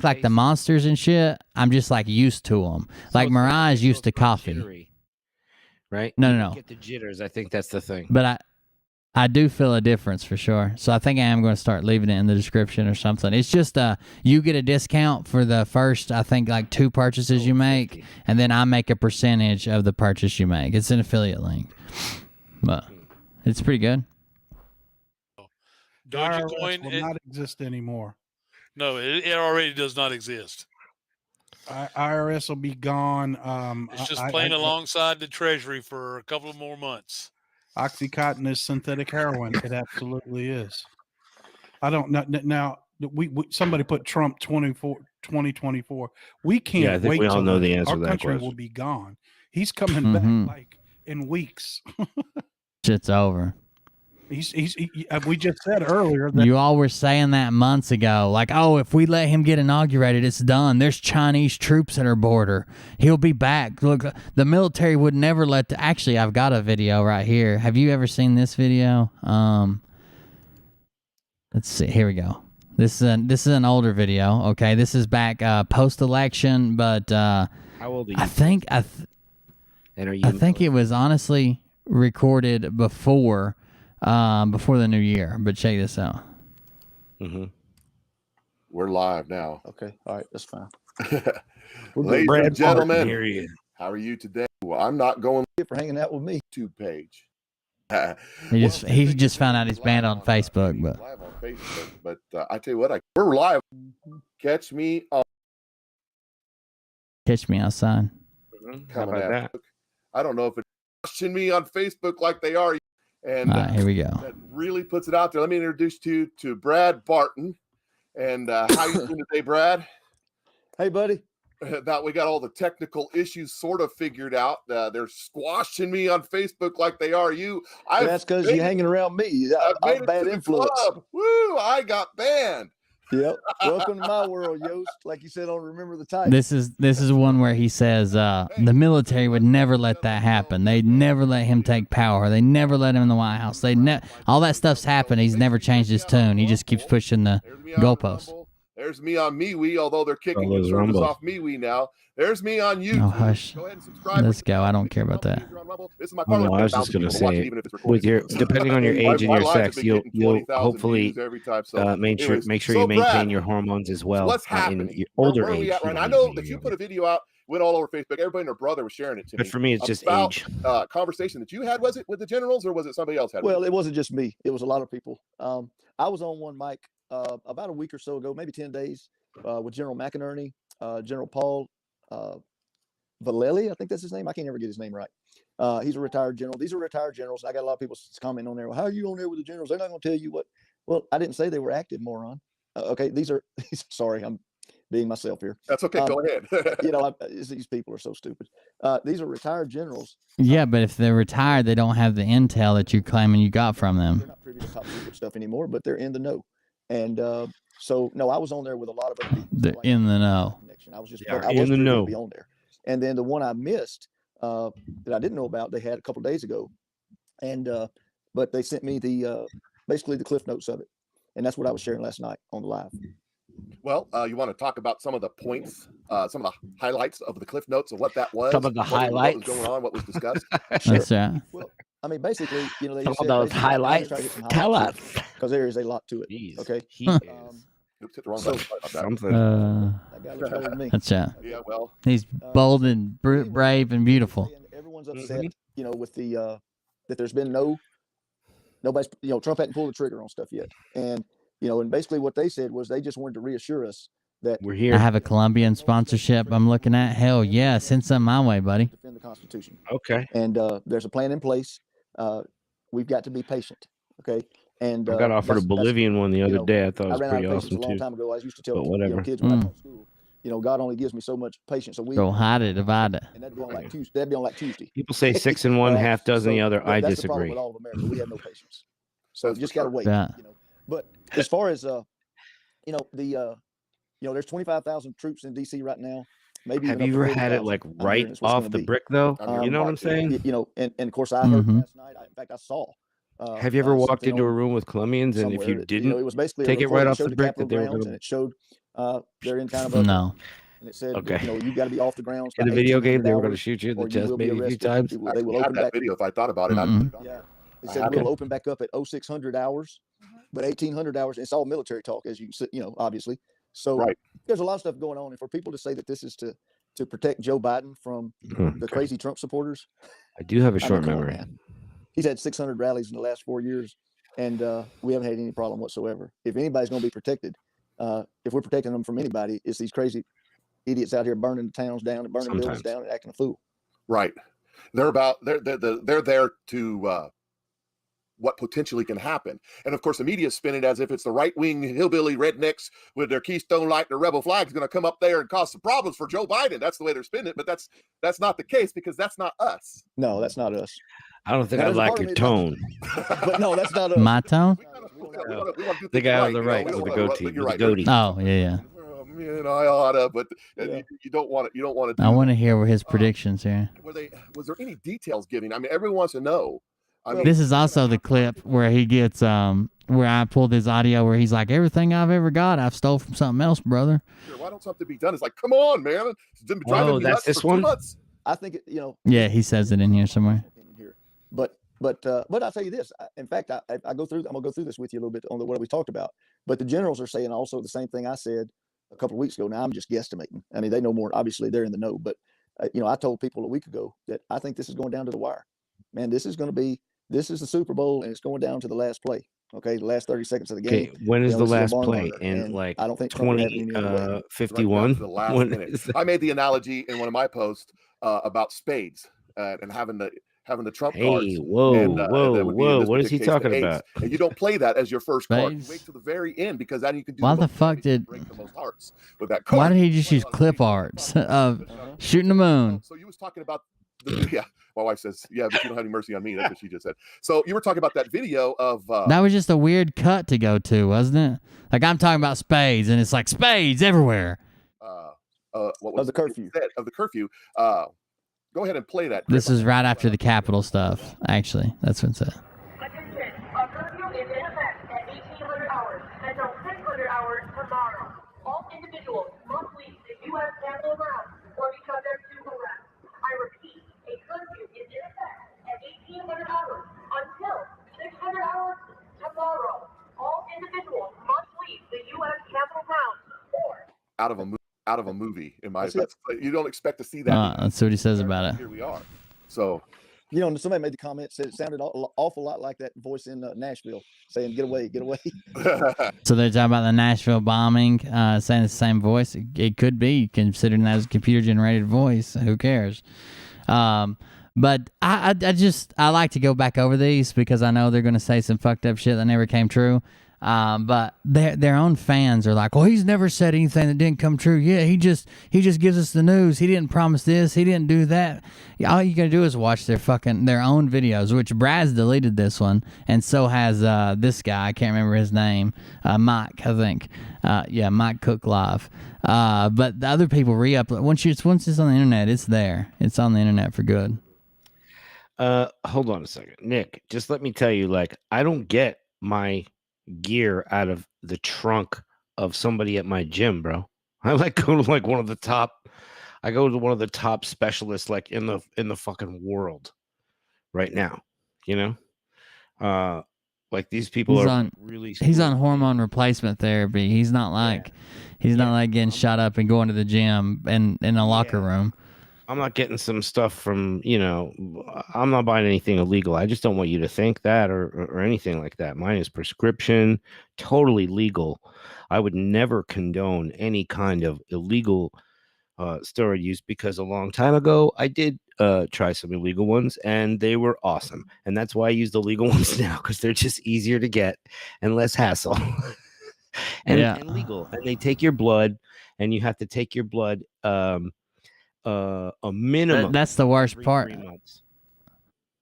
like the monsters and shit, I'm just like used to them. Like Mariah's used to coffee. Jittery, right? No. Get the jitters. I think that's the thing. But I do feel a difference for sure. So I think I am going to start leaving it in the description or something. It's just you get a discount for the first, I think, like 2 purchases you make, 50. And then I make a percentage of the purchase you make. It's an affiliate link, but it's pretty good. Dogecoin will not exist anymore. No, it already does not exist. IRS will be gone. It's just playing alongside the Treasury for a couple of more months. Oxycontin is synthetic heroin. It absolutely is. I don't know. Now, we somebody put Trump 2024. We can't I think wait. We all know the answer our to that country question. will be gone. He's coming back like in weeks. Shit's over. We just said earlier that you all were saying that months ago, like, oh, if we let him get inaugurated, it's done. There's Chinese troops at our border. He'll be back. Look, the military would never let. Actually, I've got a video right here. Have you ever seen this video? Let's see. Here we go. This is an older video. Okay, this is back post-election, but how old are you? I think it was honestly recorded before the new year, but check this out. We're live now. Okay, all right, that's fine. Ladies and gentlemen, how are you today? Well, I'm not going for hanging out with me. YouTube page. He just found out he's banned on Facebook, but live on Facebook. But I tell you what, we're live. Catch me outside. Coming out. I don't know if it's watching me on Facebook like they are. And all right, here we go. That really puts it out there. Let me introduce you to Brad Barton. And how you doing today, Brad? Hey, buddy. that we got all the technical issues sort of figured out. They're squashing me on Facebook like they are you. That's because you're hanging around me. I'm bad influence. Club. Woo! I got banned. Yep. Welcome to my world, Yost. Like you said on Remember the Titans. This is one where he says the military would never let that happen. They'd never let him take power. They never let him in the White House. All that stuff's happened. He's never changed his tune. He just keeps pushing the goalposts. There's me on MeWe, although they're kicking conservatives off MeWe now. There's me on YouTube. Oh, hush. Go ahead and subscribe. Let's go. I don't care about that. This is my no, I was just going to say, with your depending on your age and your sex, you'll hopefully make sure you maintain your hormones as well. What's happening? In your older age. Right? I know that you put a video out, went all over Facebook. Everybody and their brother was sharing it to me. But for me, it's just age. Conversation that you had, was it with the generals or was it somebody else? Well, it wasn't just me. It was a lot of people. I was on one mic about a week or so ago, maybe 10 days, with General McInerney, General Paul Vallely, I think that's his name. I can't ever get his name right. He's a retired general. These are retired generals. I got a lot of people commenting on there. Well, how are you on there with the generals? They're not going to tell you what. Well, I didn't say they were active, moron. Okay, these are. Sorry, I'm being myself here. That's okay. Go ahead. These people are so stupid. These are retired generals. Yeah, but if they're retired, they don't have the intel that you're claiming you got from them. They're not privy to top secret stuff anymore, but they're in the know. And so, no, I was on there with a lot of other people. They're in the know. I was just in the know. Be on there. And then the one I missed that I didn't know about, they had a couple of days ago, and but they sent me the basically the cliff notes of it, and that's what I was sharing last night on the live. Well, you want to talk about some of the points, some of the highlights of the cliff notes of what that was? Some of the highlights. What was going on? What was discussed? Sure. That's right. Well, I mean, basically, they some said, of those highlights. Tell us, because there is a lot to it. Jeez, okay. Oops, hit the wrong button. Something. That guy was better than me. That's right. Yeah, well, he's bold and brave and beautiful. Everyone's upset, with the that there's been nobody's, Trump hadn't pulled the trigger on stuff yet, and and basically what they said was they just wanted to reassure us that we're here. I have a Colombian sponsorship I'm looking at. Hell yeah, send something my way, buddy. Defend the Constitution. Okay. And there's a plan in place. We've got to be patient. Okay. And I got offered a Bolivian one the other day. I thought it was ran pretty out of patience awesome a long too. time ago. I used to tell kids Mm. when I was in school, God only gives me so much patience. So we go hide it, divide it. And that'd be on like Tuesday. That'd be on like Tuesday. People say 6 and 1, half dozen the other. I that's disagree. The problem with all of America. We have no patience. So you just got to wait. Yeah. But as far as there's 25,000 troops in DC right now. Maybe have you ever had it like right off the brick though? You know what I'm saying? And of course I heard last night. In fact, I saw. Have you ever walked into a room with Colombians and if you didn't it was basically take it right off the brick that that they were going going to? And it showed they're in kind of a no. And it said, okay. You got to be off the ground. In the video game, they were going to shoot you in the chest maybe a few times. They will have open that back. video if I thought about it. Yeah. They said we'll open back up at 0600 hours, but 1800 hours. It's all military talk, as you obviously. So there's a lot of stuff going on, and for people to say that this is to protect Joe Biden from the crazy Trump supporters, I do have a short memory. Man. He's had 600 rallies in the last 4 years, and we haven't had any problem whatsoever. If anybody's going to be protected, if we're protecting them from anybody, it's these crazy idiots out here burning the towns down and burning buildings down and acting a fool. Right. They're there to what potentially can happen. And of course, the media spin it as if it's the right-wing hillbilly rednecks with their Keystone Light and their rebel flag is going to come up there and cause some problems for Joe Biden. That's the way they're spinning it, but that's not the case because that's not us. No, that's not us. I don't think I like your tone. But no, that's not us. My tone? The guy on the right with the goatee. Oh, yeah. I oughta, but you don't want it. You don't want to. I want to hear his predictions here. Was there any details given? I mean, everyone wants to know. This is also the clip where he gets where I pulled his audio where he's like, everything I've ever got, I've stole from something else, brother. Why don't something be done? It's like, come on, man. Oh, that's this one. I think Yeah, he says it in here somewhere. But I'll tell you this. In fact, I'm gonna go through this with you a little bit on what we talked about. But the generals are saying also the same thing I said a couple of weeks ago. Now I'm just guesstimating. I mean, they know more. Obviously, they're in the know. But I told people a week ago that I think this is going down to the wire. Man, this is the Super Bowl, and it's going down to the last play. Okay, the last 30 seconds of the game. Okay, when is the last play? And like I don't think 2051. The last minute. I made the analogy in one of my posts about spades and having having the trump Hey, cards. whoa, And whoa, that would be in whoa! this What is he particular case, talking the ace. about? And you don't play that as your first card. You Spades? wait till the very end because then you can do Why the the most fuck damage did? and break the most hearts with that card. Why did he just use clip arts of shooting the moon? So you was talking about yeah. My wife says, yeah, but you don't have any mercy on me. That's what she just said. So you were talking about that video of That was just a weird cut to go to, wasn't it? Like I'm talking about spades, and it's like spades everywhere. what was the curfew. Of the curfew. Go ahead and play that. This is right after the Capitol stuff. Actually, that's what it said. Attention, a curfew is in effect at 1800 hours until 600 hours tomorrow. All individuals must leave the U.S. Capitol grounds or be subject to arrest. I repeat, a curfew is in effect at 1800 hours until 600 hours tomorrow. All individuals must leave the U.S. Capitol grounds or out of a movie. In my opinion, you don't expect to see that. That's what he says about it. Here we are. So, you know, somebody made the comment, said it sounded awful lot like that voice in Nashville saying, "Get away, get away." So they're talking about the Nashville bombing, saying the same voice. It could be, considering that as a computer-generated voice. Who cares? But I like to go back over these because I know they're going to say some fucked up shit that never came true. But their own fans are like, well, he's never said anything that didn't come true. Yeah, he just gives us the news. He didn't promise this. He didn't do that. All you gotta do is watch their own videos, which Brad's deleted this one, and so has this guy. I can't remember his name. Mike, I think. Yeah, Mike Cook Live. But the other people re-upload. Once it's on the internet, it's there. It's on the internet for good. Hold on a second, Nick. Just let me tell you, like, I don't get my gear out of the trunk of somebody at my gym, bro. I like go to like one of the top. I go to one of the top specialists like in the fucking world right now. You know, like these people He's on hormone replacement therapy. He's not like not like getting shot up and going to the gym and in a locker room. I'm not getting some stuff from, I'm not buying anything illegal. I just don't want you to think that or anything like that. Mine is prescription, totally legal. I would never condone any kind of illegal steroid use because a long time ago I did try some illegal ones and they were awesome. And that's why I use the legal ones now because they're just easier to get and less hassle and legal. And they take your blood and you have to take your blood a minimum. That's the worst part.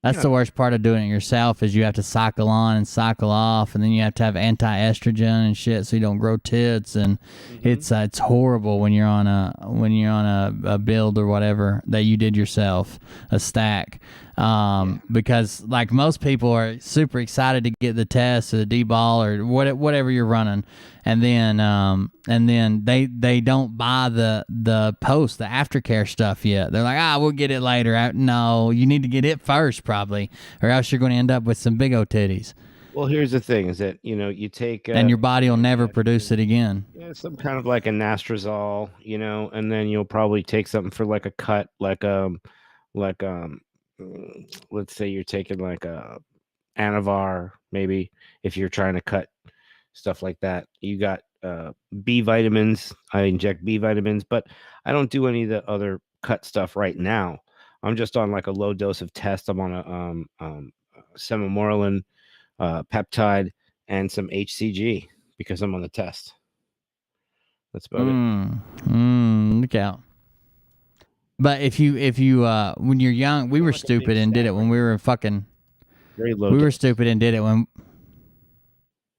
That's the worst part of doing it yourself is you have to cycle on and cycle off, and then you have to have anti-estrogen and shit so you don't grow tits, and it's horrible when you're on a build or whatever that you did yourself, a stack, because like most people are super excited to get the test or the D-ball or whatever you're running, and then they don't buy the post, the aftercare stuff yet. They're like, we'll get it later. No, you need to get it first probably, or else you're going to end up with some big old titties. Well, here's the thing: is that you take and your body will never produce it again. Yeah, some kind of like a Nastrozole, and then you'll probably take something for like a cut, let's say you're taking like a Anavar, maybe if you're trying to cut stuff like that. You got B vitamins. I inject B vitamins, but I don't do any of the other cut stuff right now. I'm just on like a low dose of test. I'm on a semimorelin peptide and some HCG because I'm on the test. That's about it. Look out. But if you when you're young, we were stupid and did it when we were fucking. Very low. We were stupid and did it when.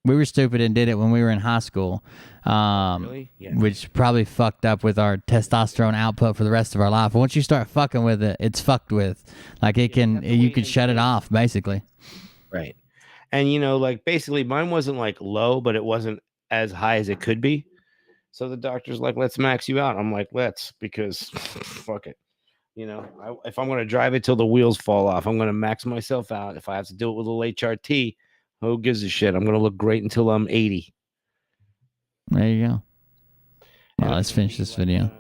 We were stupid and did it when we were in high school, really? Yeah. Which probably fucked up with our testosterone output for the rest of our life. Once you start fucking with it, it's fucked with. Like you can shut it off basically. Right. And like basically mine wasn't like low, but it wasn't as high as it could be. So the doctor's like, let's max you out. I'm like, let's, because fuck it. If I'm going to drive it till the wheels fall off, I'm going to max myself out. If I have to do it with a little HRT, who gives a shit? I'm going to look great until I'm 80. There you go. Well, let's finish this video.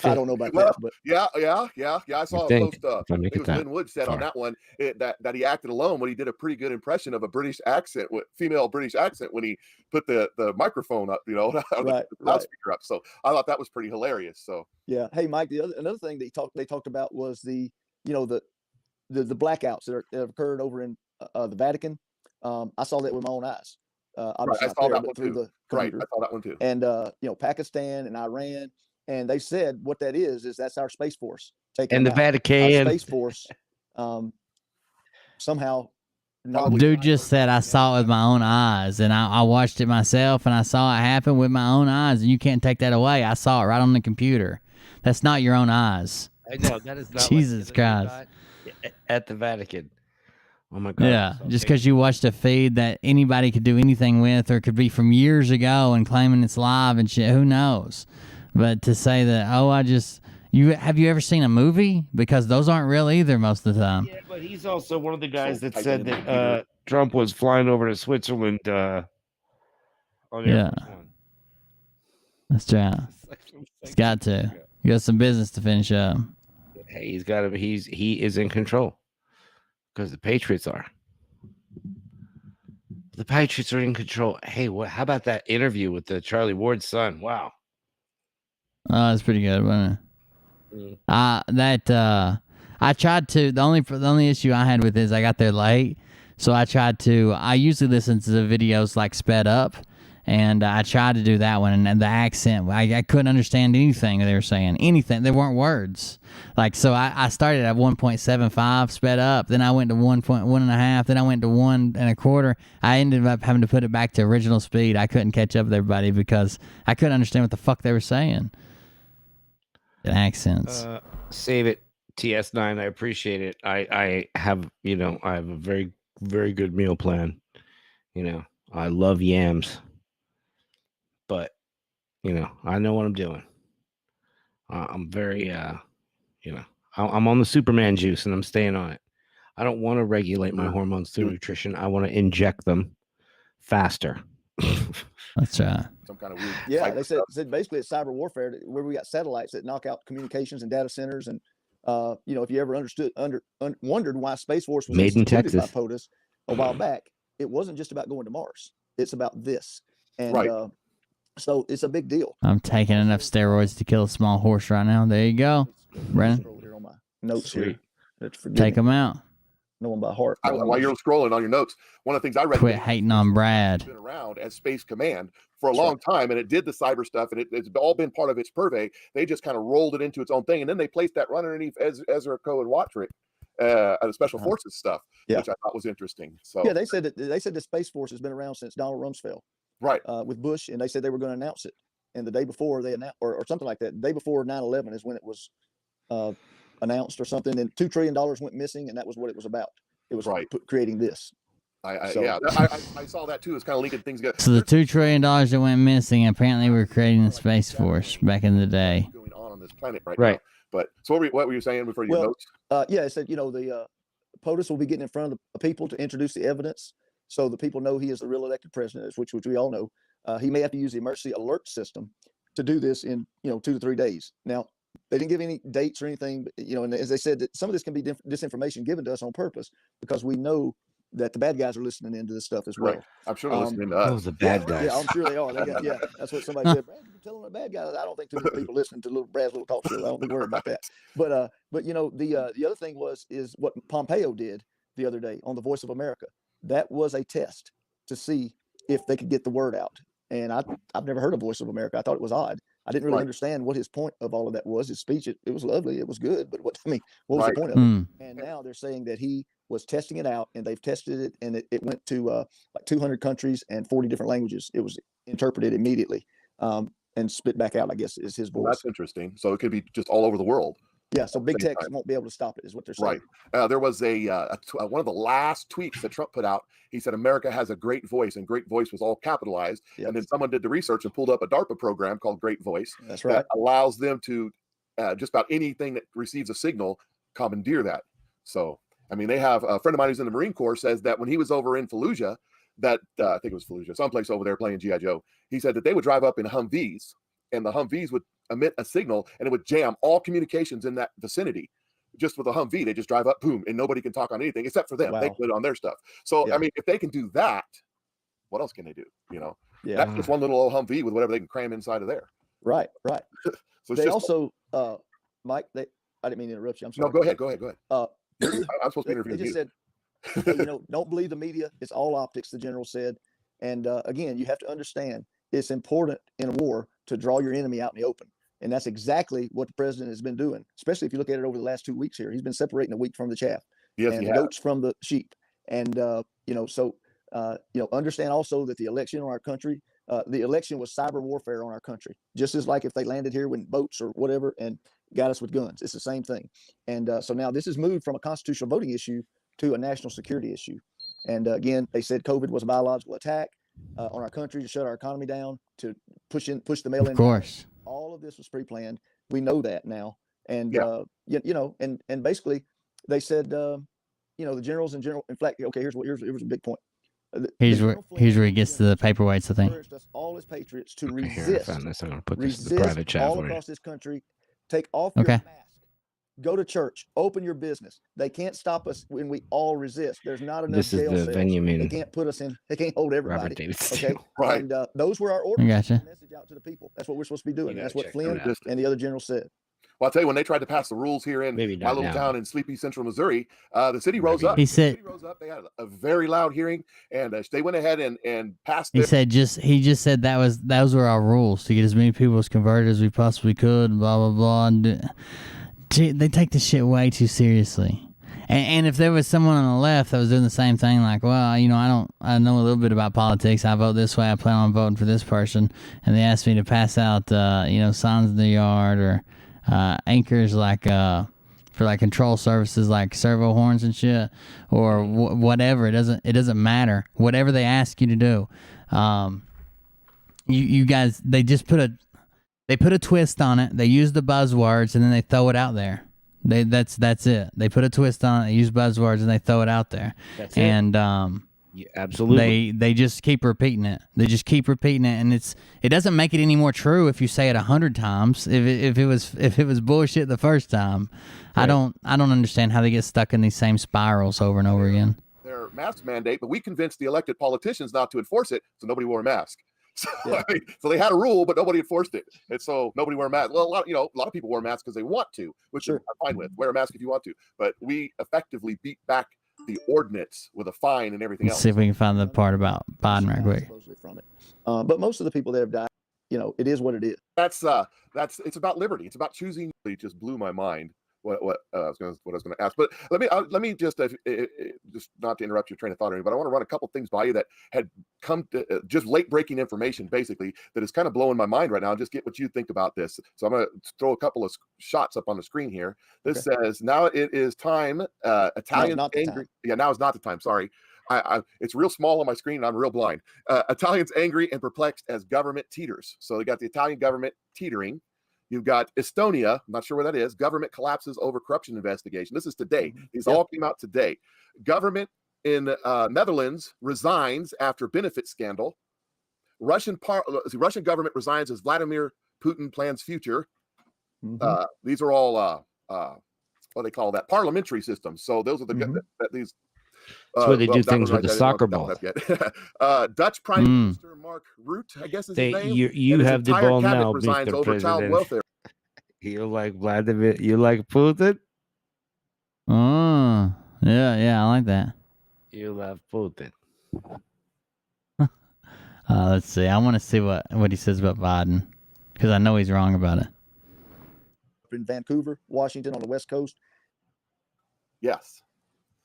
I don't know about Well, that, but yeah. I saw a think, post. if I I make think it it was that Lynn Wood said on far. that one that he acted alone when he did a pretty good impression of a British accent, female British accent, when he put the microphone up, or right, the right. loudspeaker up. So I thought that was pretty hilarious. So Yeah. Hey, Mike. Another thing they talked about was the blackouts that have occurred over in the Vatican. I saw that with my own eyes. right, Obviously I not saw there, that but one through too. the Right, computer. I saw that one too. And Pakistan and Iran, and they said what that is that's our Space Force taking And them the out. Our Vatican. Space Force somehow. Dude just said I saw it with my own eyes, and I watched it myself, and I saw it happen with my own eyes, and you can't take that away. I saw it right on the computer. That's not your own eyes. I know that is not Jesus like Christ. at the Vatican. Oh my God. Yeah, just because you watched a feed that anybody could do anything with, or could be from years ago and claiming it's live and shit, who knows? But to say that, have you ever seen a movie? Because those aren't real either most of the time. Yeah, but he's also one of the guys that said that Trump was flying over to Switzerland on Air Force One. That's right. He's got to. You got some business to finish up. Hey, he's got to. He is in control because the Patriots are. The Patriots are in control. Hey, how about that interview with the Charlie Ward's son? Wow. Oh, that's pretty good, wasn't it? I tried to. The only issue I had with it is I got there late, so I usually listen to the videos like sped up, and I tried to do that one, and the accent, I couldn't understand anything they were saying. Anything, they weren't words. Like, so I started at 1.75 sped up, then I went to 1.1.5, then I went to 1.25. I ended up having to put it back to original speed. I couldn't catch up with everybody because I couldn't understand what the fuck they were saying. The accents. Save it, TS9. I appreciate it. I have a very, very good meal plan. I love yams, but I know what I'm doing. I'm very I'm on the Superman juice and I'm staying on it. I don't want to regulate my hormones through nutrition. I want to inject them faster. That's right. Some kind of weird. Yeah, they said basically it's cyber warfare where we got satellites that knock out communications and data centers. And if you ever wondered why Space Force was made in instituted Texas by POTUS a while back, it wasn't just about going to Mars. It's about this. And so it's a big deal. I'm taking enough steroids to kill a small horse right now. There you go, Brennan. Here on my notes here. Take them out. No one by heart. While you're scrolling on your notes, one of the things I read. Quit hating on Brad. Been around as Space Command for a long time, and it did the cyber stuff, and it's all been part of its purvey. They just kind of rolled it into its own thing, and then they placed that run underneath Ezra Cohen Wattrick, the Special Forces stuff, which I thought was interesting. So yeah, they said the Space Force has been around since Donald Rumsfeld, right, with Bush, and they said they were going to announce it, and the day before they announced, or something like that, the day before 9/11 is when it was announced or something, and $2 trillion went missing, and that was what it was about. It was creating this. I saw that too. It's kind of linking things together. So the $2 trillion that went missing, apparently we're creating the Space Force back in the day. Going on this planet right now. But so what were you saying before your notes? Yeah, it said the POTUS will be getting in front of the people to introduce the evidence, so the people know he is the real elected president, which we all know. He may have to use the emergency alert system to do this in 2 to 3 days. Now, they didn't give any dates or anything, but, and as they said, that some of this can be disinformation given to us on purpose because we know that the bad guys are listening into this stuff as well. Right. I'm sure they're listening to us. Oh, the bad guys. Yeah, I'm sure they are. That's what somebody said. Brad, you're telling the bad guys. I don't think too many people listening to Brad's little talk show. I don't be worried about that. But the other thing is what Pompeo did the other day on the Voice of America. That was a test to see if they could get the word out. And I've never heard of Voice of America. I thought it was odd. I didn't really understand what his point of all of that was. His speech, it was lovely. It was good. But what was the point of it? And now they're saying that he was testing it out, and they've tested it, and it went to like 200 countries and 40 different languages. It was interpreted immediately and spit back out, I guess, is his voice. Well, that's interesting. So it could be just all over the world. Yeah, so big tech won't be able to stop it, is what they're saying. Right. There was one of the last tweets that Trump put out. He said, America has a great voice, and great voice was all capitalized. Yep. And then someone did the research and pulled up a DARPA program called Great Voice. That's right. That allows them to just about anything that receives a signal, commandeer that. So, I mean, they have a friend of mine who's in the Marine Corps says that when he was over in Fallujah, I think it was Fallujah, someplace over there playing G.I. Joe, he said that they would drive up in Humvees, and the Humvees would emit a signal, and it would jam all communications in that vicinity. Just with a Humvee, they just drive up, boom, and nobody can talk on anything except for them. Wow. They put it on their stuff. So Yeah. I mean, if they can do that, what else can they do? You know, Yeah. that's just one little old Humvee with whatever they can cram inside of there. Right. So They just, also, Mike, I didn't mean to interrupt you. I'm sorry. no, go ahead. I'm supposed to They interview just you. said, don't believe the media. It's all optics, the general said. And again, you have to understand it's important in a war to draw your enemy out in the open. And that's exactly what the president has been doing, especially if you look at it over the last 2 weeks here. He's been separating the wheat from the chaff, Yes, and he the has. goats from the sheep. And, understand also that the election on our country, the election was cyber warfare on our country, just as like if they landed here with boats or whatever and got us with guns. It's the same thing. And so now this has moved from a constitutional voting issue to a national security issue. And again, they said COVID was a biological attack on our country to shut our economy down, to push the mail in. Of course. All of this was pre-planned. We know that now. And, Yeah. And basically they said, the generals in general, in fact, okay, here's a big point. Here's where he gets to the paperweights, I think. Urged us, all as patriots, to Here, I resist. found this. I'm going to put this in the private chat all for you. across this country. Take off your Okay. mask. Go to church. Open your business. They can't stop us when we all resist. There's not enough This is jail the cells. Benjamin They can't put us in. They can't hold everybody. Robert David Okay. Steele. Right. And those were our orders. I gotcha. Message out to the people. That's what we're supposed to be doing. You That's gotta what check Flynn that out. and the other generals said. Well, I'll tell you, when they tried to pass the rules here in Maybe my not little now. town in sleepy central Missouri, the city rose Maybe. up. He said- The city rose up. They had a very loud hearing, and they went ahead and passed He it. said those were our rules, to get as many people as converted as we possibly could, blah blah blah. And they take this shit way too seriously. And if there was someone on the left that was doing the same thing, like, well, I know a little bit about politics. I vote this way. I plan on voting for this person, and they asked me to pass out, signs in the yard or anchors like for like control services, like servo horns and shit, or whatever. It doesn't matter. Whatever they ask you to do, you guys, they just put a twist on it. They use the buzzwords and then they throw it out there. That's it. They put a twist on it. They use buzzwords and they throw it out there. That's it. And Yeah, absolutely. they just keep repeating it. They just keep repeating it, and it doesn't make it any more true if you say it 100 times. If it was bullshit the first time, right. I don't understand how they get stuck in these same spirals over and over again. Their mask mandate, but we convinced the elected politicians not to enforce it, so nobody wore a mask. So, Yeah. so they had a rule, but nobody enforced it, and so nobody wore a mask. Well, a lot of people wear masks because they want to, which Sure. I'm fine with. Wear a mask if you want to, but we effectively beat back the ordinance with a fine and everything Let's else. see if we can find the part about Biden right quick. Supposedly from it. But most of the people that have died, it is what it is. That's it's about liberty. It's about choosing. It just blew my mind. What I was going to ask, but let me just just not to interrupt your train of thought or anything, but I want to run a couple things by you that had come to just late breaking information, basically, that is kind of blowing my mind right now. And just get what you think about this. So I'm going to throw a couple of shots up on the screen here. This says now it is time. Italians not the angry. time. Yeah, now is not the time. Sorry. It's real small on my screen and I'm real blind. Italians angry and perplexed as government teeters. So they got the Italian government teetering. You've got Estonia, I'm not sure where that is. Government collapses over corruption investigation. This is today. These all came out today. Government in Netherlands resigns after benefit scandal. Russian government resigns as Vladimir Putin plans future. Mhm. These are all what do they call that? Parliamentary systems. So those are the these. That's where they do that things one with the I didn't soccer look that ball. one up yet. Dutch Prime Minister Mark Rutte, I guess is his name. You and his have the entire ball cabinet now, resigns Mr. over child President. welfare. You like Vladimir? You like Putin? Oh, yeah, I like that. You love Putin. Let's see. I want to see what he says about Biden, because I know he's wrong about it. In Vancouver, Washington, on the West Coast. Yes.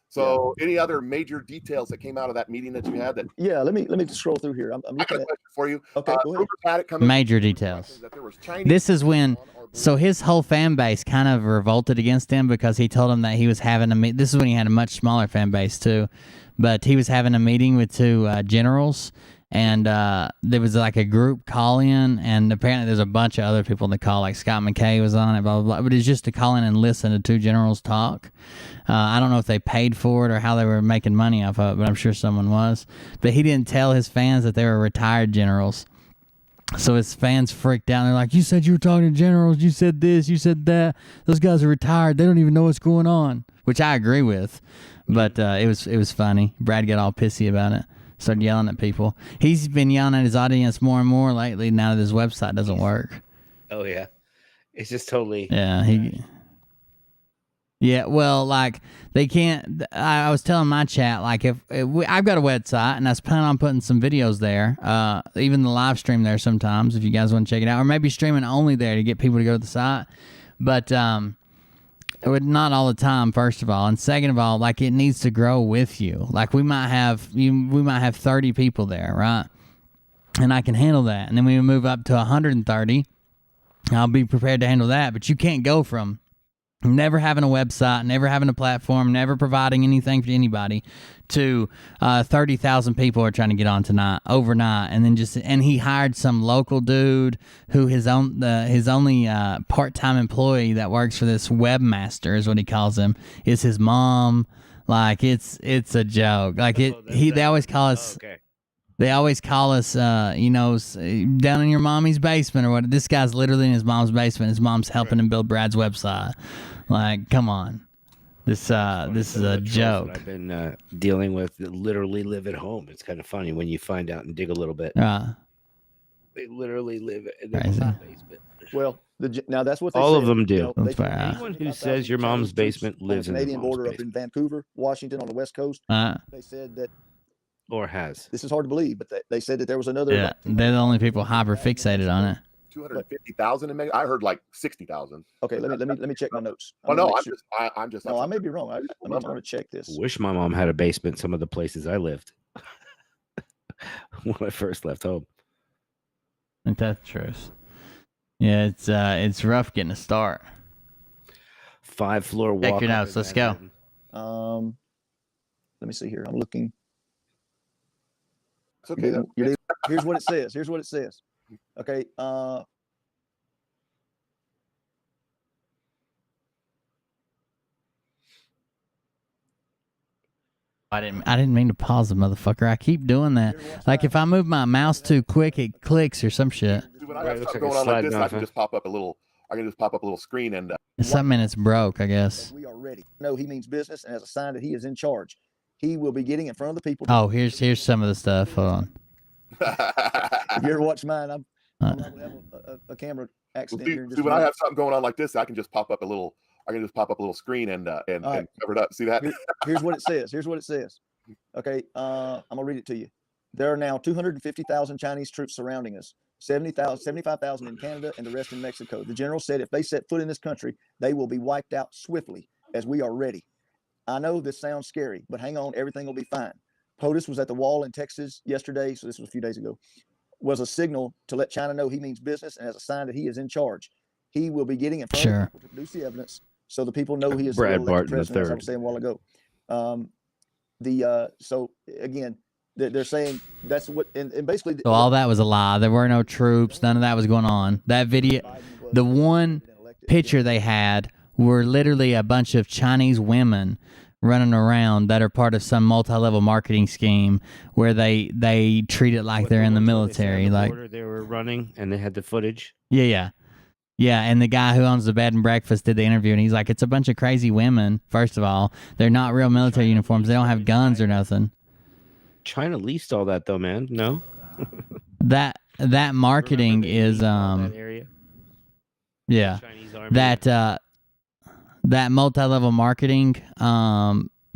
So, any other major details that came out of that meeting that you had? That Yeah, let me just scroll through here. I'm I got looking a at. question for you. Okay, go ahead. rumors had it coming Major details. that there was Chinese This is when, on our so border. his whole fan base kind of revolted against him because he told him that he was having a meet. This is when he had a much smaller fan base too, but he was having a meeting with two generals, and there was like a group call in, and apparently there's a bunch of other people in the call, like Scott McKay was on it, blah blah blah. But it's just to call in and listen to two generals talk. I don't know if they paid for it or how they were making money off of it, but I'm sure someone was. But he didn't tell his fans that they were retired generals. So his fans freaked out. They're like, "You said you were talking to generals. You said this. You said that. Those guys are retired. They don't even know what's going on." Which I agree with, but it was funny. Brad got all pissy about it. Started yelling at people. He's been yelling at his audience more and more lately now that his website doesn't work. Oh yeah, it's just totally. Yeah, Yeah, well, like they can't. I was telling my chat, like if I've got a website and I was planning on putting some videos there, even the live stream there sometimes if you guys want to check it out, or maybe streaming only there to get people to go to the site. But it would not all the time, first of all, and second of all, like it needs to grow with you. Like we might have 30 people there, right? And I can handle that, and then we move up to 130. I'll be prepared to handle that, but you can't go from never having a website, never having a platform, never providing anything for anybody, to 30,000 people are trying to get on tonight, overnight, and then he hired some local dude who his only part-time employee that works for this webmaster is what he calls him, is his mom. Like it's a joke. Like they always call us. Okay. They always call us, down in your mommy's basement or what. This guy's literally in his mom's basement. His mom's helping him build Brad's website. Like, come on. This is a joke. I've been dealing with that literally live at home. It's kind of funny when you find out and dig a little bit. They literally live in their mom's basement. Well, now that's what they all said. of them do. You know, That's fair. Anyone who says your mom's basement lives in the Canadian border basement. up in Vancouver, Washington, on the West Coast. They said that. Or has. This is hard to believe, but they said that there was another. Yeah, they're the only people hyper fixated on it. 250,000 in I heard like 60,000. Okay, let me check my notes. Oh no, I'm just. No, I may be wrong. I want to check this. Wish my mom had a basement. Some of the places I lived when I first left home. I think that's the truth. Yeah, it's rough getting a start. 5-floor walk. Check your notes. Let's go. Let me see here. I'm looking. It's okay. Here's what it says. Okay. I didn't mean to pause the motherfucker. I keep doing that. Like if I move my mouse too quick, it clicks or some shit. When I have something going on like this, I can just pop up a little. I can just pop up a little screen and. It's something that's broke, I guess. We are ready. No, he means business, and as a sign that he is in charge, he will be getting in front of the people. Oh, here's some of the stuff. Hold on. If you ever watch mine, I'm not gonna have a camera accident. See, when I have something going on like this, I can just pop up a little. I can just pop up a little screen and cover it up. See that? Here's what it says. Okay, I'm gonna read it to you. There are now 250,000 Chinese troops surrounding us. 75,000 in Canada and the rest in Mexico. The general said if they set foot in this country, they will be wiped out swiftly, as we are ready. I know this sounds scary, but hang on, everything will be fine. POTUS was at the wall in Texas yesterday, so this was a few days ago, was a signal to let China know he means business and as a sign that he is in charge. He will be getting in front of the people to produce the evidence so the people know he is Brad the Barton president, as I III. was saying a while ago. So again, they're saying that's what, and basically. So all that was a lie. There were no troops. None of that was going on. That video, the one picture they had were literally a bunch of Chinese women running around that are part of some multi-level marketing scheme where they treat it like they're in the military. Like they were running and they had the footage. Yeah. And the guy who owns the bed and breakfast did the interview, and he's like, "It's a bunch of crazy women. First of all, they're not real military uniforms. They don't have guns or nothing." China leased all that though, man. No. that marketing is that area? Yeah. That multi-level marketing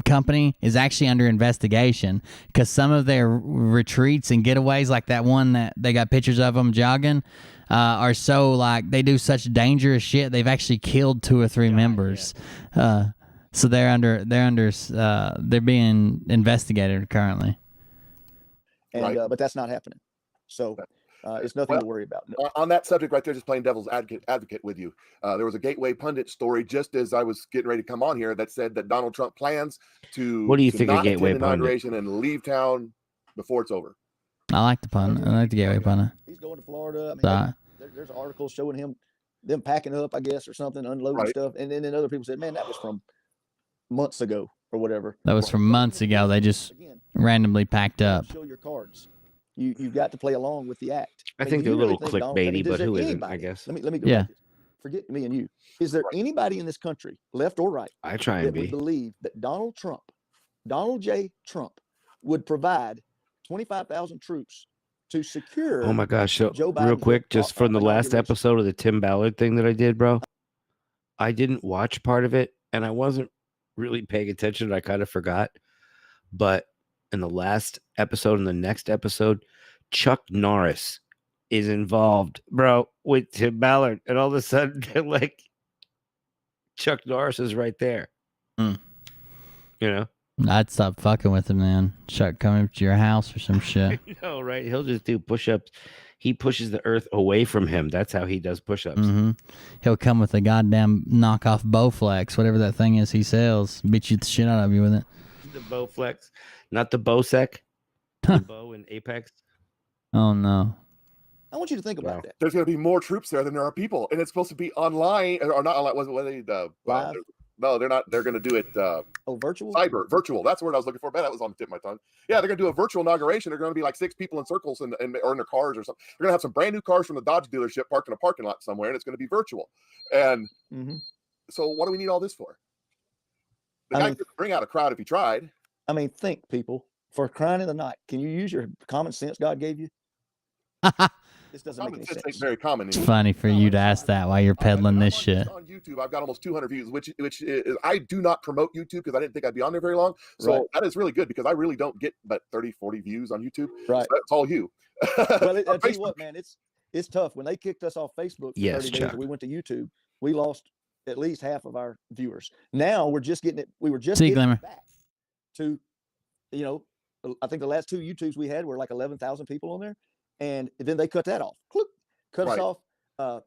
company is actually under investigation because some of their retreats and getaways, like that one that they got pictures of them jogging, are so like they do such dangerous shit. They've actually killed 2 or 3 members. So they're being investigated currently. And but that's not happening. So it's nothing to worry about. No. On that subject right there, just playing devil's advocate with you. There was a Gateway Pundit story just as I was getting ready to come on here that said that Donald Trump plans to What do you think of not Gateway attend inauguration and leave town before it's over. I like the pun. I like the Gateway pun. He's going to Florida. I mean, there's articles showing them packing up, I guess, or something, unloading stuff. And then other people said, man, that was from months ago or whatever. That was from months ago. They just randomly packed up. Show your cards. You've got to play along with the act. I Now, think do they're a you really little think Donald, I mean, clickbaity, is but there who isn't? anybody? I guess. Let me go Yeah. back to this. Forget me and you. Is there anybody in this country, left or right, I try and that would be. believe that Donald J. Trump, would provide 25,000 troops to secure Oh my gosh! So Joe real Biden's quick, just from the last inauguration? episode of the Tim Ballard thing that I did, bro, I didn't watch part of it, and I wasn't really paying attention. I kind of forgot. But in the last episode and the next episode, Chuck Norris is involved, bro, with Tim Ballard, and all of a sudden they're like, Chuck Norris is right there. Hmm. You know. I'd stop fucking with him, man. Chuck coming to your house or some shit. No, right? He'll just do push-ups. He pushes the earth away from him. That's how he does push-ups. Mm-hmm. He'll come with a goddamn knockoff Bowflex, whatever that thing is he sells. Beat you the shit out of you with it. The Bowflex, not the Bowsec. The bow in Apex. Oh no. I want you to think about that. There's going to be more troops there than there are people, and it's supposed to be online or not online. Was it Live? No, they're not. They're going to do it. Virtual. Virtual. That's the word I was looking for. Man, that was on the tip of my tongue. Yeah, they're going to do a virtual inauguration. They're going to be like 6 people in circles or in their cars or something. They're going to have some brand new cars from the Dodge dealership parked in a parking lot somewhere, and it's going to be virtual. And so, what do we need all this for? The guy could bring out a crowd if he tried. I mean, think, people, for crying in the night. Can you use your common sense God gave you? This doesn't make any sense. Ain't very common. It's funny for you to ask that while you're peddling this shit. On YouTube, I've got almost 200 views, which is, I do not promote YouTube because I didn't think I'd be on there very long. So that is really good because I really don't get but 30, 40 views on YouTube. Right. So that's all you. Well, I'll tell you what, man, it's tough. When they kicked us off Facebook for 30 days Chuck. and we went to YouTube, we lost at least half of our viewers. Now we're just getting it. We were just See, getting Glimmer. it back to, you know, I think the last 2 YouTubes we had were like 11,000 people on there. And then they cut that off. Cut us off,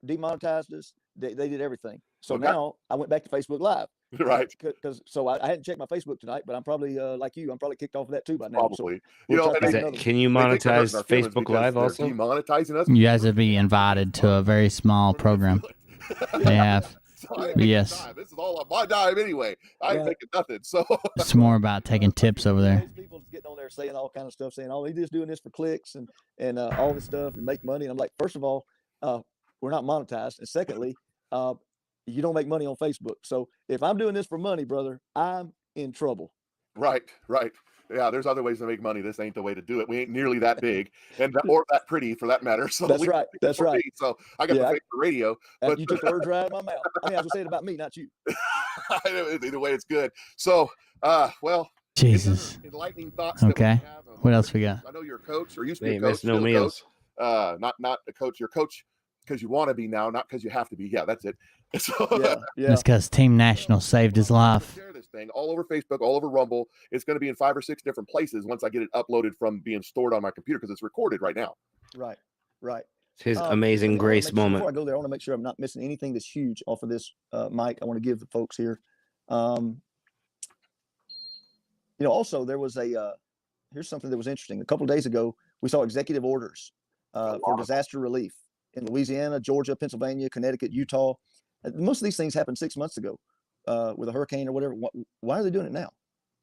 demonetized us. They did everything. So now I went back to Facebook Live. Right. Because I hadn't checked my Facebook tonight, but I'm probably like you. I'm probably kicked off of that too by now. Probably. So Can you monetize Facebook Live also? Demonetizing us. You guys would be invited to a very small program. They have. Yes. This is all on my dime anyway. I ain't making nothing. So It's more about taking tips over there. People getting on there saying all kind of stuff, saying, "Oh, he's just doing this for clicks and all this stuff and make money." And I'm like, first of all, we're not monetized, and secondly, you don't make money on Facebook. So if I'm doing this for money, brother, I'm in trouble. Right. Yeah, there's other ways to make money. This ain't the way to do it. We ain't nearly that big or that pretty for that matter. So That's right. That's right. Me. So I got the face for radio. But you took the words right out of my mouth. I mean, I was saying about me, not you. Either way, it's good. So, well, Jesus. Enlightening thoughts. Okay. What else we got? I know you're a coach, or used to be a Ain't coach. missing no still a meals. coach. Not a coach. You're a coach because you want to be now, not because you have to be. Yeah, that's it. So, It's because Team National saved his life. Share this thing all over Facebook, all over Rumble. It's going to be in 5 or 6 different places once I get it uploaded from being stored on my computer because it's recorded right now. Right. It's his amazing grace moment. Before I go there, I want to make sure I'm not missing anything that's huge off of this mic. I want to give the folks here. Also there was here's something that was interesting. A couple of days ago, we saw executive orders for disaster relief in Louisiana, Georgia, Pennsylvania, Connecticut, Utah. Most of these things happened 6 months ago with a hurricane or whatever. Why are they doing it now?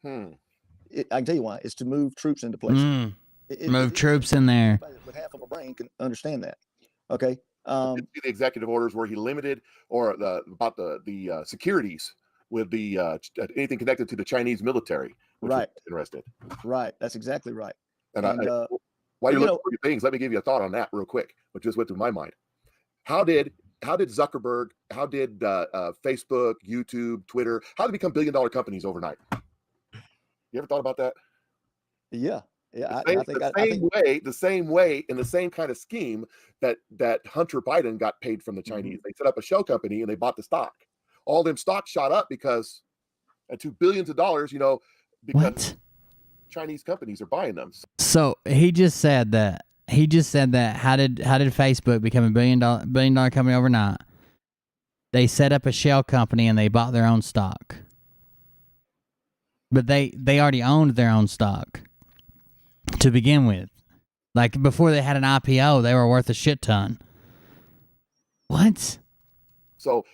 I can tell you why. It's to move troops into place. Move troops in there. With half of a brain can understand that. Okay. The executive orders where he limited or about the securities with the anything connected to the Chinese military. Right. Interested. Right. That's exactly right. And while you're looking for your things, let me give you a thought on that real quick, which just went through my mind. How did Zuckerberg, how did Facebook, YouTube, Twitter, how did they become billion-dollar companies overnight? You ever thought about that? Yeah. The same way, in the same kind of scheme that Hunter Biden got paid from the Chinese. They set up a shell company and they bought the stock. All them stocks shot up because to billions of dollars, because Chinese companies are buying them. So he just said that. How did Facebook become a billion dollar company overnight? They set up a shell company and they bought their own stock. But they already owned their own stock to begin with. Like before they had an IPO, they were worth a shit ton. What? So,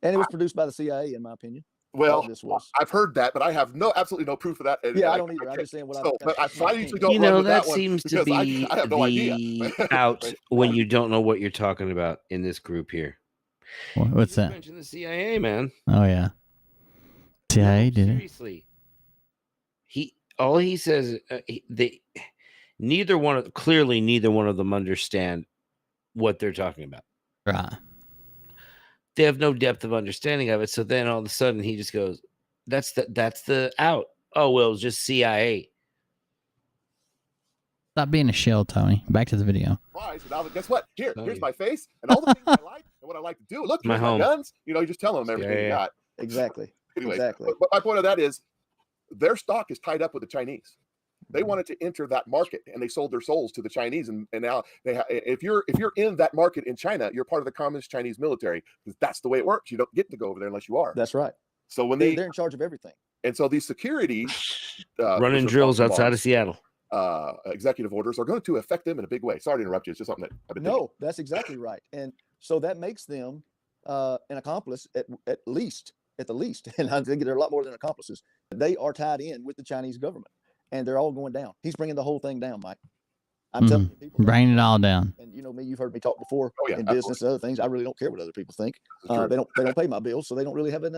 and it was produced by the CIA, in my opinion. Well, this was. I've heard that, but I have absolutely no proof of that. And Yeah, I don't either. I'm just saying what so, I've. but I usually don't You run know, with that that one seems to because be I have no idea. the out when you don't know what you're talking about in this group here. What's that? Mention the CIA, man. Oh yeah. CIA did it. Seriously, all he says neither one of them understand what they're talking about. Right. They have no depth of understanding of it. So then all of a sudden he just goes, "That's the out." Oh well, it's just CIA. Stop being a shell, Tony. Back to the video. Surprise, and guess what? Here's my face and all the things I like and what I like to do. Look, here's my guns. You know, you just tell them everything you got. Exactly. Anyway, Exactly. but my point of that is their stock is tied up with the Chinese. They wanted to enter that market, and they sold their souls to the Chinese. And now if you're in that market in China, you're part of the Communist Chinese military because that's the way it works. You don't get to go over there unless you are. That's right. So when they're in charge of everything, and so these security running drills outside of Seattle, executive orders are going to affect them in a big way. Sorry to interrupt you. It's just something that I've been thinking. No, that's exactly right. And so that makes them an accomplice at the least. And I think they're a lot more than accomplices. They are tied in with the Chinese government, and they're all going down. He's bringing the whole thing down, Mike. I'm telling you, people. Bringing it all down. And you know me, you've heard me talk before in absolutely. business and other things. I really don't care what other people think. They don't pay my bills, so they don't really have an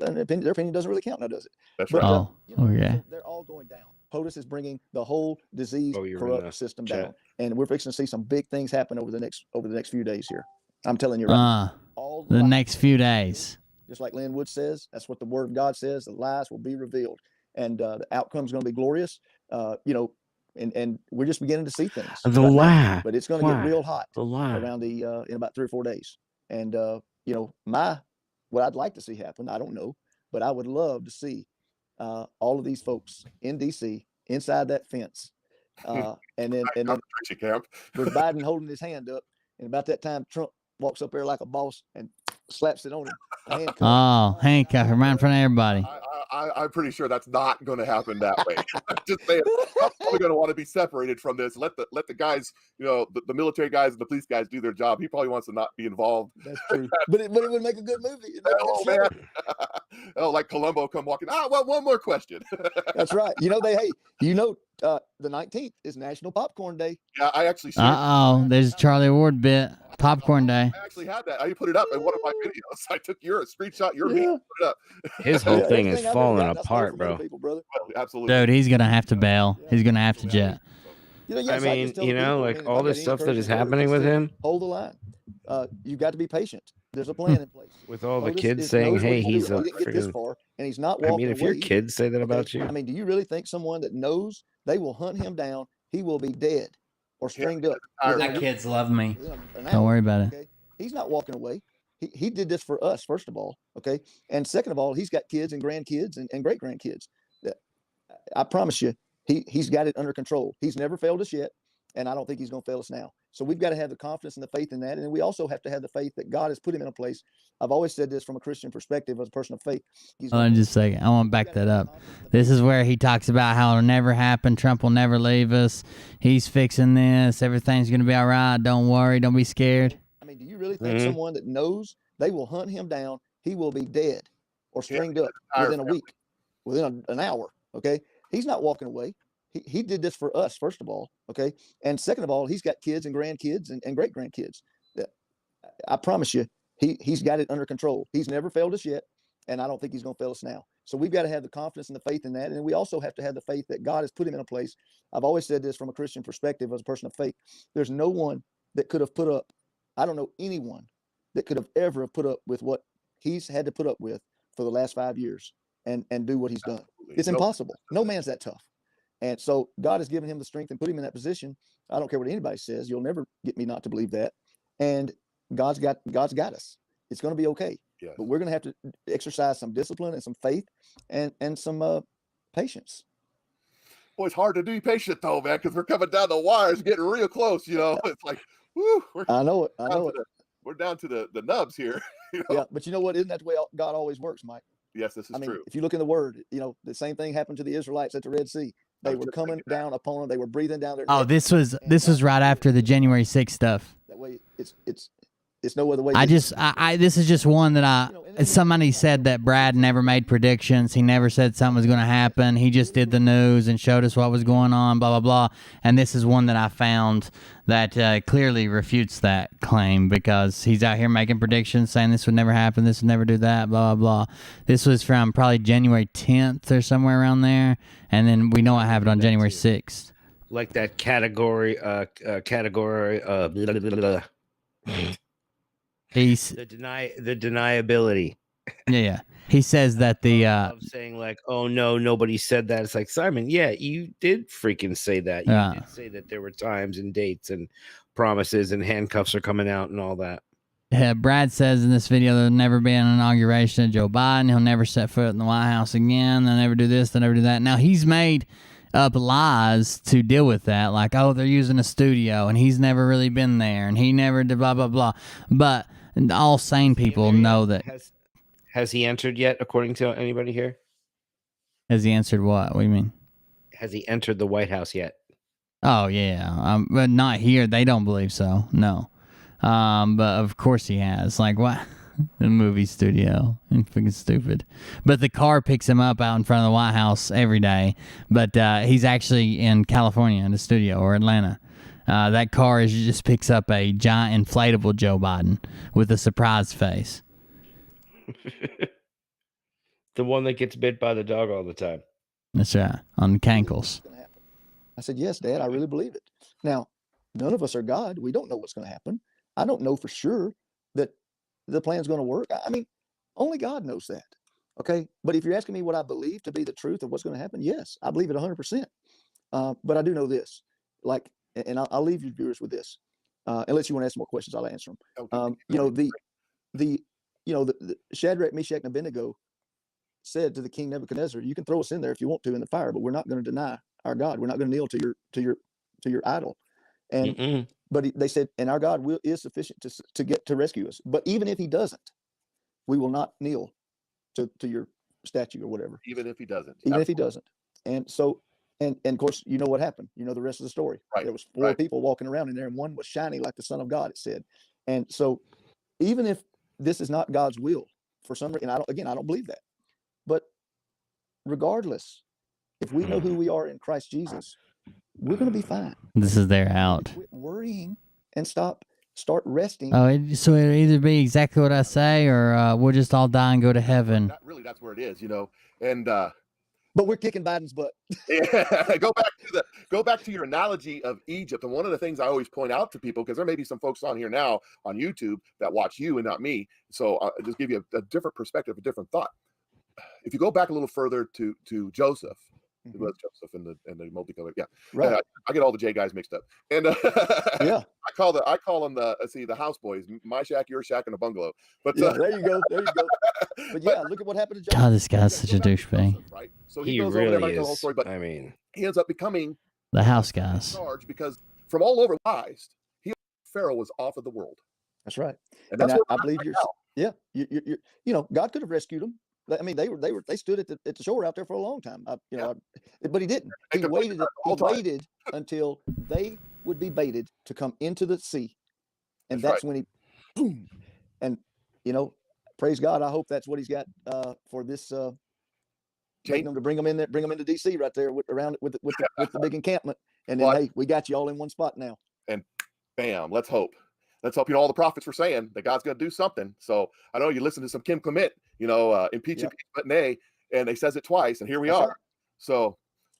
opinion. Their opinion doesn't really count now, does it? That's right. Oh, yeah. So they're all going down. POTUS is bringing the whole disease corrupt system down, and we're fixing to see some big things happen over the next few days here. I'm telling you right now. The next few days. Just like Lynn Wood says, that's what the Word of God says. The lies will be revealed, and the outcome is going to be glorious. And we're just beginning to see things. The lie, but it's going to get real hot. The lie around in about 3 or 4 days. And what I'd like to see happen, I don't know, but I would love to see all of these folks in DC inside that fence, and then with Biden holding his hand up, and about that time Trump walks up there like a boss and slaps it on him. Handcuff him right in front of everybody. I'm pretty sure that's not going to happen that way. Just saying, I'm probably going to want to be separated from this. Let the guys, the military guys and the police guys do their job. He probably wants to not be involved. That's true. but it would make a good movie. Man. Like Columbo come walking. Well, one more question. That's right. The 19th is National Popcorn Day. Yeah, I actually see there's a Charlie Ward bit. Popcorn Day. I actually had that. I put it up in one of my videos. I took a screenshot, your video, put it up. His whole thing is falling apart, bro. Well, absolutely. Dude, he's gonna have to bail. He's gonna have to jet. I mean, all this stuff that is happening with him. Hold the line. You've got to be patient. There's a plan in place. With all the kids saying, "Hey, he's a get this far, and he's not walking away." I mean, if your kids say that about you, I mean, do you really think someone that knows they will hunt him down, he will be dead or stringed up? My kids love me. Don't worry about it. Okay? He's not walking away. He did this for us, first of all, okay? And second of all, he's got kids and grandkids and great-grandkids. I promise you, he's got it under control. He's never failed us yet, and I don't think he's going to fail us now. So we've got to have the confidence and the faith in that, and we also have to have the faith that God has put him in a place. I've always said this from a Christian perspective as a person of faith. Hold on just a second. I want to back that up. This is where he talks about how it'll never happen. Trump will never leave us. He's fixing this. Everything's going to be all right. Don't worry. Don't be scared. I mean, do you really think someone that knows they will hunt him down, he will be dead or stringed up within a week, within an hour, okay? He's not walking away. He did this for us, first of all, okay? And second of all, he's got kids and grandkids and great-grandkids. I promise you, he's got it under control. He's never failed us yet, and I don't think he's going to fail us now. So we've got to have the confidence and the faith in that, and we also have to have the faith that God has put him in a place. I've always said this from a Christian perspective as a person of faith. There's no one that could have put up, I don't know anyone that could have ever put up with what he's had to put up with for the last 5 years and do what he's done. It's impossible. No man's that tough. And so God has given him the strength and put him in that position. I don't care what anybody says. You'll never get me not to believe that. And God's got us. It's going to be okay. Yes. But we're going to have to exercise some discipline and some faith and some patience. Boy, it's hard to be patient though, man, because we're coming down the wires, getting real close. It's like, whoo. I know it. We're down to the nubs here. Yeah, but you know what? Isn't that the way God always works, Mike? Yes, this is true. If you look in the Word, the same thing happened to the Israelites at the Red Sea. They were coming down upon them. They were breathing down their. Oh, this was right after the January 6th stuff. That way, it's no other way. This is just one that somebody said that Brad never made predictions. He never said something was going to happen. He just did the news and showed us what was going on, blah, blah, blah. And this is one that I found that clearly refutes that claim, because he's out here making predictions saying this would never happen, this would never do that, blah, blah, blah. This was from probably January 10th or somewhere around there. And then we know what happened on January 6th. Like that category, blah, blah, blah. He's the deniability. Yeah. He says that the of saying like, oh no, nobody said that. It's like, Simon, yeah, you did freaking say that. You did say that there were times and dates and promises and handcuffs are coming out and all that. Yeah, Brad says in this video there'll never be an inauguration of Joe Biden. He'll never set foot in the White House again. They'll never do this. They'll never do that. Now, he's made up lies to deal with that. Like, oh, they're using a studio, and he's never really been there, and he never did blah, blah, blah. But all sane people know that. Has he entered yet, according to anybody here? Has he answered what? What do you mean? Has he entered the White House yet? Oh, yeah. But not here. They don't believe so. No. But of course he has. Like, what? The movie studio. Freaking stupid. But the car picks him up out in front of the White House every day. But he's actually in California in the studio, or Atlanta. That car just picks up a giant inflatable Joe Biden with a surprise face. The one that gets bit by the dog all the time. That's right. On the cankles. I said, yes, Dad, I really believe it. Now, none of us are God. We don't know what's going to happen. I don't know for sure that the plan's going to work. I mean, only God knows that. Okay. But if you're asking me what I believe to be the truth of what's going to happen, yes, I believe it 100%. But I do know this, like, and I'll leave you viewers with this. Unless you want to ask more questions, I'll answer them. The Shadrach, Meshach, and Abednego said to the king Nebuchadnezzar, "You can throw us in there if you want to in the fire, but we're not going to deny our God. We're not going to kneel to your idol." And but they said, "And our God is sufficient to rescue us. But even if He doesn't, we will not kneel to your statue or whatever. Even if He doesn't. Even if He doesn't." And so. And of course, you know what happened. You know the rest of the story. Right. There was four people walking around in there, and one was shiny like the Son of God, it said. And so, even if this is not God's will for some reason, and I don't believe that. But regardless, if we know who we are in Christ Jesus, we're going to be fine. This is their out. Quit worrying and start resting. Oh, so it'll either be exactly what I say, or we'll just all die and go to heaven. Not really, that's where it is, and. But we're kicking Biden's butt. Yeah, go back to your analogy of Egypt. And one of the things I always point out to people, because there may be some folks on here now on YouTube that watch you and not me. So I'll just give you a different perspective, a different thought. If you go back a little further to Joseph, it was Joseph and the multicolored, yeah. Right. I get all the J guys mixed up. And yeah, I call them the house boys, my shack, your shack, and a bungalow. But yeah, there you go. But yeah, look at what happened to Joseph. God, this guy's such a douchebag. Right. So he goes really over there, the whole story, but I mean, he ends up becoming the house guys. Charge because from all over Pharaoh was off of the world. That's right. And that's I believe you're God could have rescued them. I mean, they stood at the shore out there for a long time. But He didn't. He waited until they would be baited to come into the sea, and that's when He, boom, and praise God. I hope that's what He's got for this. Taking them to bring them in there, bring them into DC right there with the big encampment, and then hey, we got you all in one spot now. And bam, let's hope. All the prophets were saying that God's going to do something. So I know you listen to some Kim Clement, impeach, nay, and they says it twice, and here we are. Right. So,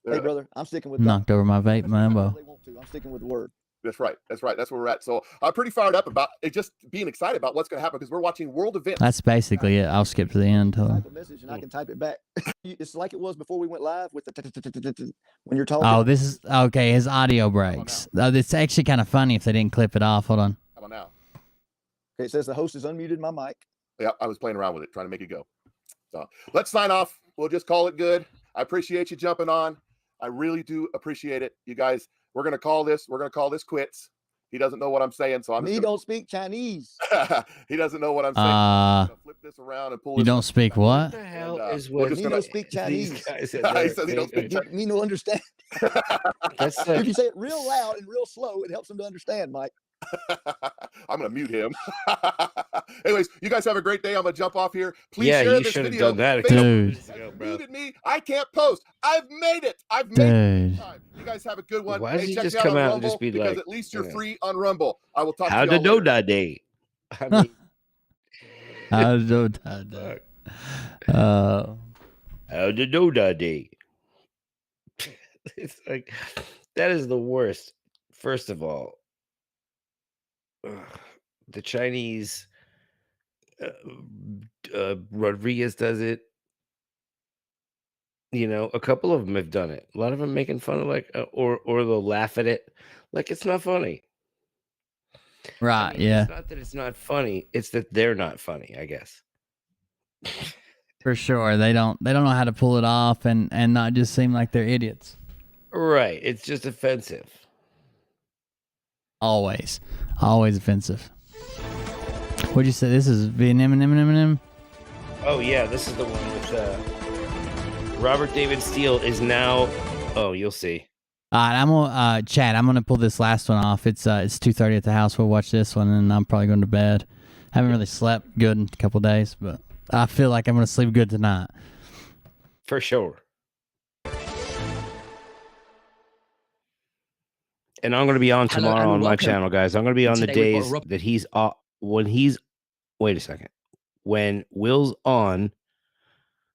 hey, brother, I'm sticking with knocked over my vape, Mambo. I'm sticking with the word. That's right. That's where we're at. So I'm pretty fired up about it, just being excited about what's going to happen because we're watching world events. That's basically it. I'll skip to the end. Type a message and I can type it back. It's like it was before we went live with the when you're talking. Oh, this is okay. His audio breaks. It's actually kind of funny if they didn't clip it off. Hold on. How about now? Okay, it says the host has unmuted my mic. Yeah, I was playing around with it, trying to make it go. So let's sign off. We'll just call it good. I appreciate you jumping on. I really do appreciate it, you guys. We're gonna call this quits. He doesn't know what I'm saying, so don't speak Chinese. He doesn't know what I'm saying. I'm gonna flip this around and pull. You don't speak what? What the hell is what? Me don't speak Chinese. He says he don't speak Chinese. Me no understand. If you say it real loud and real slow, it helps them to understand, Mike. I'm going to mute him. Anyways, you guys have a great day. I'm going to jump off here. Please Yeah, share you this should have video. done that a Dude. couple minutes ago, bro. Muted me. I can't post. I've made it. I've made it. Dude. You guys have a good one. Why does he check just me out come on out and Rumble just be because like, at least you're you know, free on Rumble. I will talk how to to y'all know later. that day? I mean, I don't know that. how to know that day? It's like, that is the worst. First of all, the Chinese, Rodriguez does it. You know, a couple of them have done it. A lot of them making fun of or they'll laugh at it like it's not funny. Right, I mean, yeah. It's not that it's not funny; it's that they're not funny. I guess. For sure. They don't know how to pull it off and not just seem like they're idiots. Right. It's just offensive. Always offensive. What'd you say? This is Eminem? Oh yeah, this is the one with Robert David Steele is now. Oh, you'll see. All right, I'm gonna Chad. I'm gonna pull this last one off. It's 2:30 at the house. We'll watch this one, and I'm probably going to bed. Haven't really slept good in a couple of days, but I feel like I'm gonna sleep good tonight. For sure. And I'm going to be on Hello tomorrow and on my welcome. channel, guys. I'm going to be on the Today we've got days Rob- that he's when he's. Wait a second. When Will's on,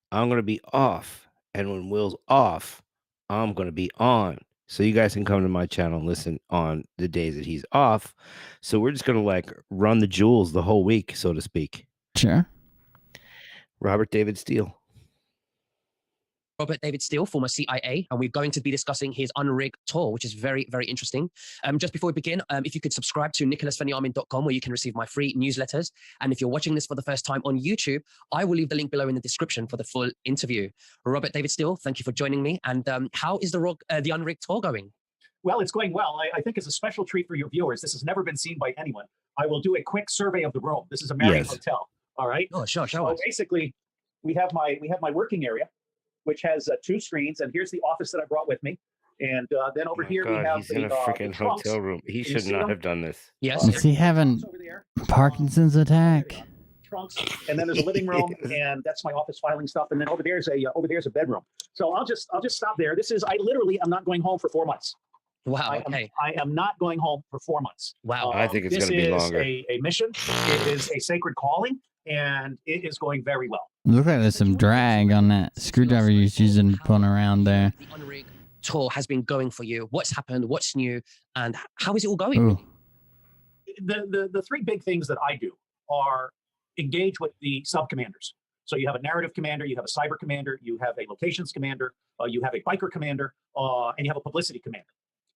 I'm going to be off, and when Will's off, I'm going to be on. So you guys can come to my channel and listen on the days that he's off. So we're just going to like run the jewels the whole week, so to speak. Sure. Robert David Steele. Robert David Steele, former CIA, and we're going to be discussing his unrigged tour, which is very, very interesting. Just before we begin, if you could subscribe to nicholasfeniarmin.com, where you can receive my free newsletters. And if you're watching this for the first time on YouTube, I will leave the link below in the description for the full interview. Robert David Steele, thank you for joining me. And how is the unrigged tour going? Well, it's going well. I think it's a special treat for your viewers. This has never been seen by anyone. I will do a quick survey of the room. This is a Marriott hotel. All right. Oh, sure. So basically, we have my working area, which has 2 screens, and here's the office that I brought with me. And then over here we have he's in a freaking hotel room. He should not have done this. Yes. Is he having Parkinson's attack? Trunks, and then there's a living room, and that's my office filing stuff. And then over there's a bedroom. So I'll just stop there. I literally am not going home for 4 months. Wow. I am not going home for 4 months. Wow. I think it's going to be longer. This is a mission. It is a sacred calling, and it is going very well. Look like there's some drag on that screwdriver you're using to put around there. The unrigged tour has been going for you. What's happened? What's new? And how is it all going? Ooh. The 3 big things that I do are engage with the sub-commanders. So you have a narrative commander, you have a cyber commander, you have a locations commander, you have a biker commander, and you have a publicity commander.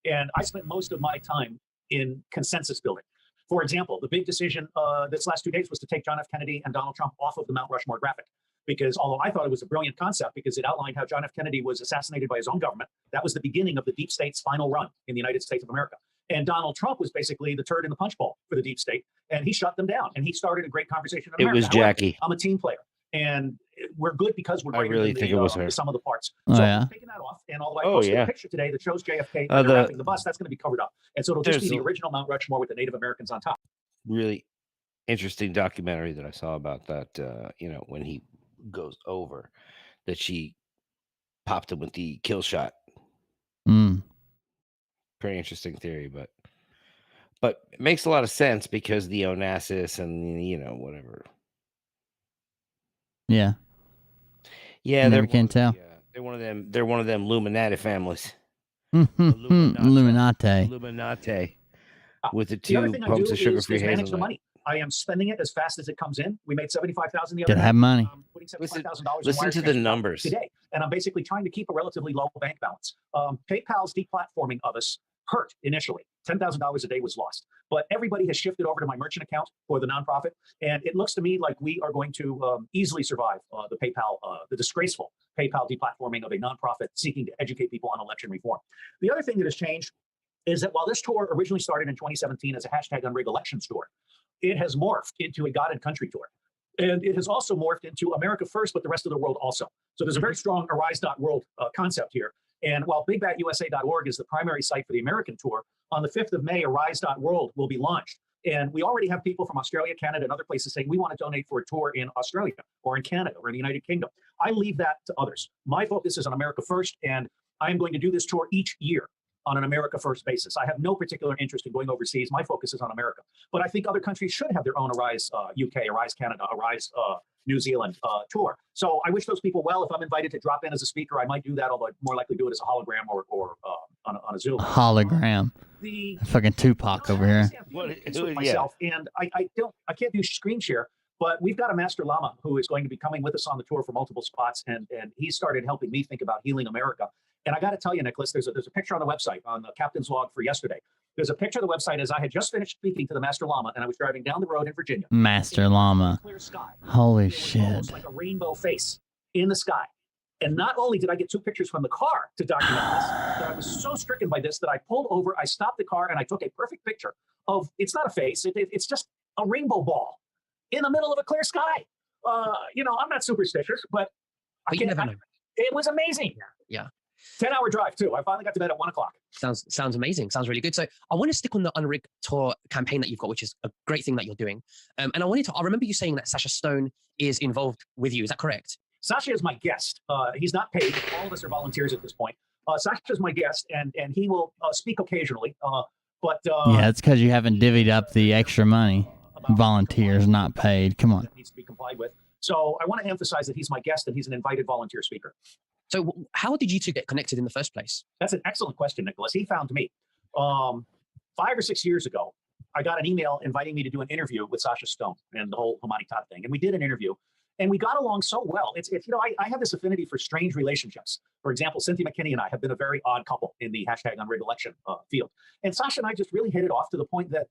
And I spent most of my time in consensus building. For example, the big decision this last 2 days was to take John F. Kennedy and Donald Trump off of the Mount Rushmore graphic. Because although I thought it was a brilliant concept because it outlined how John F. Kennedy was assassinated by his own government, that was the beginning of the deep state's final run in the United States of America. And Donald Trump was basically the turd in the punch bowl for the deep state, and he shut them down. And he started a great conversation in It America. was However, Jackie. I'm a team player, and we're good because we're I greater really than think it was her. the sum of the parts. Oh, So yeah? I'm taking that off, and although I Oh, posted yeah. a picture today that shows JFK The- wrapping the bus, that's going to be covered up, and so it'll just be There's the a- original Mount Rushmore with the Native Americans on top. Really interesting documentary that I saw about that. When he goes over, that she popped him with the kill shot. Mm. Pretty interesting theory, but it makes a lot of sense because the Onassis and whatever. Yeah. Yeah, Never can tell. They're one of them. They're one of them Illuminati families. Illuminati. Illuminati. With the The other 2 thing I pumps do of sugar is free manage the hazelnut. money. I am spending it as fast as it comes in. We made $75,000 the other Gotta night. have money. Putting $75,000 in Listen wire to the transfer numbers. today, and I'm basically trying to keep a relatively low bank balance. PayPal's deplatforming of us hurt initially. $10,000 a day was lost, but everybody has shifted over to my merchant account for the nonprofit, and it looks to me like we are going to easily survive the PayPal, the disgraceful PayPal deplatforming of a nonprofit seeking to educate people on election reform. The other thing that has changed is that while this tour originally started in 2017 as a hashtag unrigged elections tour, it has morphed into a God and Country tour. And it has also morphed into America first, but the rest of the world also. So there's a very strong Arise.world concept here. And while BigBatUSA.org is the primary site for the American tour, on the 5th of May, Arise.world will be launched. And we already have people from Australia, Canada, and other places saying we want to donate for a tour in Australia or in Canada or in the United Kingdom. I leave that to others. My focus is on America first, and I'm going to do this tour each year on an America first basis. I have no particular interest in going overseas. My focus is on America. But I think other countries should have their own Arise UK, Arise Canada, Arise New Zealand tour. So I wish those people well. If I'm invited to drop in as a speaker, I might do that, although I'd more likely do it as a hologram or on a Zoom. Hologram. Fucking Tupac over here. With myself, and I can't do screen share, but we've got a master lama who is going to be coming with us on the tour for multiple spots, and he started helping me think about healing America. And I got to tell you, Nicholas, there's a picture on the website on the captain's log for yesterday. There's a picture of the website as I had just finished speaking to the master lama, and I was driving down the road in Virginia. Master Llama. Holy shit. Almost like a rainbow face in the sky. And not only did I get 2 pictures from the car to document this, but I was so stricken by this that I pulled over, I stopped the car, and I took a perfect picture of, it's not a face, it's just a rainbow ball in the middle of a clear sky. I'm not superstitious, but you never know. It was amazing. Yeah. 10-hour drive, too. I finally got to bed at 1 o'clock. Sounds amazing. Sounds really good. So I want to stick on the Unrigged Tour campaign that you've got, which is a great thing that you're doing. And I remember you saying that Sasha Stone is involved with you. Is that correct? Sasha is my guest. He's not paid. All of us are volunteers at this point. Sasha is my guest, and he will speak occasionally. Yeah, it's because you haven't divvied up the extra money. Volunteers, not paid. Come on. Needs to be complied with. So I want to emphasize that he's my guest and he's an invited volunteer speaker. So how did you two get connected in the first place? That's an excellent question, Nicholas. He found me 5 or 6 years ago. I got an email inviting me to do an interview with Sasha Stone and the whole Humanitat thing, and we did an interview. And we got along so well. It's I have this affinity for strange relationships. For example, Cynthia McKinney and I have been a very odd couple in the #unrigged election field. And Sasha and I just really hit it off to the point that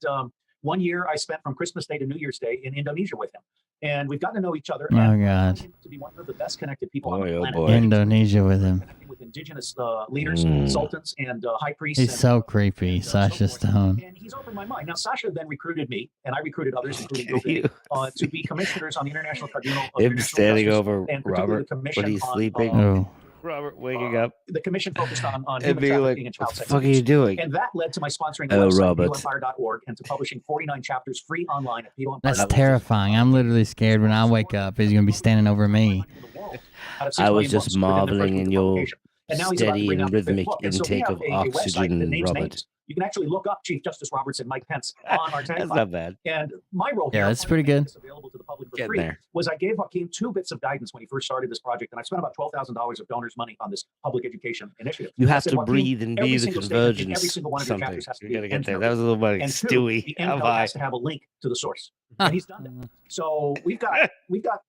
one year I spent from Christmas Day to New Year's Day in Indonesia with him. And we've gotten to know each other. Oh, and God. To be one of the best connected people on the planet. Indonesia with him. With indigenous leaders, sultans, and high priests. He's so creepy, Sasha Stone. And he's opened my mind. Now, Sasha then recruited me, and I recruited others, including Gilbert, to be commissioners on the International Tribunal of Him International standing Justice, over and particularly Robert the commission when he's on, sleeping. Robert waking up. The commission focused on And human being trafficking like, and child what the sex fuck are you abuse. doing? And that led to my sponsoring the Oh, website, Robert. PetoEmpire.org, and to publishing 49 chapters free online at PetoEmpire.org. That's terrifying. I'm literally scared when I wake up. He's going to be standing over me. I was just marveling in your And now he's about to steady bring and out the fifth rhythmic book. And so we intake have of a website that oxygen, names Robert. names. You can actually look up Chief Justice Roberts and Mike Pence on our tag That's file. not bad. And my role Yeah, here, that's pretty good. available to the public for Getting free, there. was I gave Joaquin 2 bits of guidance when he first started this project, and I spent about $12,000 of donors' money on this public education initiative. You I have said, to "Joaquin, breathe and every be the single statement in convergence every single one of your something. chapters has to You be gotta an get end there. note. That was a little bit And 2, Stewie. the end How note high? has to have a link to the source. And he's done that. So we've got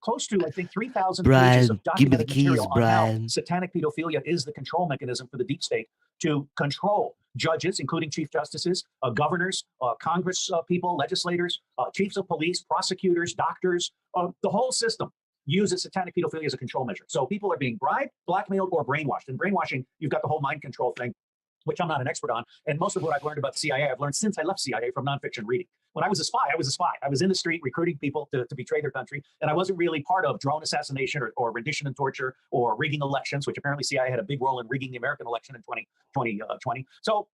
close to, I think, 3,000 pages of Brian, give me the documented keys, material on how Brian. satanic pedophilia is the control mechanism for the deep state to control judges, including chief justices, governors, Congress people, legislators, chiefs of police, prosecutors, doctors. The whole system uses satanic pedophilia as a control measure. So people are being bribed, blackmailed, or brainwashed. And brainwashing, you've got the whole mind control thing, which I'm not an expert on. And most of what I've learned about the CIA, I've learned since I left CIA from nonfiction reading. When I was a spy, I was a spy. I was in the street recruiting people to betray their country. And I wasn't really part of drone assassination or rendition and torture or rigging elections, which apparently CIA had a big role in rigging the American election in 2020. So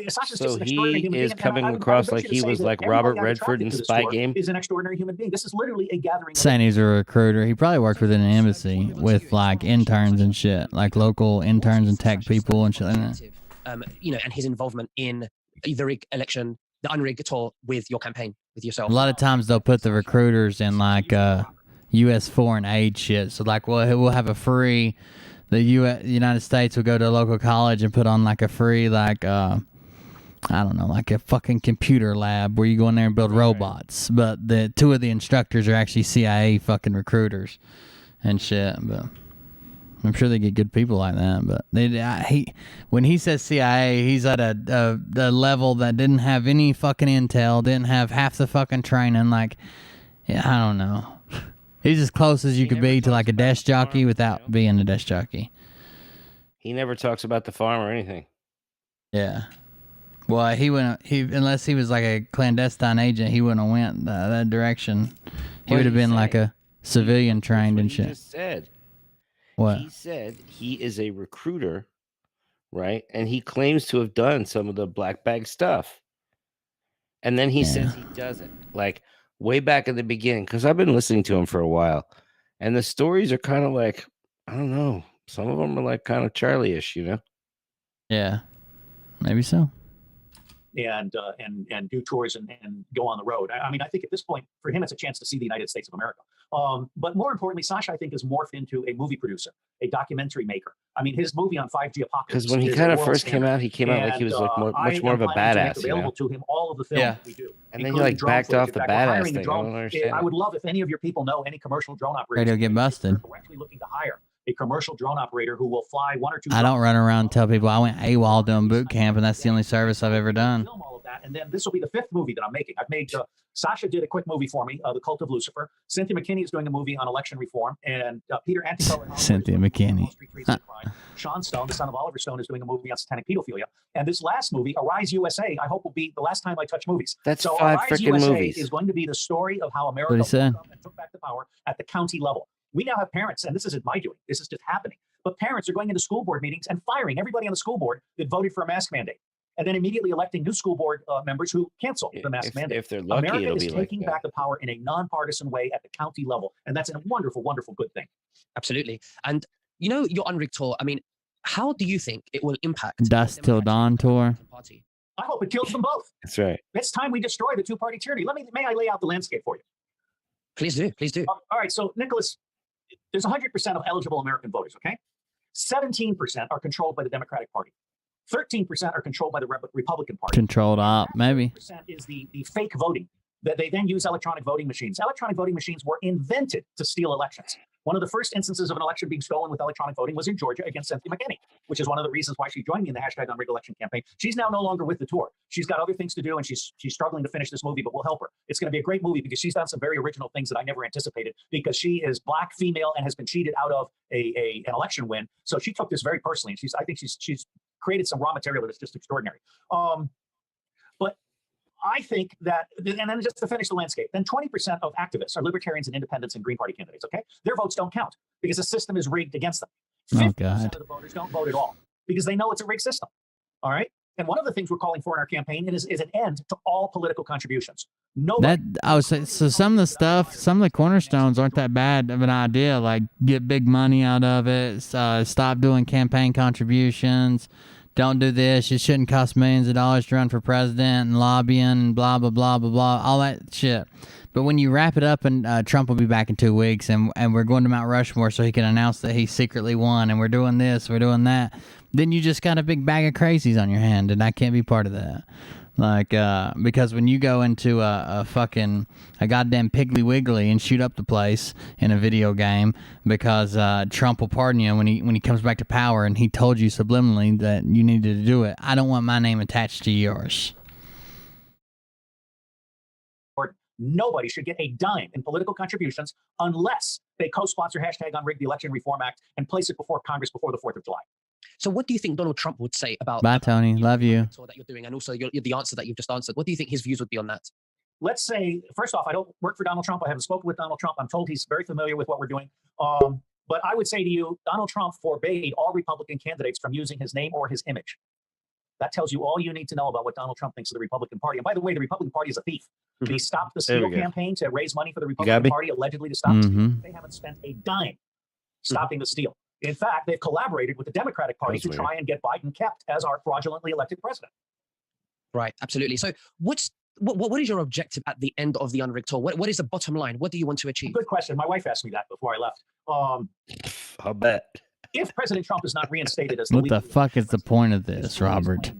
Sasha's just an extraordinary he human is being. coming I across venture like to he say was that like everybody Robert I'm Redford in attracted to this Spy tour Game. is an extraordinary human being. This is literally a gathering. Saying he's a recruiter. He probably worked within an embassy with like interns and shit, like local interns and tech people and shit like that. And his involvement in the rig election, the Unrigged Tour with your campaign, with yourself. A lot of times they'll put the recruiters in like U.S. foreign aid shit. So like, we'll have a free. The United States will go to a local college and put on like a free like I don't know, like a fucking computer lab where you go in there and build robots. But the 2 of the instructors are actually CIA fucking recruiters and shit. But I'm sure they get good people like that. But when he says CIA, he's at a level that didn't have any fucking intel, didn't have half the fucking training. Like, yeah, I don't know. He's as close as you could be to like a desk jockey without being a desk jockey. He never talks about the farm or anything. Yeah. Well, unless he was like a clandestine agent, he wouldn't have went that direction. He would have been like a civilian trained and He shit. just said. What? He said he is a recruiter right? And he claims to have done some of the black bag stuff. And then he says he doesn't. Like way back in the beginning, because I've been listening to him for a while. And the stories are kind of like, I don't know. Some of them are like kind of Charlie-ish, you know? Yeah, maybe so. And do tours and go on the road. I mean, I think at this point, for him, it's a chance to see the United States of America. But more importantly, Sasha, I think, has morphed into a movie producer, a documentary maker. I mean, his movie on 5G Apocalypse. Because when he kind of first came out, he came out like he was like much more of a badass, you know? Available to him all of the films that we do. And then he like backed off the badass thing. I don't understand. I would love if any of your people know any commercial drone operators. Radio get busted. We're actually looking to hire a commercial drone operator who will fly 1 or 2. I don't run around and tell people I went AWOL doing boot camp, and that's the only service I've ever done. Film all of that, and then this will be the 5th movie that I'm making. I've made. Sasha did a quick movie for me, The Cult of Lucifer. Cynthia McKinney is doing a movie on election reform, and Peter Anticolor. Cynthia McKinney. Sean Stone, the son of Oliver Stone, is doing a movie on satanic pedophilia. And this last movie, Arise USA, I hope will be the last time I touch movies. That's so 5 Arise freaking USA movies. Is going to be the story of how America woke up and took back the power at the county level. We now have parents, and this isn't my doing. This is just happening. But parents are going into school board meetings and firing everybody on the school board that voted for a mask mandate, and then immediately electing new school board members who cancel the mask mandate. If they're lucky, America it'll is be taking like back the power in a nonpartisan way at the county level, and that's a wonderful, wonderful good thing. Absolutely. And you know, your Unrigged tour, I mean, how do you think it will impact Dusk Till Dawn tour? I hope it kills them both. That's right. It's time we destroy the two-party tyranny. May I lay out the landscape for you? Please do. Please do. All right. So, Nicholas, there's 100% of eligible American voters, okay? 17% are controlled by the Democratic Party. 13% are controlled by the Republican Party. Controlled op, maybe. 13% is the fake voting that they then use electronic voting machines. Electronic voting machines were invented to steal elections. One of the first instances of an election being stolen with electronic voting was in Georgia against Cynthia McKinney, which is one of the reasons why she joined me in the #Unrigged election campaign. She's now no longer with the tour. She's got other things to do, and she's struggling to finish this movie, but we'll help her. It's going to be a great movie because she's done some very original things that I never anticipated, because she is Black, female, and has been cheated out of an election win. So she took this very personally, and I think she's created some raw material that's just extraordinary. But I think that, and then just to finish the landscape, then 20% of activists are libertarians and independents and Green Party candidates, okay? Their votes don't count because the system is rigged against them. 50% of the voters don't vote at all because they know it's a rigged system, all right? And one of the things we're calling for in our campaign is an end to all political contributions. So some of the stuff, some of the cornerstones aren't that bad of an idea. Like get big money out of it, stop doing campaign contributions, don't do this. It shouldn't cost millions of dollars to run for president and lobbying and blah blah blah blah blah, all that shit. But when you wrap it up, and Trump will be back in 2 weeks, and we're going to Mount Rushmore so he can announce that he secretly won, and we're doing this, we're doing that, then you just got a big bag of crazies on your hand, and I can't be part of that. Like, because when you go into a goddamn Piggly Wiggly and shoot up the place in a video game because Trump will pardon you when he comes back to power and he told you subliminally that you needed to do it, I don't want my name attached to yours. Nobody should get a dime in political contributions unless they co-sponsor #Unrigged the Election Reform Act and place it before Congress before the 4th of July. So what do you think Donald Trump would say about Bye, Tony. Love you. That you're doing, and also the answer that you've just answered? What do you think his views would be on that? Let's say, first off, I don't work for Donald Trump. I haven't spoken with Donald Trump. I'm told he's very familiar with what we're doing. But I would say to you, Donald Trump forbade all Republican candidates from using his name or his image. That tells you all you need to know about what Donald Trump thinks of the Republican Party. And by the way, the Republican Party is a thief. They stopped the steal campaign to raise money for the Republican Party, allegedly to stop steal. They haven't spent a dime stopping the steal. In fact, they've collaborated with the Democratic Party to try and get Biden kept as our fraudulently elected president. Right, absolutely. So what is your objective at the end of the Unrigged tour? What is the bottom line? What do you want to achieve? Good question. My wife asked me that before I left. I'll bet. If President Trump is not reinstated as the What leader, the fuck is the point of this, Robert?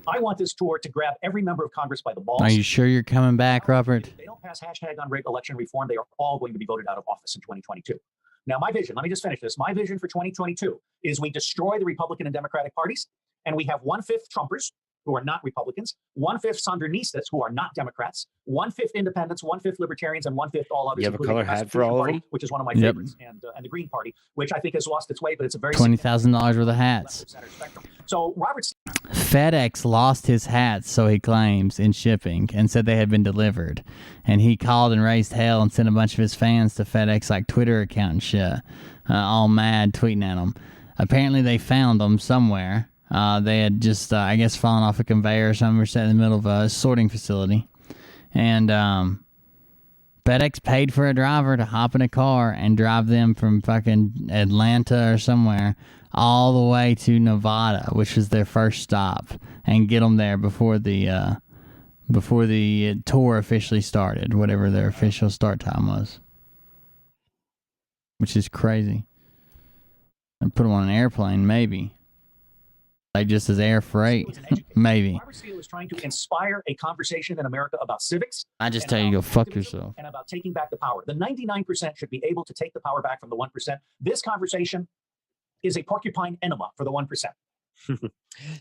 I want this tour to grab every member of Congress by the balls. Are you sure you're coming back, Robert? If they don't pass #Unrigged election reform, they are all going to be voted out of office in 2022. Now, my vision, let me just finish this. My vision for 2022 is we destroy the Republican and Democratic parties, and we have 1/5 Trumpers, who are not Republicans, 1/5 Sandinistas, who are not Democrats, 1/5 Independents, 1/5 Libertarians, and 1/5 all others. You have a color hat for all of them? Which is one of my favorites, and the Green Party, which I think has lost its way, but it's a very $20,000 worth of hats. So Robert FedEx lost his hats, so he claims, in shipping, and said they had been delivered. And he called and raised hell and sent a bunch of his fans to FedEx like Twitter account and shit, all mad, tweeting at them. Apparently they found them somewhere. They had just, I guess, fallen off a conveyor or something. Were sat in the middle of a sorting facility. And FedEx paid for a driver to hop in a car and drive them from fucking Atlanta or somewhere all the way to Nevada, which was their first stop, and get them there before the tour officially started, whatever their official start time was. Which is crazy. And put them on an airplane, maybe. Like just as air freight, maybe. Robert Steele is trying to inspire a conversation in America about civics. I just tell you, go fuck yourself. And about taking back the power. The 99% should be able to take the power back from the 1%. This conversation is a porcupine enema for the 1%.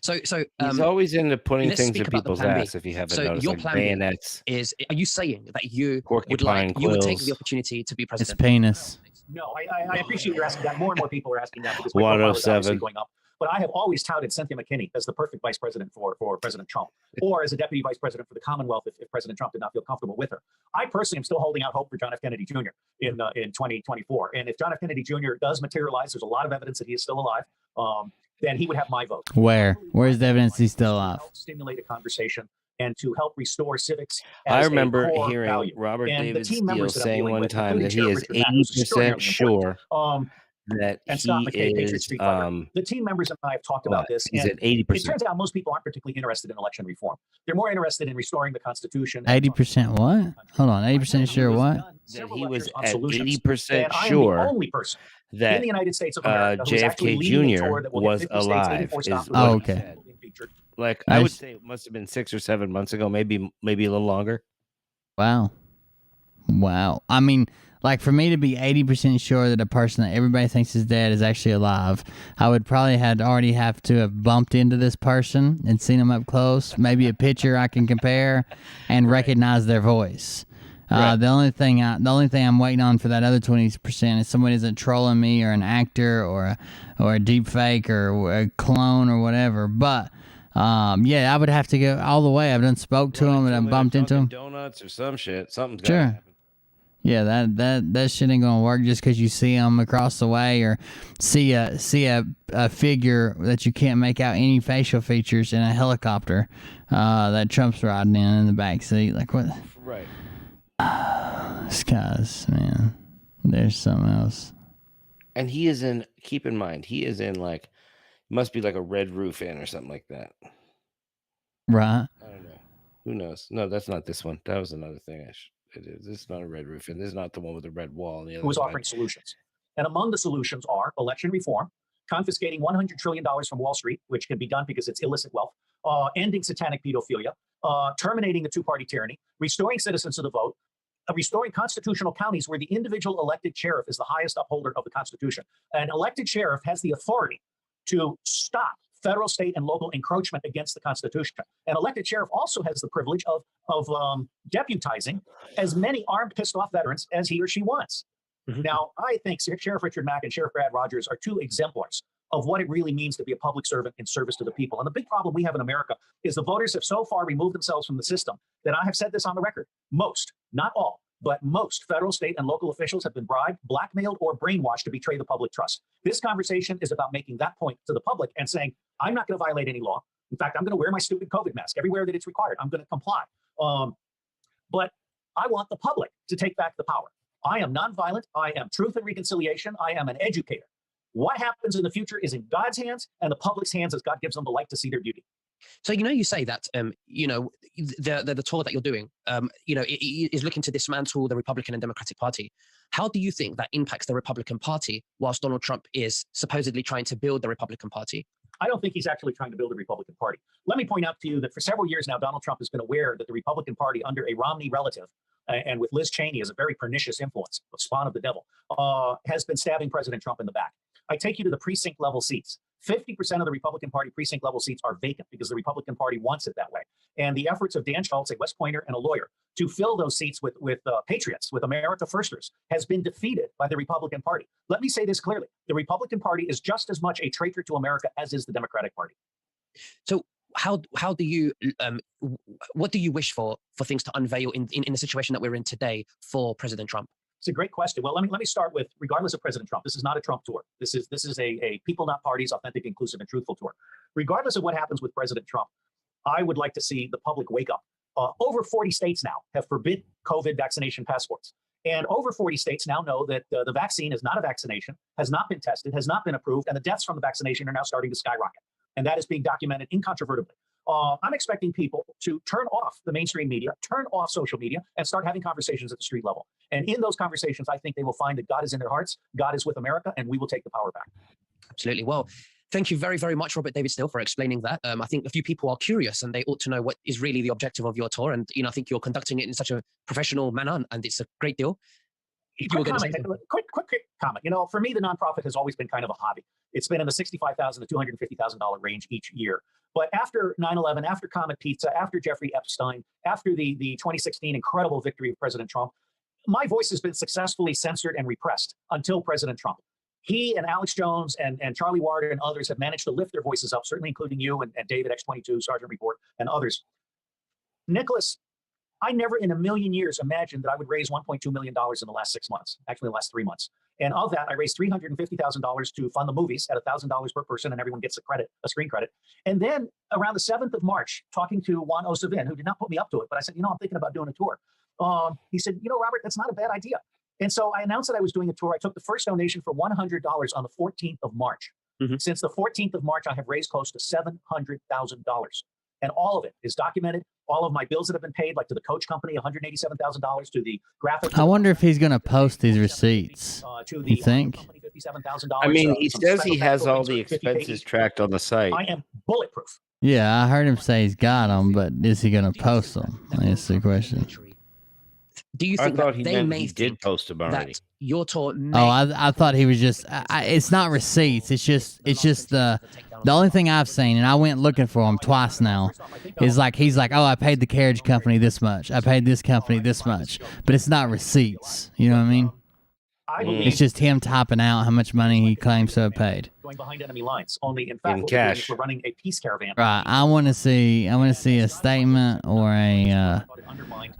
So he's always into putting things in people's ass. If you haven't noticed, your like plan bayonets. Are you saying that you Porcupine would take quills. the opportunity to be president? It's penis. No, I appreciate you asking that. More and more people are asking that because my profile is obviously going up. But I have always touted Cynthia McKinney as the perfect vice president for President Trump, or as a deputy vice president for the Commonwealth if President Trump did not feel comfortable with her. I personally am still holding out hope for John F. Kennedy Jr. in 2024. And if John F. Kennedy Jr. does materialize, there's a lot of evidence that he is still alive, then he would have my vote. Where's the evidence he's still alive? Stimulate a conversation and to help restore civics. I remember hearing Robert David Steele saying one time that he is 80% sure that he is the team members and I have talked about this. He's and at 80%. It turns out most people aren't particularly interested in election reform. They're more interested in restoring the Constitution. 80% what? Hold on, 80% sure what? That he was at 80% sure the only person that in the United States of America JFK Jr. was alive. Oh, okay. Like I would say, it must have been 6 or 7 months ago, maybe a little longer. Wow. I mean, like for me to be 80% sure that a person that everybody thinks is dead is actually alive, I would probably already have to have bumped into this person and seen them up close, maybe a picture I can compare and recognize their voice. The only thing I'm waiting on for that other 20% is someone isn't trolling me or an actor or a deep fake or a clone or whatever. But I would have to go all the way. I've done spoke to him and I've bumped into him. Donuts or some shit. Something's got Sure. to happen. Yeah, that shit ain't gonna work just because you see them across the way or see a figure that you can't make out any facial features in a helicopter that Trump's riding in the back seat. Like what? Right. Skies, man. There's something else. And he is in. Keep in mind, he is in like must be like a Red Roof Inn or something like that. Right. I don't know. Who knows? No, that's not this one. That was another thing. This is not a Red Roof Inn. This is not the one with the red wall on the other who was side. offering solutions. And among the solutions are election reform, confiscating $100 trillion from Wall Street, which can be done because it's illicit wealth, ending satanic pedophilia, terminating the two-party tyranny, restoring citizens to the vote, restoring constitutional counties where the individual elected sheriff is the highest upholder of the Constitution. An elected sheriff has the authority to stop federal, state, and local encroachment against the Constitution. An elected sheriff also has the privilege of deputizing as many armed, pissed-off veterans as he or she wants. Mm-hmm. Now, I think Sheriff Richard Mack and Sheriff Brad Rogers are two exemplars of what it really means to be a public servant in service to the people. And the big problem we have in America is the voters have so far removed themselves from the system that I have said this on the record. Most, not all, but most federal, state, and local officials have been bribed, blackmailed, or brainwashed to betray the public trust. This conversation is about making that point to the public and saying, I'm not going to violate any law. In fact, I'm going to wear my stupid COVID mask everywhere that it's required. I'm going to comply. But I want the public to take back the power. I am nonviolent. I am truth and reconciliation. I am an educator. What happens in the future is in God's hands and the public's hands as God gives them the light to see their beauty. So, you say that, the tour that you're doing, is looking to dismantle the Republican and Democratic Party. How do you think that impacts the Republican Party whilst Donald Trump is supposedly trying to build the Republican Party? I don't think he's actually trying to build a Republican Party. Let me point out to you that for several years now, Donald Trump has been aware that the Republican Party under a Romney relative, and with Liz Cheney as a very pernicious influence, a spawn of the devil, has been stabbing President Trump in the back. I take you to the precinct level seats. 50% of the Republican Party precinct level seats are vacant because the Republican Party wants it that way. And the efforts of Dan Schultz, a West Pointer and a lawyer, to fill those seats with patriots, with America Firsters, has been defeated by the Republican Party. Let me say this clearly. The Republican Party is just as much a traitor to America as is the Democratic Party. So how do you, what do you wish for things to unveil in the situation that we're in today for President Trump? It's a great question. Well, let me start with, regardless of President Trump, this is not a Trump tour. This is a people, not parties, authentic, inclusive, and truthful tour. Regardless of what happens with President Trump, I would like to see the public wake up. Over 40 states now have forbidden COVID vaccination passports. And over 40 states now know that the vaccine is not a vaccination, has not been tested, has not been approved, and the deaths from the vaccination are now starting to skyrocket. And that is being documented incontrovertibly. I'm expecting people to turn off the mainstream media, turn off social media, and start having conversations at the street level. And in those conversations, I think they will find that God is in their hearts, God is with America, and we will take the power back. Absolutely. Well, thank you very, very much, Robert David Steele, for explaining that. I think a few people are curious and they ought to know what is really the objective of your tour. And, I think you're conducting it in such a professional manner, and it's a great deal. Quick comment. For me, the nonprofit has always been kind of a hobby. It's been in the $65,000 to $250,000 range each year. But after 9/11, after Comet Pizza, after Jeffrey Epstein, after the 2016 incredible victory of President Trump, my voice has been successfully censored and repressed until President Trump. He and Alex Jones and Charlie Ward and others have managed to lift their voices up, certainly including you and David X22, Sergeant Report, and others. Nicholas, I never in a million years imagined that I would raise $1.2 million in the last 6 months, actually the last 3 months. And of that, I raised $350,000 to fund the movies at $1,000 per person, and everyone gets a screen credit. And then around the 7th of March, talking to Juan Osavin, who did not put me up to it, but I said, I'm thinking about doing a tour. He said, Robert, that's not a bad idea. And so I announced that I was doing a tour. I took the first donation for $100 on the 14th of March. Mm-hmm. Since the 14th of March, I have raised close to $700,000. And all of it is documented. All of my bills that have been paid, like to the coach company, $187,000, to the graphic. I wonder if he's going to post these receipts. You think? I mean, he says he has all the expenses tracked on the site. I am bulletproof. Yeah, I heard him say he's got them, but is he going to post them? That's the question. Do you think that they may did post them already? Your tour may... Oh, I thought he was just. It's not receipts. It's just the only thing I've seen, and I went looking for him twice now. Is like he's like, oh, I paid the carriage company this much. I paid this company this much, but it's not receipts. You know what I mean? It's just him typing out how much money he claims to have paid. Going behind enemy lines. Only in fact, we're running a peace caravan. Right. I want to see a statement or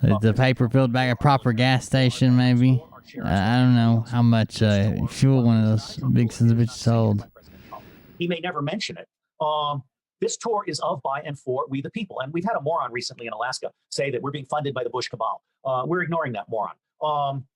the paper filled bag, a proper gas station maybe. I don't know how much fuel one of those big sons of bitches hold. He may never mention it. This tour is of, by, and for we the people. And we've had a moron recently in Alaska say that we're being funded by the Bush cabal. We're ignoring that moron.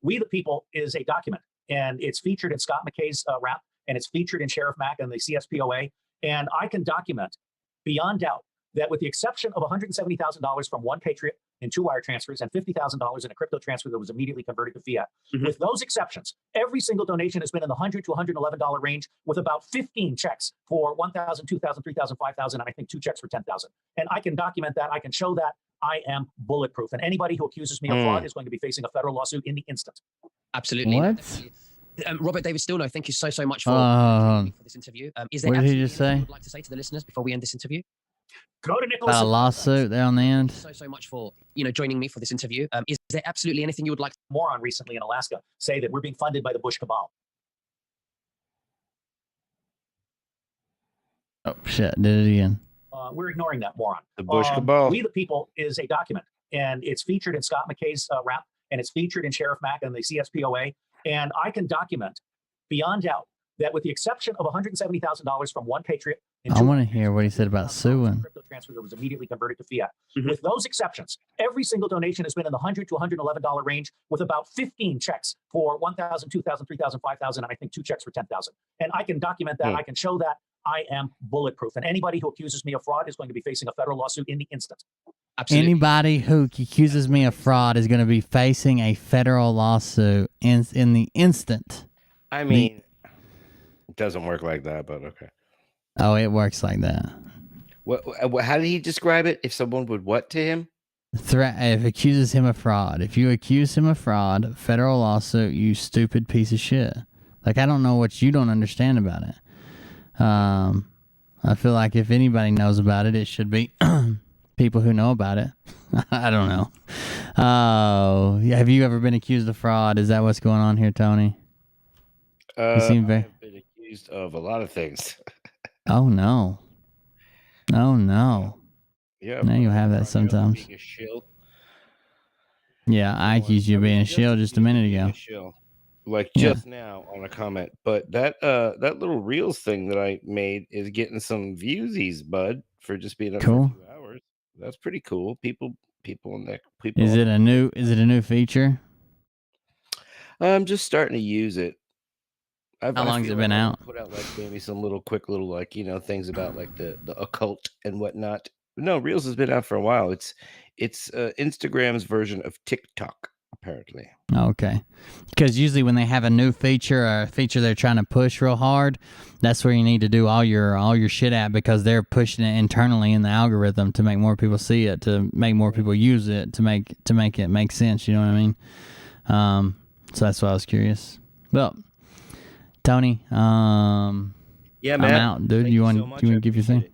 We the People is a document, and it's featured in Scott McKay's rap, and it's featured in Sheriff Mack and the CSPOA. And I can document beyond doubt that with the exception of $170,000 from one Patriot in 2 wire transfers and $50,000 in a crypto transfer that was immediately converted to fiat, with those exceptions, every single donation has been in the $100 to $111 range, with about 15 checks for $1,000, $2,000, $3,000, $5,000, and I think 2 checks for $10,000. And I can document that. I can show that. I am bulletproof. And anybody who accuses me of fraud is going to be facing a federal lawsuit in the instant. Absolutely. What? Robert David Steele, thank you so much for this interview. Is there what did he just say? You would like to say to the listeners before we end this interview? Go to Nicholas. About a lawsuit there on the end. So much for joining me for this interview. Is there absolutely anything you would like? Moron recently in Alaska say that we're being funded by the Bush cabal. Oh shit! Did it again. We're ignoring that moron. The Bush cabal. We the People is a document, and it's featured in Scott McKay's rap, and it's featured in Sheriff Mack and the CSPOA. And I can document beyond doubt that with the exception of $170,000 from one Patriot, I want to hear what he said about suing. Crypto transfer that was immediately converted to fiat. With those exceptions, every single donation has been in the $100 to $111 range, with about 15 checks for $1,000, $2,000, $3,000, $5,000, and I think 2 checks for $10,000. And I can document that. I can show that. I am bulletproof. And anybody who accuses me of fraud is going to be facing a federal lawsuit in the instant. Absolutely. Anybody who accuses me of fraud is going to be facing a federal lawsuit in the instant. I mean, it doesn't work like that, but okay. Oh, it works like that. What? How did he describe it? If someone would what to him? If accuses him of fraud. If you accuse him of fraud, federal lawsuit, you stupid piece of shit. Like, I don't know what you don't understand about it. I feel like if anybody knows about it, it should be people who know about it. I don't know. Have you ever been accused of fraud? Is that what's going on here, Tony? I've been accused of a lot of things. Oh no. Oh no. Yeah. Now you have that sometimes. Yeah, I accused you of being a shill just a minute ago. Shill, like Yeah. just now on a comment. But that little reels thing that I made is getting some viewsies, bud, for just being up for a Cool. few hours. That's pretty cool. People in there. People. Is it a new feature? I'm just starting to use it. How long has it been out? Put out like maybe some quick little things about like the occult and whatnot. No, Reels has been out for a while. It's Instagram's version of TikTok, apparently. Okay. Because usually when they have a new feature or a feature they're trying to push real hard, that's where you need to do all your shit at, because they're pushing it internally in the algorithm to make more people see it, to make more people use it, to make it make sense. You know what I mean? So that's why I was curious. Well, Tony, yeah, man. I'm out, dude. You want to give your thing?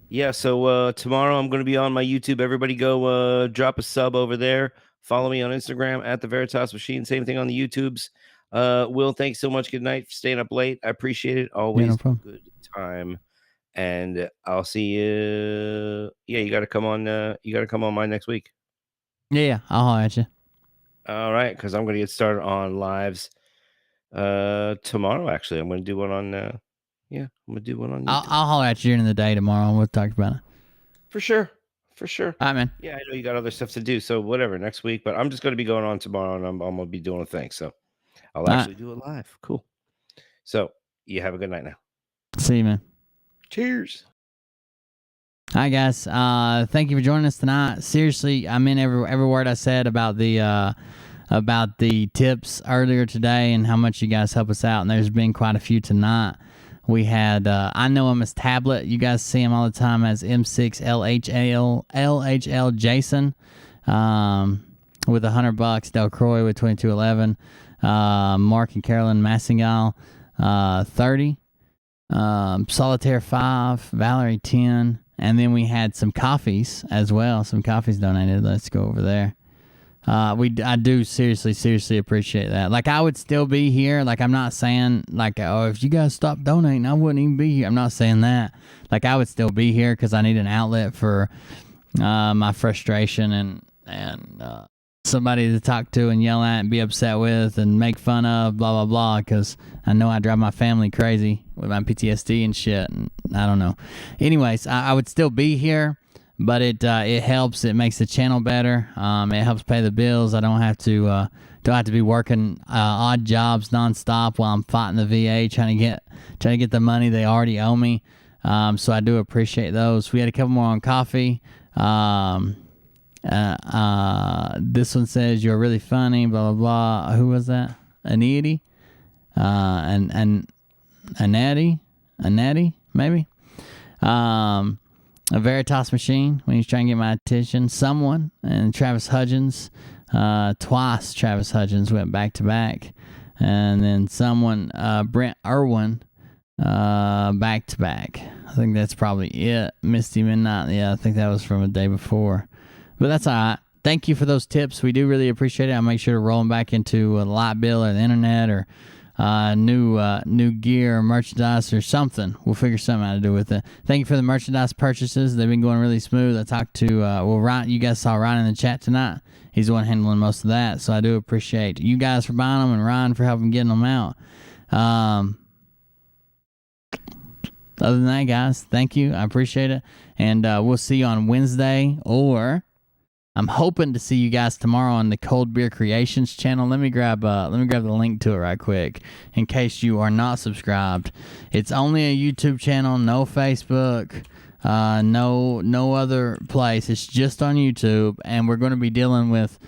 Yeah, so tomorrow I'm going to be on my YouTube. Everybody go drop a sub over there. Follow me on Instagram at The Veritas Machine. Same thing on the YouTubes. Will, thanks so much. Good night for staying up late. I appreciate it. Always no problem. good time. And I'll see you. Yeah, you got to come on. You got to come on mine next week. Yeah, I'll holler at you. All right, because I'm going to get started on lives tomorrow. Actually, I'm going to do one on. Yeah, I'm gonna do one on YouTube. I'll holler at you during the day tomorrow, and we'll talk about it. For sure. All right, man. Yeah, I know you got other stuff to do, so whatever, next week. But I'm just going to be going on tomorrow, and I'm going to be doing a thing. So I'll actually do it live. Cool. So you have a good night now. See you, man. Cheers. Hi, guys. Thank you for joining us tonight. Seriously, I meant every word I said about the tips earlier today and how much you guys help us out. And there's been quite a few tonight. We had, I know him as Tablet. You guys see him all the time as M6LHL Jason with $100. Del Croy with 2211. Mark and Carolyn Massingal 30. Solitaire 5. Valerie 10. And then we had some coffees as well. Some coffees donated. Let's go over there. I do seriously appreciate that. Like, I would still be here. Like, I'm not saying like, oh, if you guys stop donating, I wouldn't even be here. I'm not saying that. Like, I would still be here because I need an outlet for my frustration and somebody to talk to and yell at and be upset with and make fun of, blah blah blah. Because I know I drive my family crazy with my PTSD and shit. And I don't know. Anyways, I would still be here. But it helps. It makes the channel better. It helps pay the bills. I don't have to be working odd jobs nonstop while I'm fighting the VA trying to get the money they already owe me. So I do appreciate those. We had a couple more on coffee. This one says you're really funny. Blah blah blah. Who was that? Anity. And Anati maybe. A Veritas Machine when he's trying to get my attention. Someone and Travis Hudgens. Twice Travis Hudgens went back to back. And then someone, Brent Irwin, back to back. I think that's probably it. Misty Midnight. Yeah, I think that was from a day before. But that's all right. Thank you for those tips. We do really appreciate it. I'll make sure to roll them back into a light bill or the internet or new gear or merchandise or something. We'll figure something out to do with it. Thank you for the merchandise purchases. They've been going really smooth. I talked to Ryan. You guys saw Ryan in the chat tonight. He's the one handling most of that. So I do appreciate you guys for buying them and Ryan for helping getting them out. Other than that, guys, thank you. I appreciate it. And we'll see you on Wednesday, or I'm hoping to see you guys tomorrow on the Cold Beer Creations channel. Let me grab the link to it right quick in case you are not subscribed. It's only a YouTube channel, no Facebook, no other place. It's just on YouTube, and we're going to be dealing with.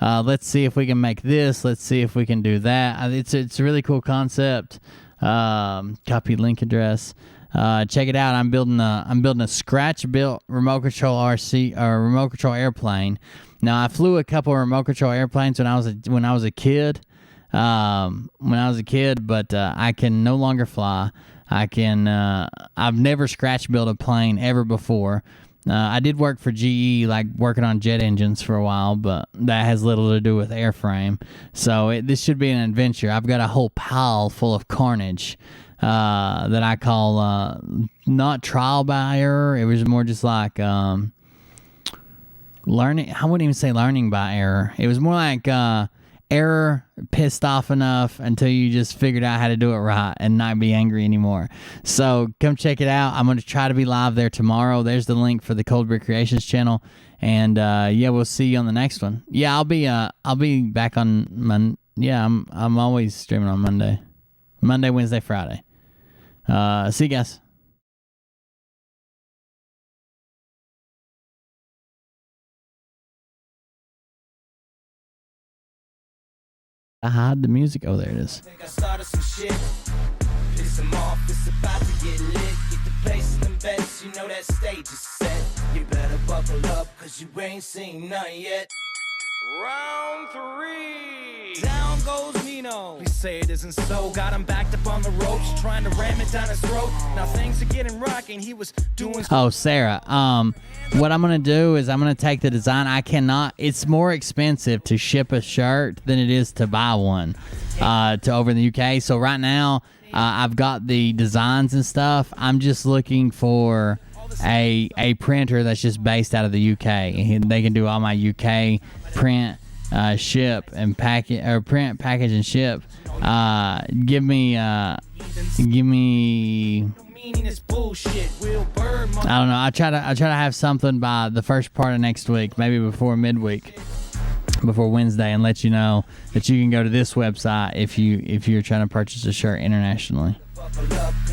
Let's see if we can make this. Let's see if we can do that. It's a really cool concept. Copy link address. Check it out. I'm building a scratch built remote control RC or remote control airplane. Now, I flew a couple of remote control airplanes when I was a kid. But I can no longer fly. I've never scratch built a plane ever before. I did work for GE, like working on jet engines for a while, but that has little to do with airframe. So this should be an adventure. I've got a whole pile full of carnage that I call not trial by error. It was more just like learning. I wouldn't even say learning by error. It was more like error, pissed off enough until you just figured out how to do it right and not be angry anymore. So come check it out. I'm going to try to be live there tomorrow. There's the link for the Cold Brew Creations channel. And yeah, we'll see you on the next one. Yeah, I'll be back on Monday. Yeah, I'm always streaming on Monday, Wednesday, Friday. See you guys. I hide the music. Oh, there it is. Think I started some shit. Piss 'em off, it's about to get lit. Get the place in them bets, you know that stage is set. You better buckle up, cause you ain't seen none yet. Round 3. Down goes Nino. Please say it isn't so. Got him backed up on the ropes, trying to ram it down his throat. Now things are getting rocking. He was doing. Oh, Sarah. What I'm gonna do is I'm gonna take the design. It's more expensive to ship a shirt than it is to buy one to over in the UK. So right now, I've got the designs and stuff. I'm just looking for a printer that's just based out of the UK. They can do all my UK print, ship and package, or print, package and ship. Give me I don't know. I try to have something by the first part of next week, maybe before midweek, before Wednesday, and let you know that you can go to this website if you're trying to purchase a shirt internationally.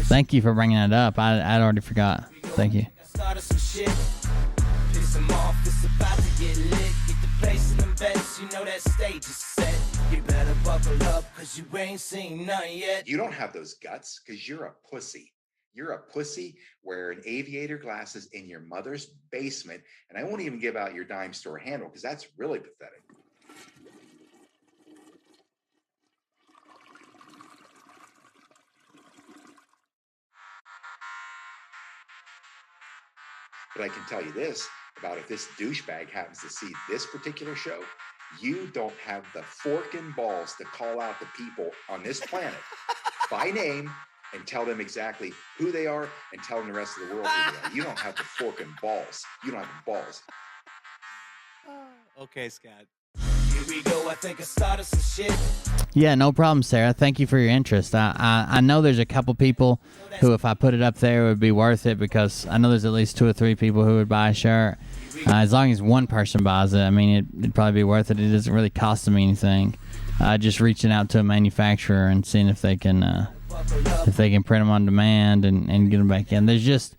Thank you for bringing that up. I'd already forgot. Thank you. Started some shit. Piss 'em off, it's about to get lit. Get the place in them bets, you know that stage is set. You better buckle up, cause you ain't seen none yet. You don't have those guts because you're a pussy. You're a pussy wearing aviator glasses in your mother's basement, and I won't even give out your dime store handle because that's really pathetic. But I can tell you this about if this douchebag happens to see this particular show, you don't have the forking balls to call out the people on this planet by name and tell them exactly who they are and tell them the rest of the world who they are. You don't have the forking balls. You don't have the balls. Okay, Scott. Here we go. I think I started some shit. Yeah, no problem, Sarah. Thank you for your interest. I know there's a couple people who, if I put it up there, it would be worth it, because I know there's at least 2 or 3 people who would buy a shirt. As long as one person buys it, I mean, it'd probably be worth it. It doesn't really cost them anything. Just reaching out to a manufacturer and seeing if they can print them on demand and get them back in. There's just,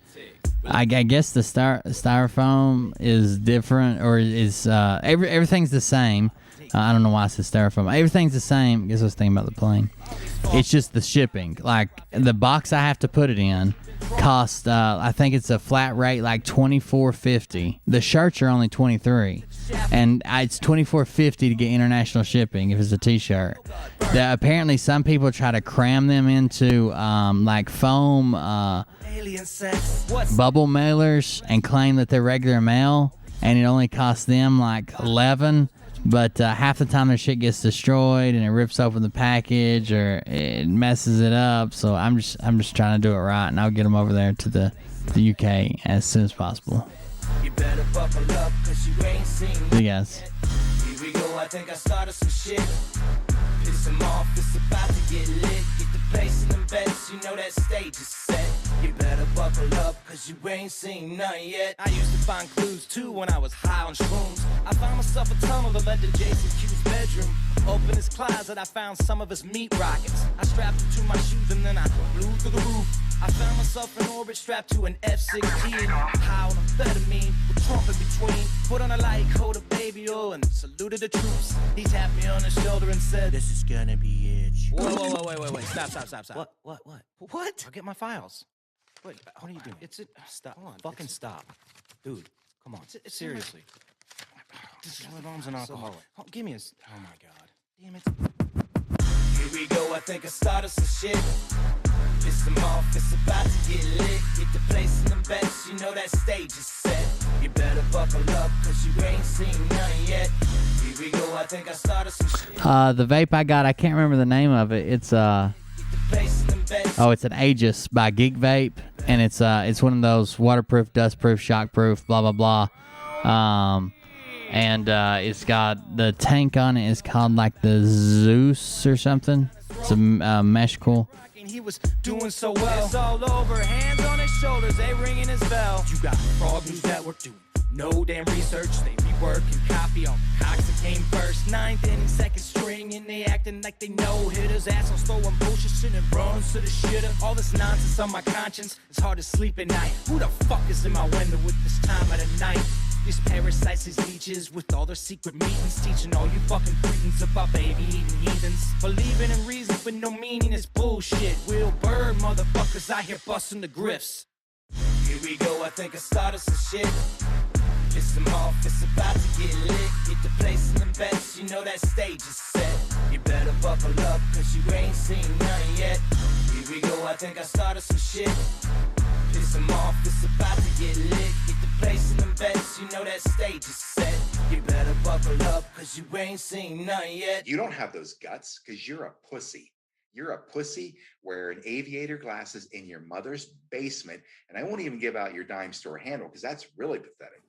I guess the styrofoam is different, or is everything's the same. I don't know why I said styrofoam. Everything's the same. I guess I was thinking about the plane. It's just the shipping. Like, the box I have to put it in cost, I think it's a flat rate, like $24.50. The shirts are only $23, and it's $24.50 to get international shipping if it's a t-shirt. Apparently some people try to cram them into like foam bubble mailers and claim that they're regular mail, and it only costs them like $11. But half the time their shit gets destroyed and it rips open the package or it messes it up. So I'm just trying to do it right, and I'll get them over there to the UK as soon as possible. You better buckle up, cause you ain't seen See you guys. Here we go. I think I started some shit. Piss 'em off, it's about to get lit. Get the place in them bets, you know that stage is set. You better buckle up, cause you ain't seen none yet. I used to find clues too when I was high on shrooms. I found myself a tunnel that led to Jason Q's bedroom. Open his closet, I found some of his meat rockets. I strapped them to my shoes and then I flew through the roof. I found myself in orbit strapped to an F-16. High on amphetamine with Trump in between. Put on a light coat of baby oil and saluted the troops. He tapped me on the shoulder and said, "This is gonna be it." Whoa, wait. Stop. What? I'll get my files. Wait, what are you doing? Stop. Hold on. Fucking stop. Dude, come on. Seriously. This is my mom's an alcoholic. Oh, give me a... Oh, my God. Damn it. Here we go. I think I started some shit. Piss 'em off. It's about to get lit. Get the place in them bets. You know that stage is set. You better buckle up, cause you ain't seen none yet. Here we go. I think I started some shit. The vape I got, I can't remember the name of it. It's it's an Aegis by Geek Vape, and it's one of those waterproof, dustproof, shockproof, blah blah blah. and it's got the tank on it is called like the Zeus or something. It's a mesh cool. He was doing so well. It's all over, hands on his shoulders, they ringing his bell. You got Frog News Network doing no damn research. They rework and copy on Cox that came first. Ninth inning, second string, and they acting like they know hitters. Assholes throwing bullshit, shit and runs to the shitter. All this nonsense on my conscience, it's hard to sleep at night. Who the fuck is in my window with this time of the night? These parasites, these leeches, with all their secret meetings, teaching all you fucking cretins about baby-eating heathens. Believing in reason for no meaning is bullshit. Will Bird motherfuckers out here busting the grifts. Here we go, I think I started some shit. Piss them off, it's about to get lit. Get the place in the bets, you know that stage is set. You better buckle up, cause you ain't seen none yet. Here we go, I think I started some shit. Piss them off, it's about to get lit. Get the place in them bets, you know that stage is set. You better buckle up, cause you ain't seen none yet. You don't have those guts because you're a pussy. You're a pussy wearing aviator glasses in your mother's basement. And I won't even give out your dime store handle because that's really pathetic.